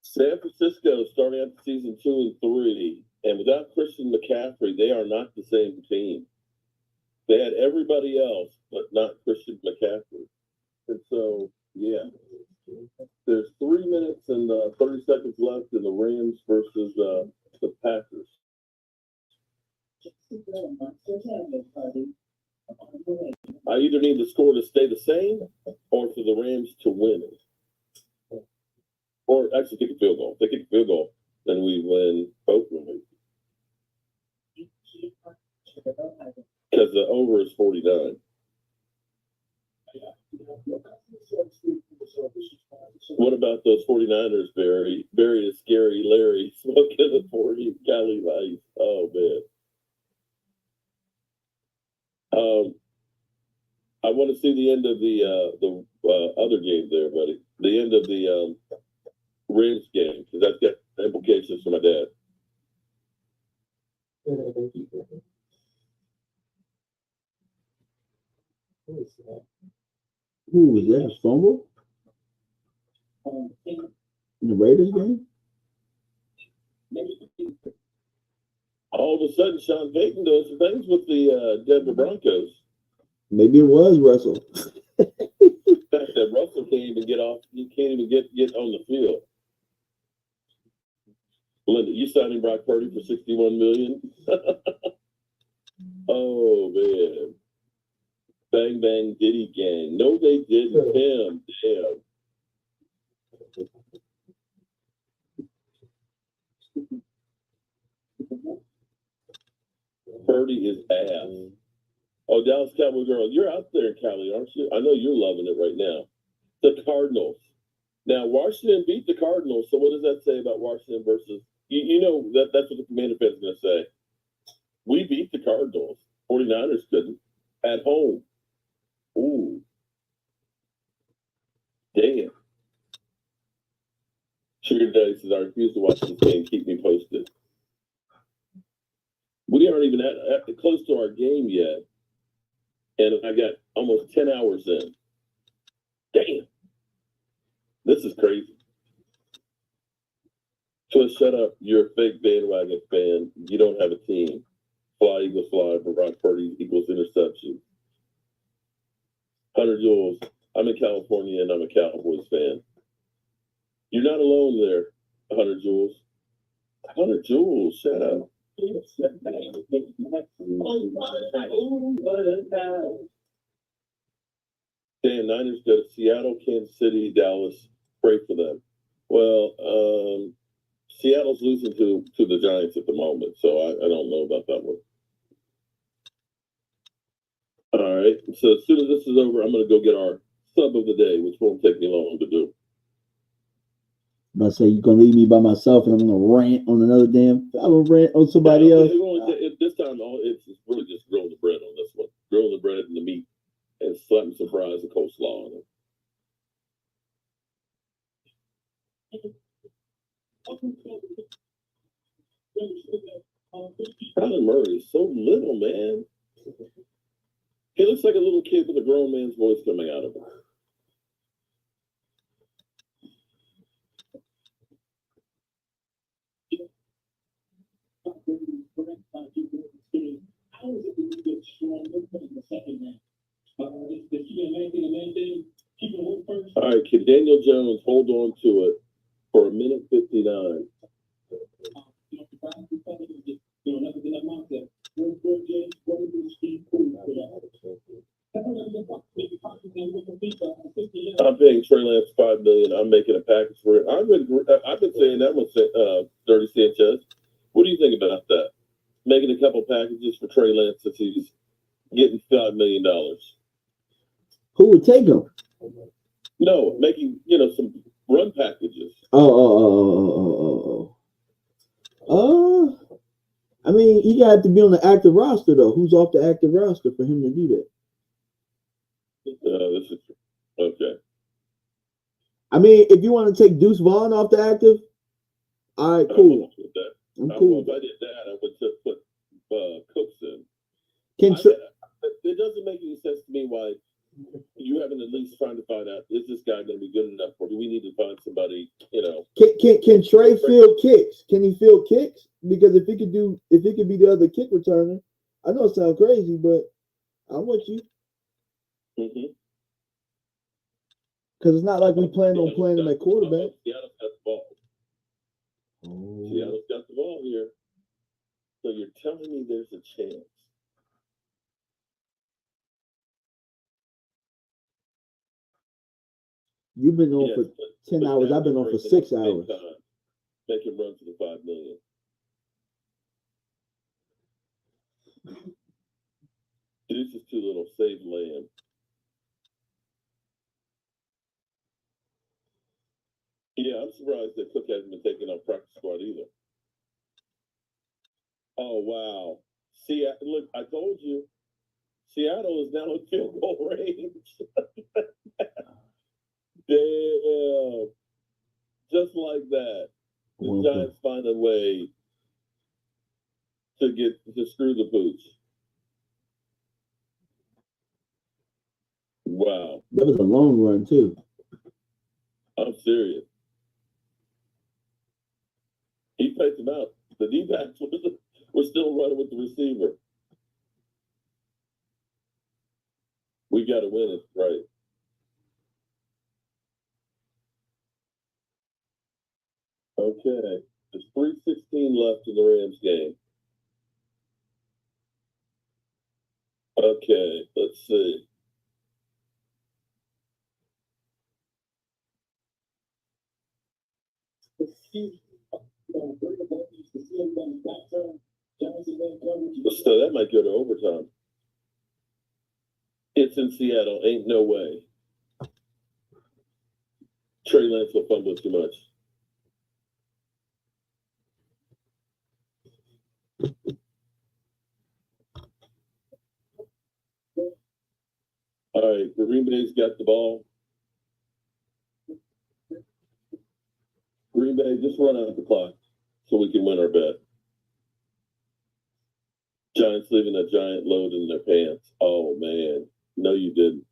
San Francisco starting out the season 2-3, and without Christian McCaffrey, they are not the same team. They had everybody else, but not Christian McCaffrey. And so, yeah, there's 3 minutes and 30 seconds left in the Rams versus the Packers. I either need the score to stay the same or for the Rams to win it. Or actually kick a field goal. If they kick a field goal, then we win both of them. Because the over is 49. What about those 49ers, Barry? Barry is scary Larry smoking the 40 Cali Lights. Oh, man. I want to see the end of the other game there, buddy. The end of the Rams game, because that's got implications for my dad. Who was that? A fumble? In the Raiders game? All of a sudden, Sean Payton does some things with the Denver Broncos. Maybe it was Russell. The fact that Russell can't even get off, he can't even get on the field. Linda, you signing Brock Purdy for $61 million? Oh, man. Bang, bang, Diddy gang. No, they didn't. Damn. Purdy is ass. Oh, Dallas Cowboy girl, you're out there in Cali, aren't you? I know you're loving it right now. The Cardinals. Now, Washington beat the Cardinals, so what does that say about Washington versus... You know, that's what the Commander fans going to say. We beat the Cardinals. 49ers couldn't. At home. Ooh. Damn. Sugar Daddy says, I refuse to watch this game. Keep me posted. We aren't even at close to our game yet. And I got almost 10 hours in. Damn. This is crazy. So shut up. You're a fake bandwagon fan. You don't have a team. Fly, Eagles, fly. For Brock Purdy equals interception. 100 Jules. I'm in California and I'm a Cowboys fan. You're not alone there, 100 Jules. 100 Jules, shut up. Damn, Niners go to Seattle, Kansas City, Dallas. Pray for them. Well, Seattle's losing to the Giants at the moment, so I don't know about that one. All right, so as soon as this is over, I'm going to go get our sub of the day, which won't take me long to do. I'm about to say, you're going to leave me by myself and I'm going to rant on another damn... I'm going to rant on somebody else. This time, it's really just grilling the bread on this one. Grilling the bread and the meat and slapping some fries and coleslaw on it. Kyler Murray is so little, man. He looks like a little kid with a grown man's voice coming out of him. All right, can Daniel Jones hold on to it for 1:59? I'm paying Trey Lance $5 million. I'm making a package for it. I've been saying that was Dirty Sanchez. What do you think about that? Making a couple packages for Trey Lance since he's getting $5 million. Who would take him? No, making some run packages. I mean, he got to be on the active roster though. Who's off the active roster for him to do that? This is okay. I mean, if you want to take Deuce Vaughn off the active, all right, cool. I'm cool. If I did that, I would just put Cooks in. It doesn't make any sense to me why you haven't at least trying to find out, is this guy going to be good enough, or do we need to find somebody, Can Trey field kicks? Can he field kicks? Because if he could be the other kick returner, I know it sounds crazy, but I'm with you. Mm-hmm. Because it's not like we plan on playing him at quarterback. Seattle's got the ball. Seattle's got the ball here. So you're telling me there's a chance. You've been on for 10 hours. I've been on for 6 hours. Make him run to the $5 million. This is too little. Save Lamb. Yeah, I'm surprised that Cook hasn't been taken off practice squad either. Oh, wow. See, look, I told you. Seattle is now in field goal range. Damn. Just like that. The Giants find a way to screw the pooch. Wow. That was a long run, too. I'm serious. He faked him out. The D-backs were still running with the receiver. We got to win it, right? Okay. There's 3:16 left in the Rams game. Okay, let's see. So that might go to overtime. It's in Seattle. Ain't no way. Trey Lance will fumble too much. All right, Green Bay's got the ball. Green Bay, just run out the clock so we can win our bet. Giants leaving a giant load in their pants. Oh, man. No, you didn't.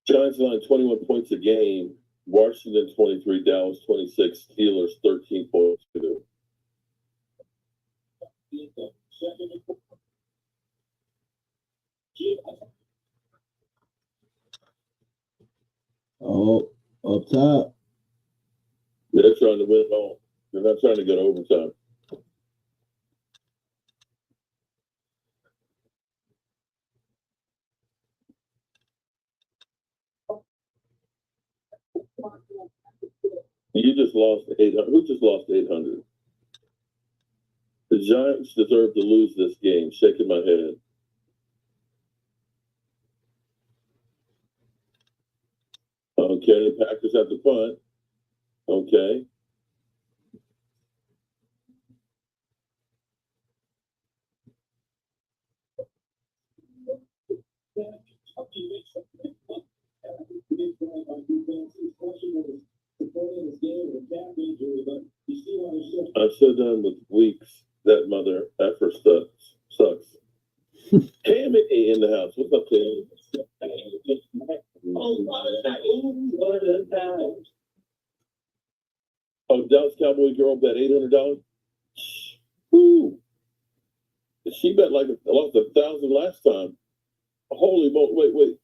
Giants line 21 points a game. Washington 23, Dallas 26, Steelers 13.2. Oh, up top. They're trying to win it all. They're not trying to go to overtime. You just lost 800. Who just lost 800? The Giants deserve to lose this game. Shaking my head. got the punt. Okay. I'm so done with weeks. That mother effer sucks. Tammy in the house. What's up, Tammy? Oh, Dallas Cowboy girl bet $800. Woo! She bet like lost 1,000 last time. Holy moly! Wait.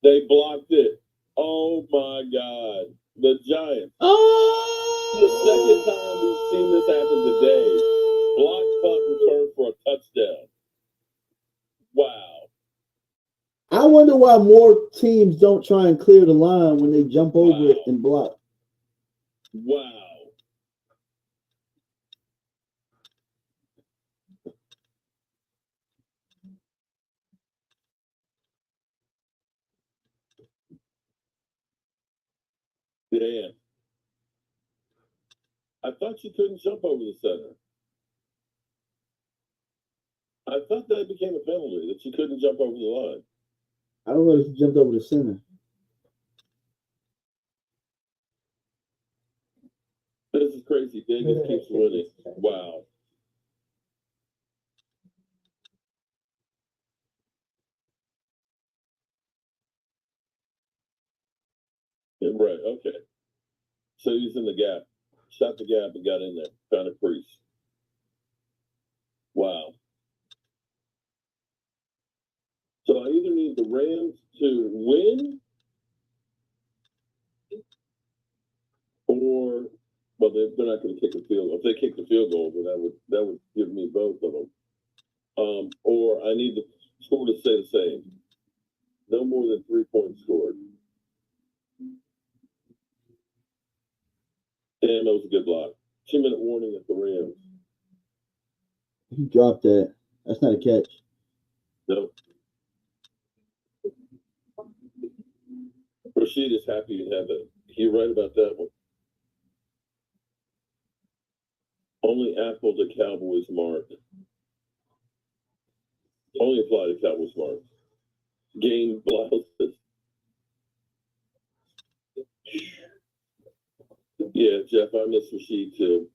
They blocked it. Oh my God! The Giants. Oh, The second time we've seen this happen today. Block punt return for a touchdown. Wow. I wonder why more teams don't try and clear the line when they jump over it and block. Wow. Damn. I thought you couldn't jump over the center. I thought that became a penalty, that you couldn't jump over the line. I don't know if he jumped over the center. This is crazy. Vegas keeps winning. Wow. Yeah, right, okay. So he's in the gap. Shot the gap and got in there. Found a crease. Wow. So I either need the Rams to win or, well, they're not going to kick a field goal. If they kick the field goal, then that would give me both of them. Or I need the score to stay the same. No more than 3 points scored. Damn, that was a good block. 2-minute warning at the Rams. He dropped that. That's not a catch. No. Rashid is happy to have it. You're right about that one. Only Apple to Cowboys mark. Only apply to Cowboys mark. Game blouses. Yeah, Jeff, I miss Rashid too.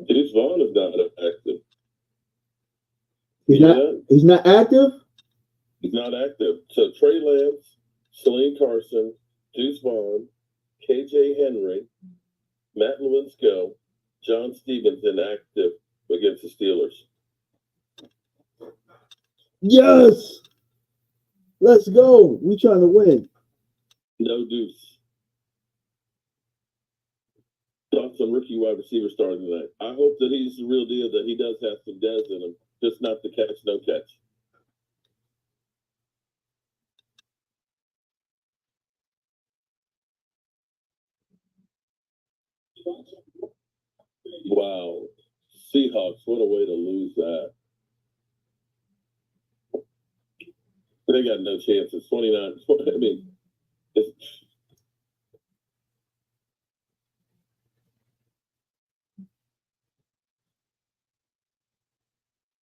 Deuce Vaughn is not active. He's not active? He's not active. So Trey Lance, Celine Carson, Deuce Vaughn, KJ Henry, Matt Lewinsky, John Stevens inactive against the Steelers. Yes! Let's go. We trying to win. No Deuce. Thoughts on rookie wide receiver starting tonight? I hope that he's the real deal, that he does have some Dez in him, just not the catch, no catch. Wow. Seahawks, what a way to lose that. They got no chance. It's 29. I mean,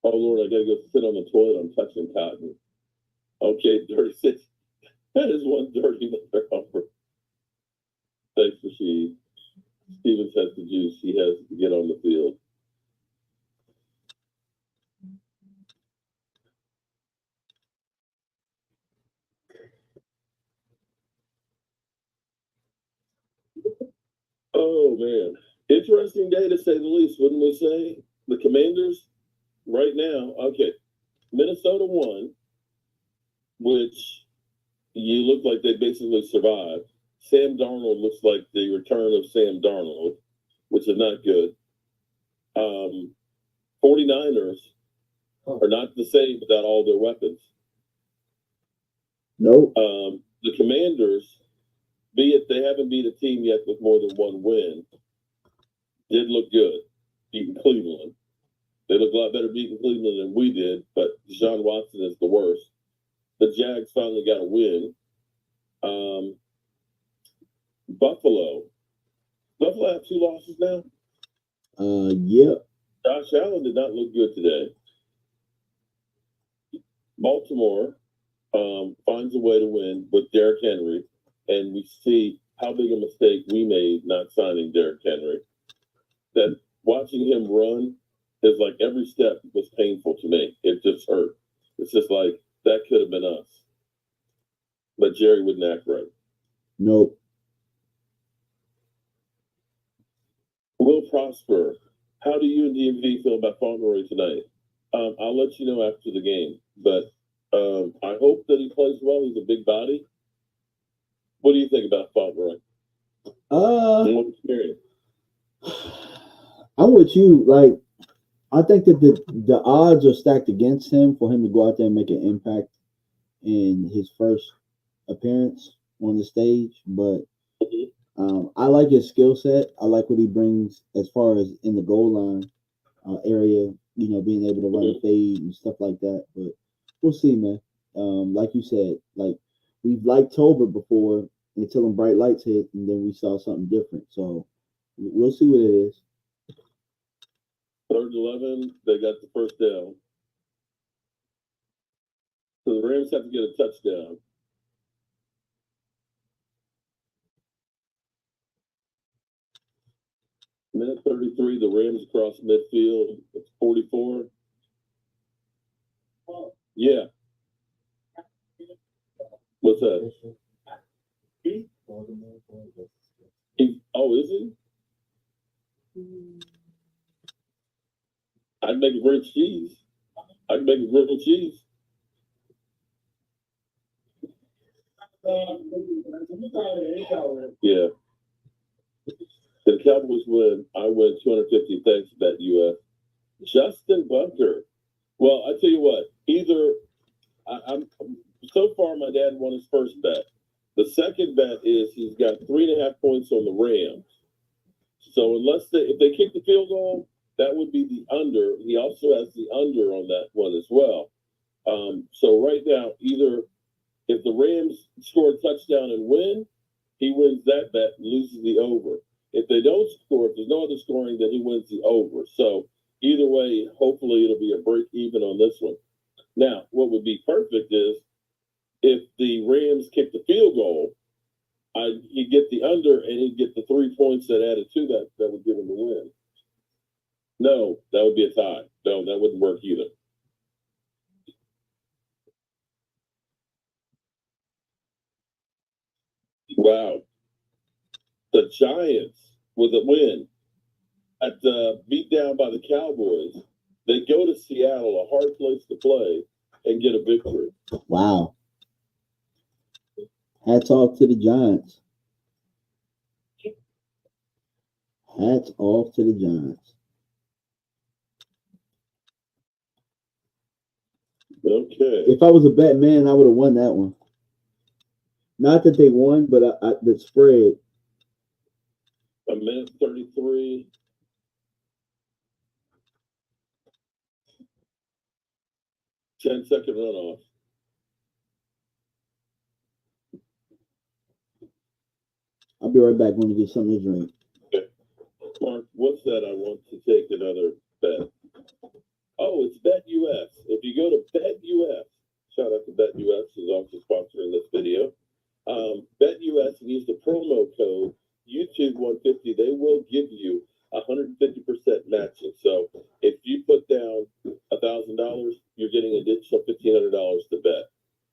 oh, Lord, I got to go sit on the toilet. I'm touching cotton. Okay, dirty six. That is one dirty mother offer. Thanks, Rashid. Stevens has the juice. He has to get on the field. Oh, man. Interesting day, to say the least, wouldn't we say? The Commanders, right now, okay, Minnesota won, which you look like they basically survived. Sam Darnold looks like the return of Sam Darnold, which is not good. 49ers are not the same without all their weapons. Nope. The Commanders, be it they haven't beat a team yet with more than one win, did look good beating Cleveland. They look a lot better beating Cleveland than we did, but Deshaun Watson is the worst. The Jags finally got a win. Buffalo have 2 losses now. Yeah. Josh Allen did not look good today. Baltimore finds a way to win with Derrick Henry, and we see how big a mistake we made not signing Derrick Henry. That watching him run is like every step was painful to me. It just hurt. It's just like that could have been us. But Jerry wouldn't act right. Nope. Will Prosper, how do you and DMV feel about Fauntleroy tonight? I'll let you know after the game, but I hope that he plays well. He's a big body. What do you think about Fauntleroy? What experience? I'm with you. Like, I think that the odds are stacked against him for him to go out there and make an impact in his first appearance on the stage. But I like his skill set. I like what he brings as far as in the goal line area, being able to run a fade and stuff like that. But we'll see, man. Like you said, like we've liked Tolbert before until them bright lights hit, and then we saw something different. So we'll see what it is. 3rd and 11, they got the first down. So the Rams have to get a touchdown. Minute 33, the Rams across midfield. It's 44. Yeah. What's that? Is he? I'd make a grilled cheese. I'd make a grilled cheese. Yeah. The Cowboys win. I win 250. Thanks, BetUS. Justin Bunker. Well, I tell you what. Either I'm so far, my dad won his first bet. The second bet is he's got 3.5 points on the Rams. So if they kick the field goal, that would be the under. He also has the under on that one as well. So right now, either if the Rams score a touchdown and win, he wins that bet and loses the over. If they don't score, if there's no other scoring, then he wins the over. So either way, hopefully it'll be a break even on this one. Now, what would be perfect is if the Rams kick the field goal, he'd get the under and he'd get the 3 points that added to that would give him the win. No, that would be a tie. No, that wouldn't work either. Wow. The Giants with a win at beat down by the Cowboys. They go to Seattle, a hard place to play, and get a victory. Wow. Hats off to the Giants. Hats off to the Giants. Okay. If I was a bet man, I would have won that one. Not that they won, but the spread. A minute 33. Ten-second runoff. I'll be right back. Going to get something to drink. Okay. Mark, what's that? I want to take another bet. Oh, it's BetUS. If you go to BetUS, shout out to BetUS, who's also sponsoring this video. BetUS, and use the promo code YouTube150. They will give you 150% matching. So if you put down $1,000, you're getting an additional $1,500 to bet.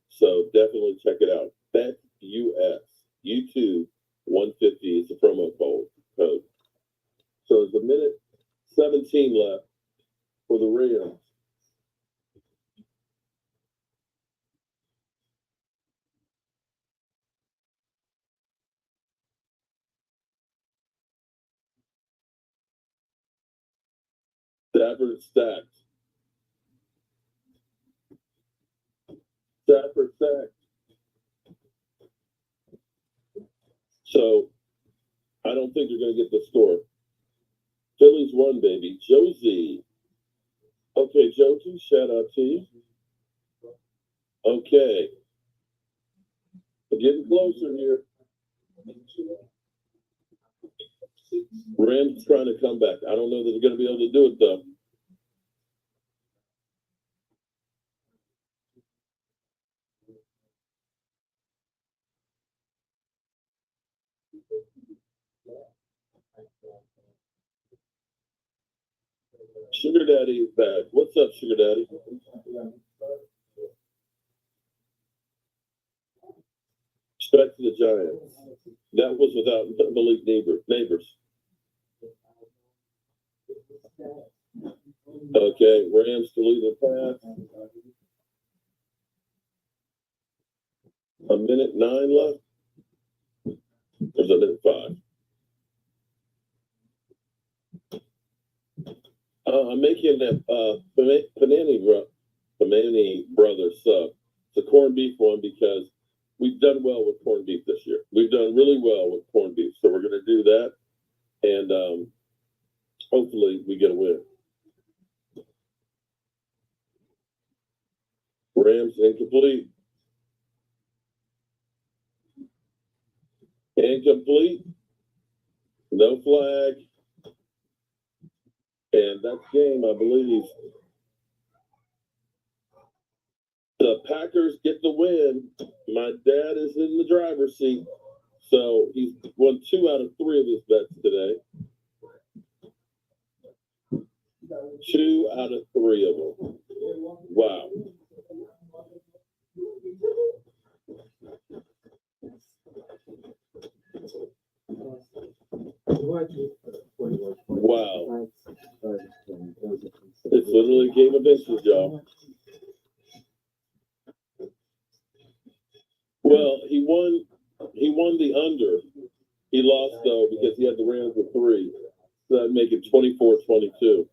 So definitely check it out. BetUS, YouTube150 is the promo code. So there's a minute 17 left for the Rams. Stafford stacked. Stafford stacked. So I don't think you're going to get the score. Phillies won, baby. Josie. Okay, Josie, shout out to you. Okay. We're getting closer here. Rams trying to come back. I don't know that they're going to be able to do it, though. Sugar Daddy is back. What's up, Sugar Daddy? Respect to the Giants. That was without Malik Neighbors. Okay, Rams to lead the pass. 1:09 left. There's 1:05. I'm making that Panini Brothers sub. It's a corned beef one because we've done well with corned beef this year. We've done really well with corned beef, so we're going to do that, and hopefully we get a win. Rams incomplete. Incomplete. No flag. And that's game, I believe. The Packers get the win. My dad is in the driver's seat. So he's won 2 out of 3 of his bets today. 2 out of 3 of them. Wow. Wow. It's literally a game of inches, y'all. Well, he won the under. He lost, though, because he had the Rams with 3. So that'd make it 24-22.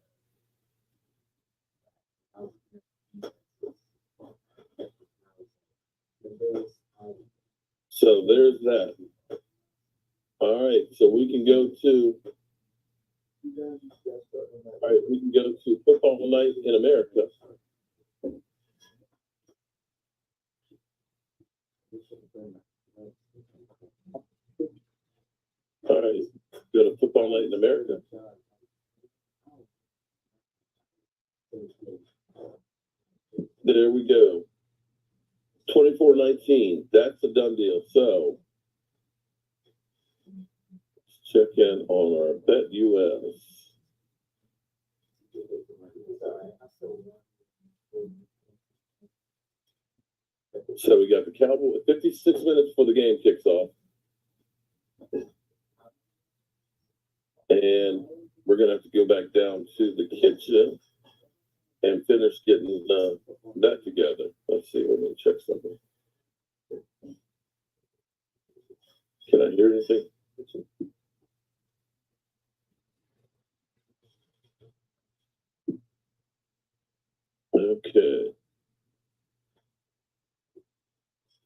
So there's that. All right, so we can go to Football Night in America. All right, go to Football Night in America. There we go. 24-19. That's a done deal. So check in on our Bet US. So we got the Cowboys. 56 minutes before the game kicks off. And we're going to have to go back down to the kitchen and finish getting that together. Let's see. Let me check something. Can I hear anything? Okay.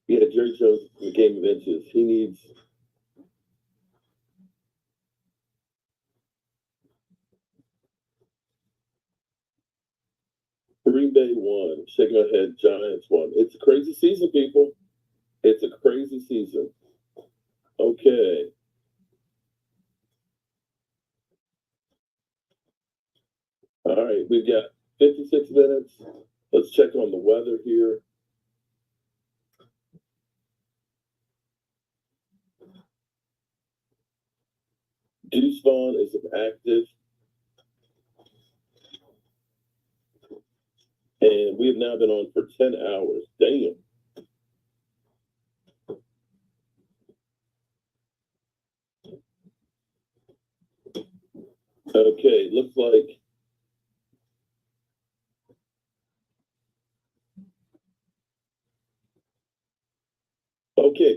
Yeah, Jerry Jones, the game of inches. He needs. Green Bay won. Shaking my head. Giants won. It's a crazy season, people. It's a crazy season. Okay. All right. We've got 56 minutes. Let's check on the weather here. Deuce Vaughn is active. And we have now been on for 10 hours. Damn. Okay, looks like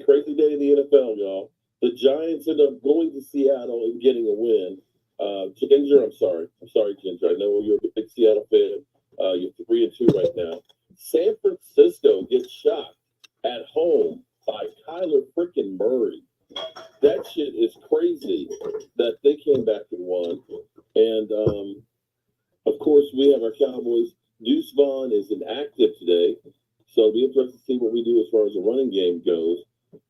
crazy day in the NFL, y'all. The Giants end up going to Seattle and getting a win. Ginger, I'm sorry, Ginger. I know you're a big Seattle fan. You're 3-2 right now. San Francisco gets shocked at home by Kyler freaking Murray. That shit is crazy that they came back and won. And of course, we have our Cowboys. Deuce Vaughn is inactive today, so it'll be interesting to see what we do as far as the running game goes.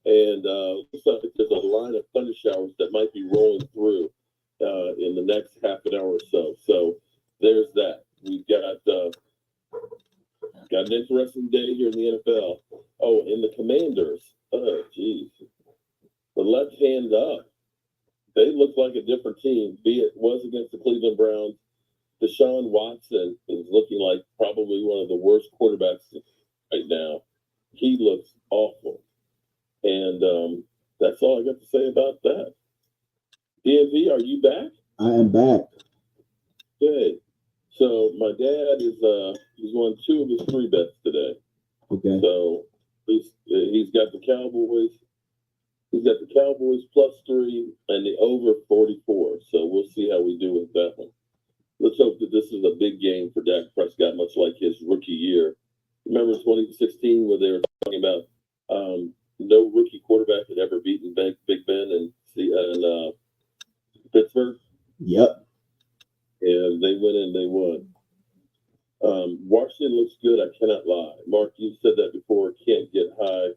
And looks like there's a line of thunder showers that might be rolling through in the next half an hour or so. So there's that. We've got an interesting day here in the NFL. Oh, and the Commanders. Oh, geez. The left hand up. They look like a different team. Be it was against the Cleveland Browns. Deshaun Watson is looking like probably one of the worst quarterbacks right now. He looks awful. And that's all I got to say about that. DMV, are you back? I am back. Good. So my dad he's won 2 of his 3 bets today. Okay. So he's got the Cowboys. He's got the Cowboys +3 and the over 44. So we'll see how we do with that one. Let's hope that this is a big game for Dak Prescott, much like his rookie year. Remember 2016 where they were talking about no rookie quarterback had ever beaten Big Ben and Pittsburgh? Yep. And they went and they won. Washington looks good, I cannot lie. Mark, you said that before, can't get high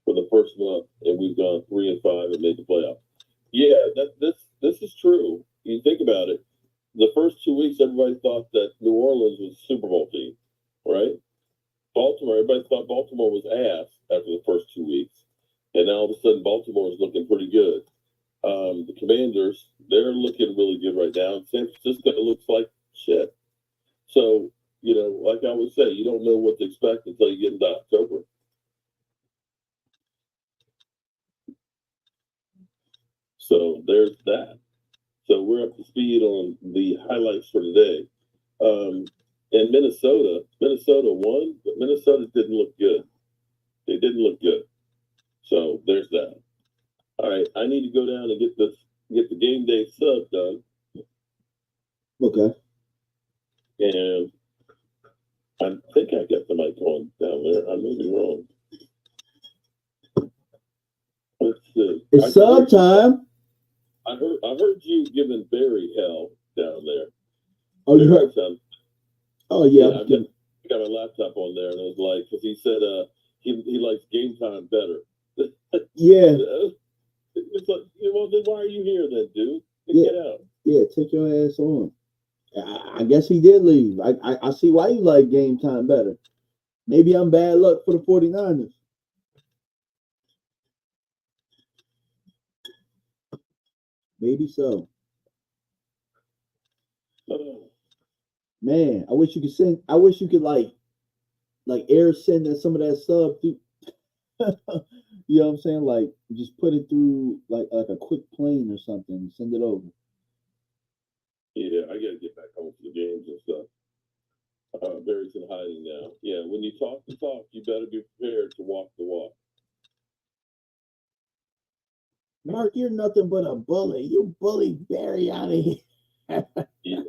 for the first month, and we've gone 3-5 and made the playoff. Yeah, this is true. You think about it. The first 2 weeks, everybody thought that New Orleans was a Super Bowl team, right? Baltimore, everybody thought Baltimore was ass after the first 2 weeks. And now all of a sudden, Baltimore is looking pretty good. The Commanders, they're looking really good right now. San Francisco looks like shit. So, like I always say, you don't know what to expect until you get into October. So there's that. So we're up to speed on the highlights for today. And Minnesota won, but Minnesota didn't look good. They didn't look good. So there's that. All right, I need to go down and get the game day sub done. Okay. And I think I got the mic on down there. I may be wrong. Let's see. It's sub time. I heard you giving Barry hell down there. Oh, you heard? Oh, yeah. I got my laptop on there, and it was like, because he said he likes game time better. Yeah. It's like, well, then why are you here then, dude? Get out. Yeah, take your ass on. I guess he did leave. I see why you like game time better. Maybe I'm bad luck for the 49ers. Maybe so. Man, I wish you could like air send some of that stuff through. You know what I'm saying? Like just put it through like a quick plane or something and send it over. Yeah, I gotta get back home to the games and stuff. Barry's in hiding now. Yeah, when you talk the talk, you better be prepared to walk the walk. Mark, you're nothing but a bully. You bullied Barry out of here. Yeah.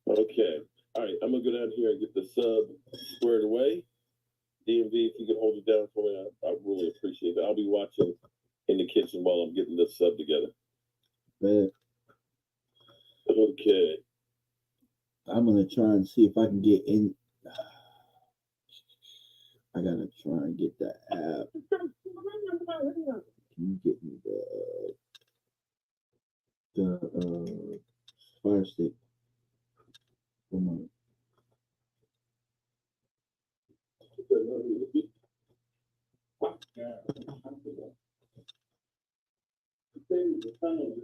Okay. All right, I'm gonna go down here and get the sub squared away. DMV, if you can hold it down for me, I really appreciate it. I'll be watching in the kitchen while I'm getting this sub together. Man. Okay. I'm gonna try and see if I can get in. I gotta try and get that app. Can you get me the Fire Stick? Come on.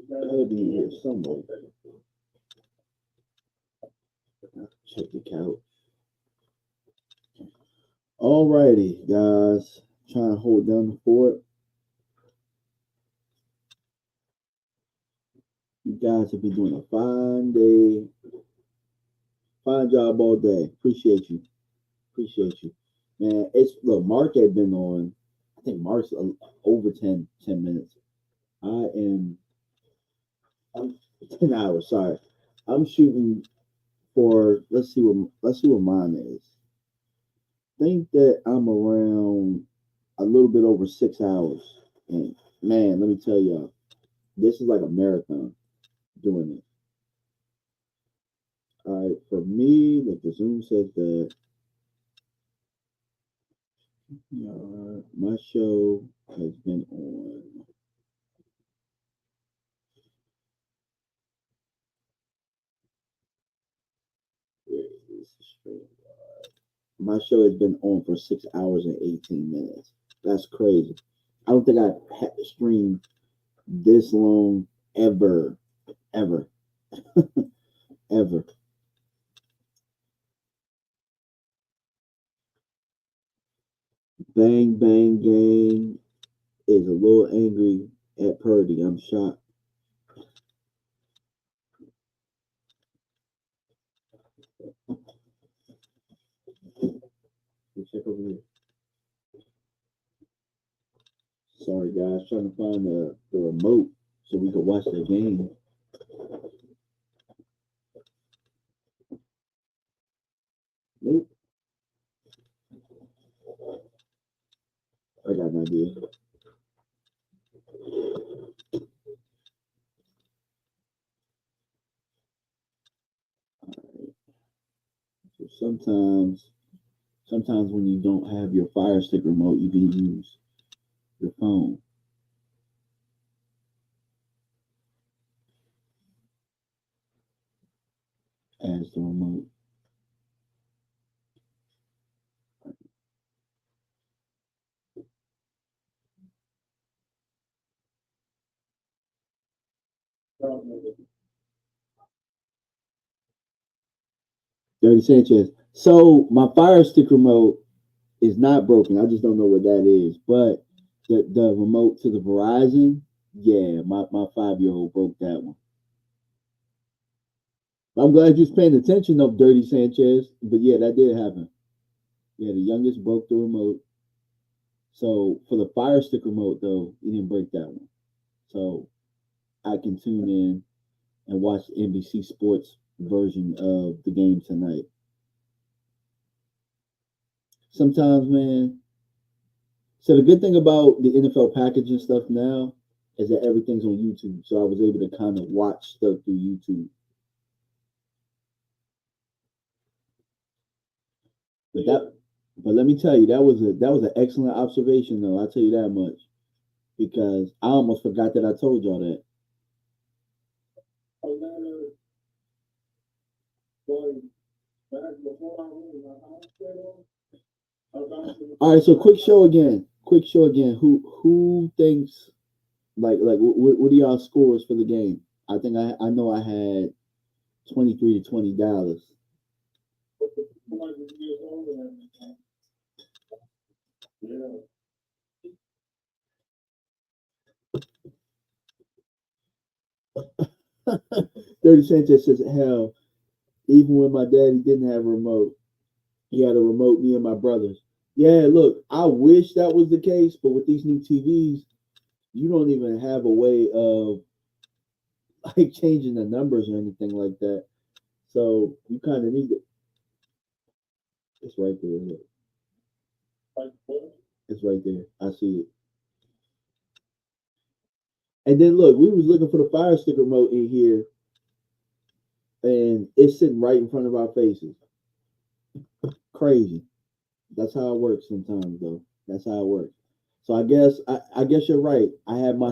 Gotta be here somewhere. Check the couch. Alrighty, guys. Trying to hold down the fort. You guys have been doing a fine day. Fine job all day. Appreciate you. Man, look, Mark had been on, I think Mark's over 10 minutes. 10 hours. Sorry, I'm shooting for. Let's see what mine is. Think that I'm around a little bit over 6 hours. And man, let me tell y'all, this is like a marathon doing it. All right, for me, like the Zoom says that my show has been on. Where is this stream? My show has been on for 6 hours and 18 minutes. That's crazy. I don't think I've had to stream this long ever, ever, ever. Bang Bang Gang is a little angry at Purdy. I'm shocked. Check over here. Sorry, guys. Trying to find the remote so we can watch the game. Nope. I got an idea. So sometimes when you don't have your Fire Stick remote, you can use your phone as the remote. Dirty Sanchez. So my Fire Stick remote is not broken. I just don't know what that is. But the remote to the Verizon, yeah, my 5-year-old broke that one. I'm glad you're paying attention of Dirty Sanchez. But yeah, that did happen. Yeah, the youngest broke the remote. So for the Fire Stick remote though, he didn't break that one. So I can tune in and watch the NBC Sports version of the game tonight. Sometimes, man. So the good thing about the NFL package and stuff now is that everything's on YouTube. So I was able to kind of watch stuff through YouTube. But let me tell you, that was an excellent observation though. I'll tell you that much. Because I almost forgot that I told y'all that. All right, so quick show again. Who thinks what are y'all scores for the game? I think I know I had 23 to 20 Dallas. Dirty Sanchez says, hell, even when my daddy didn't have a remote, he had a remote, me and my brothers. Yeah, look, I wish that was the case, but with these new TVs, you don't even have a way of like changing the numbers or anything like that. So you kind of need it. It's right there. Look. It's right there. I see it. And then look, we was looking for the Fire Stick remote in here, and it's sitting right in front of our faces. Crazy. That's how it works sometimes, though. That's how it works. So I guess you're right. I had my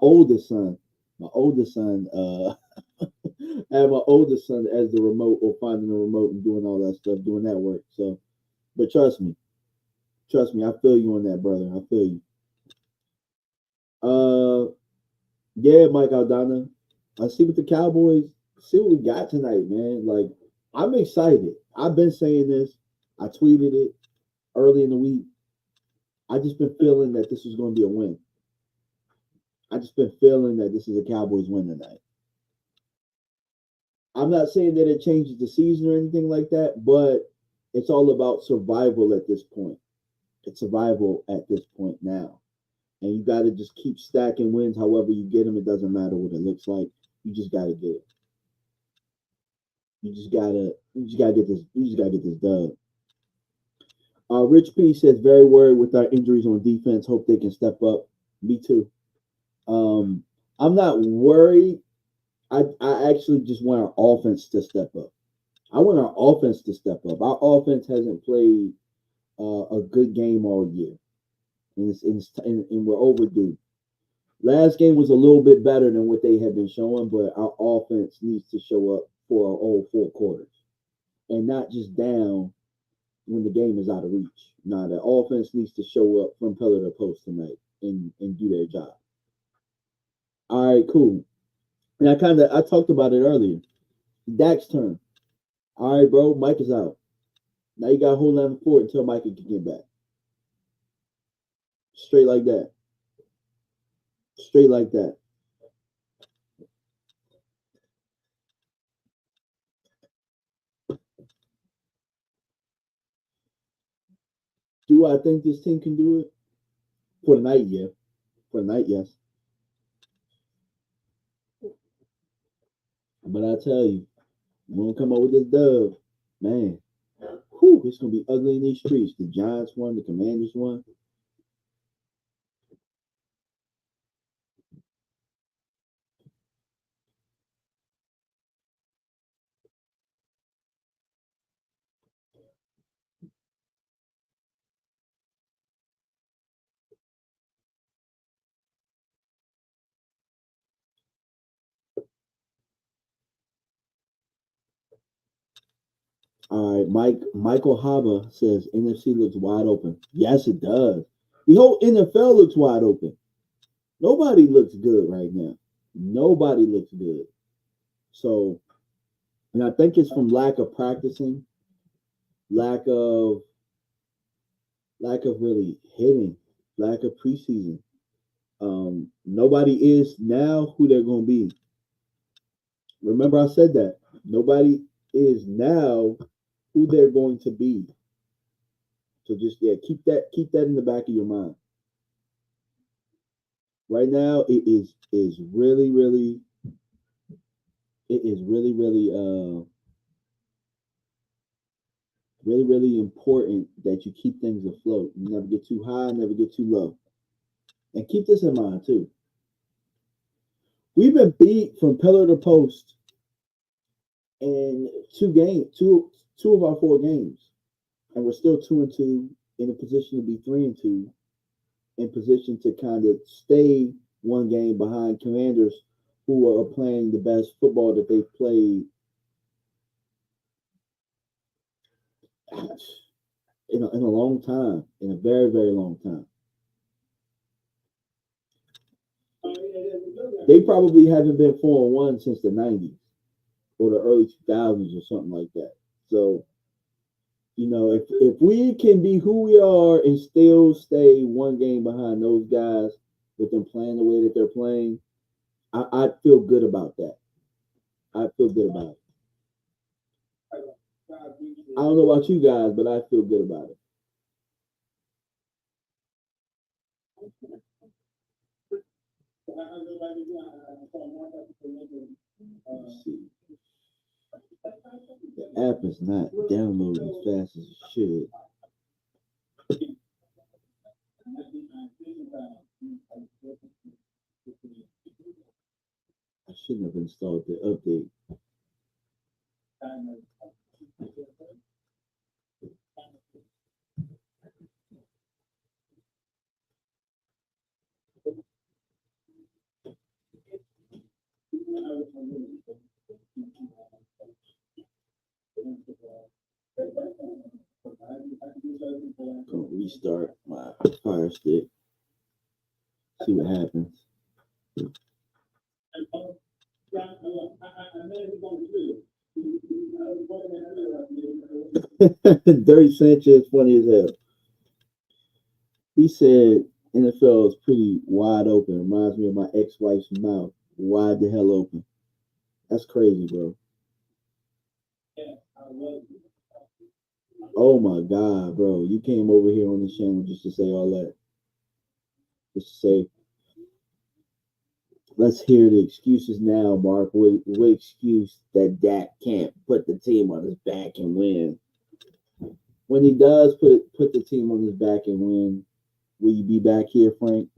oldest son. My oldest son. I had my oldest son as the remote or finding the remote and doing all that stuff, doing that work. So, but trust me, I feel you on that, brother. I feel you. Yeah, Mike Aldana. I see what the Cowboys. See what we got tonight, man. Like, I'm excited. I've been saying this. I tweeted it early in the week. I just been feeling that this is going to be a win. I just been feeling that this is a Cowboys win tonight. I'm not saying that it changes the season or anything like that, but it's all about survival at this point. It's survival at this point now. And you got to just keep stacking wins however you get them. It doesn't matter what it looks like. You just gotta get it. You just gotta get this. You just gotta get this done. Rich P says very worried with our injuries on defense. Hope they can step up. Me too. I'm not worried. I actually just want our offense to step up. I want our offense to step up. Our offense hasn't played a good game all year, and we're overdue. Last game was a little bit better than what they have been showing, but our offense needs to show up for all 4 quarters and not just down when the game is out of reach. Now the offense needs to show up from pillar to post tonight and do their job. All right, cool. And I talked about it earlier. Dak's turn. All right, bro. Mike is out. Now you got to hold on for it until Mike can get back. Straight like that. Straight like that. Do I think this team can do it? For the night, yeah. For the night, yes. But I tell you, we're gonna come up with this dub, man. Whew, it's gonna be ugly in these streets. The Giants won, the Commanders won. All right, Michael Hava says NFC looks wide open. Yes, it does. The whole NFL looks wide open. Nobody looks good right now. Nobody looks good. So, and I think it's from lack of practicing, lack of really hitting, lack of preseason. Nobody is now who they're going to be. Remember, I said that nobody is now who they're going to be. So just keep that in the back of your mind. Right now, it is really important that you keep things afloat. You never get too high, never get too low. And keep this in mind too. We've been beat from pillar to post in two of our 4 games. And we're still 2-2, in a position to be 3-2, in position to kind of stay 1 game behind Commanders, who are playing the best football that they've played in a long time, in a very, very long time. They probably haven't been 4-1 since the 90s or the early 2000s or something like that. So, if we can be who we are and still stay 1 game behind those guys with them playing the way that they're playing, I feel good about that. I feel good about it. I don't know about you guys, but I feel good about it. Let's see. The app is not downloading as fast as it should. I shouldn't have installed the update. I'm gonna restart my Fire Stick. See what happens. Dirty Sanchez, funny as hell. He said NFL is pretty wide open. Reminds me of my ex-wife's mouth. Wide the hell open. That's crazy, bro. Oh my God, bro. You came over here on the channel just to say all that. Just to say, let's hear the excuses now, Mark. What excuse that Dak can't put the team on his back and win? When he does put the team on his back and win, will you be back here, Frank?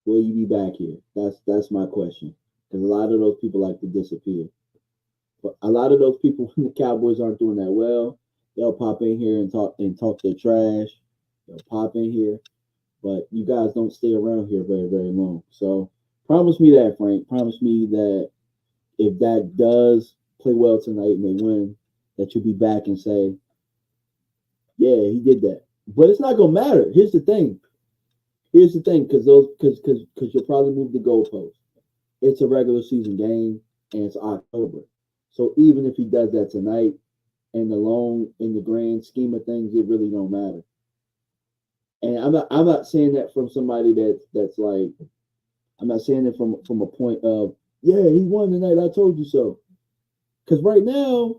Will you be back here? That's my question. Because a lot of those people like to disappear. But a lot of those people, when the Cowboys aren't doing that well, they'll pop in here and talk their trash. They'll pop in here, but you guys don't stay around here very very long. So promise me that, Frank. Promise me that if that does play well tonight and they win, that you'll be back and say, yeah, he did that. But it's not gonna matter. Here's the thing. Because you'll probably move the goalpost. It's a regular season game and it's October. So even if he does that tonight, in the grand scheme of things, it really don't matter. And I'm not saying that from somebody that's like, I'm not saying it from a point of, yeah, he won tonight, I told you so. Because right now,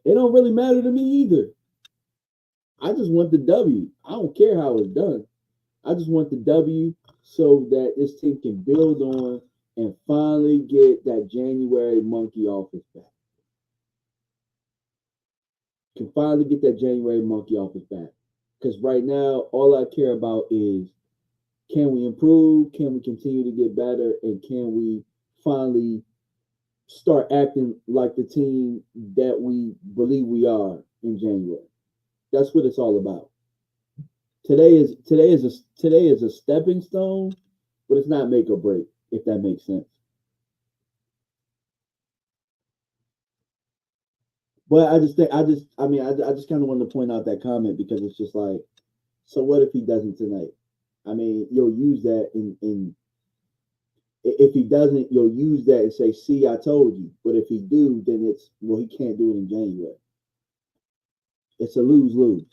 it don't really matter to me either. I just want the W. I don't care how it's done. I just want the W so that this team can build on and finally get that January monkey off his back. Can finally get that January monkey off his back. Because right now, all I care about is, can we improve? Can we continue to get better? And can we finally start acting like the team that we believe we are in January? That's what it's all about. Today is a stepping stone, but it's not make or break, if that makes sense. But I just kind of wanted to point out that comment because it's just like, so what if he doesn't tonight? I mean, you'll use that in if he doesn't, you'll use that and say, see, I told you. But if he do, then it's, well, he can't do it in January. It's a lose-lose.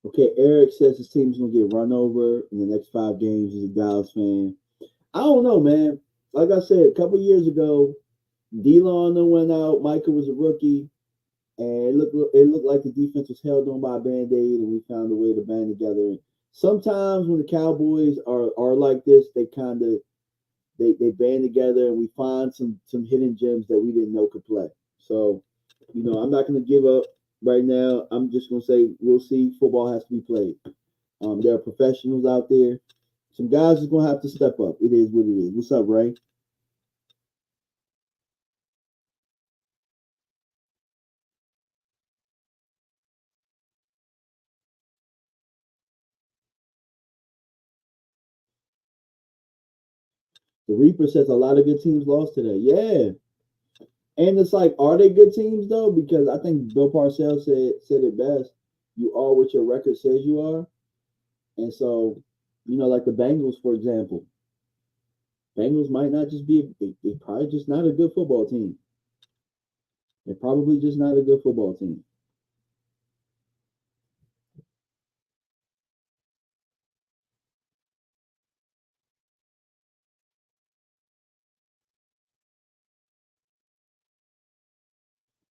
Okay, Eric says his team's gonna get run over in the next 5 games. He's a Dallas fan. I don't know, man. Like I said, a couple years ago, D-Lon went out. Micah was a rookie, and it looked like the defense was held on by a band-aid, and we found a way to band together. Sometimes when the Cowboys are like this, they kind of they band together and we find some hidden gems that we didn't know could play. So, I'm not going to give up right now. I'm just going to say we'll see. Football has to be played. There are professionals out there. Some guys are going to have to step up. It is what it is. What's up, Ray? The Reaper says a lot of good teams lost today. Yeah. And it's like, are they good teams though? Because I think Bill Parcells said it best. You are what your record says you are. And so, like the Bengals, for example. Bengals might not just be they're probably just not a good football team. They're probably just not a good football team.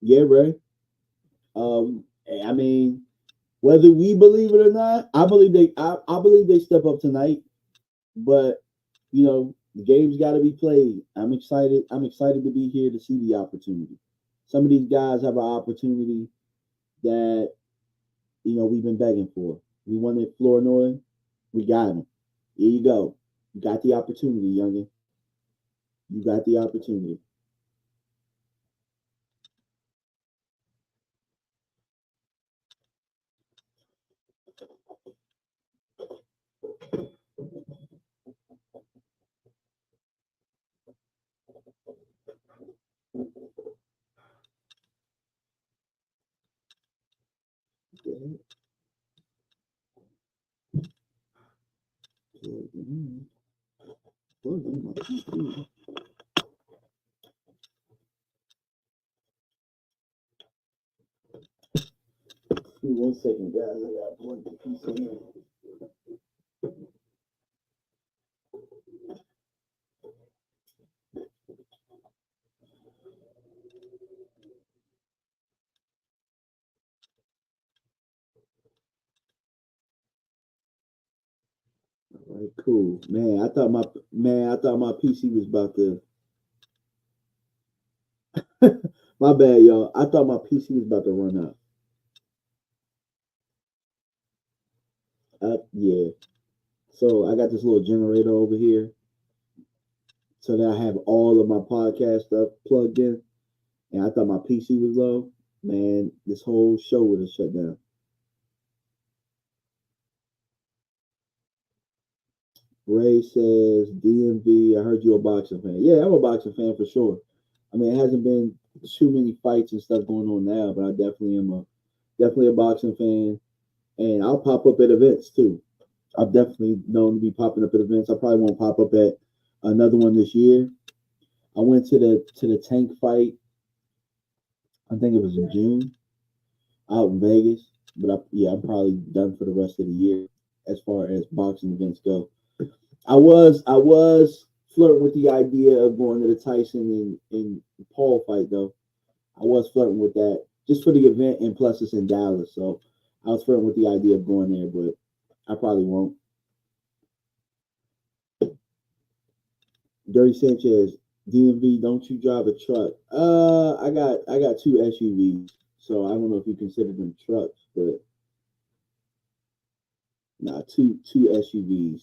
Yeah, Ray. I mean, whether we believe it or not, I believe they step up tonight. But the game's got to be played. I'm excited. I'm excited to be here to see the opportunity. Some of these guys have an opportunity that we've been begging for. We wanted Flournoy, we got him. Here you go. You got the opportunity, youngin. You got the opportunity. me 1 second, guys. I got to plug the PC in. All right, cool. Man, I thought my PC was about to. My bad, y'all. I thought my PC was about to run out. Yeah. So I got this little generator over here, so that I have all of my podcast stuff plugged in. And I thought my PC was low. Man, this whole show would have shut down. Ray says, DMV, I heard you're a boxing fan. Yeah, I'm a boxing fan for sure. I mean, it hasn't been too many fights and stuff going on now, but I definitely am definitely a boxing fan. And I'll pop up at events too. I've definitely known to be popping up at events. I probably won't pop up at another one this year. I went to the Tank fight. I think it was in June, out in Vegas. But I'm probably done for the rest of the year as far as boxing events go. I was flirting with the idea of going to the Tyson and Paul fight though. I was flirting with that just for the event, and plus it's in Dallas, so I was flirting with the idea of going there, but I probably won't. Dirty Sanchez, DMV, don't you drive a truck? I got 2 SUVs, so I don't know if you consider them trucks, but nah, two SUVs.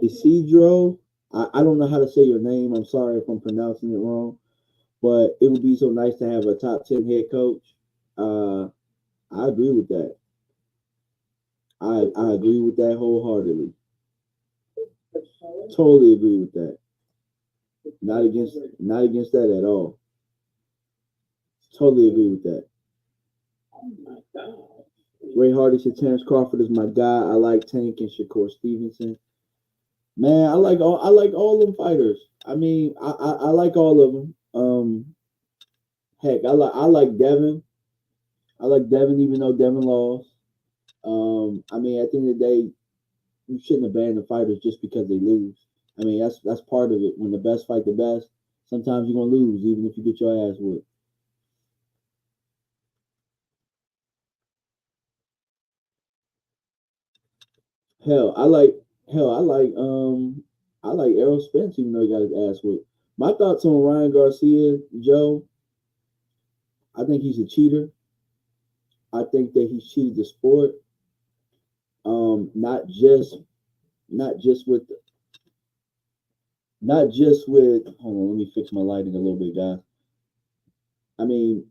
Isidro, I don't know how to say your name. I'm sorry if I'm pronouncing it wrong, but it would be so nice to have a top 10 head coach. I agree with that. I agree with that wholeheartedly. Totally agree with that. Not against that at all. Totally agree with that. Ray Hardy said Terrence Crawford is my guy. I like Tank and Shakur Stevenson. Man, I like all them fighters. I mean, I like all of them. Heck, I like Devin. I like Devin, even though Devin lost. I mean, at the end of the day, you shouldn't abandon the fighters just because they lose. I mean, that's part of it. When the best fight the best, sometimes you're gonna lose, even if you get your ass whipped. Hell, I like Errol Spence, even though he got his ass whipped. My thoughts on Ryan Garcia, Joe. I think he's a cheater. I think that he cheated the sport. Not just with hold on, let me fix my lighting a little bit, guys. I mean,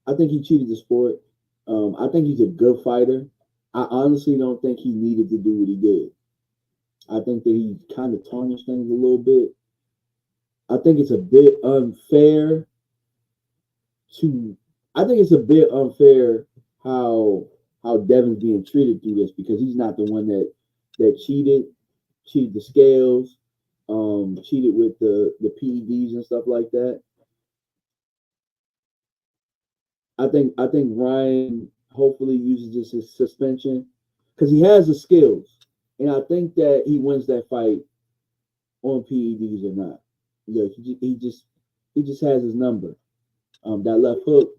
I think he cheated the sport. I think he's a good fighter. I honestly don't think he needed to do what he did. I think that he kind of tarnished things a little bit. I think it's a bit unfair how Devin's being treated through this, because he's not the one that cheated the scales, cheated with the PEDs and stuff like that. I think Ryan hopefully uses this as suspension because he has the skills, and I think that he wins that fight on PEDs or not. Yeah, he just has his number. That left hook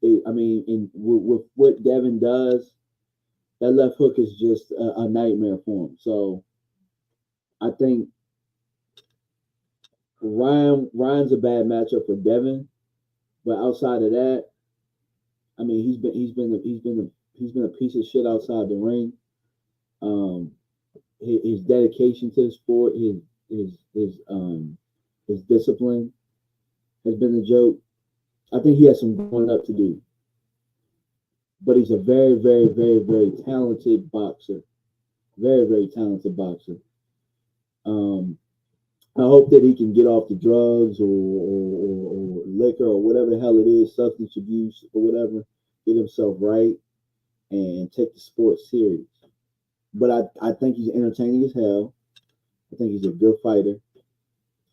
is I mean, with what Devin does, that left hook is just a nightmare for him. So I think Ryan's a bad matchup for Devin, but outside of that, I mean, he's been a piece of shit outside the ring. His dedication to the sport, his discipline has been a joke. I think he has some growing up to do, but he's a very, very, very, very talented boxer. Very, very talented boxer. I hope that he can get off the drugs or liquor or whatever the hell it is, substance abuse or whatever, get himself right and take the sport serious. but I think he's entertaining as hell. I think he's a good fighter.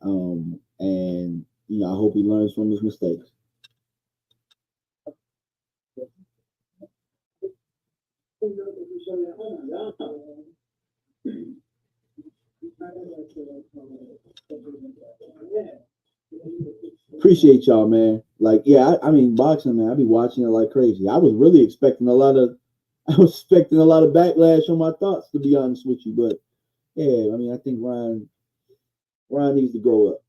And I hope he learns from his mistakes. Appreciate y'all, man. Like, yeah, I mean, boxing, man. I be watching it like crazy. I was really expecting a lot of backlash on my thoughts, to be honest with you. But yeah, I mean, I think Ryan needs to grow up.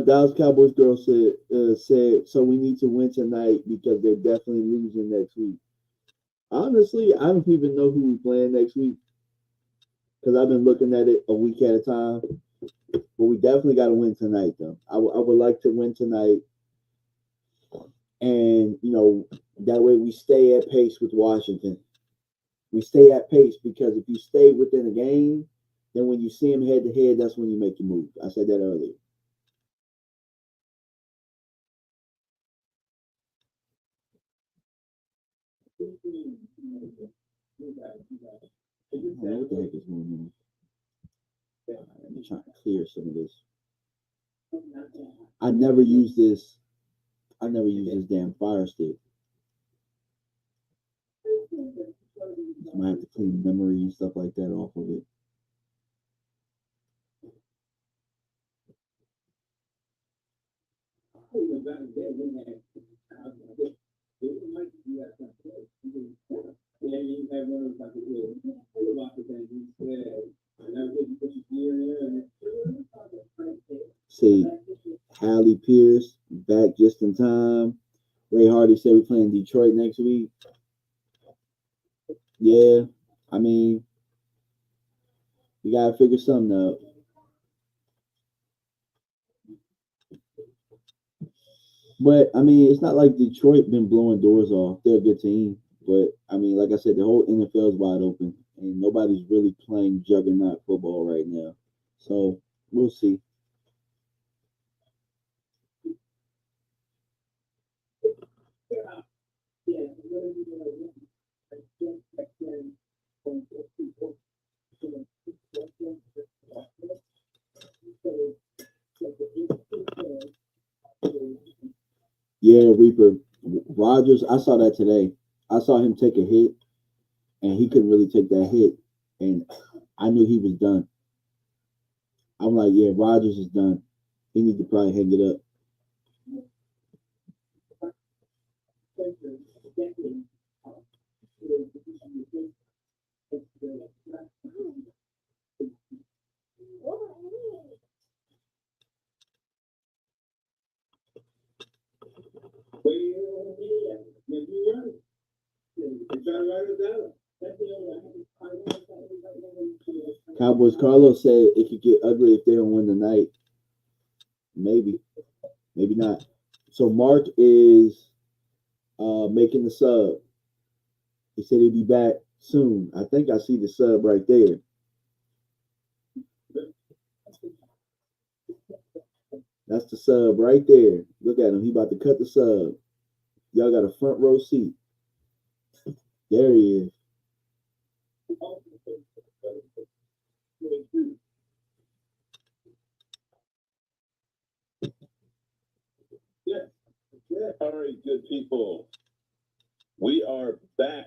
Dallas Cowboys girl said, so we need to win tonight because they're definitely losing next week. Honestly, I don't even know who we're playing next week because I've been looking at it a week at a time. But we definitely got to win tonight, though. I would like to win tonight. And, that way we stay at pace with Washington. We stay at pace because if you stay within a game, then when you see them head to head, that's when you make your move. I said that earlier. I don't know what the heck is going on. Let me try to clear some of this. I never use this damn fire stick. I might have to clean memory and stuff like that off of it. See, Hallie Pierce back just in time. Ray Hardy said we're playing Detroit next week. Yeah, I mean, you gotta figure something out. But I mean, it's not like Detroit been blowing doors off. They're a good team, but I mean, like I said, the whole NFL is wide open, and nobody's really playing juggernaut football right now. So we'll see. Yeah, Reaper. Rodgers, I saw that today. I saw him take a hit, and he couldn't really take that hit, and I knew he was done. I'm like, yeah, Rodgers is done. He needs to probably hang it up. Cowboys Carlos said it could get ugly if they don't win tonight. Maybe, maybe not. So Mark is making the sub. He said he'll be back soon. I think I see the sub right there. That's the sub right there. Look at him. He about to cut the sub. Y'all got a front row seat. There he is. All right, good people. We are back.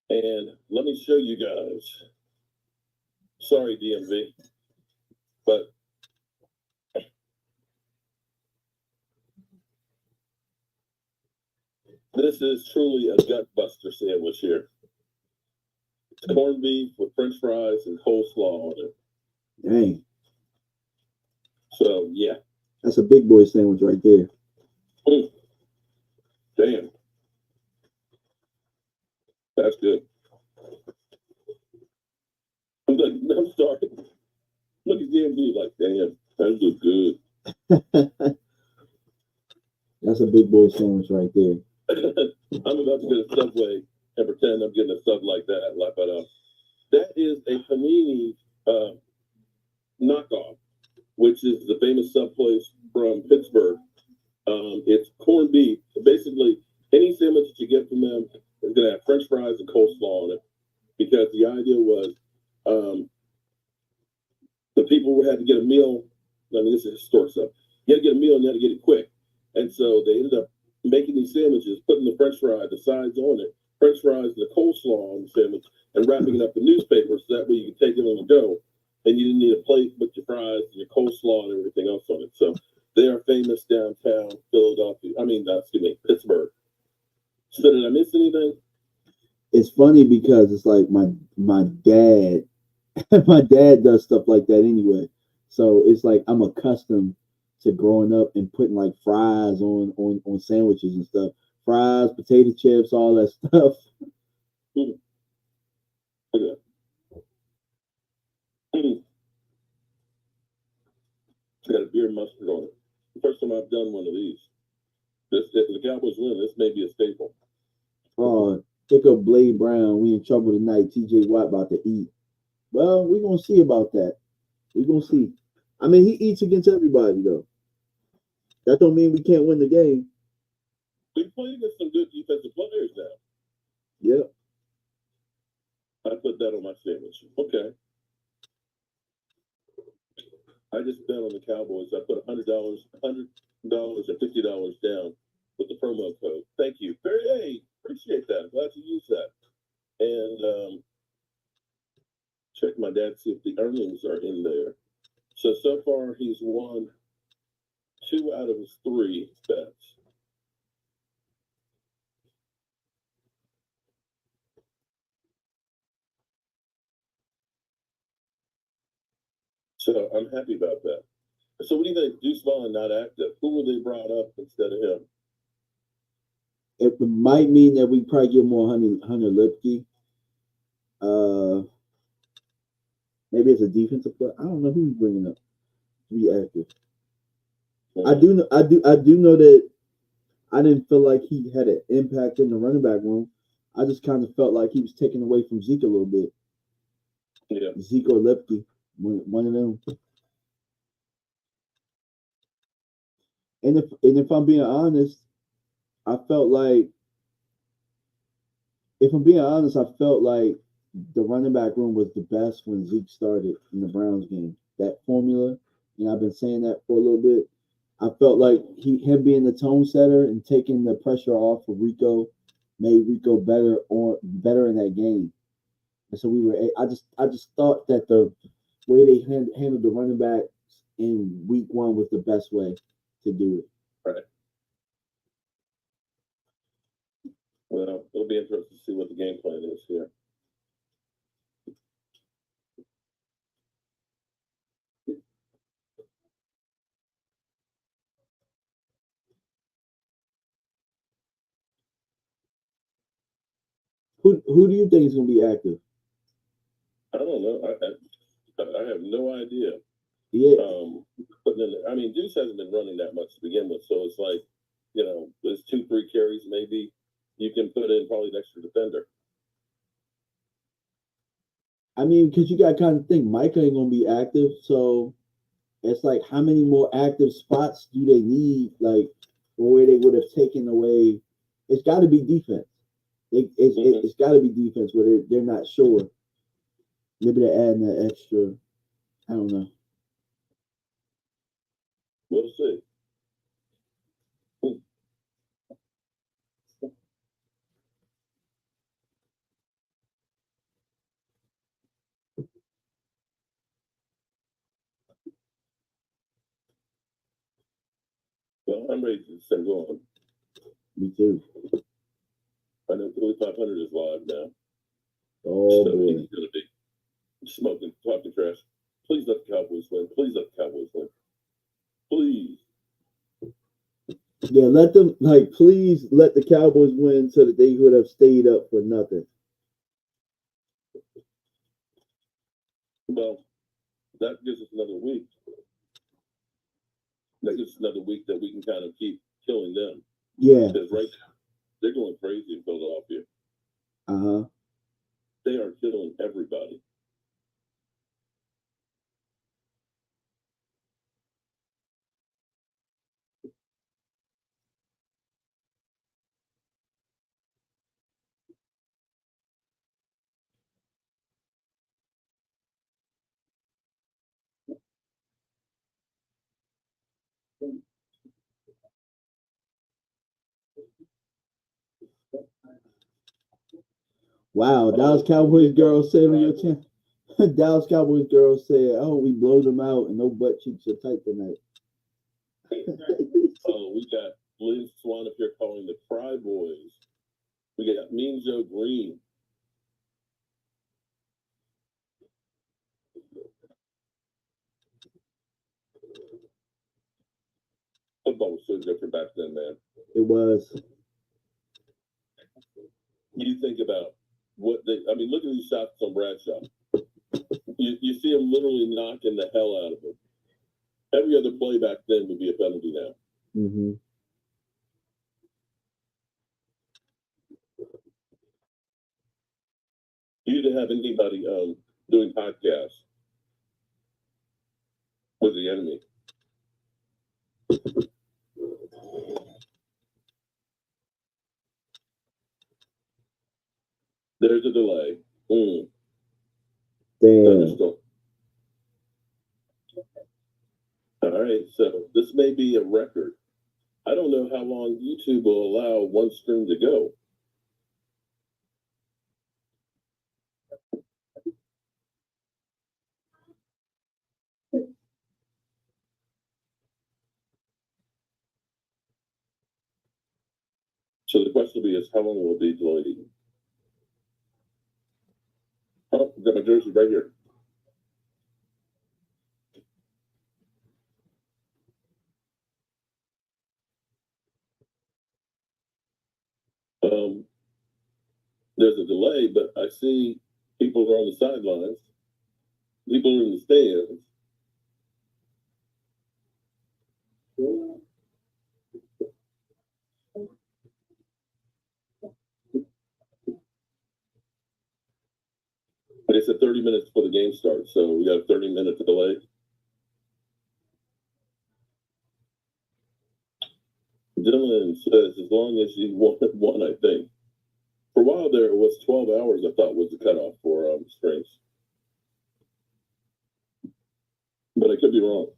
And let me show you guys. Sorry, DMV. But this is truly a gut buster sandwich here. It's corned beef with french fries and coleslaw on it. Dang. So, yeah. That's a big boy sandwich right there. Damn. That's good. I'm sorry. Look at DMV like, damn, that looks good. That's a big boy sandwich right there. I'm about to get a Subway and pretend I'm getting a sub like that. Laugh it up. That is a panini knockoff, which is the famous sub place from Pittsburgh. It's corned beef. Basically, any sandwich that you get from them is going to have French fries and coleslaw on it, because the idea was the people had to get a meal. I mean, this is historic stuff. You had to get a meal and you had to get it quick. And so they ended up making these sandwiches, putting the French fry, the sides on it, French fries and the coleslaw on the sandwich, and wrapping it up in newspaper so that way you could take it on the go. And you didn't need a plate with your fries and your coleslaw and everything else on it. So they are famous downtown Philadelphia. Pittsburgh. So did I miss anything? It's funny because it's like my dad, my dad does stuff like that anyway. So it's like I'm accustomed to growing up and putting like fries on sandwiches and stuff. Fries, potato chips, all that stuff. Okay. It's got a beer mustard on it. The first time I've done one of these. If the Cowboys win, this may be a staple. Oh, pick up Blade Brown. We in trouble tonight. TJ Watt about to eat. Well, we're gonna see about that. We're gonna see. I mean, he eats against everybody though. That don't mean we can't win the game. We played against some good defensive players now. Yep. I put that on my sandwich. Okay. I just bet on the Cowboys. I put $100 or $50 down with the promo code. Thank you. Hey, appreciate that. I'm glad you used that. And check my dad, see if the earnings are in there. So far he's won 2 out of his 3 bets. So I'm happy about that. So what do you think? Deuce Vaughn not active. Who will they brought up instead of him? It might mean that we probably get more Hunter Lipke. Maybe it's a defensive player. I don't know who he's bringing up to be active. I do know that I didn't feel like he had an impact in the running back room. I just kind of felt like he was taken away from Zeke a little bit. Yeah. Zeke or Lipke, one of them. And if I'm being honest, I felt like the running back room was the best when Zeke started in the Browns game. That formula, and I've been saying that for a little bit. I felt like him being the tone setter and taking the pressure off of Rico made Rico better in that game. And so I just thought that the way they handled the running back in week 1 was the best way to do it. Right. Well, it'll be interesting to see what the game plan is here. Who do you think is going to be active? I don't know. I have no idea. Yeah. But then, I mean, Deuce hasn't been running that much to begin with, so it's like, there's 2-3 carries maybe. You can put in probably an extra defender. I mean, because you got to kind of think Micah ain't going to be active, so it's like how many more active spots do they need? Like, where they would have taken away. It's got to be defense. It's got to be defense where they're not sure. Maybe they're adding that extra. I don't know. We'll see. Well, I'm ready to send going. Me too. I know 4500 is live now. Oh, so boy. He's going to be smoking, talking trash. Please let the Cowboys win. Please let the Cowboys win. Please. Yeah, please let the Cowboys win so that they would have stayed up for nothing. Well, that gives us another week. That gives us another week that we can kind of keep killing them. Yeah. Because right now, they're going crazy in Philadelphia. Uh-huh. They are killing everybody. Wow, Dallas Cowboys girl said on your channel. Dallas Cowboys girl said, "Oh, we blow them out and no butt cheeks are tight tonight." Oh, we got Lynn Swan up here calling the Cry Boys. We got Mean Joe Green. Football was so different back then, man. It was. You think about what they, I mean, look at these shots on Bradshaw. You see him literally knocking the hell out of him. Every other play back then would be a penalty now. Mm-hmm. You didn't have anybody doing podcasts with the enemy. There's a delay. Damn. Thunderstorm. All right, so this may be a record. I don't know how long YouTube will allow one stream to go. So the question will be is how long will it be delayed? Oh, I've got my jersey right here. There's a delay, but I see people are on the sidelines. People are in the stands. But it's at 30 minutes before the game starts, so we got a 30-minute delay. Dylan says, as long as you wanted one, I think. For a while there, it was 12 hours, I thought, was the cutoff for streams. But I could be wrong.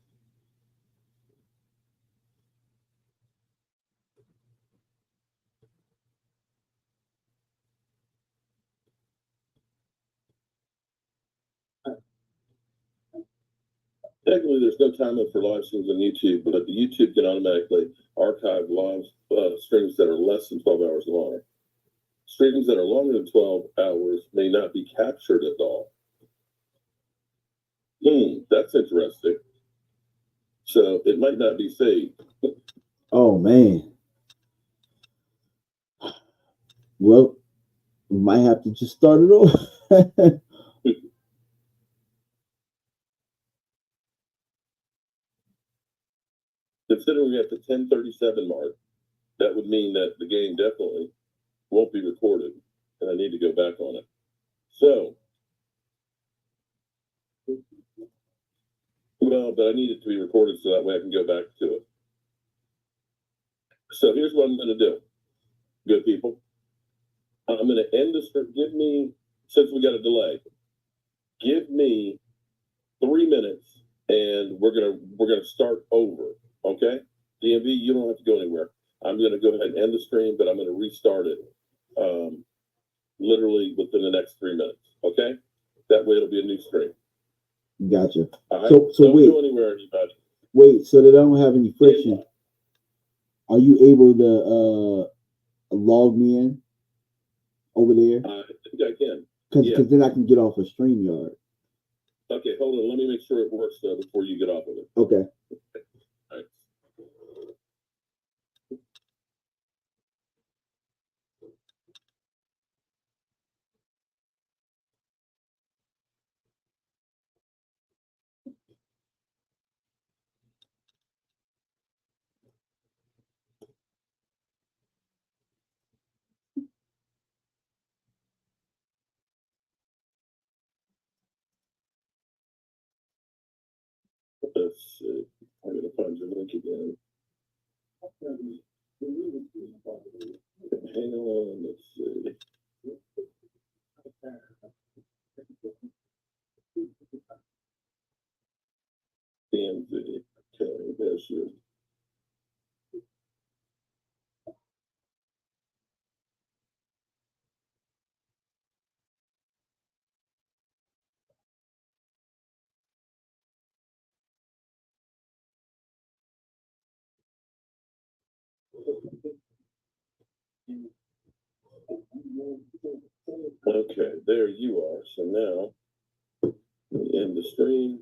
Technically, there's no time limit for live streams on YouTube, but the YouTube can automatically archive live streams that are less than 12 hours long. Streams that are longer than 12 hours may not be captured at all. That's interesting. So it might not be saved. Oh man. Well, we might have to just start it over. Considering we're at the 10:37 mark, that would mean that the game definitely won't be recorded, and I need to go back on it. So, well, but I need it to be recorded so that way I can go back to it. So here's what I'm going to do, good people. I'm going to end this. Give me, since we got a delay, give me 3 minutes, and we're gonna start over. Okay, DMV, you don't have to go anywhere. I'm going to go ahead and end the stream, but I'm going to restart it literally within the next 3 minutes. Okay, that way it'll be a new stream. Gotcha. All right? So don't wait. go anywhere, anybody. Wait, so that I don't have any friction. Are you able to log me in over there? I think I can. Because then I can get off of StreamYard. Okay, hold on. Let me make sure it works before you get off of it. Okay. All right. Let's see. I'm going to find your link again. Hang on. Let's see. DMV. Okay, there's your. Okay, there you are. So now we end the stream.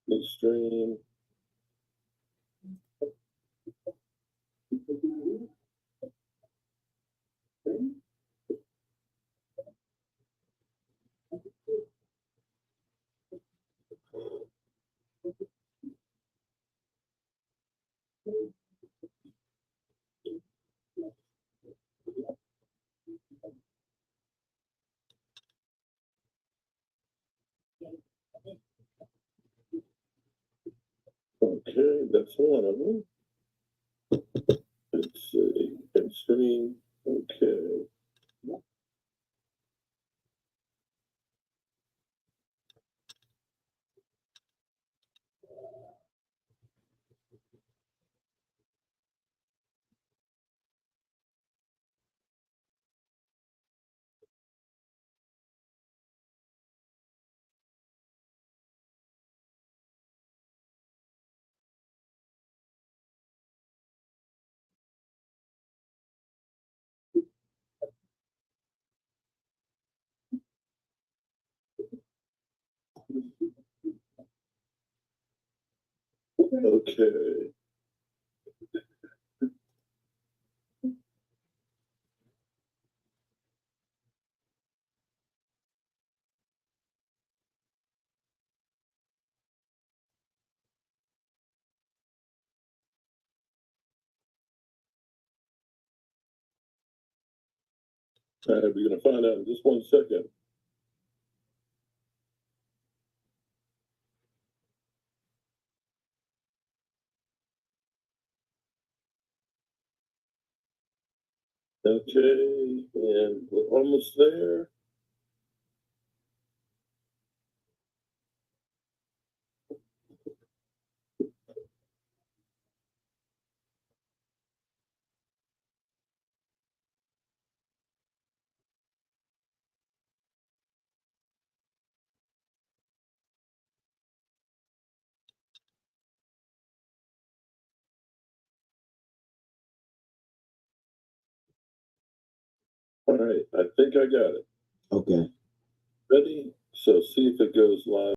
New stream. Okay, that's one of them. Let's see. End stream. Okay. Okay. All right, we're gonna find out in just 1 second. Okay, and we're almost there. All right, I think I got it. Okay. Ready? So see if it goes live.